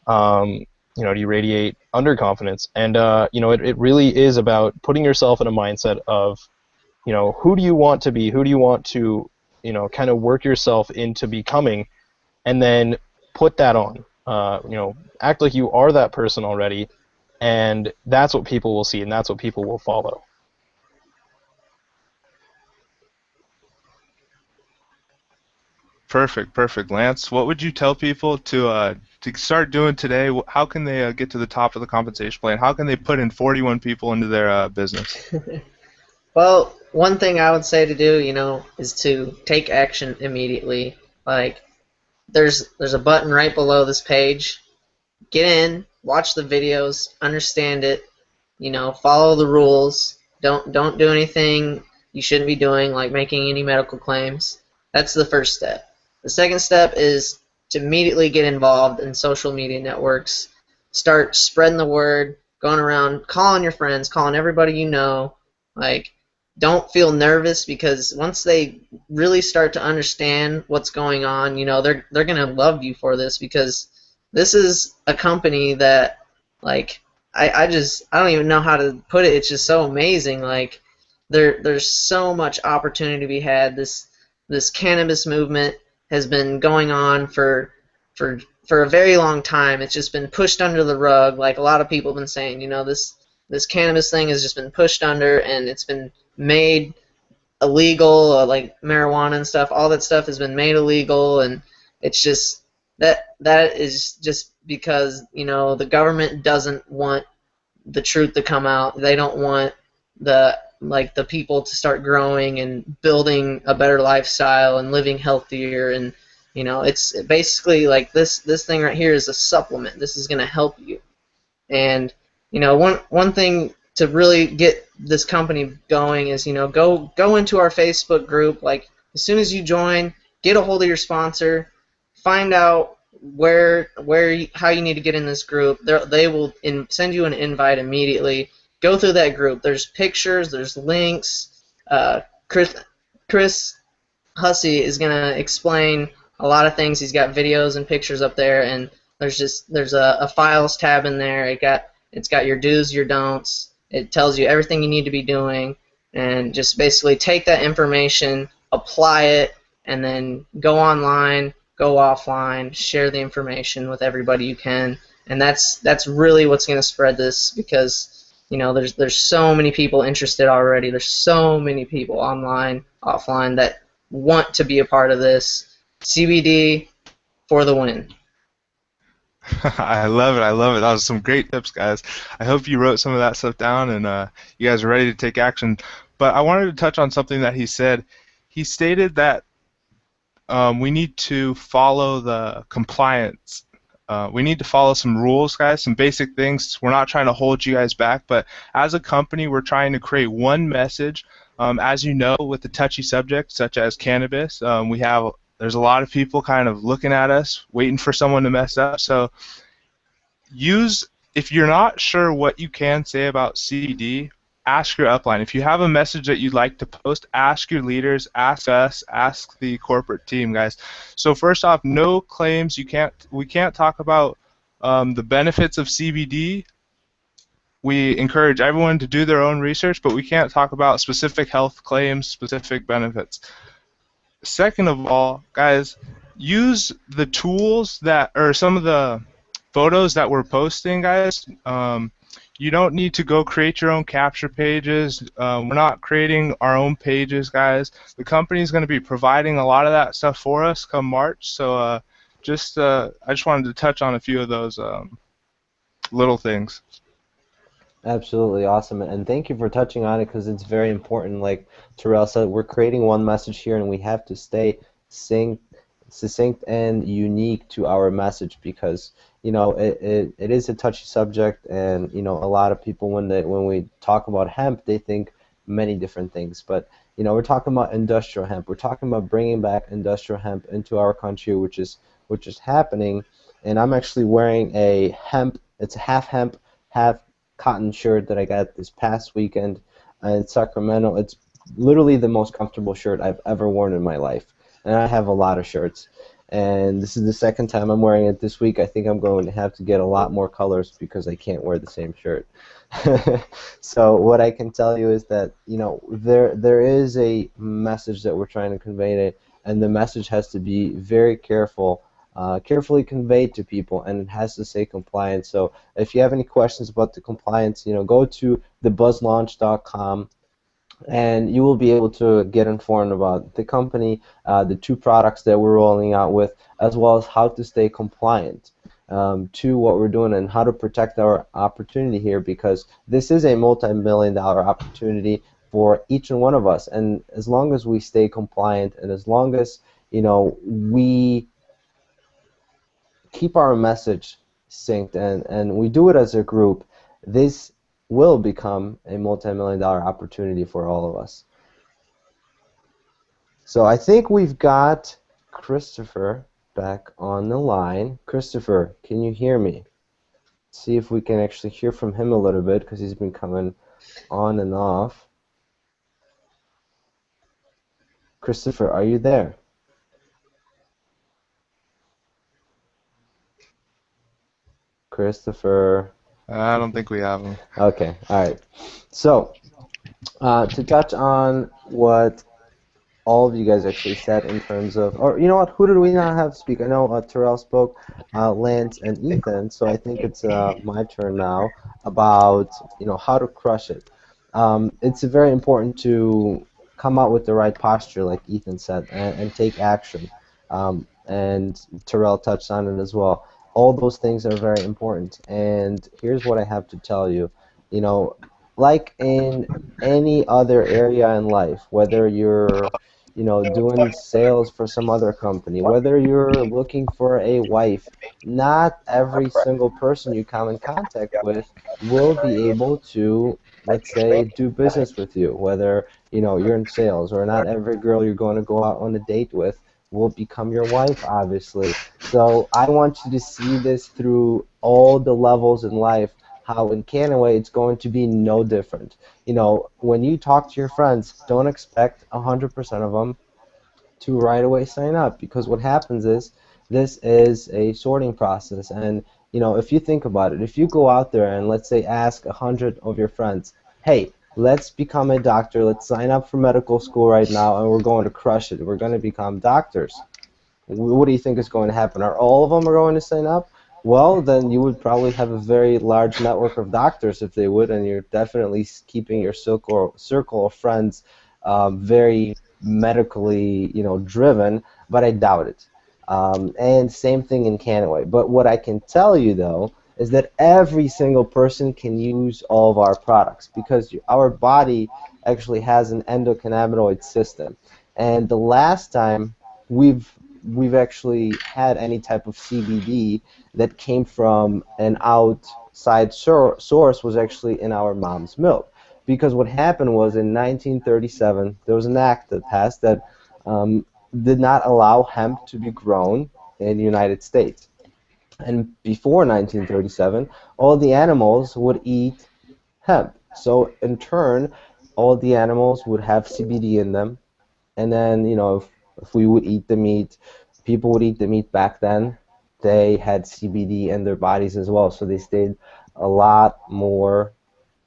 You know, do you radiate underconfidence? And you know, it really is about putting yourself in a mindset of, you know, who do you want to be? Who do you want to, you know, kind of work yourself into becoming, and then put that on. You know, act like you are that person already, and that's what people will see, and that's what people will follow. Perfect. Lance, what would you tell people to start doing today? How can they get to the top of the compensation plan? How can they put in 41 people into their business? Well, one thing I would say to do, you know, is to take action immediately. Like, there's a button right below this page. Get in, watch the videos, understand it, you know, follow the rules. Don't do anything you shouldn't be doing, like making any medical claims. That's the first step. The second step is to immediately get involved in social media networks. Start spreading the word, going around, calling your friends, calling everybody you know. Like, don't feel nervous, because once they really start to understand what's going on, you know, they're gonna love you for this, because this is a company that, like, I don't even know how to put it. It's just so amazing. Like, there's so much opportunity to be had. This cannabis movement has been going on for a very long time. It's just been pushed under the rug, like a lot of people have been saying. You know, this this cannabis thing has just been pushed under, and it's been made illegal, like marijuana and stuff. All that stuff has been made illegal, and it's just that is just because, you know, the government doesn't want the truth to come out. They don't want the people to start growing and building a better lifestyle and living healthier. And you know, it's basically like this thing right here is a supplement. This is going to help you. And you know, one thing to really get this company going is, you know, go into our Facebook group. Like, as soon as you join, get a hold of your sponsor, find out how you need to get in this group. They will send you an invite immediately. Go through that group. There's pictures, there's links. Chris Hussey is gonna explain a lot of things. He's got videos and pictures up there, and there's a files tab in there. It's got your do's, your don'ts. It tells you everything you need to be doing, and just basically take that information, apply it, and then go online, go offline, share the information with everybody you can. And that's really what's going to spread this, because you know, there's so many people interested already. There's so many people online, offline, that want to be a part of this. CBD for the win. I love it. I love it. That was some great tips, guys. I hope you wrote some of that stuff down and you guys are ready to take action. But I wanted to touch on something that he said. He stated that we need to follow the compliance. We need to follow some rules, guys, some basic things. We're not trying to hold you guys back, but as a company, we're trying to create one message. As you know, with the touchy subject, such as cannabis, there's a lot of people kind of looking at us, waiting for someone to mess up. So if you're not sure what you can say about CBD, ask your upline. If you have a message that you'd like to post, ask your leaders, ask us, ask the corporate team, guys. So first off, no claims. We can't talk about the benefits of CBD. We encourage everyone to do their own research, but we can't talk about specific health claims, specific benefits. Second of all, guys, use the tools or some of the photos that we're posting, guys. You don't need to go create your own capture pages. We're not creating our own pages, guys. The company is going to be providing a lot of that stuff for us come March. So I just wanted to touch on a few of those little things. Absolutely awesome, and thank you for touching on it, because it's very important. Like Terrell said, we're creating one message here, and we have to stay succinct and unique to our message, because you know it is a touchy subject, and you know, a lot of people when we talk about hemp, they think many different things. But you know, we're talking about industrial hemp. We're talking about bringing back industrial hemp into our country, which is happening. And I'm actually wearing a hemp. It's a half hemp, half cotton shirt that I got this past weekend in Sacramento. It's literally the most comfortable shirt I've ever worn in my life, and I have a lot of shirts, and this is the second time I'm wearing it this week. I think I'm going to have to get a lot more colors because I can't wear the same shirt. So what I can tell you is that, you know, there is a message that we're trying to convey, and the message has to be very carefully conveyed to people, and it has to say compliance. So if you have any questions about the compliance, you know, go to thebuzzlaunch.com, and you will be able to get informed about the company, the 2 products that we're rolling out with, as well as how to stay compliant to what we're doing, and how to protect our opportunity here, because this is a multi-million-dollar opportunity for each and one of us. And as long as we stay compliant, and as long as, you know, we keep our message synced, and we do it as a group, this will become a multi-million-dollar opportunity for all of us. So I think we've got Christopher back on the line. Christopher, can you hear me? See if we can actually hear from him a little bit, because he's been coming on and off. Christopher, are you there? Christopher. I don't think we have him. Okay, all right. So, to touch on what all of you guys actually said in terms of, or you know what, who did we not have speak? I know Terrell spoke, Lance and Ethan, so I think it's my turn now about, you know, how to crush it. It's very important to come out with the right posture, like Ethan said, and take action. And Terrell touched on it as well. All those things are very important. And here's what I have to tell you. You know, like in any other area in life, whether you're, you know, doing sales for some other company, whether you're looking for a wife, not every single person you come in contact with will be able to, let's say, do business with you, whether, you know, you're in sales, or not every girl you're going to go out on a date with will become your wife, obviously. So I want you to see this through all the levels in life, how in Kannaway it's going to be no different. You know, when you talk to your friends, don't expect 100% of them to right away sign up, because what happens is this is a sorting process. And you know, if you think about it, if you go out there and let's say ask 100 of your friends, hey, let's become a doctor, let's sign up for medical school right now, and we're going to crush it, we're going to become doctors, what do you think is going to happen? Are all of them going to sign up? Well, then you would probably have a very large network of doctors if they would, and you're definitely keeping your circle of friends very medically, you know, driven. But I doubt it. And same thing in Kannaway. But what I can tell you though is that every single person can use all of our products, because our body actually has an endocannabinoid system. And the last time we've actually had any type of CBD that came from an outside source was actually in our mom's milk. Because what happened was in 1937 there was an act that passed that did not allow hemp to be grown in the United States. And before 1937, all the animals would eat hemp. So in turn, all the animals would have CBD in them. And then, you know, if we would eat the meat, people would eat the meat back then, they had CBD in their bodies as well. So they stayed a lot more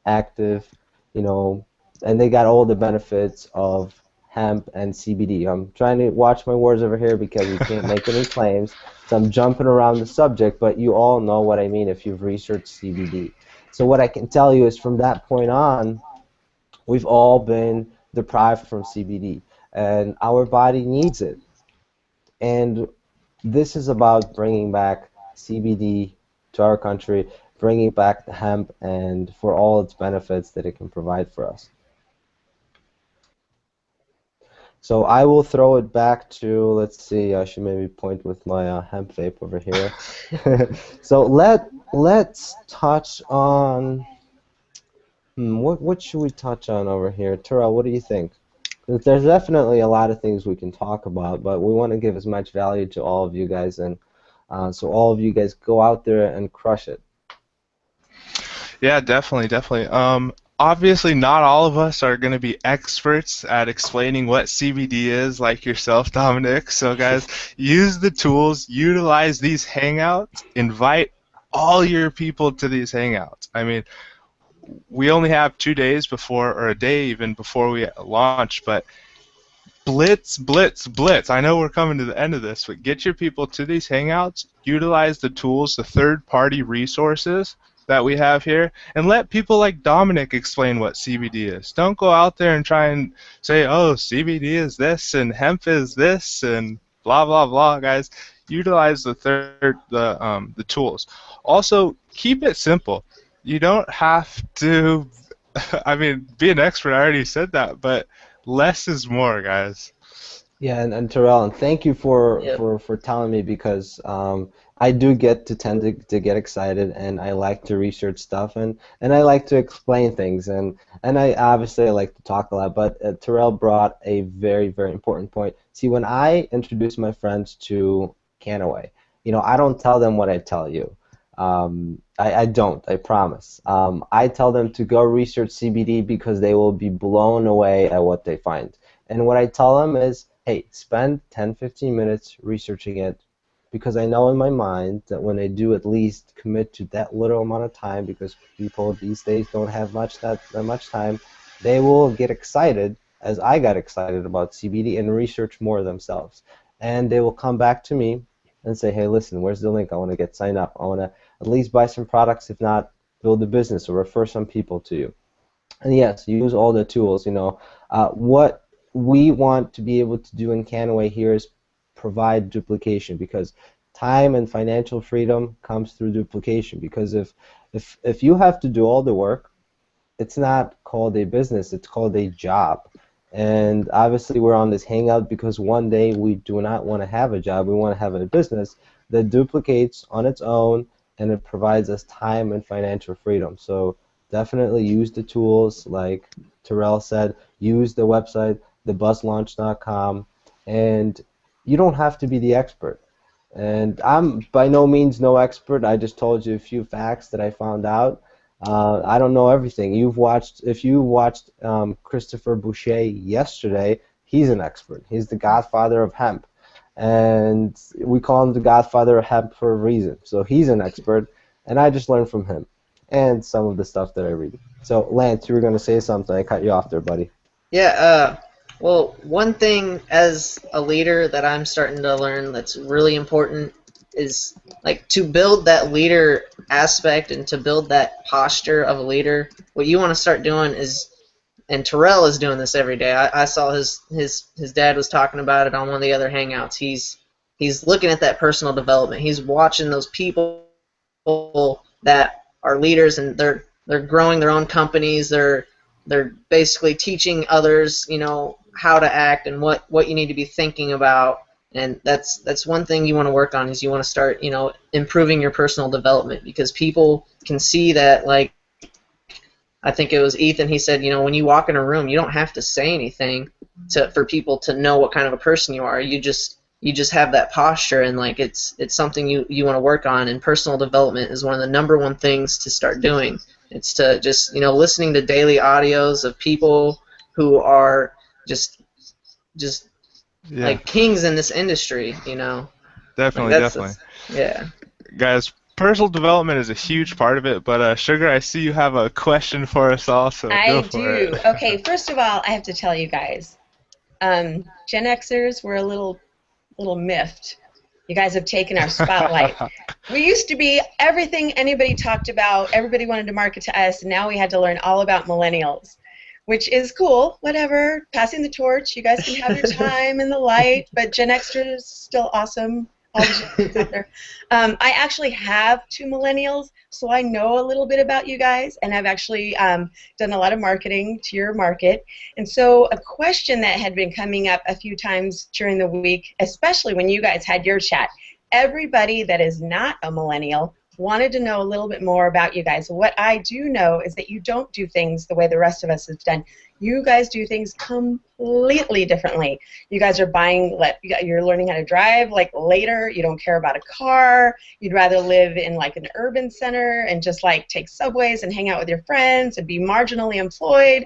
active, you know, and they got all the benefits of hemp and CBD. I'm trying to watch my words over here because we can't make any claims, so I'm jumping around the subject, but you all know what I mean if you've researched CBD. So what I can tell you is from that point on, we've all been deprived from CBD, and our body needs it. And this is about bringing back CBD to our country, bringing back the hemp, and for all its benefits that it can provide for us. So I will throw it back to, let's see, I should maybe point with my hemp vape over here. So let's touch on, what should we touch on over here? Terrell, what do you think? There's definitely a lot of things we can talk about, but we want to give as much value to all of you guys, and so all of you guys go out there and crush it. Yeah, definitely. Obviously, not all of us are going to be experts at explaining what CBD is, like yourself, Dominic. So, guys, use the tools, utilize these hangouts, invite all your people to these hangouts. I mean, we only have 2 days before, or a day even before we launch, but Blitz. I know we're coming to the end of this, but get your people to these hangouts, utilize the tools, the third-party resources that we have here, and let people like Dominic explain what CBD is. Don't go out there and try and say, oh, CBD is this and hemp is this and blah blah blah. Guys, utilize the tools. Also, keep it simple. You don't have to, I mean, be an expert. I already said that, but less is more, guys. Yeah, and Terrell, and thank you for telling me, because I do tend to get excited, and I like to research stuff, and I like to explain things, and I obviously like to talk a lot, but Terrell brought a very, very important point. See, when I introduce my friends to Kannaway, you know, I don't tell them what I tell you. I don't, I promise. I tell them to go research CBD because they will be blown away at what they find. And what I tell them is, hey, spend 10-15 minutes researching it, because I know in my mind that when I do at least commit to that little amount of time, because people these days don't have that much time, they will get excited as I got excited about CBD and research more themselves. And they will come back to me and say, hey, listen, where's the link? I want to get signed up. I want to at least buy some products, if not build a business or refer some people to you. And yes, use all the tools. What we want to be able to do in Kannaway here is provide duplication, because time and financial freedom comes through duplication. Because if you have to do all the work, it's not called a business, it's called a job. And obviously we're on this Hangout because one day we do not want to have a job, we want to have a business that duplicates on its own, and it provides us time and financial freedom. So definitely use the tools, like Terrell said, use the website, thebuzzlaunch.com, and you don't have to be the expert. And I'm by no means no expert. I just told you a few facts that I found out. I don't know everything. If you watched Christopher Boucher yesterday, he's an expert. He's the godfather of hemp. And we call him the godfather of hemp for a reason. So he's an expert, and I just learned from him and some of the stuff that I read. So Lance, you were going to say something. I cut you off there, buddy. Yeah, well, one thing as a leader that I'm starting to learn that's really important is like to build that leader aspect and to build that posture of a leader. What you want to start doing is, and Terrell is doing this every day. I saw his dad was talking about it on one of the other Hangouts. He's looking at that personal development. He's watching those people that are leaders, and they're growing their own companies. They're basically teaching others, how to act and what you need to be thinking about. And that's one thing you want to work on, is you want to start, improving your personal development, because people can see that. Like, I think it was Ethan, he said, when you walk in a room, you don't have to say anything for people to know what kind of a person you are. You just have that posture, and like it's something you want to work on. And personal development is one of the #1 things to start doing. It's to just listening to daily audios of people who are just like kings in this industry. Definitely. Yeah. Guys, personal development is a huge part of it, but Sugar, I see you have a question for us all, so go for it. I do. Okay, first of all, I have to tell you guys, Gen Xers were a little miffed. You guys have taken our spotlight. We used to be everything anybody talked about, everybody wanted to market to us, and now we had to learn all about millennials, which is cool, whatever, passing the torch. You guys can have your time in the light, but Gen Xers is still awesome. All the Gen Xers out there. I actually have 2 millennials, so I know a little bit about you guys, and I've actually done a lot of marketing to your market. And so a question that had been coming up a few times during the week, especially when you guys had your chat, everybody that is not a millennial wanted to know a little bit more about you guys. What I do know is that you don't do things the way the rest of us have done. You guys do things completely differently. You guys are you're learning how to drive like later. You don't care about a car. You'd rather live in like an urban center and just like take subways and hang out with your friends and be marginally employed.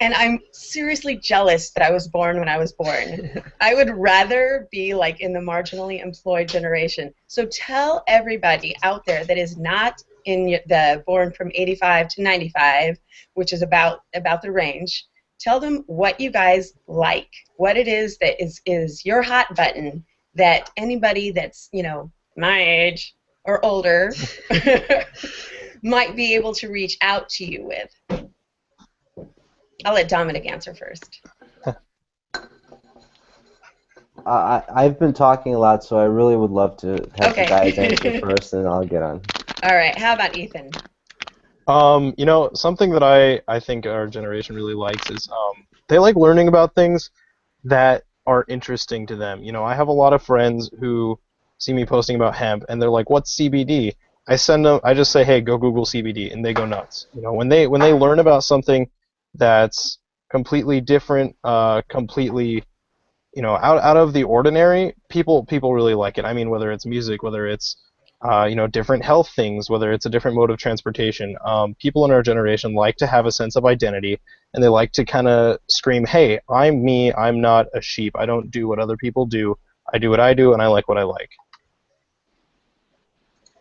And I'm seriously jealous that I was born when I was born. I would rather be like in the marginally employed generation. So tell everybody out there that is not in the born from 85 to 95, which is about the range. Tell them what you guys like, what it is that is your hot button that anybody that's, my age or older might be able to reach out to you with. I'll let Dominic answer first. I've been talking a lot, so I really would love to have you guys answer first, and I'll get on. All right. How about Ethan? Something that I think our generation really likes is they like learning about things that are interesting to them. I have a lot of friends who see me posting about hemp, and they're like, "What's CBD?" I just say, "Hey, go Google CBD," and they go nuts. When they learn about something that's completely different, completely out of the ordinary, people really like it. I mean, whether it's music, whether it's different health things, whether it's a different mode of transportation. People in our generation like to have a sense of identity, and they like to kind of scream, "Hey, I'm me. I'm not a sheep. I don't do what other people do. I do what I do, and I like what I like."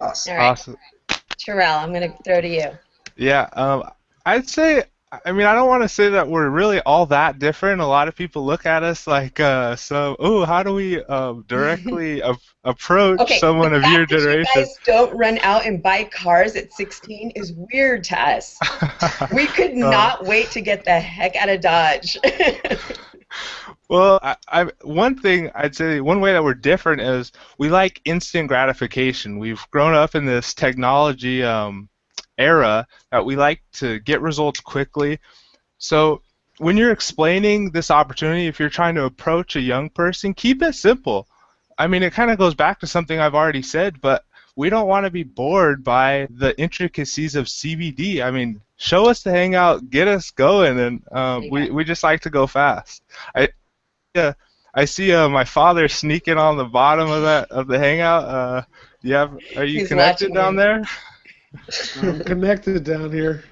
Awesome. All right. Terrell, I'm going to throw to you. Yeah, I'd say I mean, I don't want to say that we're really all that different. A lot of people look at us like, how do we directly approach Okay, someone the of your fact that you generation? guys don't run out and buy cars at 16 is weird to us. We could not wait to get the heck out of Dodge. Well, one thing I'd say, one way that we're different is we like instant gratification. We've grown up in this technology era that we like to get results quickly. So when you're explaining this opportunity, if you're trying to approach a young person, keep it simple. I mean, it kind of goes back to something I've already said, but we don't want to be bored by the intricacies of CBD. I mean, show us the Hangout, get us going, and we just like to go fast. I see my father sneaking on the bottom of the Hangout. Are you He's connected watching down you. there? I'm connected down here.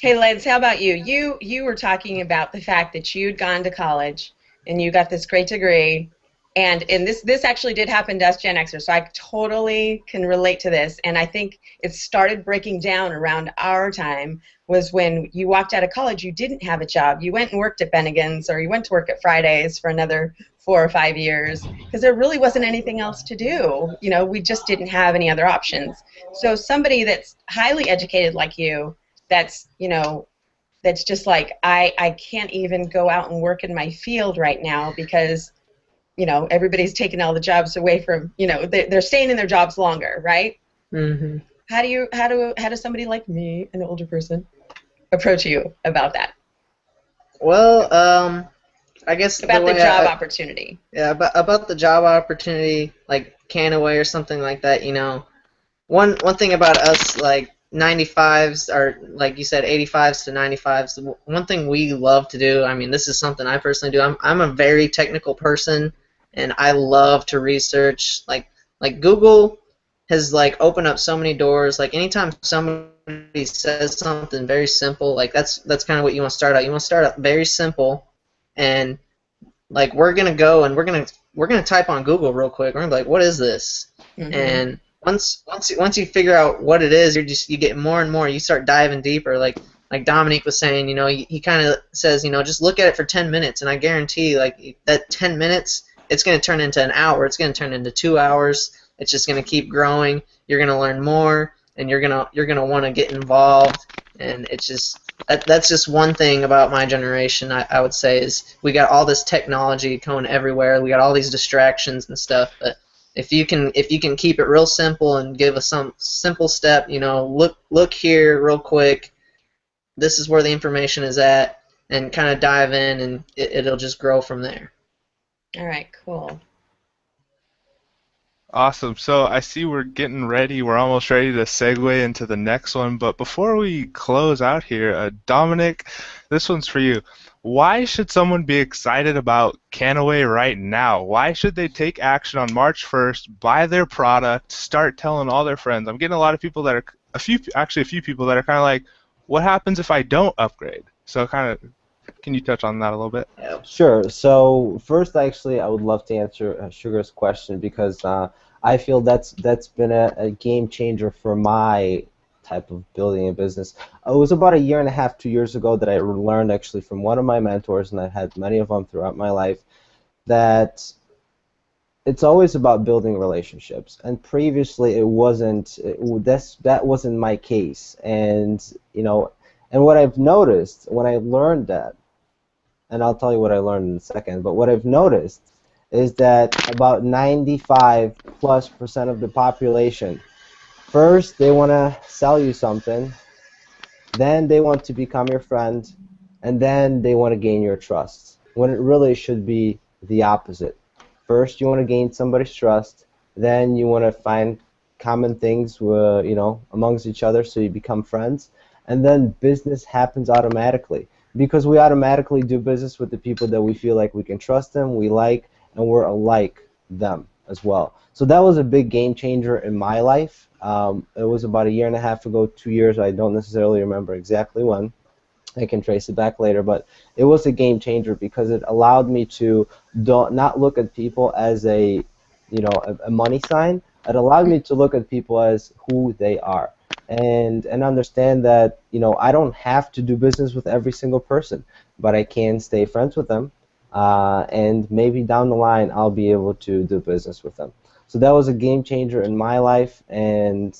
Hey, Lance, how about you? You were talking about the fact that you'd gone to college and you got this great degree, and this actually did happen to us Gen Xers, so I totally can relate to this, and I think it started breaking down around our time was when you walked out of college, you didn't have a job. You went and worked at Bennigan's, or you went to work at Fridays for another 4 or 5 years, because there really wasn't anything else to do. You know, we just didn't have any other options. So somebody that's highly educated like you, that's, you know, that's just like, I can't even go out and work in my field right now because, you know, everybody's taking all the jobs away from, you know, they're staying in their jobs longer, right? Mm-hmm. How does somebody like me, an older person, approach you about that? Well, I guess About the job opportunity. Yeah, about the job opportunity, like Kannaway or something like that. You know, one thing about us, like 95s or like you said, 85s to 95s. One thing we love to do. I mean, this is something I personally do. I'm a very technical person, and I love to research. Like Google has like opened up so many doors. Like anytime somebody says something very simple, like that's kind of what you want to start out. You want to start out very simple, and like we're gonna go and we're gonna type on Google real quick. We're gonna be like, what is this? Mm-hmm. And once you figure out what it is, you get more and more. You start diving deeper. Like Dominique was saying, you know, he kind of says, you know, just look at it for 10 minutes, and I guarantee, like that 10 minutes, it's gonna turn into an hour. It's gonna turn into 2 hours. It's just gonna keep growing. You're gonna learn more, and you're gonna want to get involved. And it's just that's just one thing about my generation. I would say is we got all this technology going everywhere. We got all these distractions and stuff. But if you can keep it real simple and give us some simple step, you know, look here real quick. This is where the information is at, and kind of dive in, and it'll just grow from there. All right, cool. Awesome. So I see we're getting ready. We're almost ready to segue into the next one. But before we close out here, Dominic, this one's for you. Why should someone be excited about Kannaway right now? Why should they take action on March 1st, buy their product, start telling all their friends? I'm getting a lot of people that are, a few people that are kind of like, what happens if I don't upgrade? So kind of, can you touch on that a little bit? Sure. So first, actually, I would love to answer Sugar's question because I feel that's been a game changer for my type of building a business. It was about 1.5 years, 2 years ago that I learned actually from one of my mentors, and I've had many of them throughout my life, that it's always about building relationships. And previously, it wasn't. That wasn't my case. And you know, and what I've noticed when I learned that, and I'll tell you what I learned in a second, but what I've noticed is that about 95+% of the population, first they want to sell you something, then they want to become your friend, and then they want to gain your trust, when it really should be the opposite. First you want to gain somebody's trust, then you want to find common things you know, amongst each other so you become friends, and then business happens automatically. Because we automatically do business with the people that we feel like we can trust them, we like, and we're alike them as well. So that was a big game changer in my life. It was about 1.5 years ago, 2 years, I don't necessarily remember exactly when. I can trace it back later, but it was a game changer because it allowed me to not look at people as a money sign. It allowed me to look at people as who they are. and understand that, you know, I don't have to do business with every single person, but I can stay friends with them, and maybe down the line I'll be able to do business with them. So that was a game changer in my life, and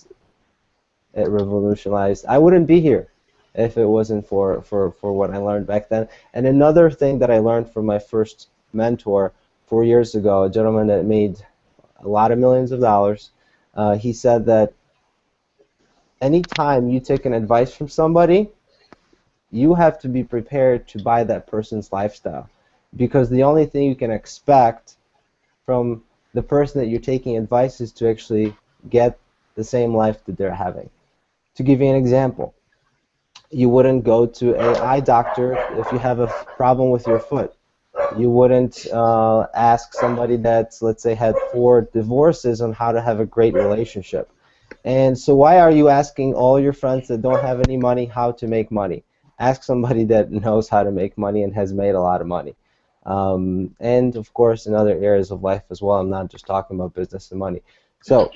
it revolutionized. I wouldn't be here if it wasn't for what I learned back then. And another thing that I learned from my first mentor 4 years ago, a gentleman that made a lot of millions of dollars, he said that anytime you take an advice from somebody, you have to be prepared to buy that person's lifestyle, because the only thing you can expect from the person that you're taking advice is to actually get the same life that they're having. To give you an example, you wouldn't go to an eye doctor if you have a problem with your foot. You wouldn't ask somebody that's, let's say, had 4 divorces on how to have a great relationship. And so why are you asking all your friends that don't have any money how to make money? Ask somebody that knows how to make money and has made a lot of money. And, of course, in other areas of life as well. I'm not just talking about business and money. So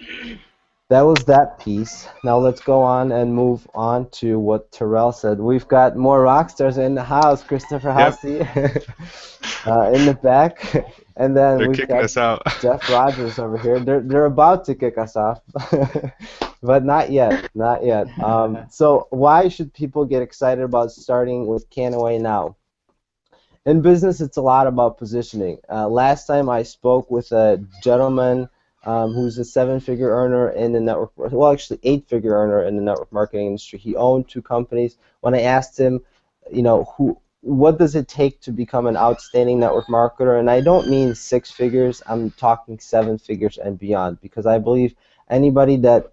that was that piece. Now let's go on and move on to what Terrell said. We've got more rock stars in the house. Christopher Hussey in the back. And then They're we've kicking got us out. Jeff Rogers over here. They're about to kick us off. But not yet. Not yet. So why should people get excited about starting with Kannaway now? In business, it's a lot about positioning. Last time I spoke with a gentleman who's a 7-figure earner in the network, well, actually 8-figure earner in the network marketing industry. He owned 2 companies. When I asked him, you know, what does it take to become an outstanding network marketer, and I don't mean 6 figures, I'm talking 7 figures and beyond, because I believe anybody that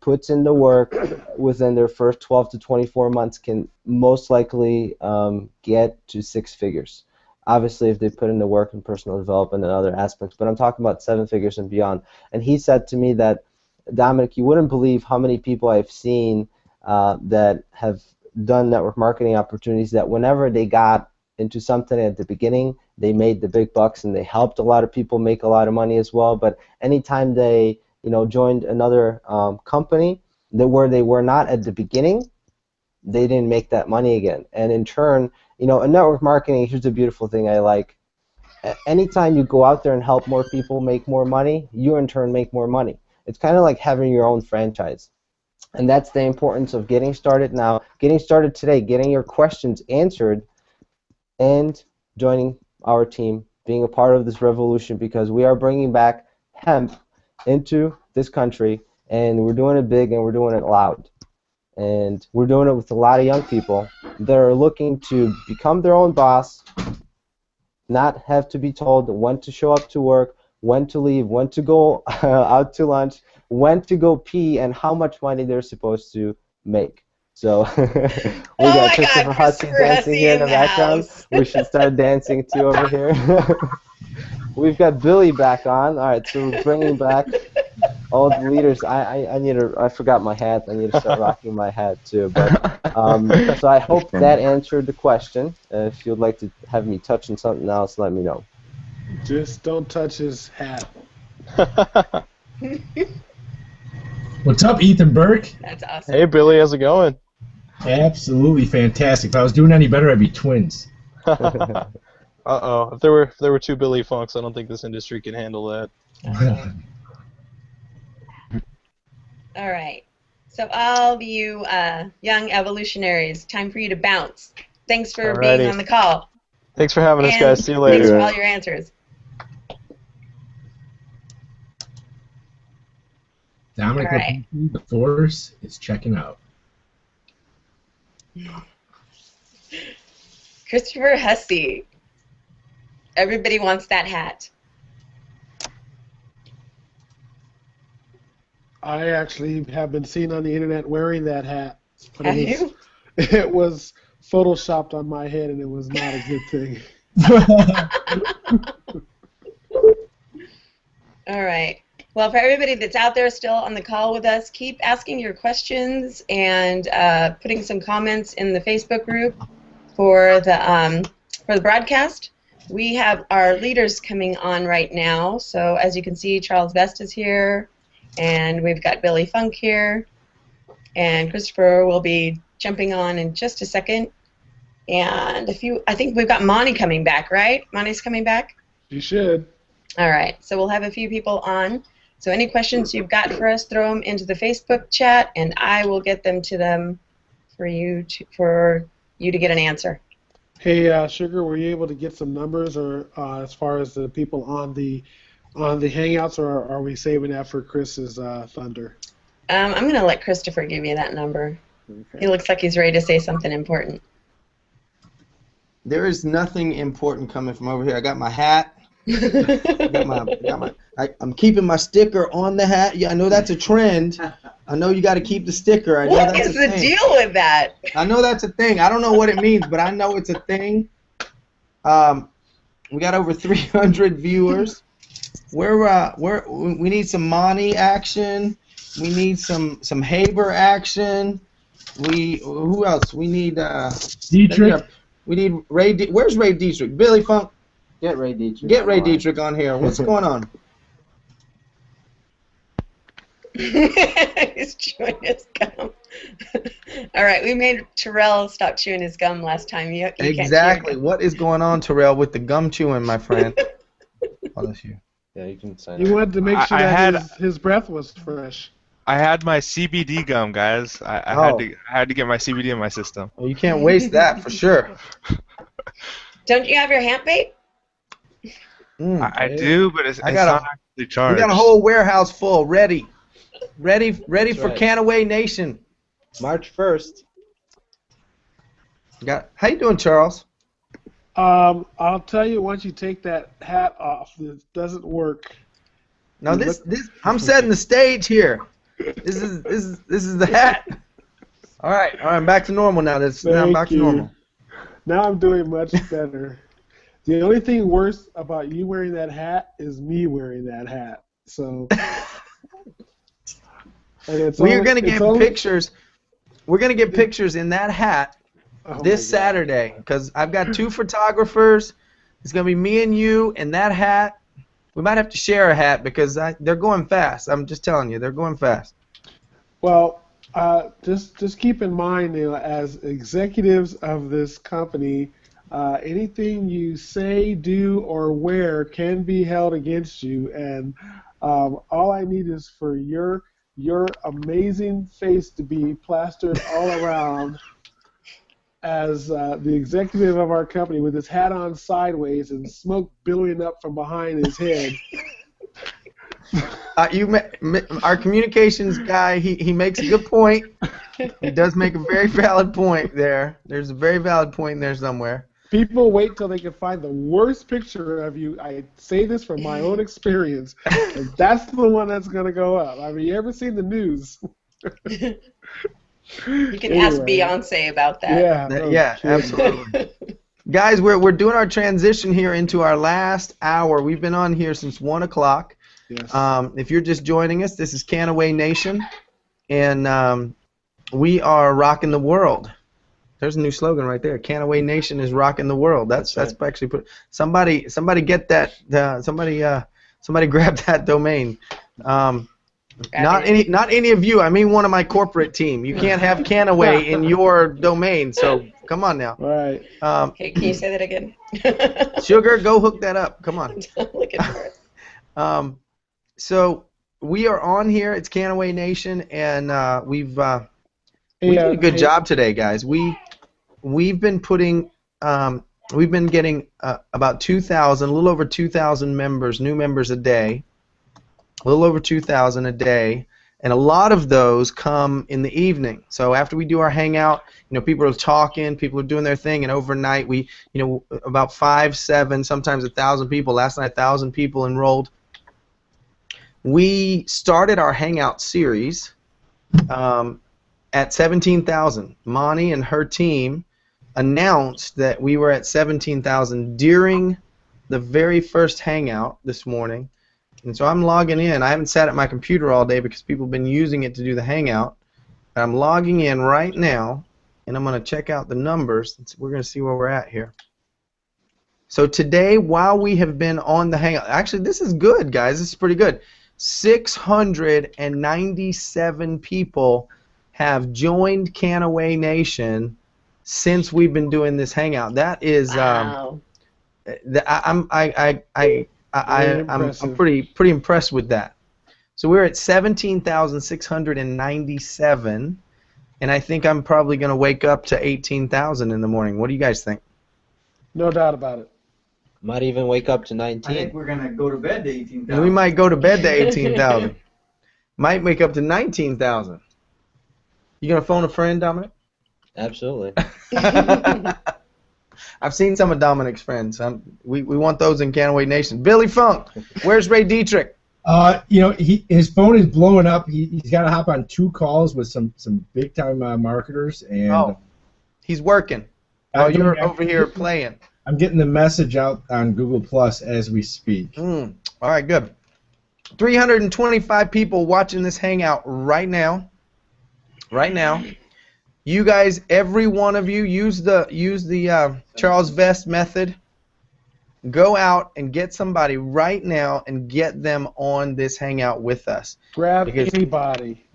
puts in the work within their first 12 to 24 months can most likely get to 6 figures. Obviously, if they put in the work in personal development and other aspects, but I'm talking about 7 figures and beyond. And he said to me that, Dominic, you wouldn't believe how many people I've seen that have done network marketing opportunities that whenever they got into something at the beginning, they made the big bucks and they helped a lot of people make a lot of money as well. But anytime they, you know, joined another company where they were not at the beginning, they didn't make that money again. And in turn, you know, in network marketing, here's the beautiful thing I like. Anytime you go out there and help more people make more money, you in turn make more money. It's kind of like having your own franchise. And that's the importance of getting started now, getting started today, getting your questions answered, and joining our team, being a part of this revolution, because we are bringing back hemp into this country, and we're doing it big and we're doing it loud. And we're doing it with a lot of young people that are looking to become their own boss, not have to be told when to show up to work, when to leave, when to go out to lunch, when to go pee, and how much money they're supposed to make. So we got Christopher Hussey dancing here in the background. We should start dancing too over here. We've got Billy back on. All right, so we're bringing back all the leaders. I forgot my hat. I need to start rocking my hat too. But so I hope that answered the question. If you'd like to have me touch on something else, let me know. Just don't touch his hat. What's up, Ethan Burke? That's awesome. Hey, Billy, how's it going? Absolutely fantastic. If I was doing any better, I'd be twins. Uh-oh. If there were 2 Billy Funks, I don't think this industry can handle that. All right. So all of you young evolutionaries, time for you to bounce. Thanks for being on the call. Thanks for having us, And guys. See you later. Thanks for all your answers. Dominic, All right. the force is checking out. Christopher Hussey. Everybody wants that hat. I actually have been seen on the internet wearing that hat. But Have you? It was photoshopped on my head, and it was not a good thing. All right. Well, for everybody that's out there still on the call with us, keep asking your questions and putting some comments in the Facebook group for the broadcast. We have our leaders coming on right now. So as you can see, Charles Best is here, and we've got Billy Funk here. And Christopher will be jumping on in just a second. And I think we've got Monty coming back, right? Monty's coming back? You should. All right, so we'll have a few people on. So any questions you've got for us, throw them into the Facebook chat, and I will get them to them for you to get an answer. Hey, Sugar, were you able to get some numbers, or as far as the people on the Hangouts, or are we saving that for Chris's thunder? I'm going to let Christopher give you that number. Okay. He looks like he's ready to say something important. There is nothing important coming from over here. I got my hat. I'm keeping my sticker on the hat. Yeah, I know that's a trend. I know you got to keep the sticker. I know what that's is the deal with that? I know that's a thing. I don't know what it means, but I know it's a thing. We got over 300 viewers. We need some Monty action. We need some Haber action. Who else? We need Dietrich. We need Ray. Where's Ray Dietrich? Billy Funk. Get Ray Dietrich. Get Ray Dietrich on here. What's going on? He's chewing his gum. All right, we made Terrell stop chewing his gum last time. You exactly. What is going on, Terrell, with the gum chewing, my friend? Oh, that's you. Yeah, you can sign. You wanted to make sure that his breath was fresh. I had my CBD gum, guys. I had to get my CBD in my system. Well, you can't waste that for sure. Don't you have your hemp vape? I do, but it's not actually charged. We got a whole warehouse full, ready for Kannaway Nation. March 1st. How you doing, Charles? I'll tell you, once you take that hat off, it doesn't work. No, I'm setting the stage here. This is the hat. All right, I'm back to normal now. Now I'm back to normal. Now I'm doing much better. The only thing worse about you wearing that hat is me wearing that hat. So we're gonna get pictures. We're gonna get pictures in that hat this Saturday, because I've got 2 photographers. It's gonna be me and you in that hat. We might have to share a hat because they're going fast. I'm just telling you, they're going fast. Well, just keep in mind, as executives of this company, anything you say, do, or wear can be held against you. And all I need is for your amazing face to be plastered all around as the executive of our company with his hat on sideways and smoke billowing up from behind his head. Our communications guy, he makes a good point. He does make a very valid point there. There's a very valid point there somewhere. People wait till they can find the worst picture of you. I say this from my own experience. And that's the one that's going to go up. I mean, you ever seen the news? You can ask Beyonce about that. Yeah, absolutely. Guys, we're doing our transition here into our last hour. We've been on here since 1 o'clock. Yes. If you're just joining us, this is Kannaway Nation, and we are rocking the world. There's a new slogan right there. Kannaway Nation is rocking the world. That's actually somebody get that. Somebody grab that domain. Not any of you. I mean one of my corporate team. You can't have Kannaway in your domain. So come on now. Right. Okay, can you say that again? Sugar, go hook that up. Come on. I'm looking for it. So we are on here. It's Kannaway Nation, and we did a good job today, guys. We've been putting we've been getting about 2,000, a little over 2,000 members, new members a day. A little over 2,000 a day, and a lot of those come in the evening. So after we do our hangout, people are talking, people are doing their thing, and overnight we, about 5, 7, sometimes 1,000 people. Last night 1,000 people enrolled. We started our hangout series at 17,000. Monty and her team announced that we were at 17,000 during the very first hangout this morning. And so I'm logging in. I haven't sat at my computer all day because people have been using it to do the hangout. I'm logging in right now, and I'm going to check out the numbers. We're going to see where we're at here. So today, while we have been on the hangout, actually this is good, guys. This is pretty good. 697 people have joined Kannaway Nation since we've been doing this hangout. That is, Wow. I'm pretty impressed with that. So we're at 17,697, and I think I'm probably going to wake up to 18,000 in the morning. What do you guys think? No doubt about it. Might even wake up to 19. I think we're going to go to bed to 18,000. And we might go to bed to 18,000. Might wake up to 19,000. You going to phone a friend, Dominic? Absolutely. I've seen some of Dominic's friends. We want those in Kannaway Nation. Billy Funk, where's Ray Dietrich? You know, his phone is blowing up. He's got to hop on 2 calls with some big time marketers, and he's working. You're over here playing. I'm getting the message out on Google Plus as we speak. All right, good. 325 people watching this hangout right now. Right now. You guys, every one of you, use the Charles Vest method. Go out and get somebody right now and get them on this hangout with us. Grab anybody.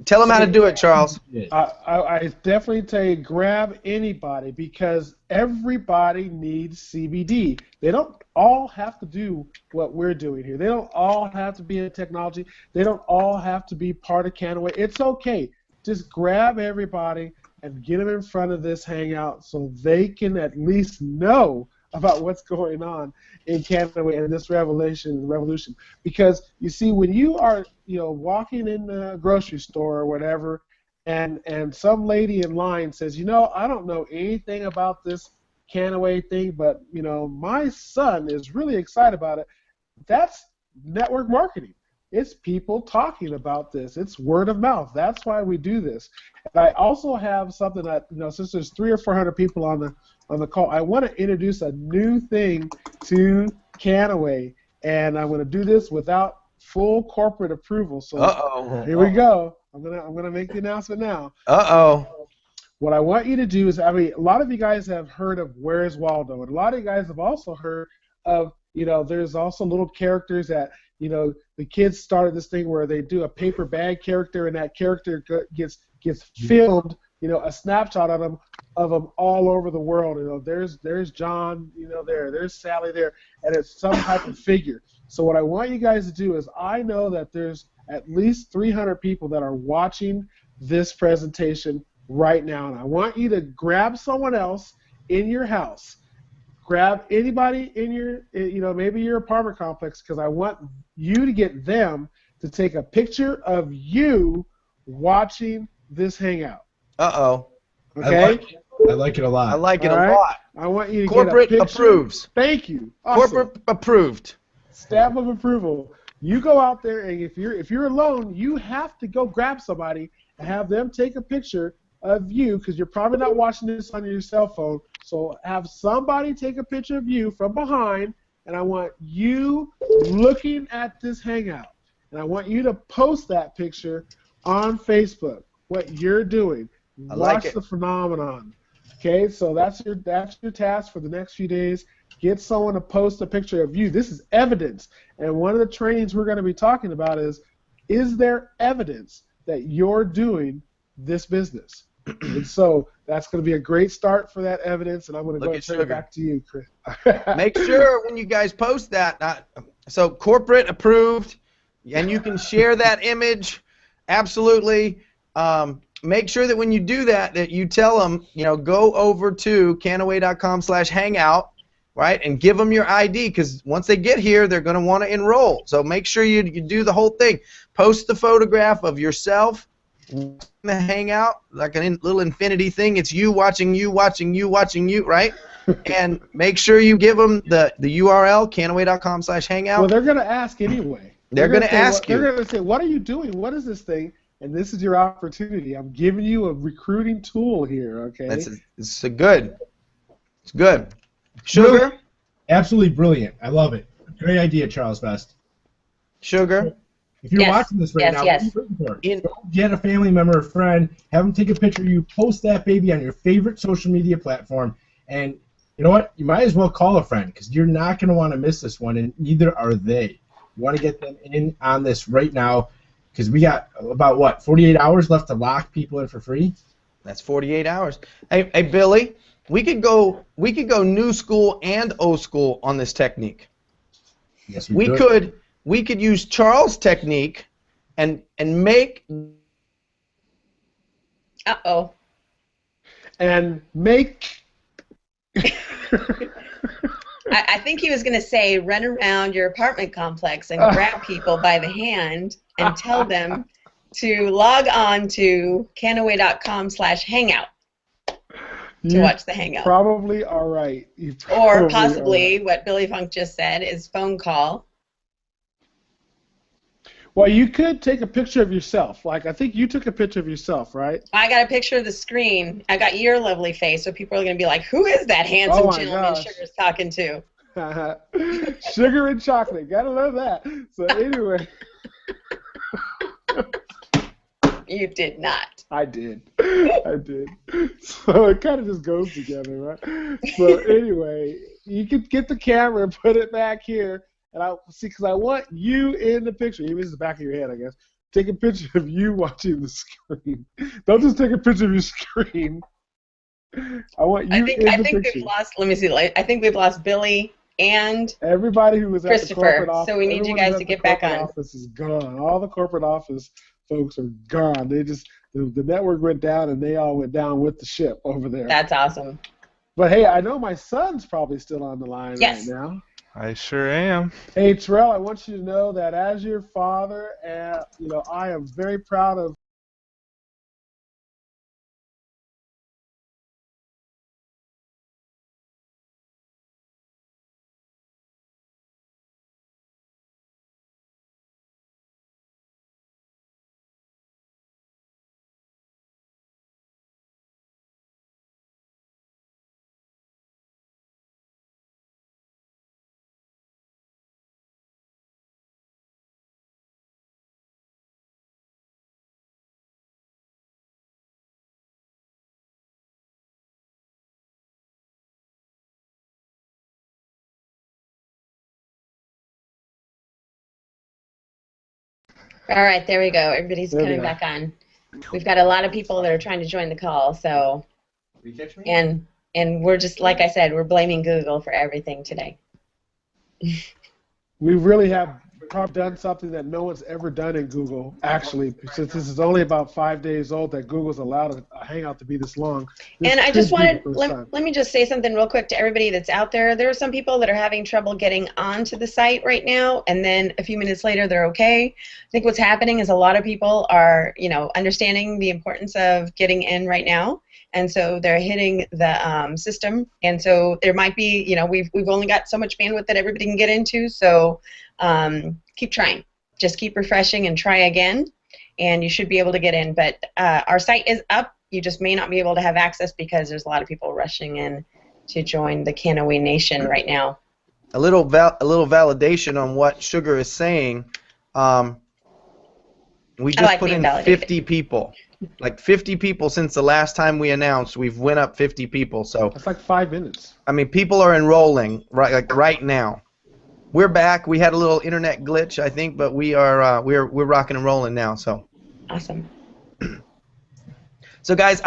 Tell them how to do it, Charles. I definitely tell you, grab anybody, because everybody needs CBD. They don't all have to do what we're doing here. They don't all have to be in technology. They don't all have to be part of Kannaway. It's okay. Just grab everybody and get them in front of this hangout so they can at least know about what's going on in Kannaway and this revolution. Because you see, when you are walking in the grocery store or whatever, and some lady in line says, I don't know anything about this Kannaway thing, but my son is really excited about it. That's network marketing. It's people talking about this. It's word of mouth. That's why we do this. And I also have something that, since there's 300 or 400 people on the call, I want to introduce a new thing to Kannaway, and I'm going to do this without full corporate approval. So here we go. I'm gonna make the announcement now. What I want you to do is, a lot of you guys have heard of Where's Waldo, and a lot of you guys have also heard of, there's also little characters that, the kids started this thing where they do a paper bag character, and that character gets filmed, a snapshot of them all over the world. There's John, there's Sally there, and it's some type of figure. So what I want you guys to do is, I know that there's at least 300 people that are watching this presentation right now, and I want you to grab someone else in your house. Grab anybody in your, maybe your apartment complex, because I want you to get them to take a picture of you watching this hangout. Okay? I like it a lot. I like it a lot. I want you to Corporate get a picture. approves. Thank you. Awesome. Corporate approved. Stamp of approval. You go out there, and if you're alone, you have to go grab somebody and have them take a picture of you, because you're probably not watching this on your cell phone. So have somebody take a picture of you from behind, and I want you looking at this hangout. And I want you to post that picture on Facebook, what you're doing. Watch the phenomenon. Okay, so that's your task for the next few days. Get someone to post a picture of you. This is evidence. And one of the trainings we're going to be talking about is there evidence that you're doing this business? And so that's going to be a great start for that evidence, and I'm going to go and turn it back to you, Chris. Make sure when you guys post that, so corporate approved, and you can share that image, absolutely. Make sure that when you do that you tell them, go over to kannaway.com/hangout, right, and give them your ID, because once they get here, they're going to want to enroll. So make sure you do the whole thing. Post the photograph of yourself in the hangout, like a little infinity thing. It's you watching you, watching you, watching you, right? And make sure you give them the URL, kannaway.com/hangout. Well, they're going to ask anyway. They're going to ask you. They're going to say, what are you doing? What is this thing? And this is your opportunity. I'm giving you a recruiting tool here, okay? It's good. It's good. Sugar? Absolutely brilliant. I love it. Great idea, Charles Vest. Sugar? If you're watching this right now, what are you looking for? Get a family member or friend, have them take a picture of you, post that baby on your favorite social media platform, and you know what? You might as well call a friend, because you're not going to want to miss this one, and neither are they. You want to get them in on this right now. Because we got about, what, 48 hours left to lock people in for free? That's 48 hours. Hey, Billy, we could go new school and old school on this technique. Yes, we could use Charles' technique and make and make I think he was going to say run around your apartment complex and grab people by the hand and tell them to log on to Kannaway.com/hangout to watch the Hangout. Probably are right. Or possibly what Billy Funk just said is phone call. Well, you could take a picture of yourself. Like, I think you took a picture of yourself, right? I got a picture of the screen. I got your lovely face, so people are going to be like, who is that handsome gentleman Sugar's talking to? Sugar and chocolate. Gotta love that. So anyway. You did not. I did. I did. So it kind of just goes together, right? So anyway, you could get the camera and put it back here. And I see, because I want you in the picture. Even if it's the back of your head, I guess. Take a picture of you watching the screen. Don't just take a picture of your screen. I want you in the picture. I think we've lost. Let me see. I think we've lost Billy and everybody who was at the corporate office. So we need you guys to get back on. The office is gone. All the corporate office folks are gone. They just the network went down, and they all went down with the ship over there. That's awesome. But hey, I know my son's probably still on the line right now. I sure am. Hey, Terrell, I want you to know that as your father, I am very proud of All right, there we go. Everybody's coming back on. We've got a lot of people that are trying to join the call, so and we're just, like I said, we're blaming Google for everything today. We really have done something that no one's ever done in Google, actually, since this is only about 5 days old that Google's allowed a Hangout to be this long. And I just wanted, let me just say something real quick to everybody that's out there. There are some people that are having trouble getting onto the site right now, and then a few minutes later they're okay. I think what's happening is a lot of people are, understanding the importance of getting in right now. And so they're hitting the system, and so there might be, we've only got so much bandwidth that everybody can get into, so keep trying. Just keep refreshing and try again, and you should be able to get in. But our site is up. You just may not be able to have access because there's a lot of people rushing in to join the Kannaway Nation right now. A little validation on what Sugar is saying. We just put in 50 people. Like 50 people since the last time we announced. We've went up 50 people. So that's like 5 minutes. I mean, people are enrolling right now. We're back. We had a little internet glitch, I think, but we are we're rocking and rolling now. So awesome. So guys,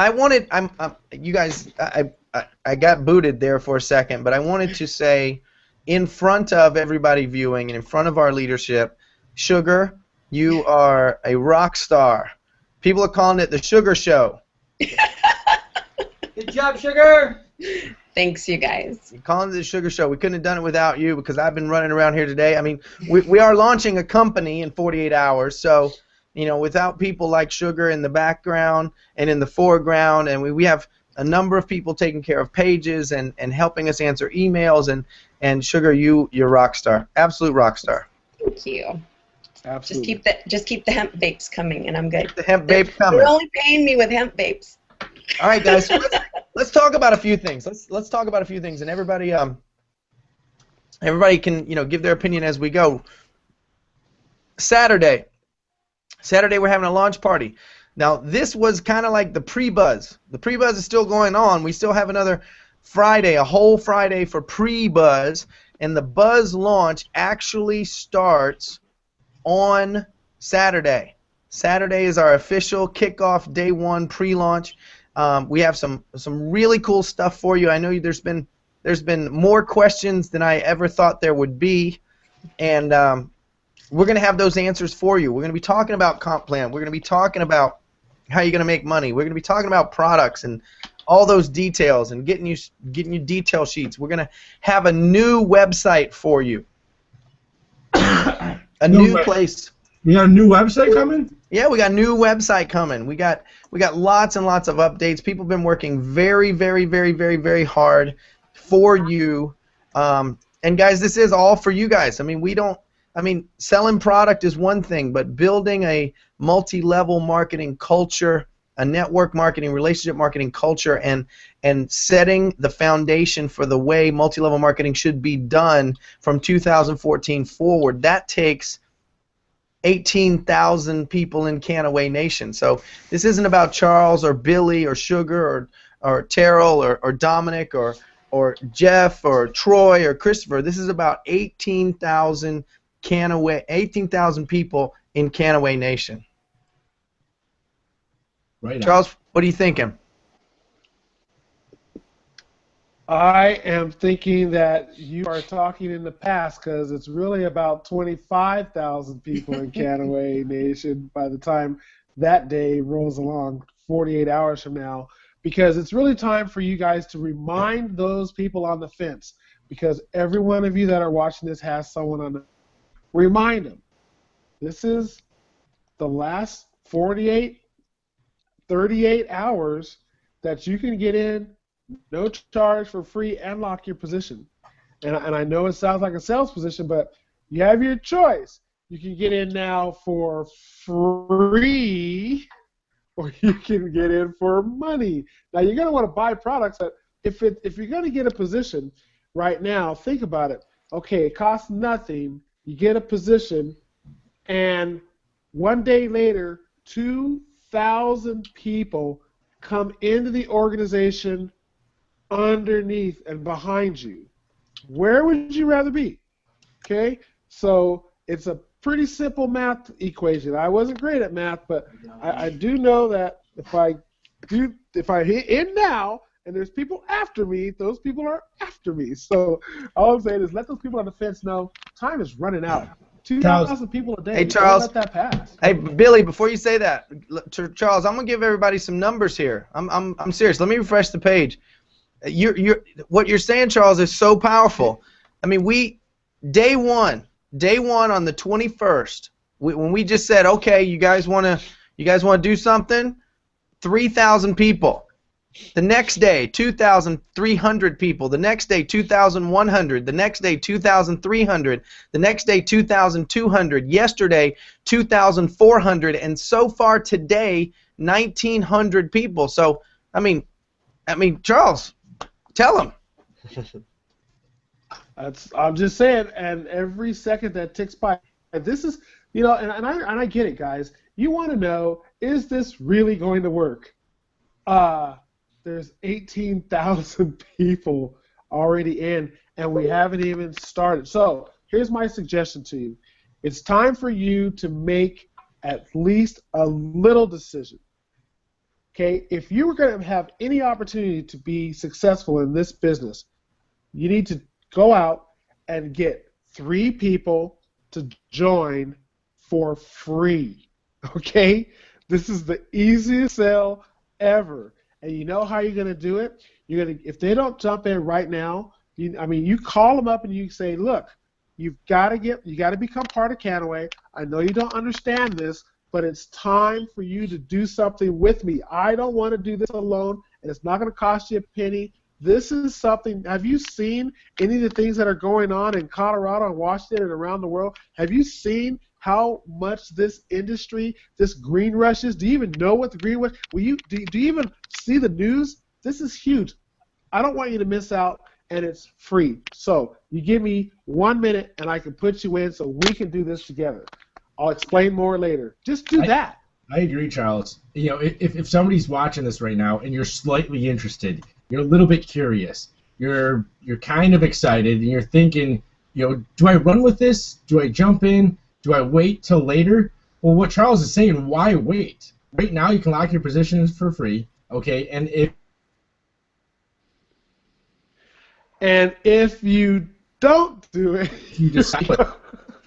you guys, I got booted there for a second, but I wanted to say, in front of everybody viewing and in front of our leadership, Sugar, you are a rock star. People are calling it the Sugar Show. Good job, Sugar. Thanks, you guys. You're calling it the Sugar Show. We couldn't have done it without you because I've been running around here today. I mean, we are launching a company in 48 hours, so without people like Sugar in the background and in the foreground, and we have a number of people taking care of pages and helping us answer emails, and Sugar, you're a rock star, absolute rock star. Thank you. Absolutely. Just keep the hemp vapes coming, and I'm good. Keep the hemp vape coming. They're only paying me with hemp vapes. All right, guys. So let's talk about a few things. Let's talk about a few things, and everybody can give their opinion as we go. Saturday we're having a launch party. Now this was kind of like the pre-buzz. The pre-buzz is still going on. We still have another Friday, a whole Friday for pre-buzz, and the buzz launch actually starts on Saturday. Saturday is our official kickoff day one pre-launch. We have some really cool stuff for you. I know there's been more questions than I ever thought there would be, and we're going to have those answers for you. We're going to be talking about comp plan. We're going to be talking about how you're going to make money. We're going to be talking about products and all those details and getting you detail sheets. We're going to have a new website for you. A new place. We got a new website coming? Yeah, we got a new website coming. We got lots and lots of updates. People have been working very, very, very, very, very hard for you. And guys, this is all for you guys. I mean, selling product is one thing, but building a multi-level marketing culture, a network marketing, relationship marketing culture, and setting the foundation for the way multi-level marketing should be done from 2014 forward, that takes 18,000 people in Kannaway Nation. So this isn't about Charles or Billy or Sugar or Terrell or Dominic or Jeff or Troy or Christopher. This is about 18,000 people in Kannaway Nation. Right. Charles, what are you thinking? I am thinking that you are talking in the past because it's really about 25,000 people in Kannaway Nation by the time that day rolls along, 48 hours from now, because it's really time for you guys to remind those people on the fence, because every one of you that are watching this has someone on the fence. Remind them. This is the last 38 hours that you can get in, no charge, for free, and lock your position. And I know it sounds like a sales position, but you have your choice. You can get in now for free, or you can get in for money. Now, you're going to want to buy products, but if you're going to get a position right now, think about it. Okay, it costs nothing. You get a position, and one day later, 2,000 people come into the organization underneath and behind you. Where would you rather be? Okay, so it's a pretty simple math equation. I wasn't great at math, but I do know that if I hit in now and there's people after me, those people are after me. So all I'm saying is let those people on the fence know time is running out. 2,000 people a day. Hey, Charles. Don't let that pass. Hey, Billy, before you say that, Charles, I'm gonna give everybody some numbers here. I'm serious. Let me refresh the page. What you're saying, Charles, is so powerful. I mean, day one on the 21st, when we just said, okay, you guys want to do something, 3,000 people. The next day, 2,300 people. The next day, 2,100. The next day, 2,300. The next day, 2,200. Yesterday, 2,400. And so far today, 1,900 people. So, I mean, Charles, tell them. I'm just saying, and every second that ticks by, this is, and I get it, guys. You want to know, is this really going to work? There's 18,000 people already in, and we haven't even started. So here's my suggestion to you. It's time for you to make at least a little decision. Okay, if you were going to have any opportunity to be successful in this business, you need to go out and get 3 people to join for free. Okay, this is the easiest sell ever. And you know how you're going to do it? If they don't jump in right now, you call them up and you say, look, you got to become part of Kannaway. I know you don't understand this, but it's time for you to do something with me. I don't want to do this alone, and it's not going to cost you a penny. This is something. Have you seen any of the things that are going on in Colorado and Washington and around the world? Have you seen how much this industry, this green rush is? Do you even know what the green rush? Do you even see the news? This is huge. I don't want you to miss out, and it's free. So you give me 1 minute, and I can put you in so we can do this together. I'll explain more later. Just do that. I agree, Charles. If somebody's watching this right now and you're slightly interested, you're a little bit curious, you're kind of excited, and you're thinking, do I run with this? Do I jump in? Do I wait till later? Well, what Charles is saying, why wait? Right now, you can lock your positions for free, okay? And if you don't do it, you decide, well,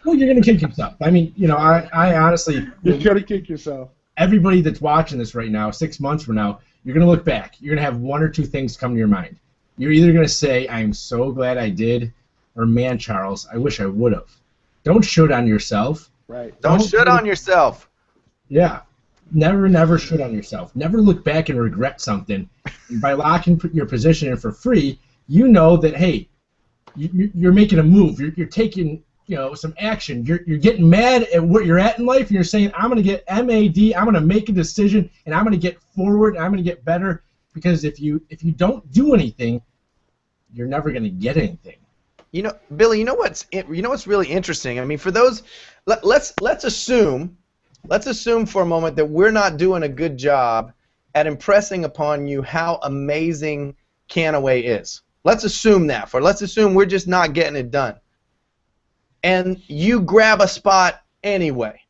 you're going to kick yourself. I mean, you know, I honestly, you're going to kick yourself. Everybody that's watching this right now, 6 months from now, you're going to look back. You're going to have one or two things come to your mind. You're either going to say, I'm so glad I did, or, man, Charles, I wish I would have. Don't shoot on yourself. Right. Don't shit on yourself. Yeah. Never shit on yourself. Never look back and regret something. And by locking your position in for free, you know that, hey, you're making a move. You're taking, you know, some action. You're getting mad at what you're at in life, and you're saying, I'm going to get MAD. I'm going to make a decision, and I'm going to get forward, and I'm going to get better. Because if you don't do anything, you're never going to get anything. You know, Billy. You know what's really interesting. I mean, for those, let's assume for a moment that we're not doing a good job at impressing upon you how amazing Kannaway is. Let's assume that. Let's assume we're just not getting it done. And you grab a spot anyway.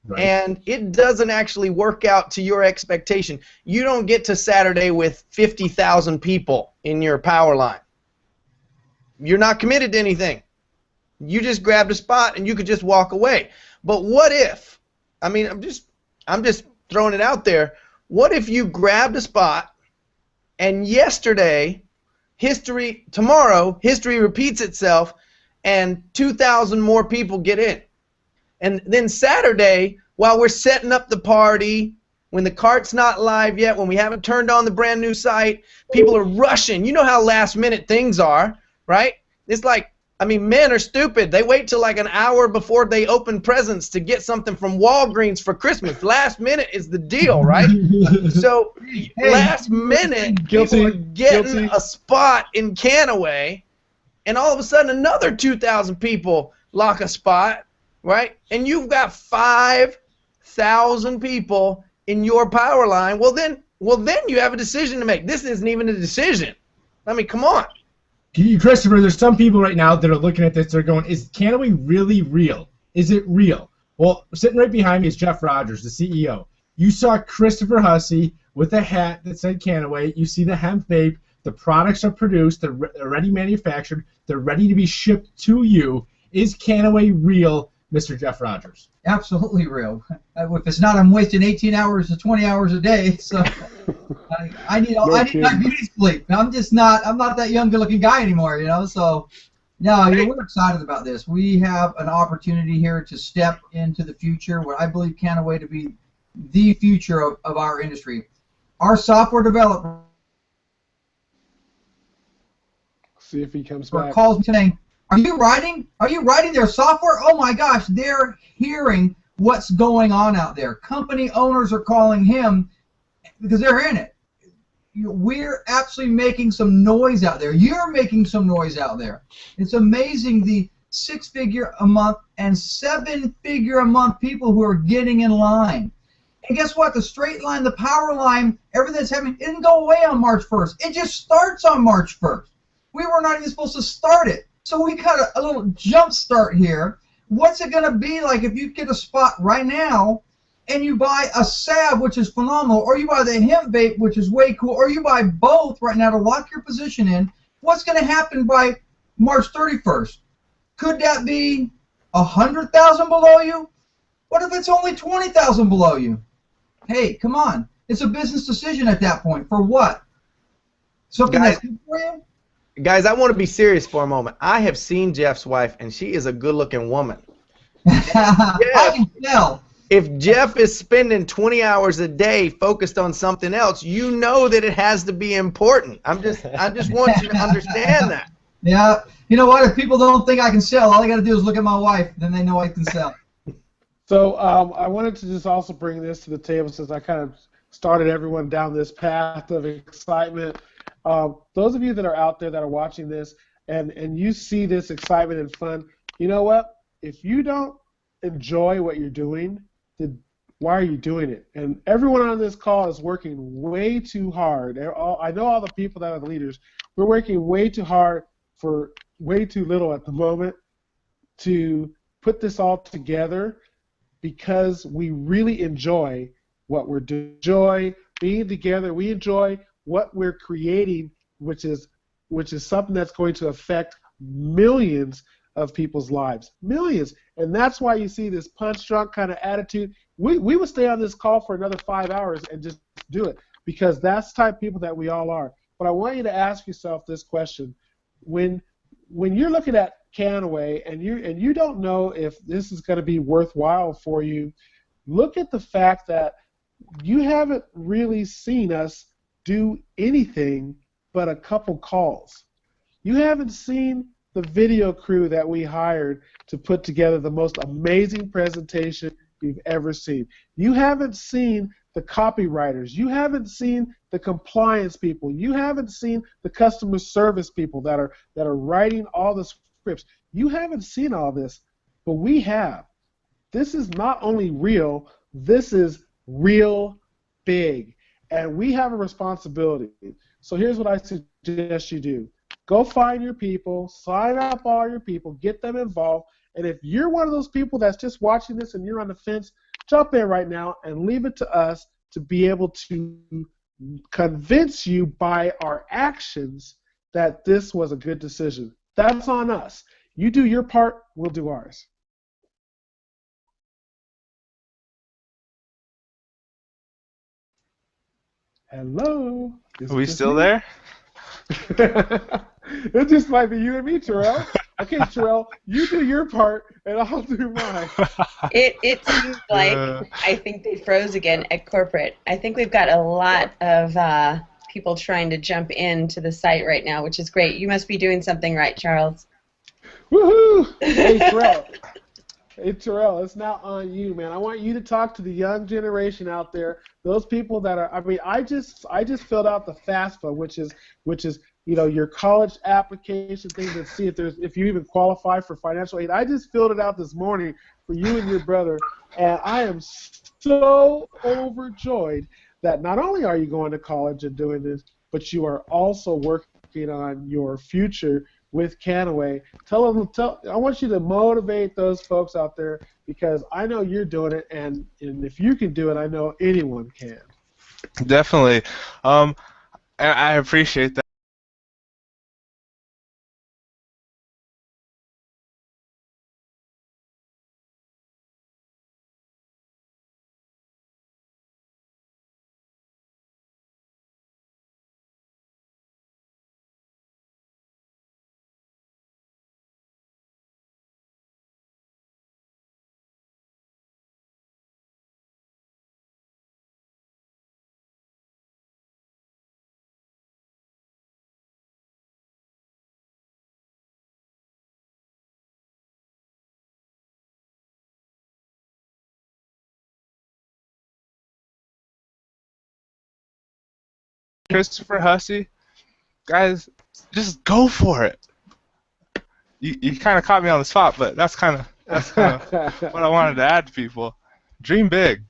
Right. And it doesn't actually work out to your expectation. You don't get to Saturday with 50,000 people in your power line. You're not committed to anything. You just grabbed a spot and you could just walk away. But what if, I mean, I'm just throwing it out there, what if you grabbed a spot and tomorrow, history repeats itself and 2,000 more people get in? And then Saturday, while we're setting up the party, when the cart's not live yet, when we haven't turned on the brand new site, people are rushing. You know how last minute things are, right? It's like, I mean, men are stupid. They wait till like an hour before they open presents to get something from Walgreens for Christmas. Last minute is the deal, right? So last minute, people are getting a spot in Kannaway, and all of a sudden another 2,000 people lock a spot, right? And you've got 5,000 people in your power line. Well then you have a decision to make. This isn't even a decision. I mean, come on. Christopher, there's some people right now that are looking at this. They're going, is Kannaway really real? Is it real? Well, sitting right behind me is Jeff Rogers, the CEO. You saw Christopher Hussey with a hat that said Kannaway. You see the hemp vape. The products are produced. They're already manufactured. They're ready to be shipped to you. Is Kannaway real, Mr. Jeff Rogers? Absolutely real. If it's not, I'm wasting 18 hours to 20 hours a day. So I need my beauty sleep. I'm not that young, good-looking guy anymore, you know. So no, we're excited about this. We have an opportunity here to step into the future, what I believe Kannaway to be the future of our industry. Our software developer. See if he comes back. Calls me saying, Are you writing their software? Oh my gosh, they're hearing what's going on out there. Company owners are calling him because they're in it. We're actually making some noise out there. You're making some noise out there. It's amazing the 6-figure a month and 7-figure a month people who are getting in line. And guess what? The straight line, the power line, everything that's happening, it didn't go away on March 1st. It just starts on March 1st. We were not even supposed to start it. So we got a little jump start here. What's it going to be like if you get a spot right now and you buy a salve, which is phenomenal, or you buy the hemp vape, which is way cool, or you buy both right now to lock your position in? What's going to happen by March 31st? Could that be 100,000 below you? What if it's only 20,000 below you? Hey, come on. It's a business decision at that point. For what? Something that's good for you? Guys, I want to be serious for a moment. I have seen Jeff's wife, and she is a good-looking woman. I can tell. If Jeff is spending 20 hours a day focused on something else, you know that it has to be important. I just want you to understand that. Yeah. You know what? If people don't think I can sell, all I got to do is look at my wife. Then they know I can sell. So I wanted to just also bring this to the table since I kind of started everyone down this path of excitement. Those of you that are out there that are watching this and you see this excitement and fun, you know what? If you don't enjoy what you're doing, then why are you doing it? And everyone on this call is working way too hard. I know all the people that are the leaders. We're working way too hard for way too little at the moment to put this all together because we really enjoy what we're doing, enjoy being together. We enjoy what we're creating, which is something that's going to affect millions of people's lives, millions. And that's why you see this punch-drunk kind of attitude. We would stay on this call for another 5 hours and just do it, because that's the type of people that we all are. But I want you to ask yourself this question: when you're looking at Kannaway and you don't know if this is going to be worthwhile for you, look at the fact that you haven't really seen us do anything but a couple calls. You haven't seen the video crew that we hired to put together the most amazing presentation you've ever seen. You haven't seen the copywriters. You haven't seen the compliance people. You haven't seen the customer service people that are writing all the scripts. You haven't seen all this, but we have. This is not only real, this is real big, and we have a responsibility. So here's what I suggest you do. Go find your people, sign up all your people, get them involved, and if you're one of those people that's just watching this and you're on the fence, jump in right now and leave it to us to be able to convince you by our actions that this was a good decision. That's on us. You do your part, we'll do ours. Hello? Are we still there? It just might be you and me, Terrell. Okay, Terrell, you do your part, and I'll do mine. It seems like I think they froze again at corporate. I think we've got a lot of people trying to jump into the site right now, which is great. You must be doing something right, Charles. Woohoo! Hey, Terrell. Hey, Terrell, it's now on you, man. I want you to talk to the young generation out there, those people that are, I mean, I just filled out the FAFSA, which is you know, your college application thing to see if you even qualify for financial aid. I just filled it out this morning for you and your brother, and I am so overjoyed that not only are you going to college and doing this, but you are also working on your future with Kannaway. I want you to motivate those folks out there, because I know you're doing it, and if you can do it, I know anyone can. Definitely. I appreciate that. Christopher Hussey, guys, just go for it. You kind of caught me on the spot, but that's kind of what I wanted to add to people. Dream big.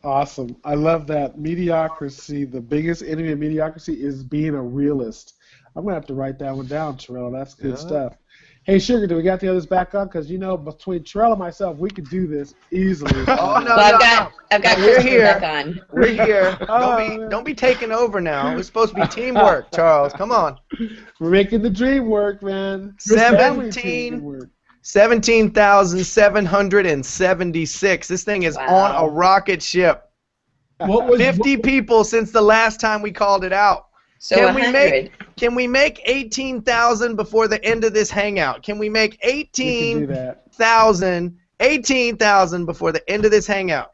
Awesome. I love that. Mediocrity, the biggest enemy of mediocrity is being a realist. I'm going to have to write that one down, Terrell. That's good stuff. Hey, Sugar, do we got the others back on? Because, you know, between Terrell and myself, we could do this easily. Oh, no, Well, I've got We're Christopher here. back on. We're here. Don't be taking over now. It's supposed to be teamwork, Charles. Come on. We're making the dream work, man. 17,776. This thing is on a rocket ship. 50 people since the last time we called it out. So can we make 18,000 before the end of this hangout? Can we make 18,000 before the end of this hangout?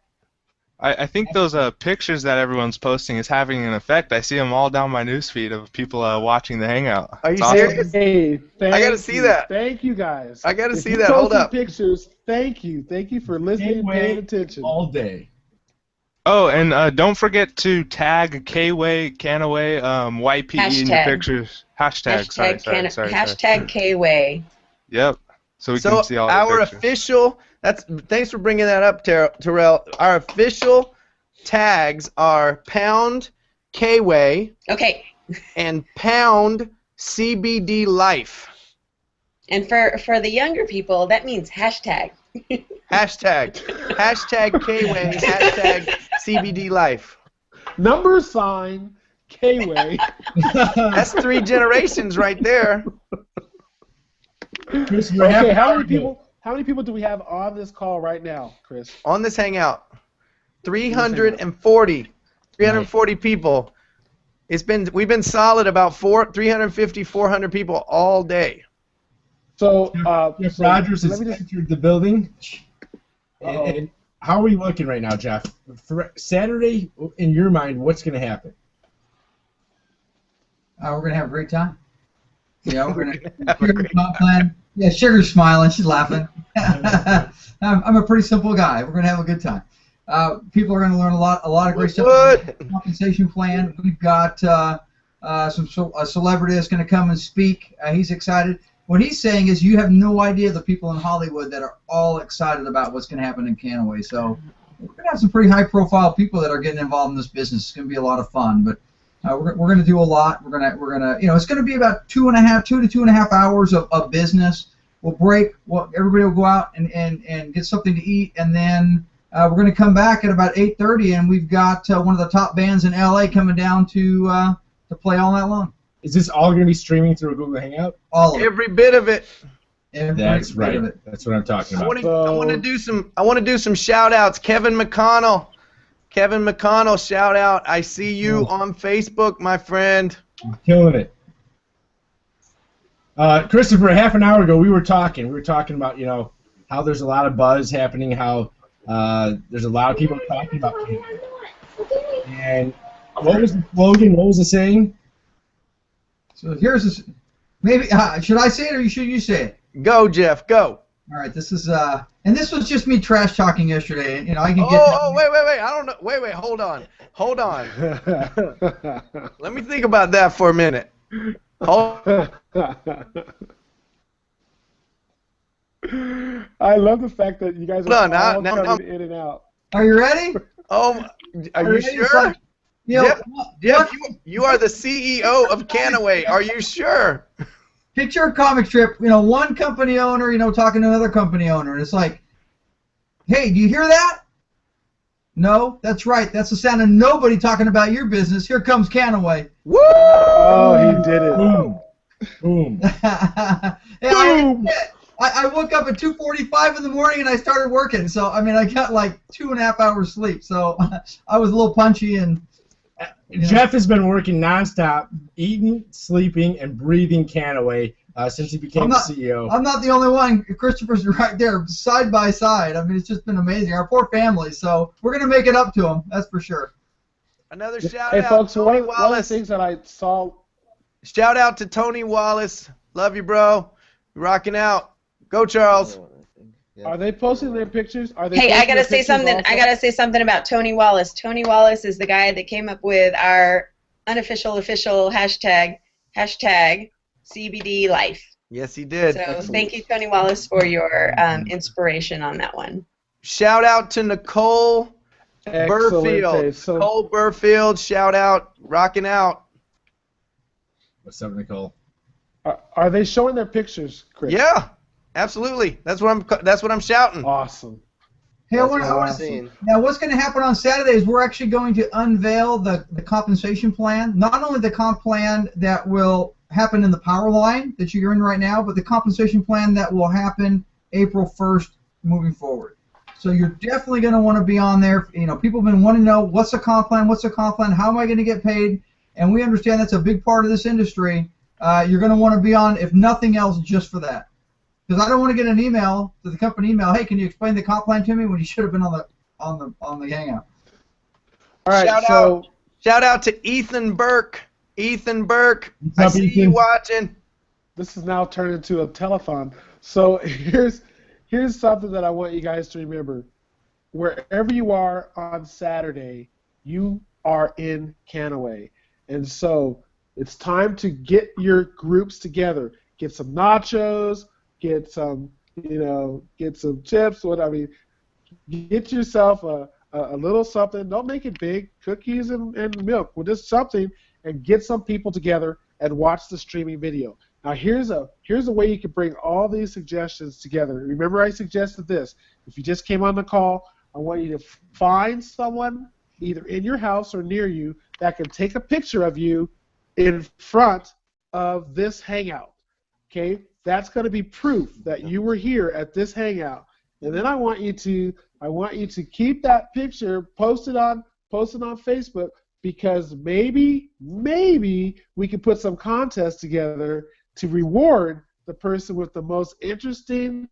I think those pictures that everyone's posting is having an effect. I see them all down my newsfeed of people watching the hangout. Are you It's serious? Hey, I gotta see that. Thank you, guys. I gotta If see you that. Hold posted up. Pictures. Thank you. Thank you for listening and paying attention. All day. Oh, and don't forget to tag Kannaway, YPE in your pictures. Hashtag Kannaway. Yep. So we can see all the our pictures. official. Thanks for bringing that up, Terrell. Our official tags are pound Kway. Okay. And pound CBD Life. And for the younger people, that means hashtag. Hashtag Kway, hashtag CBD life. # Kway. That's 3 generations right there. Okay, how many people do we have on this call right now, Chris? On this Hangout, 340 people. We've been solid about 350, 400 people all day. So, Jeff Rogers has entered the building. And how are we looking right now, Jeff? For Saturday, in your mind, what's going to happen? We're going to have a great time. Yeah, we're going to have a great plan. Yeah, Sugar's smiling. She's laughing. I'm a pretty simple guy. We're going to have a good time. People are going to learn a lot of great stuff. Compensation plan. We've got a celebrity that's going to come and speak. He's excited. What he's saying is you have no idea the people in Hollywood that are all excited about what's going to happen in Kannaway. So we're going to have some pretty high-profile people that are getting involved in this business. It's going to be a lot of fun. But we're going to do a lot. We're gonna it's going to be about 2 to 2.5 hours of business. We'll break. Everybody will go out and get something to eat, and then we're going to come back at about 8:30, and we've got one of the top bands in LA coming down to play all night long. Is this all going to be streaming through a Google Hangout? All of it. Every bit of it. That's right. That's what I'm talking about. I want to do some shout outs. Kevin McConnell, shout out. I see you on Facebook, my friend. Killing it. Christopher, half an hour ago we were talking about how there's a lot of buzz happening, how there's a lot of people talking about Kannaway. And what was the slogan? What was the saying? So here's this. Maybe should I say it or should you say it? Go, Jeff. Go. All right. This is and this was just me trash talking yesterday. I can get. Wait. I don't know. Wait. Hold on. Let me think about that for a minute. I love the fact that you guys are all coming in and out. Are you ready? Oh, are you sure? Jeff, you are the CEO of Kannaway. Are you sure? Picture a comic strip, one company owner, talking to another company owner, and it's like, hey, do you hear that? No, that's right. That's the sound of nobody talking about your business. Here comes Kannaway. Woo! Oh, he did it. Boom. I woke up at 2:45 in the morning and I started working. So, I got like 2.5 hours sleep. So, I was a little punchy and... Jeff has been working nonstop, eating, sleeping, and breathing Kannaway since he became the CEO. I'm not the only one. Christopher's right there, side by side. It's just been amazing. Our poor family. So we're gonna make it up to him. That's for sure. Another shout out. Hey folks, Tony one of the things that I saw. Shout out to Tony Wallace. Love you, bro. You're rocking out. Go, Charles. Are they posting their pictures? Hey, I gotta say something. Also? I gotta say something about Tony Wallace. Tony Wallace is the guy that came up with our unofficial official hashtag CBD life. Yes, he did. So thank you, Tony Wallace, for your inspiration on that one. Shout out to Nicole Burfield. Nicole Burfield, shout out, rocking out. What's up, Nicole? Are they showing their pictures, Chris? Yeah. Absolutely. That's what I'm shouting. Awesome. Hey, now what's going to happen on Saturday is we're actually going to unveil the compensation plan. Not only the comp plan that will happen in the power line that you're in right now, but the compensation plan that will happen April 1st moving forward. So you're definitely going to want to be on there. People have been wanting to know what's the comp plan, how am I going to get paid, and we understand that's a big part of this industry. You're going to want to be on, if nothing else, just for that. Because I don't want to get an email to the company email. Hey, can you explain the comp plan to me when you should have been on the Hangout? All right. Shout out to Ethan Burke. Ethan Burke, I see you watching. This has now turned into a telethon. So here's something that I want you guys to remember. Wherever you are on Saturday, you are in Kannaway, and so it's time to get your groups together. Get some nachos. Get some chips. Get yourself a little something. Don't make it big. Cookies and milk. Well, just something, and get some people together and watch the streaming video. Now here's a way you can bring all these suggestions together. Remember I suggested this. If you just came on the call, I want you to find someone either in your house or near you that can take a picture of you in front of this hangout. Okay? That's going to be proof that you were here at this hangout. And then I want you to keep that picture posted on Facebook, because maybe we can put some contest together to reward the person with the most interesting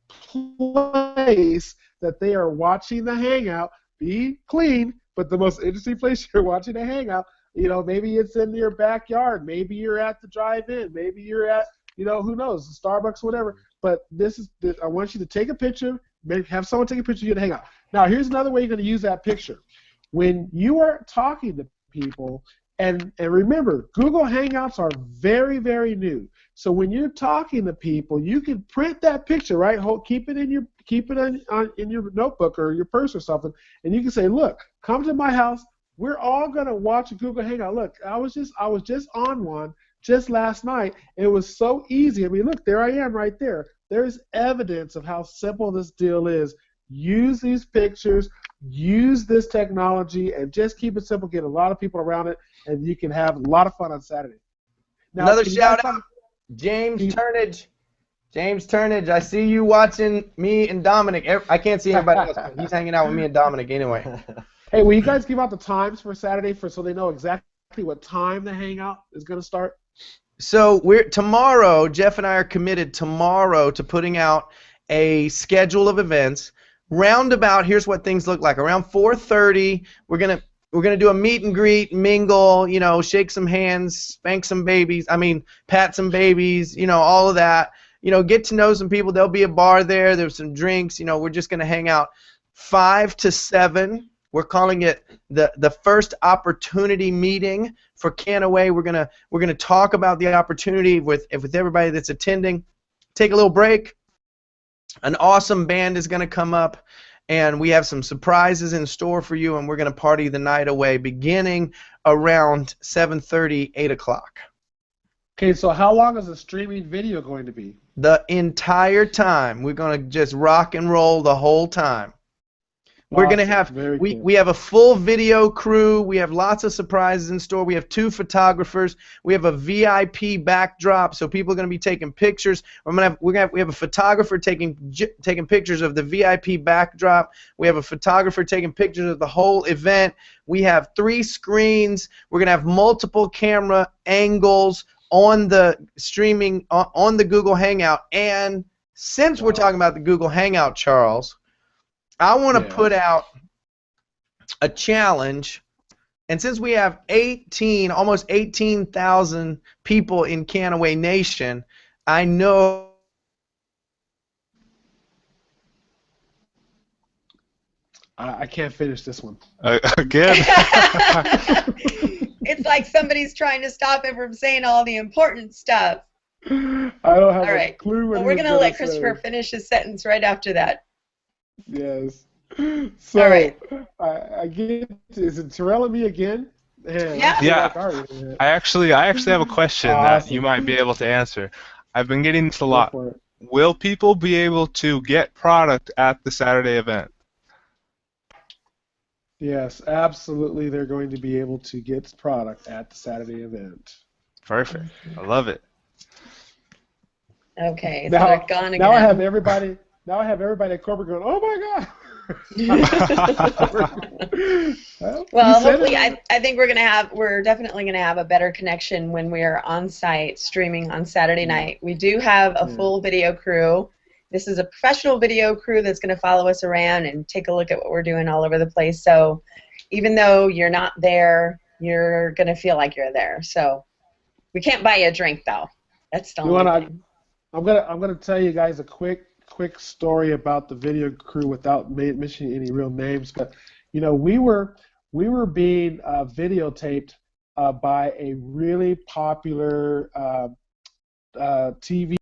place that they are watching the hangout. Be clean, but the most interesting place you're watching the hangout, maybe it's in your backyard, maybe you're at the drive-in, maybe you're at, who knows, the Starbucks, whatever. But I want you to take a picture, have someone take a picture of you at the hangout. Now, here's another way you're going to use that picture. When you are talking to people, and remember, Google Hangouts are very, very new. So when you're talking to people, you can print that picture, right? Keep it in your notebook or your purse or something, and you can say, "Look, come to my house. We're all gonna watch a Google Hangout. Look, I was just on one just last night. It was so easy. I mean, look, there I am right there. There's evidence of how simple this deal is. Use these pictures, use this technology, and just keep it simple. Get a lot of people around it, and you can have a lot of fun on Saturday." Now, another shout out, James Turnage. James Turnage, I see you watching me and Dominic. I can't see anybody else, but he's hanging out with me and Dominic anyway. Hey, will you guys give out the times for Saturday so they know exactly what time the hangout is going to start? So tomorrow, Jeff and I are committed tomorrow to putting out a schedule of events. Roundabout, here's what things look like. Around 4:30, we're gonna do a meet and greet, mingle, shake some hands, spank some babies. Pat some babies, all of that. Get to know some people. There'll be a bar there. There's some drinks. We're just gonna hang out. 5 to 7. We're calling it the first opportunity meeting for Kannaway. We're gonna talk about the opportunity with everybody that's attending. Take a little break. An awesome band is going to come up, and we have some surprises in store for you, and we're going to party the night away beginning around 7:30, 8 o'clock. Okay, so how long is the streaming video going to be? The entire time. We're going to just rock and roll the whole time. We're going to have we have a full video crew. We have lots of surprises in store. We have 2 photographers. We have a VIP backdrop, so people are going to be taking pictures. We have a photographer taking pictures of the VIP backdrop. We have a photographer taking pictures of the whole event. We have 3 screens. We're going to have multiple camera angles on the streaming on the Google Hangout. And since we're talking about the Google Hangout, Charles, I want to put out a challenge, and since we have almost 18,000 people in Kannaway Nation, I know I can't finish this one. Again? It's like somebody's trying to stop him from saying all the important stuff. I don't have a clue what Well, we're going to let Christopher finish his sentence right after that. Yes. So, all right. I get. Is it Terrell and me again? Man, yeah. I actually have a question that you might be able to answer. I've been getting this a lot. Will people be able to get product at the Saturday event? Yes, absolutely. They're going to be able to get product at the Saturday event. Perfect. I love it. Okay. Now, so they're gone again. Now I have everybody at corporate going, "Oh my God." Well, hopefully, I think we're definitely gonna have a better connection when we're on site streaming on Saturday night. We do have a full video crew. This is a professional video crew that's gonna follow us around and take a look at what we're doing all over the place. So even though you're not there, you're gonna feel like you're there. So we can't buy you a drink though. That's the only thing. I'm gonna tell you guys a quick story about the video crew without mentioning any real names, but we were being videotaped by a really popular TV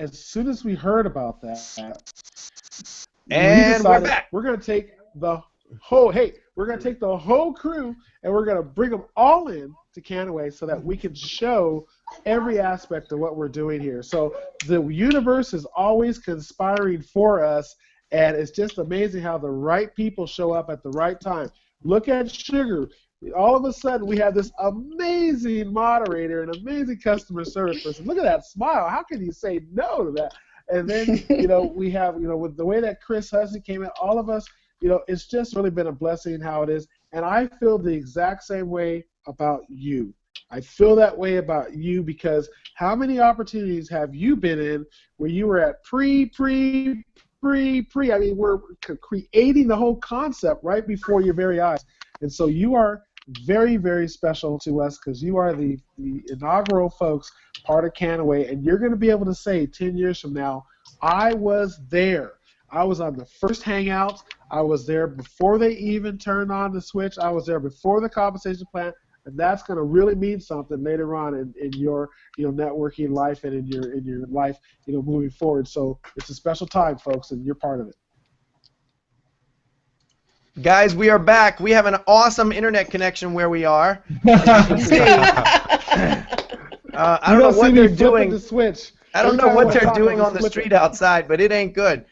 as soon as we heard about that, And we decided we're back. we're going to take the whole crew and we're going to bring them all in to Kannaway so that we can show every aspect of what we're doing here. So the universe is always conspiring for us, and it's just amazing how the right people show up at the right time. Look at Sugar. All of a sudden, we have this amazing moderator and amazing customer service person. Look at that smile. How can you say no to that? And then, we have, with the way that Chris Hussey came in, all of us, it's just really been a blessing how it is. And I feel the exact same way about you. I feel that way about you because how many opportunities have you been in where you were at pre? I mean, we're creating the whole concept right before your very eyes. And so you are very, very special to us because you are the inaugural folks part of Kannaway, and you're going to be able to say 10 years from now, I was there. I was on the first Hangout. I was there before they even turned on the switch. I was there before the compensation plan, and that's going to really mean something later on in your networking life and in your life moving forward. So it's a special time, folks, and you're part of it. Guys, we are back. We have an awesome internet connection where we are. I don't know what they're doing. I don't know what they're doing on the street outside, but it ain't good.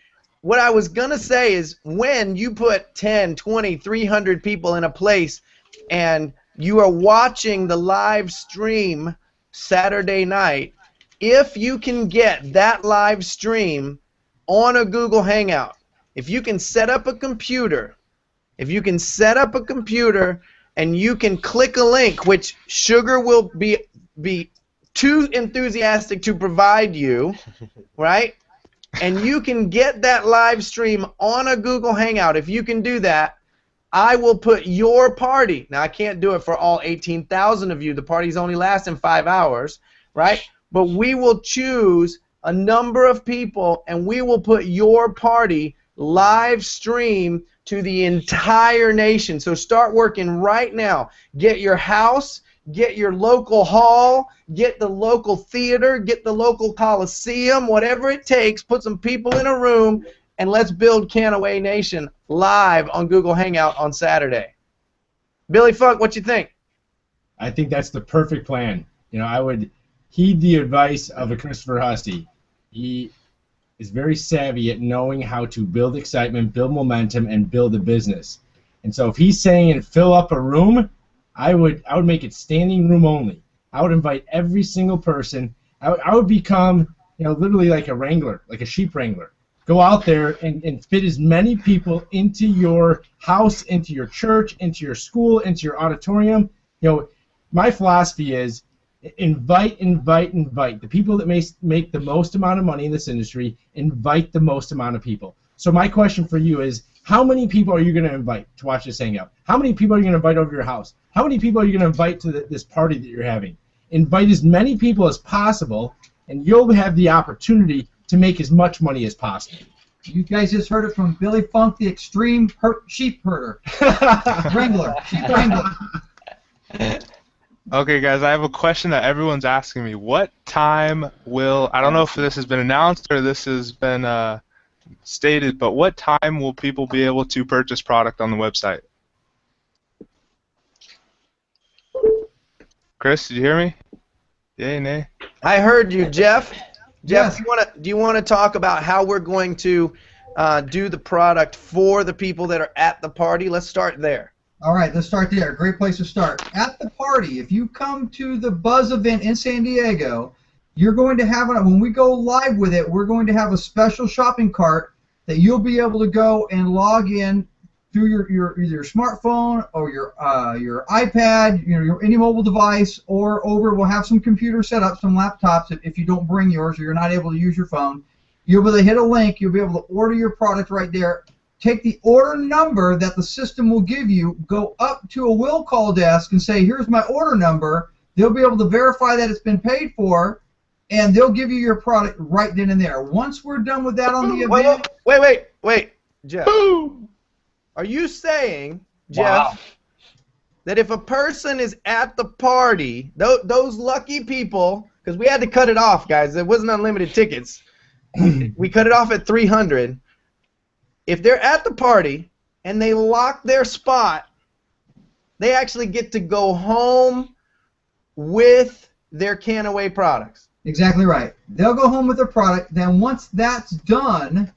What I was going to say is when you put 10, 20, 300 people in a place and you are watching the live stream Saturday night, if you can get that live stream on a Google Hangout, if you can set up a computer, and you can click a link, which Sugar will be too enthusiastic to provide you, right? And you can get that live stream on a Google Hangout. If you can do that, I will put your party. Now, I can't do it for all 18,000 of you. The party's only lasting 5 hours, right? But we will choose a number of people, and we will put your party live stream to the entire nation. So start working right now. Get your house, get your local hall, get the local theater, get the local coliseum, whatever it takes, put some people in a room, and let's build Kannaway Nation live on Google Hangout on Saturday. Billy Funk, what you think? I think that's the perfect plan. I would heed the advice of a Christopher Hussey. He is very savvy at knowing how to build excitement, build momentum, and build a business. And so if he's saying fill up a room, I would make it standing room only. I would invite every single person. I would become literally like a wrangler, like a sheep wrangler. Go out there and fit as many people into your house, into your church, into your school, into your auditorium. My philosophy is invite. The people that make the most amount of money in this industry, invite the most amount of people. So my question for you is, how many people are you going to invite to watch this Hangout? How many people are you going to invite over your house? How many people are you going to invite to this party that you're having? Invite as many people as possible, and you'll have the opportunity to make as much money as possible. You guys just heard it from Billy Funk, the extreme sheep herder. Wrangler, sheep wrangler. Okay, guys, I have a question that everyone's asking me. What time will, I don't know if this has been announced or this has been stated, but what time will people be able to purchase product on the website? Chris, did you hear me? Yay, nay? I heard you, Jeff. Jeff, Yes. do you want to talk about how we're going to do the product for the people that are at the party? Let's start there. All right, let's start there. Great place to start. At the party, if you come to the Buzz event in San Diego, you're going to have, when we go live with it, we're going to have a special shopping cart that you'll be able to go and log in through your either your smartphone or your iPad, any mobile device, or we'll have some computers set up, some laptops if you don't bring yours or you're not able to use your phone. You'll be able to hit a link. You'll be able to order your product right there. Take the order number that the system will give you, go up to a will call desk and say, here's my order number. They'll be able to verify that it's been paid for, and they'll give you your product right then and there. Once we're done with that on the event... Wait, Jeff. Boom. Are you saying, Jeff, that if a person is at the party, those lucky people, because we had to cut it off, guys, it wasn't unlimited tickets, we cut it off at 300. If they're at the party and they lock their spot, they actually get to go home with their Kannaway products. Exactly right. They'll go home with their product. Then once that's done,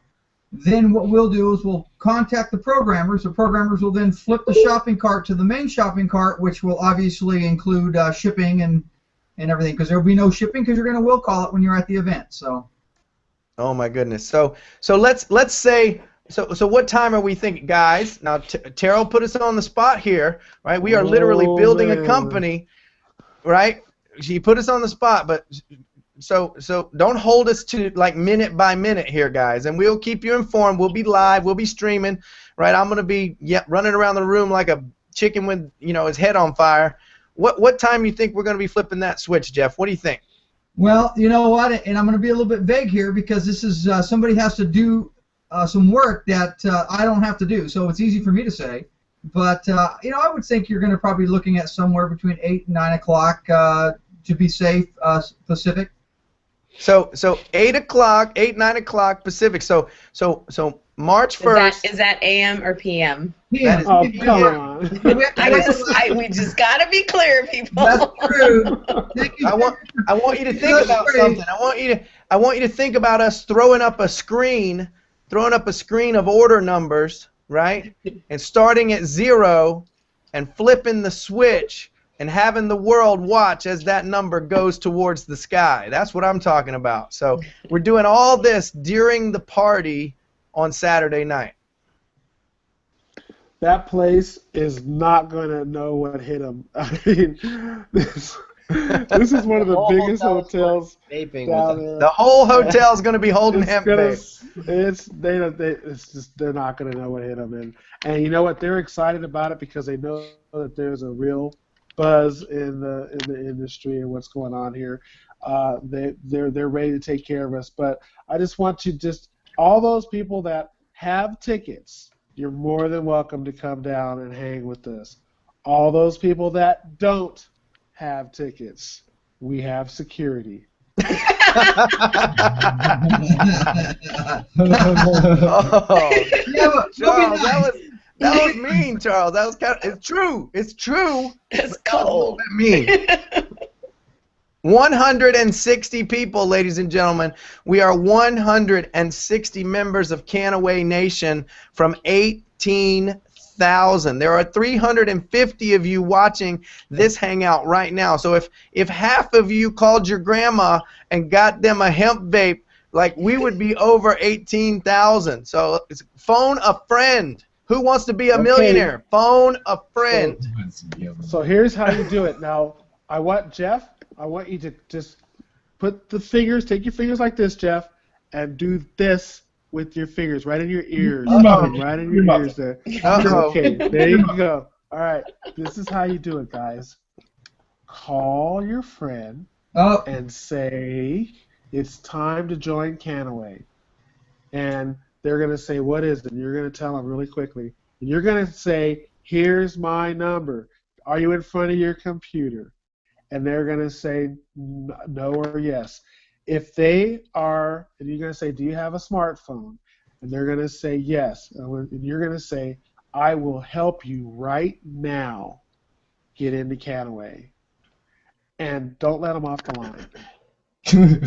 then what we'll do is we'll contact the programmers. The programmers will then flip the shopping cart to the main shopping cart, which will obviously include shipping and everything, because there will be no shipping because you're going to will call it when you're at the event. So. Oh my goodness. So let's say. So what time are we thinking, guys? Now, Terrell put us on the spot here, right? We are literally building a company, right? She put us on the spot, but so don't hold us to like minute by minute here, guys, and we'll keep you informed. We'll be live. We'll be streaming, right? I'm gonna be running around the room like a chicken with his head on fire. What time you think we're gonna be flipping that switch, Jeff? What do you think? Well, you know what, and I'm gonna be a little bit vague here because this is somebody has to do some work that I don't have to do, so it's easy for me to say. But I would think you're going to probably be looking at somewhere between 8 and 9 o'clock to be safe, Pacific. So 8 o'clock, 9 o'clock Pacific. So March 1st. Is that AM or PM? PM. Oh, come on. We just gotta be clear, people. That's true. I want you to think about something. I want you to think about us throwing up a screen of order numbers, right? And starting at 0 and flipping the switch and having the world watch as that number goes towards the sky. That's what I'm talking about. So we're doing all this during the party on Saturday night. That place is not going to know what hit them. I mean, this is one of the biggest hotels down there. The whole hotel is going to be holding hemp vape. They're not going to know what hit them. And you know what? They're excited about it because they know that there's a real buzz in the industry and what's going on here. They're ready to take care of us. But I just want to all those people that have tickets, you're more than welcome to come down and hang with us. All those people that don't have tickets, we have security. Charles, that was mean, Charles. That was it's true. It's true. It's cold. Mean. 160 people, ladies and gentlemen. We are 160 members of Kannaway Nation from 18,000. There are 350 of you watching this hangout right now. So if half of you called your grandma and got them a hemp vape, like, we would be over 18,000. So phone a friend. Who wants to be a millionaire? Phone a friend. So here's how you do it. Now, I want you to just put the fingers, take your fingers like this, Jeff, and do this with your fingers right in your ears. Right in your ears there. Okay, there you go. All right, this is how you do it, guys. Call your friend and say, it's time to join Kannaway. And they're going to say, what is it? And you're going to tell them really quickly. And you're going to say, here's my number. Are you in front of your computer? And they're going to say no or yes. If they are, and you're going to say, do you have a smartphone? And they're going to say yes. And you're going to say, I will help you right now get into Kannaway. And don't let them off the line.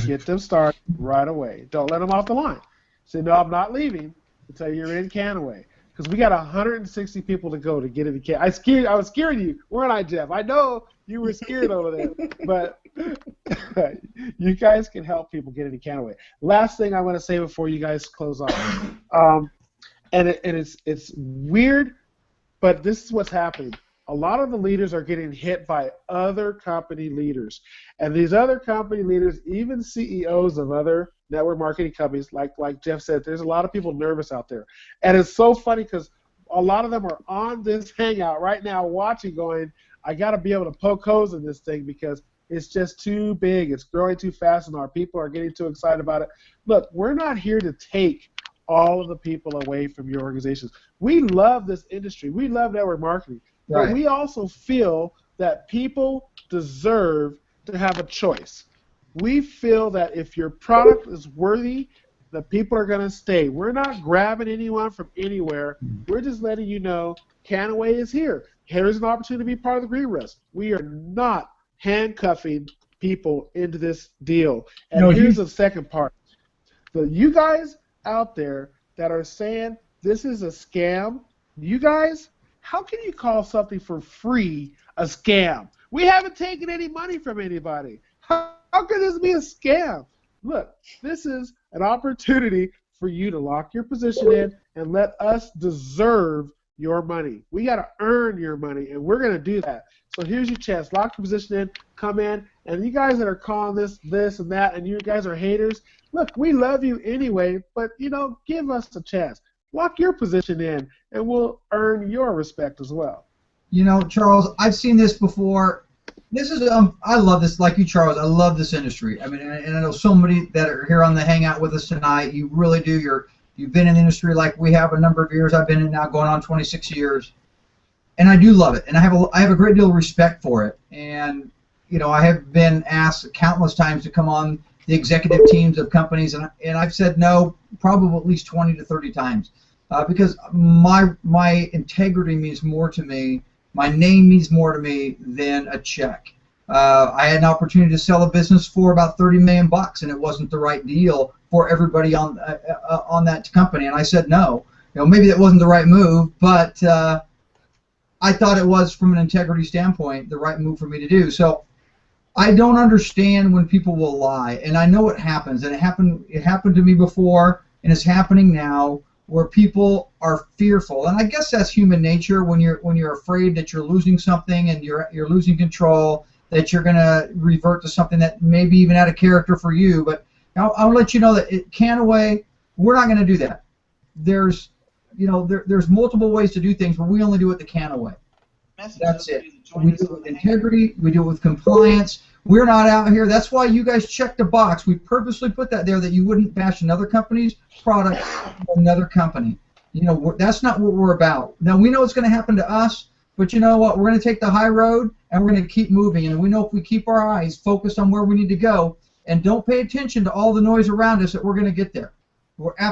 Get them started right away. Don't let them off the line. Say, no, I'm not leaving until you're in Kannaway. Because we got 160 people to go to get into Kannaway. I was scaring you, weren't I, Jeff? I know you were scared over there, but you guys can help people get into Kannaway. Last thing I want to say before you guys close off, and it's weird, but this is what's happening. A lot of the leaders are getting hit by other company leaders, and these other company leaders, even CEOs of other network marketing companies, like Jeff said, there's a lot of people nervous out there, and it's so funny because a lot of them are on this hangout right now watching, going, I got to be able to poke holes in this thing because it's just too big, it's growing too fast, and our people are getting too excited about it. Look, we're not here to take all of the people away from your organizations. We love this industry. We love network marketing. But we also feel that people deserve to have a choice. We feel that if your product is worthy that people are going to stay. We're not grabbing anyone from anywhere. We're just letting you know Kannaway is here. Here's an opportunity to be part of the Green Rest. We are not handcuffing people into this deal. And No, here's the second part. So you guys out there that are saying this is a scam, you guys, how can you call something for free a scam? We haven't taken any money from anybody. How could this be a scam? Look, this is an opportunity for you to lock your position in and let us deserve your money. We got to earn your money, and we're going to do that. So here's your chance. Lock your position in, come in, and you guys that are calling this and that, and you guys are haters, look, we love you anyway, but, give us a chance. Lock your position in, and we'll earn your respect as well. Charles, I've seen this before. This is I love this, like you, Charles. I love this industry. I mean, and I know so many that are here on the Hangout with us tonight. You really do. You've been in the industry like we have a number of years. I've been in now going on 26 years, and I do love it. And I have a great deal of respect for it. And I have been asked countless times to come on the executive teams of companies, and I've said no probably at least 20 to 30 times because my integrity means more to me. My name means more to me than a check. I had an opportunity to sell a business for about $30 million, and it wasn't the right deal for everybody on that company. And I said no. Maybe that wasn't the right move, but I thought it was, from an integrity standpoint, the right move for me to do. So I don't understand when people will lie, and I know it happens. And it happened to me before, and it's happening now, where people are fearful, and I guess that's human nature. When you're afraid that you're losing something and you're losing control, that you're going to revert to something that maybe even out of character for you. But I'll let you know that at Kannaway, we're not going to do that. There's multiple ways to do things, but we only do it the Kannaway. That's it. We do it with integrity. We do it with compliance. We're not out here. That's why you guys checked a box. We purposely put that there that you wouldn't bash another company's product or another company. That's not what we're about. Now, we know it's going to happen to us, but you know what? We're going to take the high road, and we're going to keep moving. And we know if we keep our eyes focused on where we need to go and don't pay attention to all the noise around us, that we're going to get there.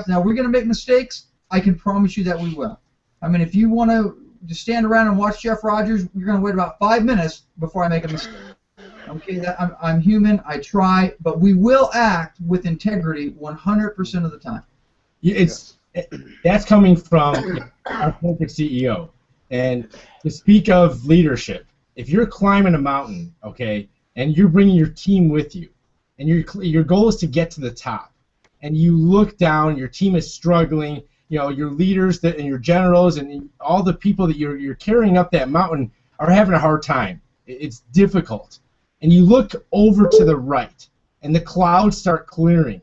Now, we're going to make mistakes. I can promise you that we will. I mean, if you want to just stand around and watch Jeff Rogers, you're going to wait about 5 minutes before I make a mistake. Okay, I'm human. I try, but we will act with integrity 100% of the time. That's coming from our corporate CEO. And to speak of leadership, if you're climbing a mountain, okay, and you're bringing your team with you, and your goal is to get to the top, and you look down, your team is struggling, your leaders and your generals and all the people that you're carrying up that mountain are having a hard time. It's difficult. And you look over to the right, and the clouds start clearing,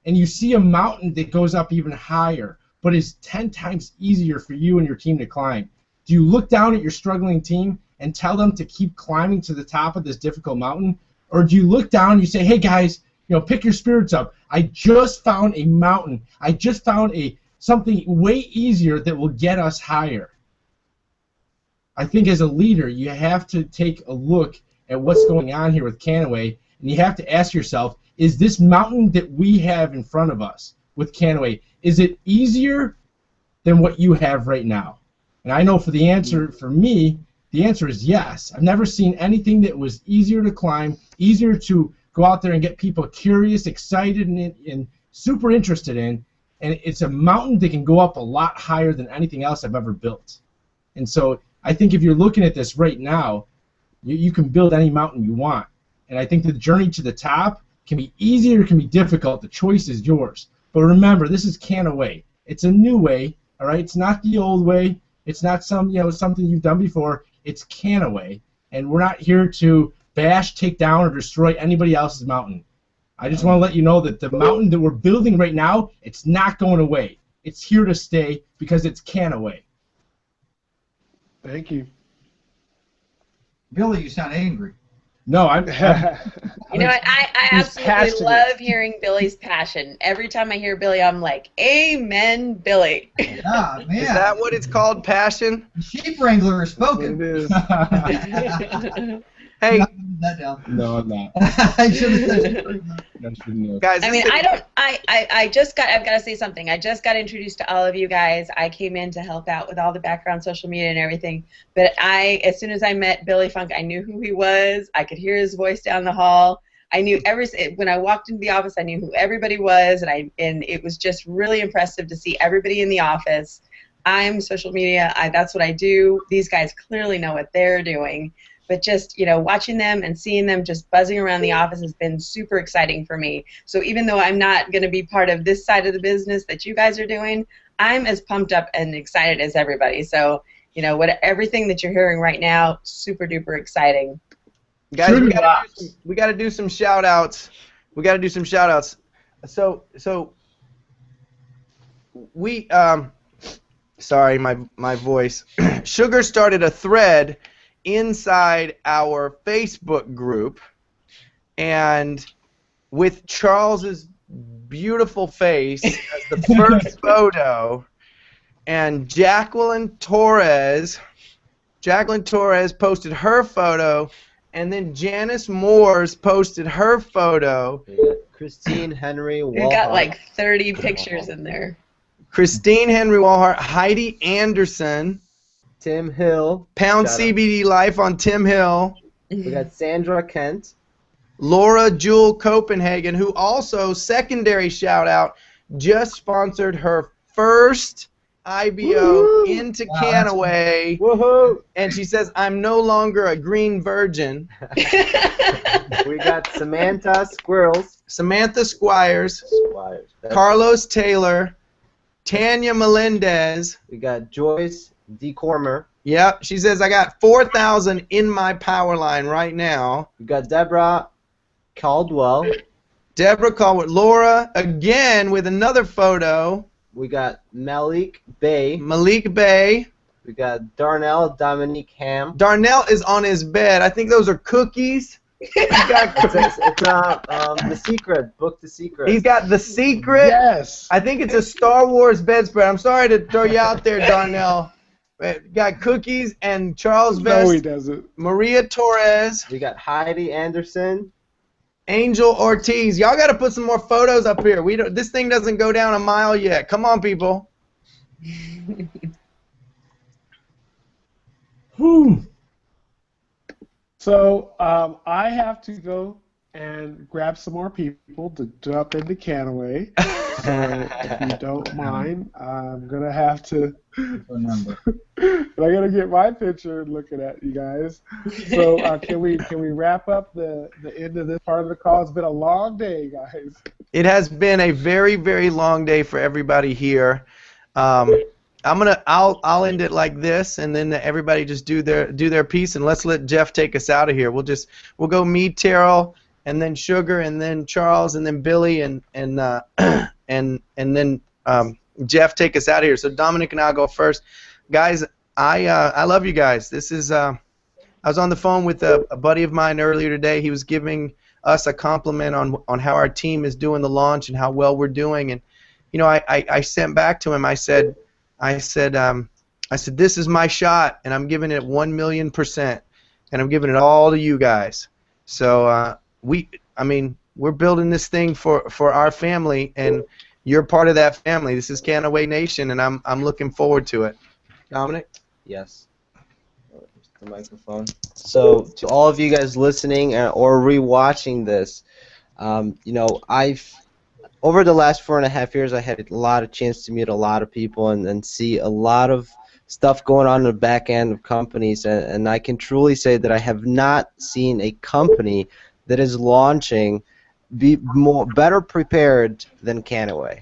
and you see a mountain that goes up even higher, but is 10 times easier for you and your team to climb. Do you look down at your struggling team and tell them to keep climbing to the top of this difficult mountain? Or do you look down and you say, hey guys, pick your spirits up. I just found a mountain. I just found something way easier that will get us higher. I think as a leader, you have to take a look at what's going on here with Kannaway, and you have to ask yourself, is this mountain that we have in front of us with Kannaway, is it easier than what you have right now? And I know for me, the answer is yes. I've never seen anything that was easier to climb, easier to go out there and get people curious, excited, and super interested in, and it's a mountain that can go up a lot higher than anything else I've ever built. And so I think if you're looking at this right now, you can build any mountain you want. And I think the journey to the top can be easy or it can be difficult. The choice is yours. But remember, this is Kannaway. It's a new way, all right? It's not the old way. It's not something you've done before. It's Kannaway. And we're not here to bash, take down, or destroy anybody else's mountain. I just want to let you know that the mountain that we're building right now, it's not going away. It's here to stay because it's Kannaway. Thank you. Billy, you sound angry. No, I'm You know what? I absolutely love hearing Billy's passion. Every time I hear Billy, I'm like, amen, Billy. Yeah, man. Is that what it's called, passion? The sheep wrangler has spoken. It is. Hey, that down. No, I'm not. I should have said it. Guys, I mean, I've got to say something. I just got introduced to all of you guys. I came in to help out with all the background social media and everything. But as soon as I met Billy Funk, I knew who he was. I could hear his voice down the hall. I knew when I walked into the office, I knew who everybody was, and it was just really impressive to see everybody in the office. I'm social media. That's what I do. These guys clearly know what they're doing. But just, watching them and seeing them just buzzing around the office has been super exciting for me. So even though I'm not going to be part of this side of the business that you guys are doing, I'm as pumped up and excited as everybody. So, everything that you're hearing right now, super duper exciting. Guys, we got to do some shout outs. So we sorry, my voice. Sugar started a thread inside our Facebook group, and with Charles's beautiful face as the first photo, and Jacqueline Torres posted her photo, and then Janice Moores posted her photo. Christine Henry Walhart. We got like 30 pictures in there. Christine Henry Walhart, Heidi Anderson, Tim Hill, Pound CBD Life on Tim Hill. We got Sandra Kent, Laura Jewel Copenhagen, who also, secondary shout out, just sponsored her first IBO into Kannaway. Woohoo! And she says, I'm no longer a green virgin. We got Samantha Squirrels. Samantha Squires. Carlos Taylor. Tanya Melendez. We got Joyce DeCormer. Yep, she says, I got 4,000 in my power line right now. We got Deborah Caldwell. Laura, again, with another photo. We got Malik Bay. We got Darnell Dominique Ham. Darnell is on his bed. I think those are cookies. It's The Secret. Book The Secret. He's got The Secret. Yes. I think it's a Star Wars bedspread. I'm sorry to throw you out there, Darnell. Got cookies and Charles Vest. No, he doesn't. Maria Torres. We got Heidi Anderson. Angel Ortiz. Y'all got to put some more photos up here. This thing doesn't go down a mile yet. Come on, people. So I have to go and grab some more people to jump into Kannaway. So if you don't mind, I'm gonna have to. I gotta get my picture looking at you guys. So can we wrap up the end of this part of the call? It's been a long day, guys. It has been a very, very long day for everybody here. I'll end it like this, and then everybody just do their piece, and let's let Jeff take us out of here. We'll go me, Terrell, and then Sugar, and then Charles, and then Billy, and then Jeff take us out of here. So Dominic and I'll go first, guys. I love you guys. This is I was on the phone with a buddy of mine earlier today. He was giving us a compliment on how our team is doing the launch and how well we're doing, and I sent back to him. I said, this is my shot, and I'm giving it 1,000,000%, and I'm giving it all to you guys. So we're building this thing for our family, and you're part of that family. This is Kannaway Nation, and I'm looking forward to it. Dominic? Yes. The microphone. So to all of you guys listening or rewatching this, I've over the last 4.5 years, I had a lot of chance to meet a lot of people and see a lot of stuff going on in the back end of companies, and I can truly say that I have not seen a company that is launching be better prepared than Kannaway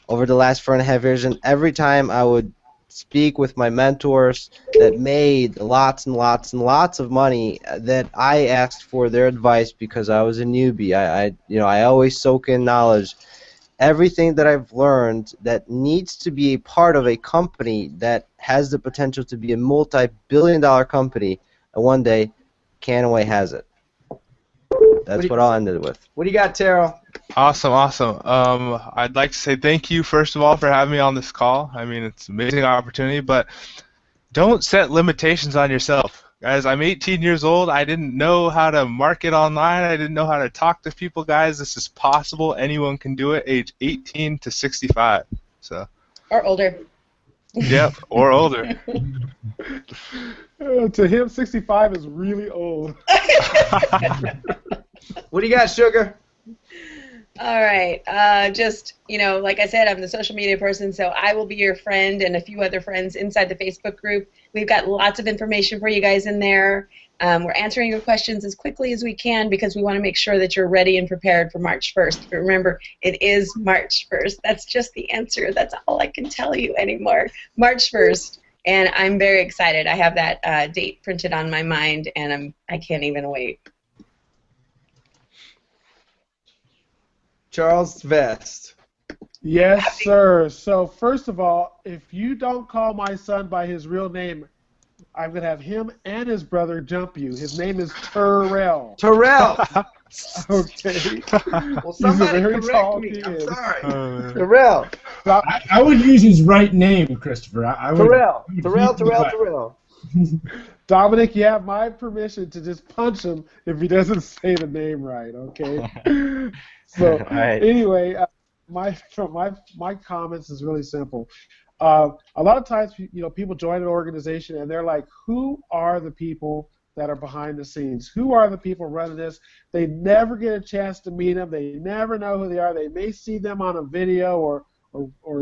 over the last 4.5 years. And every time I would speak with my mentors that made lots and lots and lots of money, that I asked for their advice because I was a newbie. I always soak in knowledge. Everything that I've learned that needs to be a part of a company that has the potential to be a multi-billion-dollar company, and one day Kannaway has it. That's what I'll end it with. What do you got, Terrell? Awesome. I'd like to say thank you, first of all, for having me on this call. I mean, it's an amazing opportunity, but don't set limitations on yourself. Guys, I'm 18 years old. I didn't know how to market online. I didn't know how to talk to people, guys. This is possible. Anyone can do it, age 18 to 65. So. Or older. Yep, or older. To him, 65 is really old. What do you got, Sugar? All right. Just, like I said, I'm the social media person, so I will be your friend and a few other friends inside the Facebook group. We've got lots of information for you guys in there. We're answering your questions as quickly as we can because we want to make sure that you're ready and prepared for March 1st. But remember, it is March 1st. That's just the answer. That's all I can tell you anymore. March 1st. And I'm very excited. I have that date printed on my mind, and I can't even wait. Charles Vest. Yes, sir. So first of all, if you don't call my son by his real name, I'm going to have him and his brother jump you. His name is Terrell. Terrell. Okay. Well, somebody correct me. I'm sorry. Terrell. I would use his right name, Christopher. I would, Terrell. Dominic, you have my permission to just punch him if he doesn't say the name right, okay? So, right. Anyway, my comments is really simple. A lot of times, people join an organization and they're like, who are the people that are behind the scenes? Who are the people running this? They never get a chance to meet them. They never know who they are. They may see them on a video or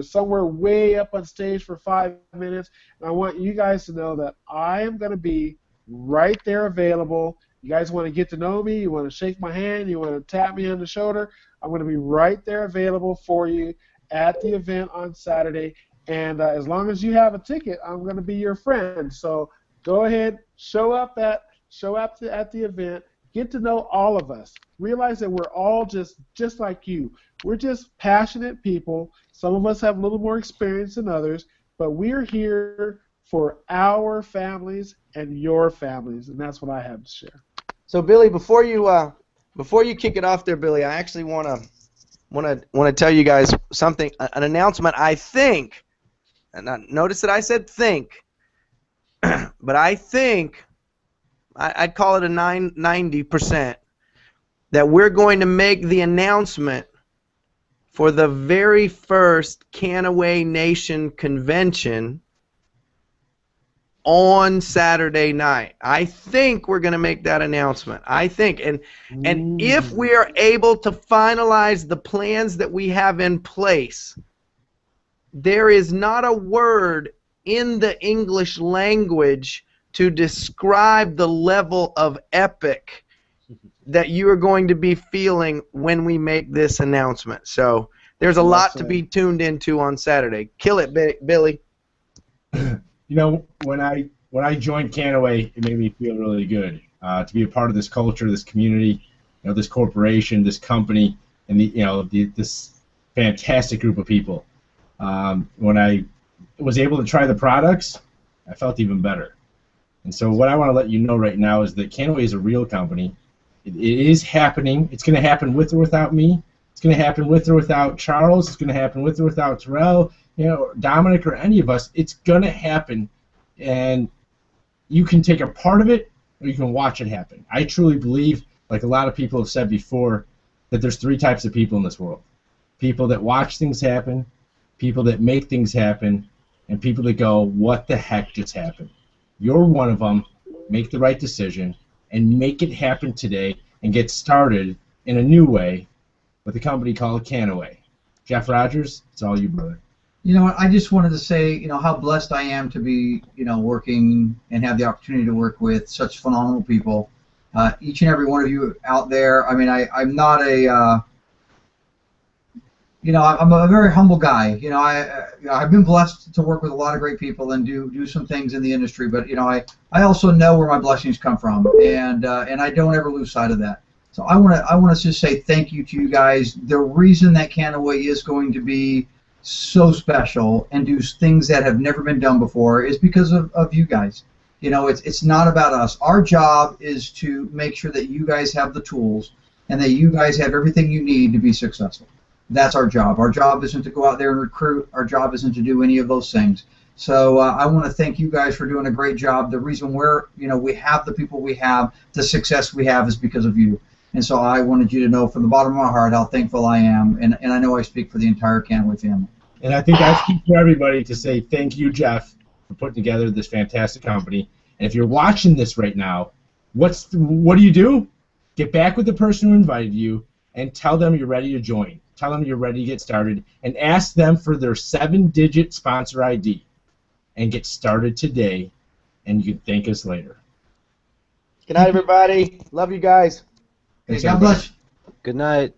somewhere way up on stage for 5 minutes. And I want you guys to know that I am going to be right there available. You guys want to get to know me, you want to shake my hand, you want to tap me on the shoulder, I'm going to be right there available for you at the event on Saturday. And as long as you have a ticket, I'm going to be your friend. So go ahead, show up at the event, get to know all of us. Realize that we're all just like you. We're just passionate people. Some of us have a little more experience than others, but we're here for our families and your families, and that's what I have to share. So, Billy, before you kick it off there, Billy, I actually want to tell you guys something, an announcement. I think, and notice that I said think, but I think I'd call it a 90% that we're going to make the announcement for the very first Kannaway Nation convention on Saturday night. I think we're going to make that announcement. I think. And if we are able to finalize the plans that we have in place, there is not a word in the English language to describe the level of epic that you are going to be feeling when we make this announcement. So there's a lot to be tuned into on Saturday. Kill it, Billy. When I joined Kannaway, it made me feel really good to be a part of this culture, this community, this corporation, this company, and this fantastic group of people. When I was able to try the products, I felt even better. And so what I want to let you know right now is that Kannaway is a real company. It is happening. It's going to happen with or without me. It's going to happen with or without Charles. It's going to happen with or without Terrell, Dominic, or any of us. It's going to happen, and you can take a part of it or you can watch it happen. I truly believe, like a lot of people have said before, that there's 3 types of people in this world. People that watch things happen, people that make things happen, and people that go, what the heck just happened? You're one of them. Make the right decision and make it happen today and get started in a new way with a company called Kannaway. Jeff Rogers, it's all you, brother. You know what? I just wanted to say, how blessed I am to be, working and have the opportunity to work with such phenomenal people. Each and every one of you out there. I mean, I'm not a, I'm a very humble guy. I've been blessed to work with a lot of great people and do some things in the industry. But I also know where my blessings come from, and I don't ever lose sight of that. So I want to just say thank you to you guys. The reason that Kannaway is going to be so special and do things that have never been done before is because of you guys. It's not about us. Our job is to make sure that you guys have the tools and that you guys have everything you need to be successful. That's our job. Our job isn't to go out there and recruit. Our job isn't to do any of those things. So I want to thank you guys for doing a great job. The reason we have the people we have, the success we have, is because of you. And so I wanted you to know from the bottom of my heart how thankful I am, and I know I speak for the entire Kannaway family. And I think I speak for everybody to say thank you, Jeff, for putting together this fantastic company. And if you're watching this right now, what do you do? Get back with the person who invited you and tell them you're ready to join. Tell them you're ready to get started, and ask them for their 7-digit sponsor ID. And get started today, and you can thank us later. Good night, everybody. Love you guys. Hey, God bless. Good night.